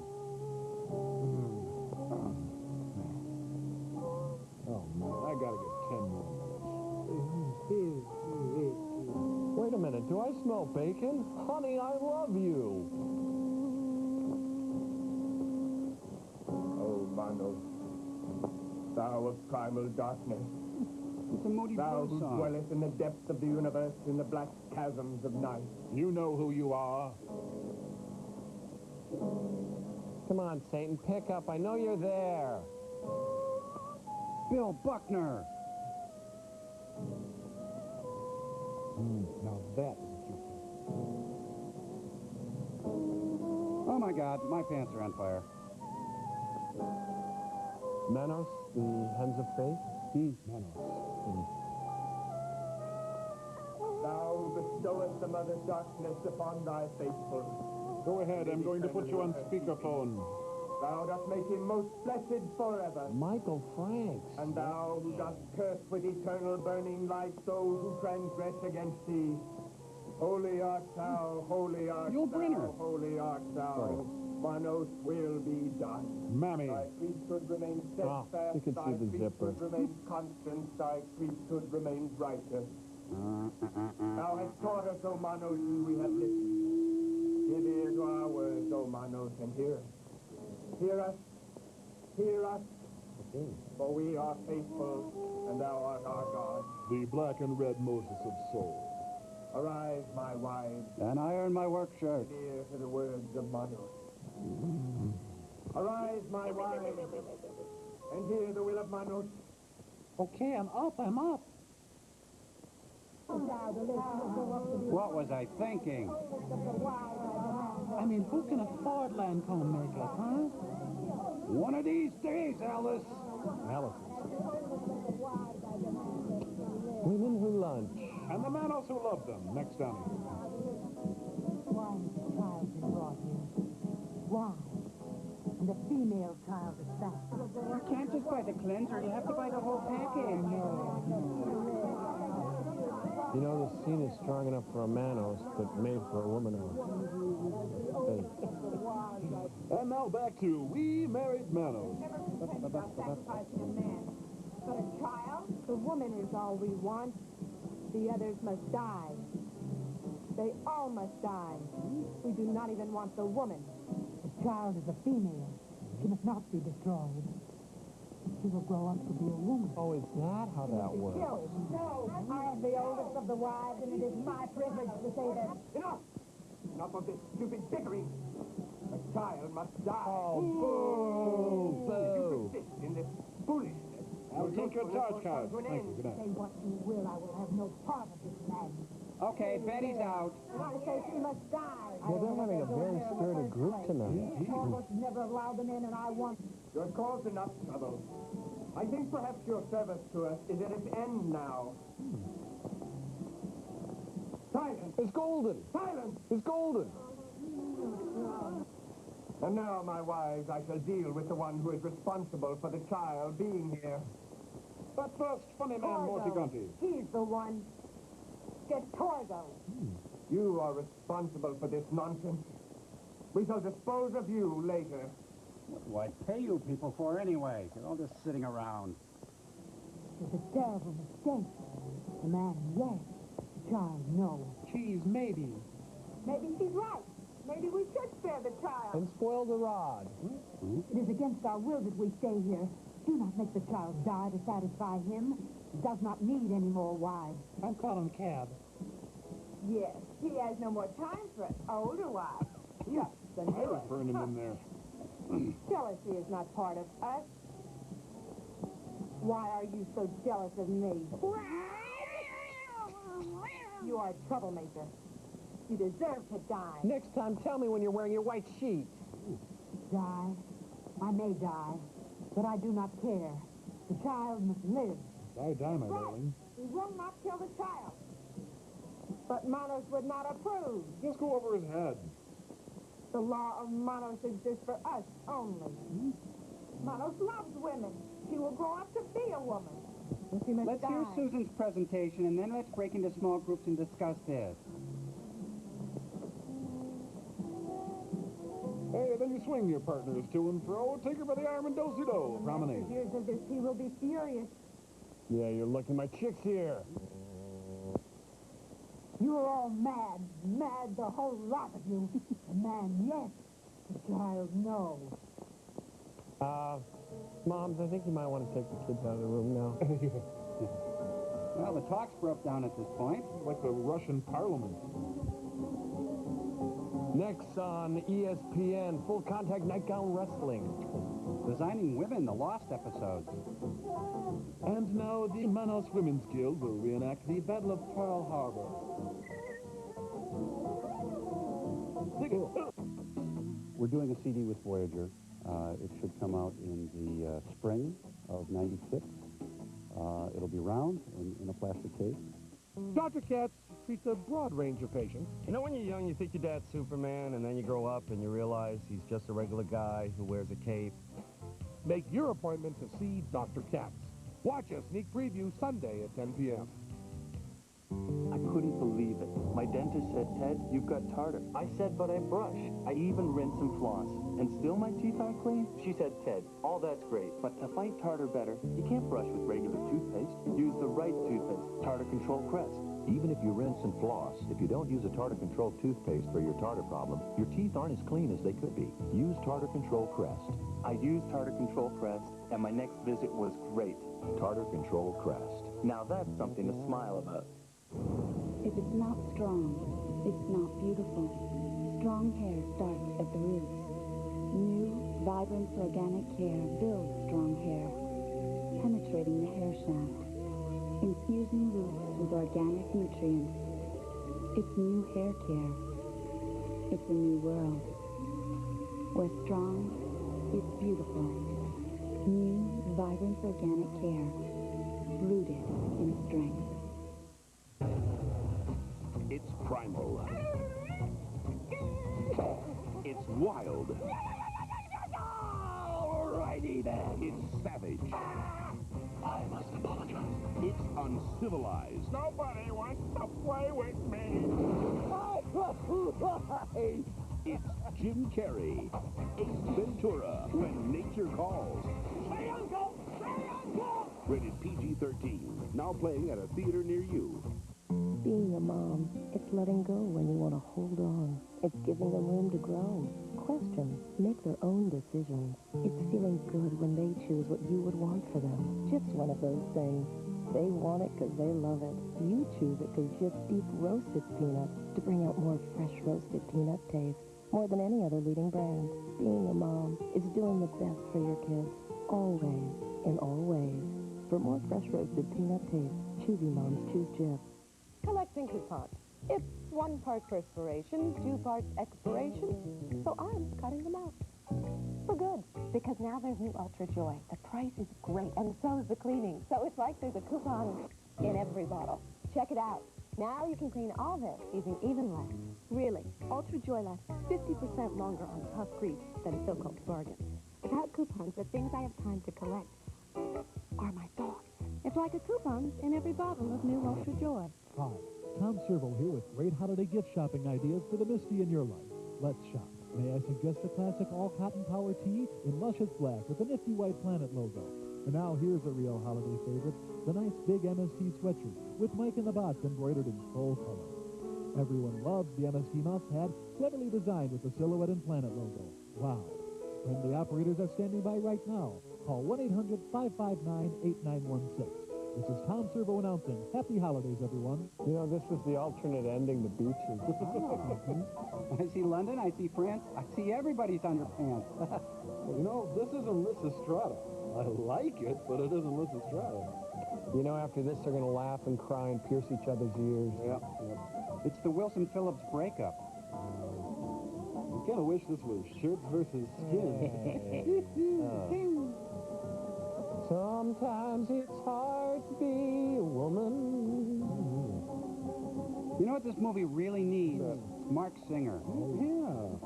Oh, man, I gotta get 10 more minutes. Wait a minute, do I smell bacon? Honey, I love you. Oh, Manos, thou of primal darkness. It's a Moody Thou Blues who song. dwellest in the depths of the universe, in the black chasms of night. You know who you are. Come on, Satan, pick up. I know you're there. Bill Buckner. Now that is a cute thing. Oh, my God, my pants are on fire. Manos, the Hens of Faith? Manos. Thou who bestowest the mother darkness upon thy faithful. Go ahead, I'm going to put you on speakerphone. Thou dost make him most blessed forever. Michael Franks. And thou who dost curse with eternal burning light those who transgress against thee. Holy art thou, holy art thou, holy art thou. Manos will be done. Mammy. Thy priesthood remains steadfast, you can thy see the zipper. priesthood remains constant, thy priesthood remains righteous. Thou hast taught us, O Manos, and we have listened. Give ear to our words, O Manos, and hear us. Hear us, hear us, for we are faithful, and thou art our God. The black and red Moses of soul. Arise, my wives, And I earn my work shirt. give ear to the words of Manos. Arise, my wives, and hear the will of Manos. Okay, I'm up. What was I thinking? I mean, who can afford Lancome makeup, huh? One of these days, Alice. Women who lunch. And the Manos who love them. Next down here. Why has the child been brought here? Why? And a female child at that. You can't just buy the cleanser. You have to buy the whole package. You know, the scene is strong enough for a Manos, but made for a woman. And now back to We Married Manos. but a child? The woman is all we want. The others must die. They all must die. We do not even want the woman. The child is a female. She must not be destroyed. She will grow up to be a woman. Oh, is that how that works? No, I am the oldest of the wives, and it is my privilege to say that. Enough! Enough of this stupid bickering. A child must die. Oh, boo! If you persist in this foolishness, I'll take your charge card. Thank Thank you. Good night. Say what you will, I will have no part of this man. Okay, Betty's out. And I say she must die. Well, they're having a very spirited group tonight. Torvald never allowed them in, and I want... you have caused enough trouble. I think perhaps your service to us is at its end now. Silence! It's golden! Silence! It's golden! And now, my wives, I shall deal with the one who is responsible for the child being here. But first, funny man Mortiganti. He's the one. Get Torgo. You are responsible for this nonsense. We shall dispose of you later. What do I pay you people for anyway? You're all just sitting around. It's a terrible mistake. The man, yes. The child, no. Cheese, maybe. Maybe she's right. Maybe we should spare the child. And spoil the rod. It is against our will that we stay here. Do not make the child die to satisfy him. He does not need any more wives. I'm calling cab. Yes, he has no more time for us. Older wives. Yes, the I was burning in there. Jealousy is not part of us. Why are you so jealous of me? You are a troublemaker. You deserve to die. Next time, tell me when you're wearing your white sheet. Die? I may die, but I do not care. The child must live. Die, my darling. We will not kill the child. But Manos would not approve. Just go over his head. The law of Manos exists for us only. Manos loves women. She will grow up to be a woman. She must Let's die. hear Susan's presentation, and then let's break into small groups and discuss this. Hey, then you swing your partners to and fro, take her by the arm and do-si-do. Promenade. If he hears of this, he will be furious. Yeah, you're lucky my chick's here. You are all mad. Mad, the whole lot of you. The man, yes. The child, no. Moms, I think you might want to take the kids out of the room now. Well, the talk's broke down at this point. Like the Russian parliament. Next on ESPN, Full Contact Nightgown Wrestling. Designing Women, the Lost episodes. And now the Manos Women's Guild will reenact the Battle of Pearl Harbor. We're doing a CD with Voyager. It should come out in the spring of '96. It'll be round in a plastic case. Dr. Katz treats a broad range of patients. You know, when you're young, you think your dad's Superman, and then you grow up and you realize he's just a regular guy who wears a cape. Make your appointment to see Dr. Katz. Watch a sneak preview Sunday at 10 p.m. I couldn't believe it. My dentist said, Ted, you've got tartar. I said, but I brush. I even rinse and floss. And still my teeth aren't clean? She said, Ted, all that's great, but to fight tartar better, you can't brush with regular toothpaste. Use the right toothpaste, Tartar Control Crest. Even if you rinse and floss, if you don't use a Tartar Control toothpaste for your tartar problem, your teeth aren't as clean as they could be. Use Tartar Control Crest. I used Tartar Control Crest, and my next visit was great. Tartar Control Crest. Now that's something to smile about. If it's not strong, it's not beautiful. Strong hair starts at the roots. New, vibrant organic care builds strong hair, penetrating the hair shaft, infusing roots with organic nutrients. It's new hair care. It's a new world, where strong is beautiful. New, vibrant organic care, rooted in strength. It's primal. It's wild. Alrighty then. It's savage. I must apologize. It's uncivilized. Nobody wants to play with me. It's Jim Carrey. Ace Ventura, When Nature Calls. Hey, Uncle! Hey, Uncle! Rated PG-13. Now playing at a theater near you. Being a mom, it's letting go when you want to hold on. It's giving them room to grow, question, make their own decisions. It's feeling good when they choose what you would want for them. Just one of those things. They want it because they love it. You choose it because you have deep roasted peanuts to bring out more fresh roasted peanut taste. More than any other leading brand. Being a mom is doing the best for your kids. Always, in all ways. For more fresh roasted peanut taste, choosy moms choose Jif. Collecting coupons. It's 1 part perspiration, 2 parts expiration, so I'm cutting them out. For good. Because now there's new Ultra Joy. The price is great, and so is the cleaning. So it's like there's a coupon in every bottle. Check it out. Now you can clean all this using even less. Really, Ultra Joy lasts 50% longer on tough grease than so-called bargains. Without coupons, the things I have time to collect are my thoughts. It's like a coupon in every bottle of new Ultra Joy. Hi, Tom Servo here with great holiday gift shopping ideas for the Misty in your life. Let's shop. May I suggest the classic all-cotton power tee in luscious black with the nifty white planet logo. And now here's a real holiday favorite, the nice big MST sweatshirt with Mike in the Box embroidered in full color. Everyone loves the MST mousepad, cleverly designed with the silhouette and planet logo. Wow. Friendly operators are standing by right now. Call 1-800-559-8916. This is Tom Servo announcing. Happy holidays, everyone. You know, this is the alternate ending to Beaches. I see London, I see France, I see everybody's underpants. You know, this isn't Lysistrata. I like it, but it isn't Lysistrata. You know, after this, they're going to laugh and cry and pierce each other's ears. Yep. It's the Wilson Phillips breakup. I kind of wish this was shirts versus skin. Sometimes it's hard to be a woman. You know what this movie really needs? Mark Singer. Yeah.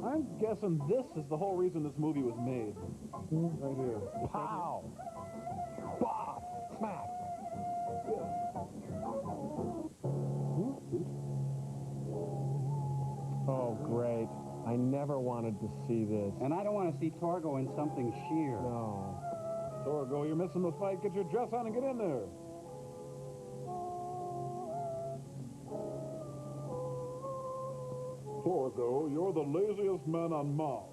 I'm guessing this is the whole reason this movie was made. Right here. Pow! Bob! Smack! Oh, great. I never wanted to see this. And I don't want to see Torgo in something sheer. No. Torgo, you're missing the fight. Get your dress on and get in there. Torgo, you're the laziest man on Mars.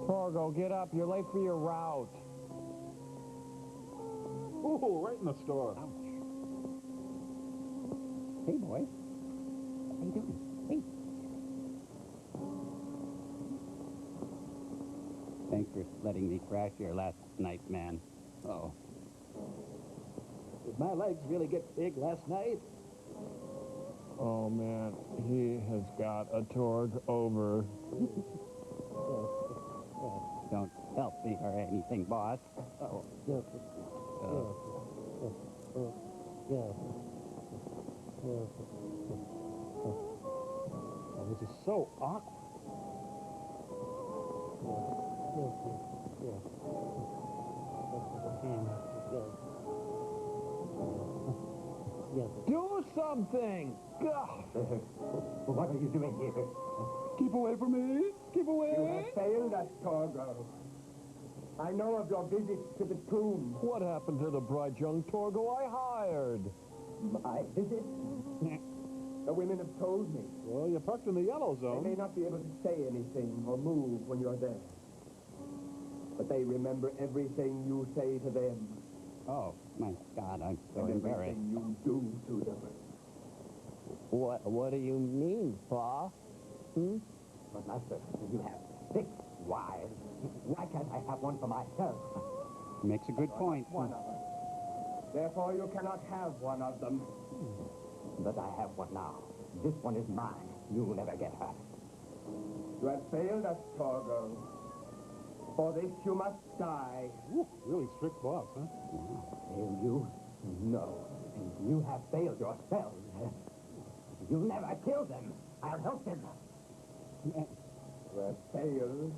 Torgo, get up. You're late for your route. Ooh, right in the store. Hey, boy. How you doing? Hey. Thanks for letting me crash here last night, man. Oh. Did my legs really get big last night? Oh, man. He has got a Torg over. Don't help me or anything, boss. Oh. Oh, this is so awkward. Do something! What are you doing here? Keep away from me! Keep away! You have failed us, Torgo. I know of your visits to the tomb. What happened to the bright young Torgo I hired? My visit? The women have told me. Well, you're parked in the yellow zone. They may not be able to say anything or move when you're there. But they remember everything you say to them. Oh, my God, I'm so and embarrassed. everything you do to them. What do you mean, Pa? But, Master, you have 6 wives. Why can't I have one for myself? Makes a good point. One of them. Therefore, you cannot have one of them. But I have one now. This one is mine. You'll never get her. You have failed us, Torgo. For this, you must die. Ooh, really strict boss, huh? Fail you? No. And you have failed yourselves. You'll never kill them. I'll help them. You have failed.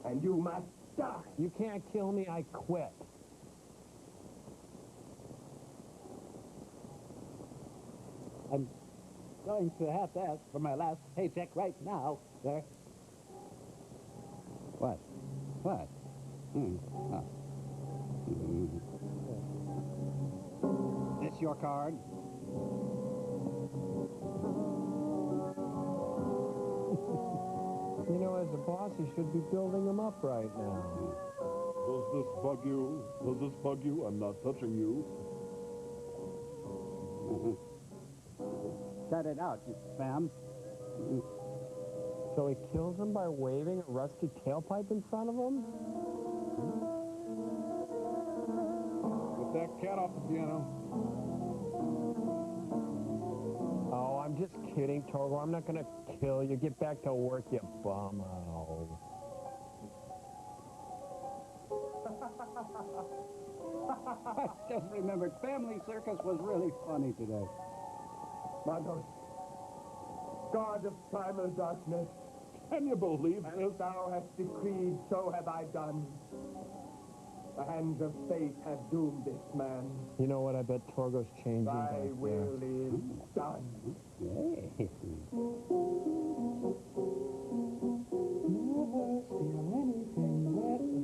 And you must die. You can't kill me. I quit. I'm going to have to ask for my last paycheck right now, sir. What? What? This your card? You know, as a boss, he should be building them up right now. Does this bug you? Does this bug you? I'm not touching you. Cut it out, you spam. So he kills him by waving a rusty tailpipe in front of him? Get that cat off the piano. Oh, I'm just kidding, Torgo. I'm not gonna kill you. Get back to work, you bum. Oh. I just remembered Family Circus was really funny today. Manos, God of primal darkness, can you believe as this? thou hast decreed, so have I done. The hands of fate have doomed this man. You know what? I bet Torgo's changing Thy back there. will is done. Hey.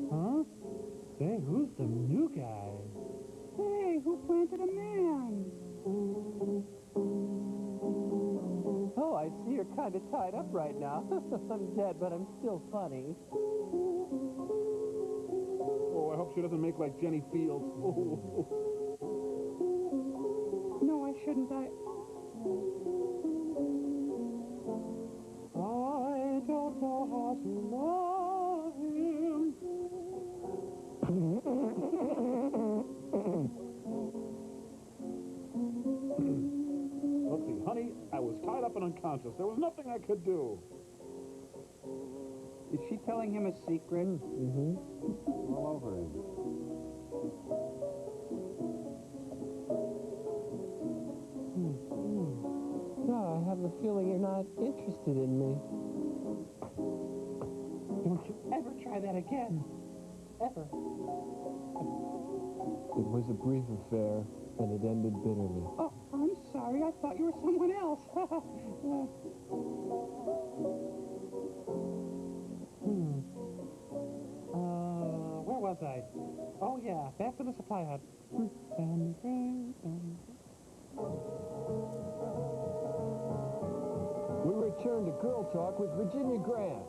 Huh? Say, who's the new guy? Hey, who planted a man? Oh, I see you're kind of tied up right now. I'm dead, but I'm still funny. Oh, I hope she doesn't make like Jenny Fields. No, I shouldn't. I don't know how to love him. Let's see, honey, I was tied up and unconscious. There was nothing I could do. Is she telling him a secret? Mm-hmm. All over him. No, I have the feeling you're not interested in me. Don't you ever try that again. Ever. It was a brief affair, and it ended bitterly. Oh, I'm sorry. I thought you were someone else. Where was I? Oh, yeah, back to the supply hut. We return to Girl Talk with Virginia Grant.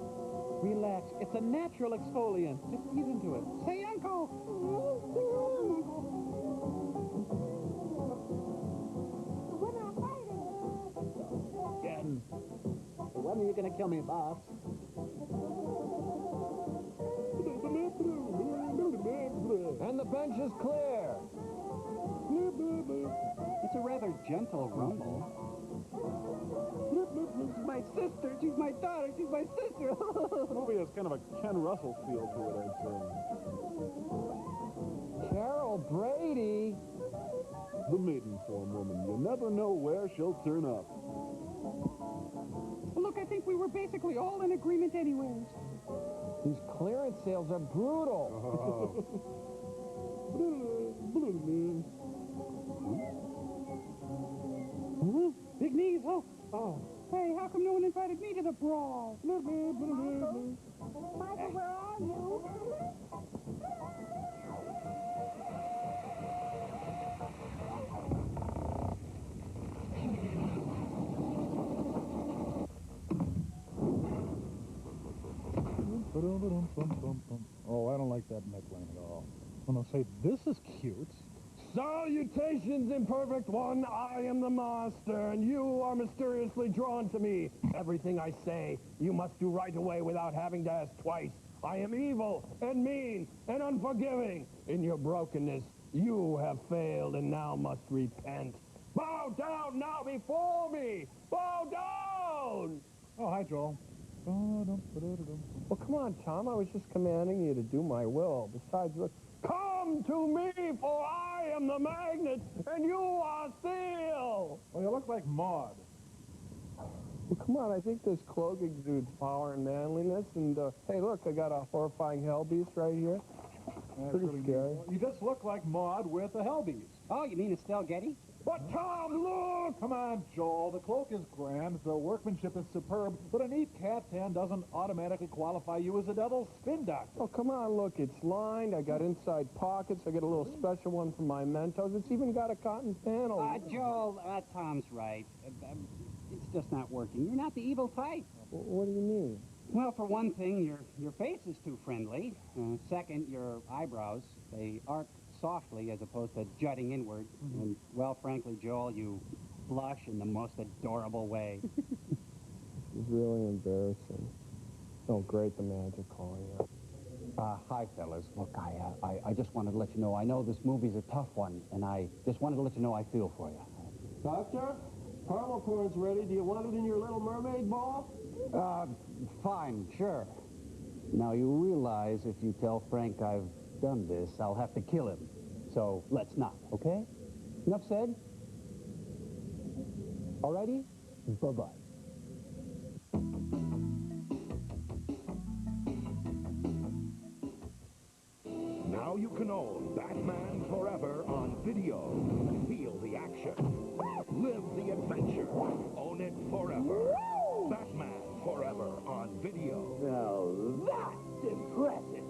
Relax. It's a natural exfoliant. Just ease into it. Say, Uncle! Again. When are you going to kill me, boss? And the bench is clear. It's a rather gentle rumble. She's my sister. She's my daughter. She's my sister. The movie has kind of a Ken Russell feel to it, I'd say. Carol Brady. The maiden form woman. You never know where she'll turn up. Look, I think we were basically all in agreement anyways. These clearance sales are brutal. Big knees, oh. Oh. Hey, how come no one invited me to the brawl? Michael, where are you? Oh, I don't like that neckline at all. I'm going to say, this is cute. Salutations, imperfect one. I am the master, and you are mysteriously drawn to me. Everything I say, you must do right away without having to ask twice. I am evil and mean and unforgiving. In your brokenness, you have failed and now must repent. Bow down now before me! Bow down! Oh, hi, Joel. Well, come on, Tom. I was just commanding you to do my will. Besides, look, come to me, for I am the magnet, and you are steel! Well, you look like Maud. Well, come on, I think this cloak exudes power and manliness, and, hey, look, I got a horrifying hell beast right here. That's Pretty really scary. neat. You just look like Maud with a hell beast. Oh, you mean Estelle Getty? But Tom, look! Come on, Joel. The cloak is grand, the workmanship is superb, but a neat caftan doesn't automatically qualify you as a double spin doctor. Oh, come on, look. It's lined. I got inside pockets. I got a little special one for my Mentos. It's even got a cotton panel. Joel, Tom's right. It's just not working. You're not the evil type. What do you mean? Well, for one thing, your face is too friendly. Second, your eyebrows, they arc softly as opposed to jutting inward. And, well, frankly, Joel, you blush in the most adorable way. It's really embarrassing. Oh, great, the manager calling you. Hi, fellas. Look, I just wanted to let you know, I know this movie's a tough one, and I just wanted to let you know I feel for you. Doctor, caramel corn's ready. Do you want it in your Little Mermaid ball? Fine, sure. Now, you realize if you tell Frank I've done this, I'll have to kill him. So, let's not, okay? Enough said? Alrighty? Bye-bye. Now you can own Batman Forever on video. Feel the action. Live the adventure. Own it forever. Batman Forever on video. Now that's impressive.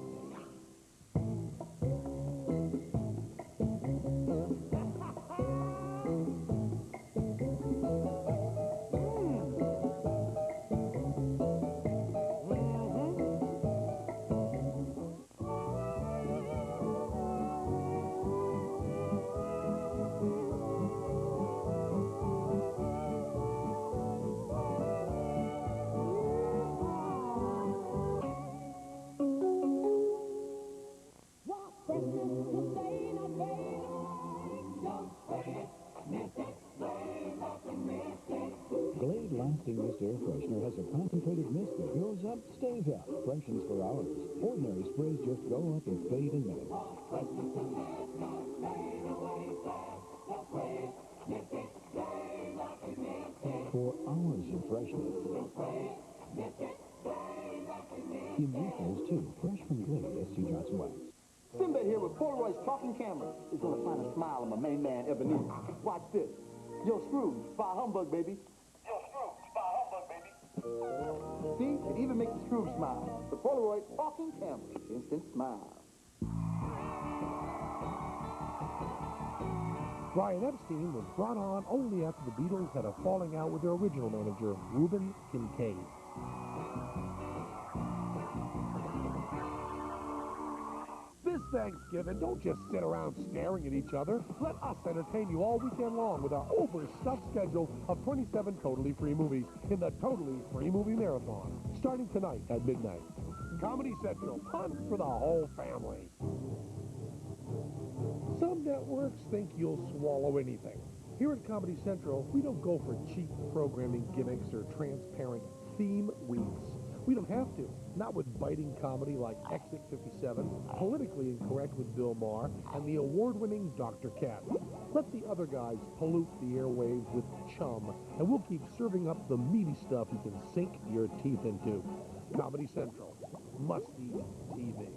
Glade Lasting Mist Air Freshener has a concentrated mist that goes up, stays up, freshens for hours. Ordinary sprays just go up and fade in minutes. For hours of freshness. In refills, too, fresh from Glade SC Johnson Wax. Sinbad here with Polaroid's talking camera is going to find a smile on my main man, Ebenezer. Watch this. Yo, Scrooge, by humbug, baby. Yo, Scrooge, by humbug, baby. See, it even makes the Scrooge smile. The Polaroid talking camera. Instant smile. Brian Epstein was brought on only after the Beatles had a falling out with their original manager, Reuben Kincaid. This Thanksgiving, don't just sit around staring at each other. Let us entertain you all weekend long with our overstuffed schedule of 27 totally free movies in the Totally Free Movie Marathon, starting tonight at midnight. Comedy Central, fun for the whole family. Some networks think you'll swallow anything. Here at Comedy Central, we don't go for cheap programming gimmicks or transparent theme weeks. We don't have to. Not with biting comedy like Exit 57, Politically Incorrect with Bill Maher, and the award-winning Dr. Katz. Let the other guys pollute the airwaves with chum, and we'll keep serving up the meaty stuff you can sink your teeth into. Comedy Central. Must-see TV.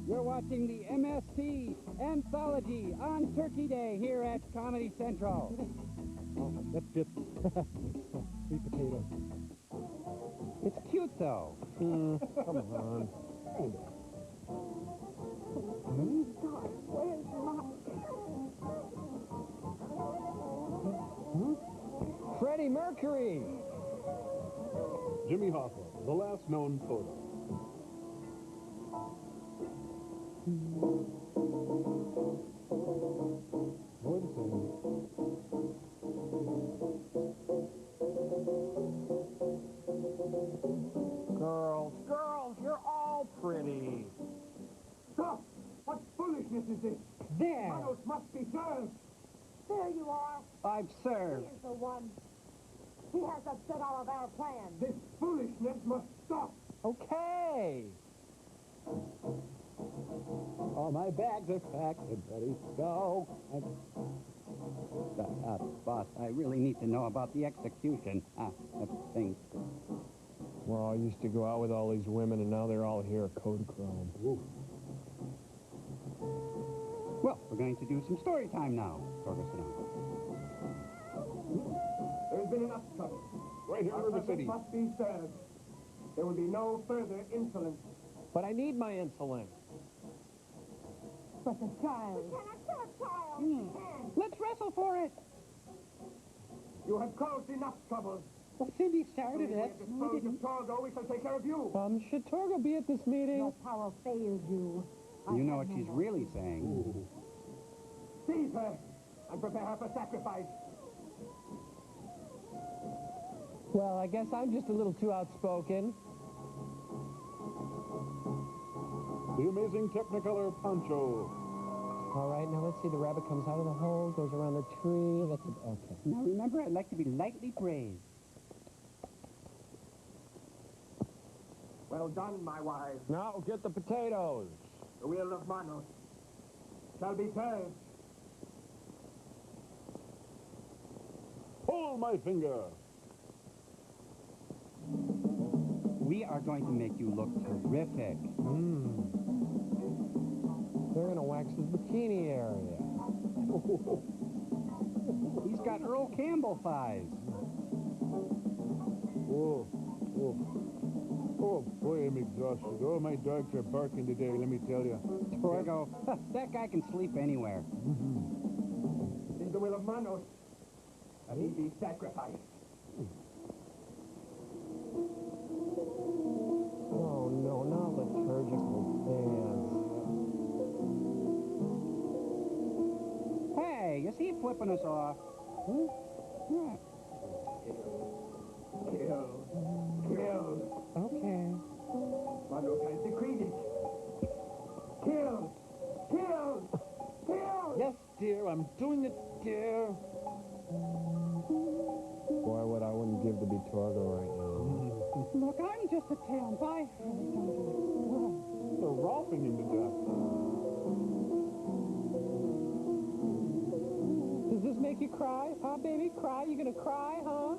You're watching the MST Anthology on Turkey Day here at Comedy Central. Oh, that's good. Sweet potato. It's cute, though. Come on. Where's Mom? Freddie Mercury. Jimmy Hoffa, the last known photo. More the same. Girls, you're all pretty. Stop! What foolishness is this? There. Manos must be served. There you are. I've served. He is the one. He has upset all of our plans. This foolishness must stop. Okay. All my bags are packed and ready to go. Boss, I really need to know about the execution. Of things. Well, I used to go out with all these women, and now they're all here, Kodachrome. Well, we're going to do some story time now. Torgo, sit down. There's been enough trouble. Right here in Our River purpose City. must be served. There will be no further insolence. But I need my insulin. But the child. We cannot kill a child. Let's wrestle for it. You have caused enough trouble. Well, Cindy started If it. we dispose of Torgo, we shall take care of you. Should Torgo be at this meeting? Your power failed you. You know what she's really saying. Seize her and prepare her for sacrifice. Well, I guess I'm just a little too outspoken. The amazing Technicolor poncho. All right, now let's see. The rabbit comes out of the hole, goes around the tree. That's it. Okay. Now remember, I'd like to be lightly praised. Well done, my wife. Now get the potatoes. The will of Manos shall be served. Pull my finger. We are going to make you look terrific. They're going to wax his bikini area. He's got Earl Campbell thighs. Oh, boy, I'm exhausted. Oh, my dogs are barking today, let me tell you. Torgo, that guy can sleep anywhere. It is the will of Manos that he be sacrificed. Oh, no, not liturgical dance. Hey, is he flipping us off? Yeah. Kill. Okay. Manos has decreed it. Kill. Yes, dear, I'm doing it, dear. Boy, what I wouldn't give to be Torgo right now. Look, I'm just a town boy. They're romping him to death. Does this make you cry? Huh, baby? Cry? You gonna cry, huh?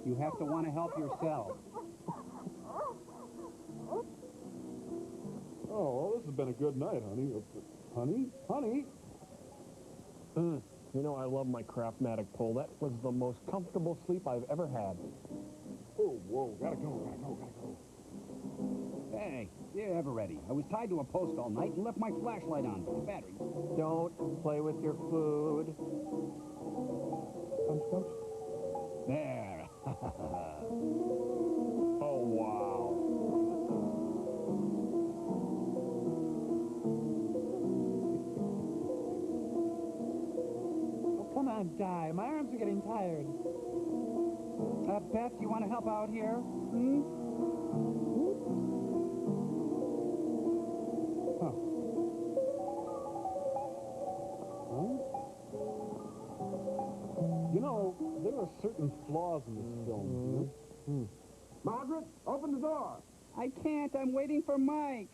You have to want to help yourself. Oh, this has been a good night, honey. Honey? You know, I love my Craftmatic pull. That was the most comfortable sleep I've ever had. Oh, whoa, gotta go. Hey, you're ever ready. I was tied to a post all night and left my flashlight on. The battery. Don't play with your food. Punch. There. Oh, wow. Oh, come on, Die. My arms are getting tired. Beth, you want to help out here? You know, there are certain flaws in this film. Margaret, open the door. I can't. I'm waiting for Mike.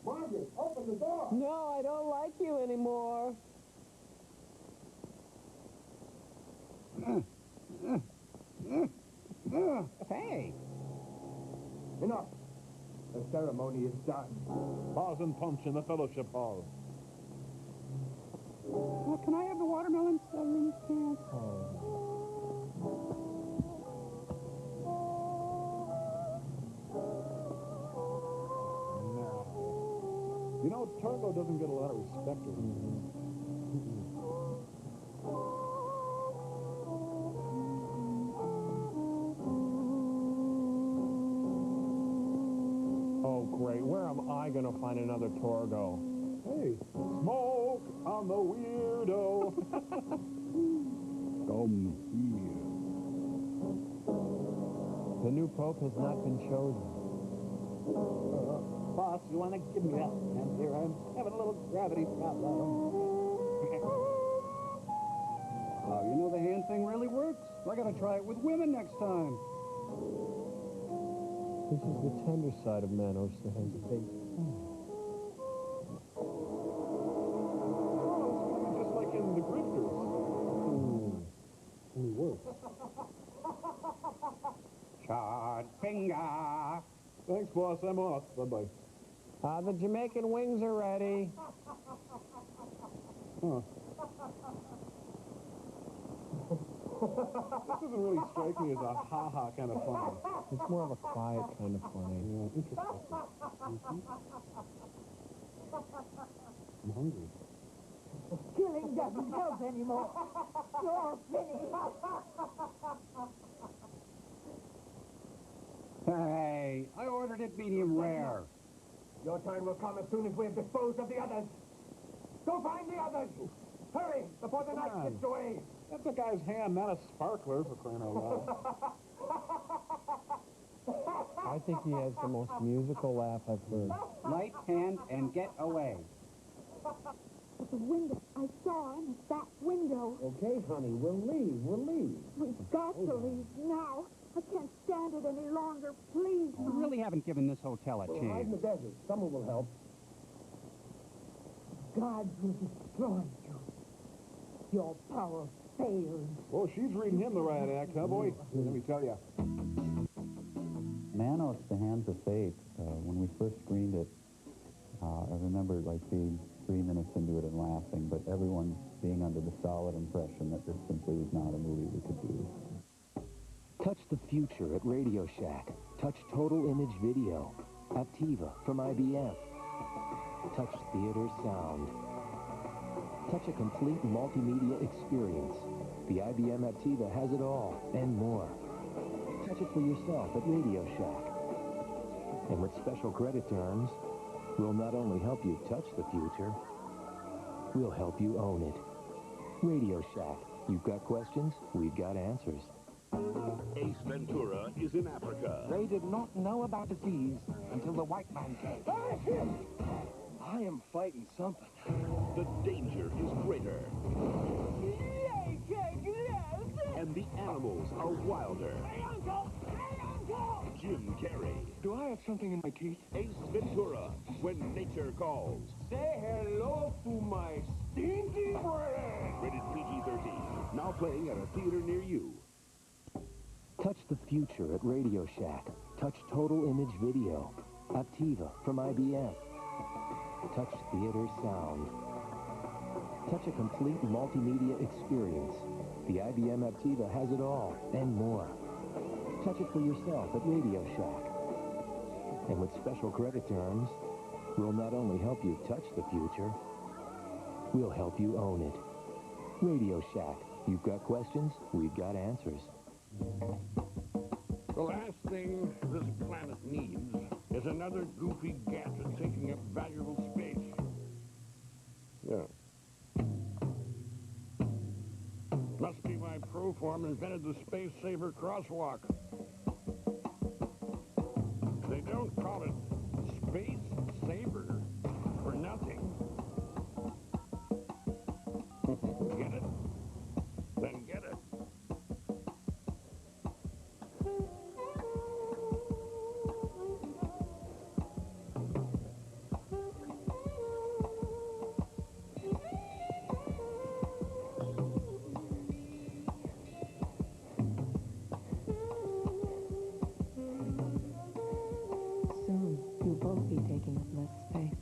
Margaret, open the door. No, I don't like you anymore. Hey. Enough. The ceremony is done. Pause and punch in the fellowship hall. Can I have the watermelon celery can? You know, Torgo doesn't get a lot of respect around here. Oh, great. Where am I going to find another Torgo? Hey, smoke on the weirdo. Come here. The new Pope has not been chosen. Boss, you want to give me that hand here? I'm having a little gravity problem. You know the hand thing really works. I got to try it with women next time. This is the tender side of Manos that hesitates. Just like in The Grifters. Only worse. Shot finger. Thanks, boss. I'm off. Bye-bye. The Jamaican wings are ready. Huh. This doesn't really strike me as a ha-ha kind of funny. It's more of a quiet kind of funny. Yeah, interesting. I'm hungry. Killing doesn't help anymore. You're all finished. Hey, I ordered it medium rare. Your time will come as soon as we have disposed of the others. Go find the others. Hurry, before the night gets away. That's a guy's hand, not a sparkler, for crying out loud. I think he has the most musical laugh I've heard. Light hand and get away. At the window. I saw him at that window. Okay, honey, we'll leave. We've got to leave now. I can't stand it any longer. Please, You really haven't given this hotel a We'll hide in the chance. desert. Someone will help. God will destroy you. Your power fails. Oh, she's reading him the riot act, huh, boy? Let me tell you. Manos, The Hands of Fate, when we first screened it, I remember like being 3 minutes into it and laughing, but everyone being under the solid impression that this simply was not a movie we could do. Touch the future at Radio Shack. Touch Total Image Video. Aptiva from IBM. Touch theater sound. Touch a complete multimedia experience. The IBM Aptiva has it all and more. Touch it for yourself at Radio Shack. And with special credit terms, we'll not only help you touch the future, we'll help you own it. Radio Shack. You've got questions, we've got answers. Ace Ventura is in Africa. They did not know about disease until the white man came. I am fighting something. The danger is greater. And the animals are wilder. Hey, Uncle! Hey, Uncle! Jim Carrey. Do I have something in my teeth? Ace Ventura, When Nature Calls. Say hello to my stinky friend! Rated PG-13. Now playing at a theater near you. Touch the future at Radio Shack. Touch Total Image Video. Aptiva from IBM. Touch theater sound. Touch a complete multimedia experience. The IBM Aptiva has it all and more. Touch it for yourself at Radio Shack. And with special credit terms, we'll not only help you touch the future, we'll help you own it. Radio Shack. You've got questions, we've got answers. The last thing this planet needs is another goofy gadget taking up valuable space. Yeah. Must be why Proform invented the Space Saver crosswalk. They don't call it Space Saver for nothing. Get it? Then get it. Soon, you'll both be taking up less space.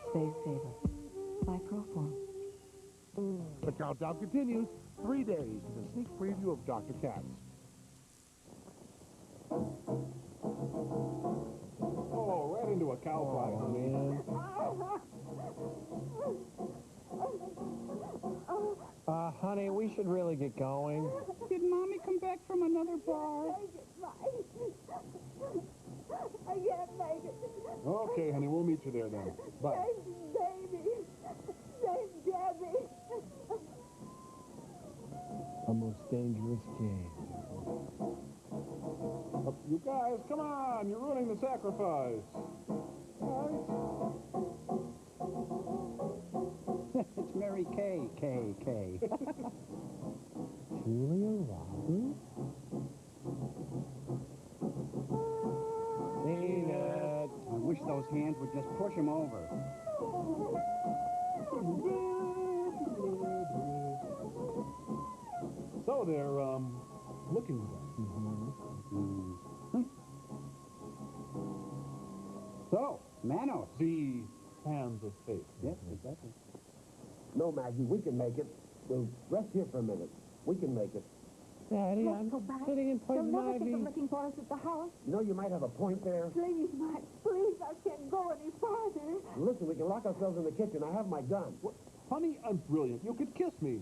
Space Saver by Proform. The countdown continues. 3 days is a sneak preview of Dr. Katz. Oh, right into a cow pie, man. Honey, we should really get going. Did Mommy come back from another bar? I can't make it. Okay, honey, we'll meet you there then. Bye. Save baby. Save Debbie. A most dangerous game. You guys, come on! You're ruining the sacrifice. It's Mary Kay, K. Julia Roberts? Peanut. I wish those hands would just push him over. So there, looking glass. So, Manos. The hands of fate. Yes, exactly. No, Maggie, we can make it. We'll rest here for a minute. We can make it. Daddy, Let's I'm go back. sitting in They'll poison never ivy. think of looking for us at the house. You know, you might have a point there. Please, Max, please, I can't go any farther. Listen, we can lock ourselves in the kitchen. I have my gun. Honey, I'm brilliant. You could kiss me.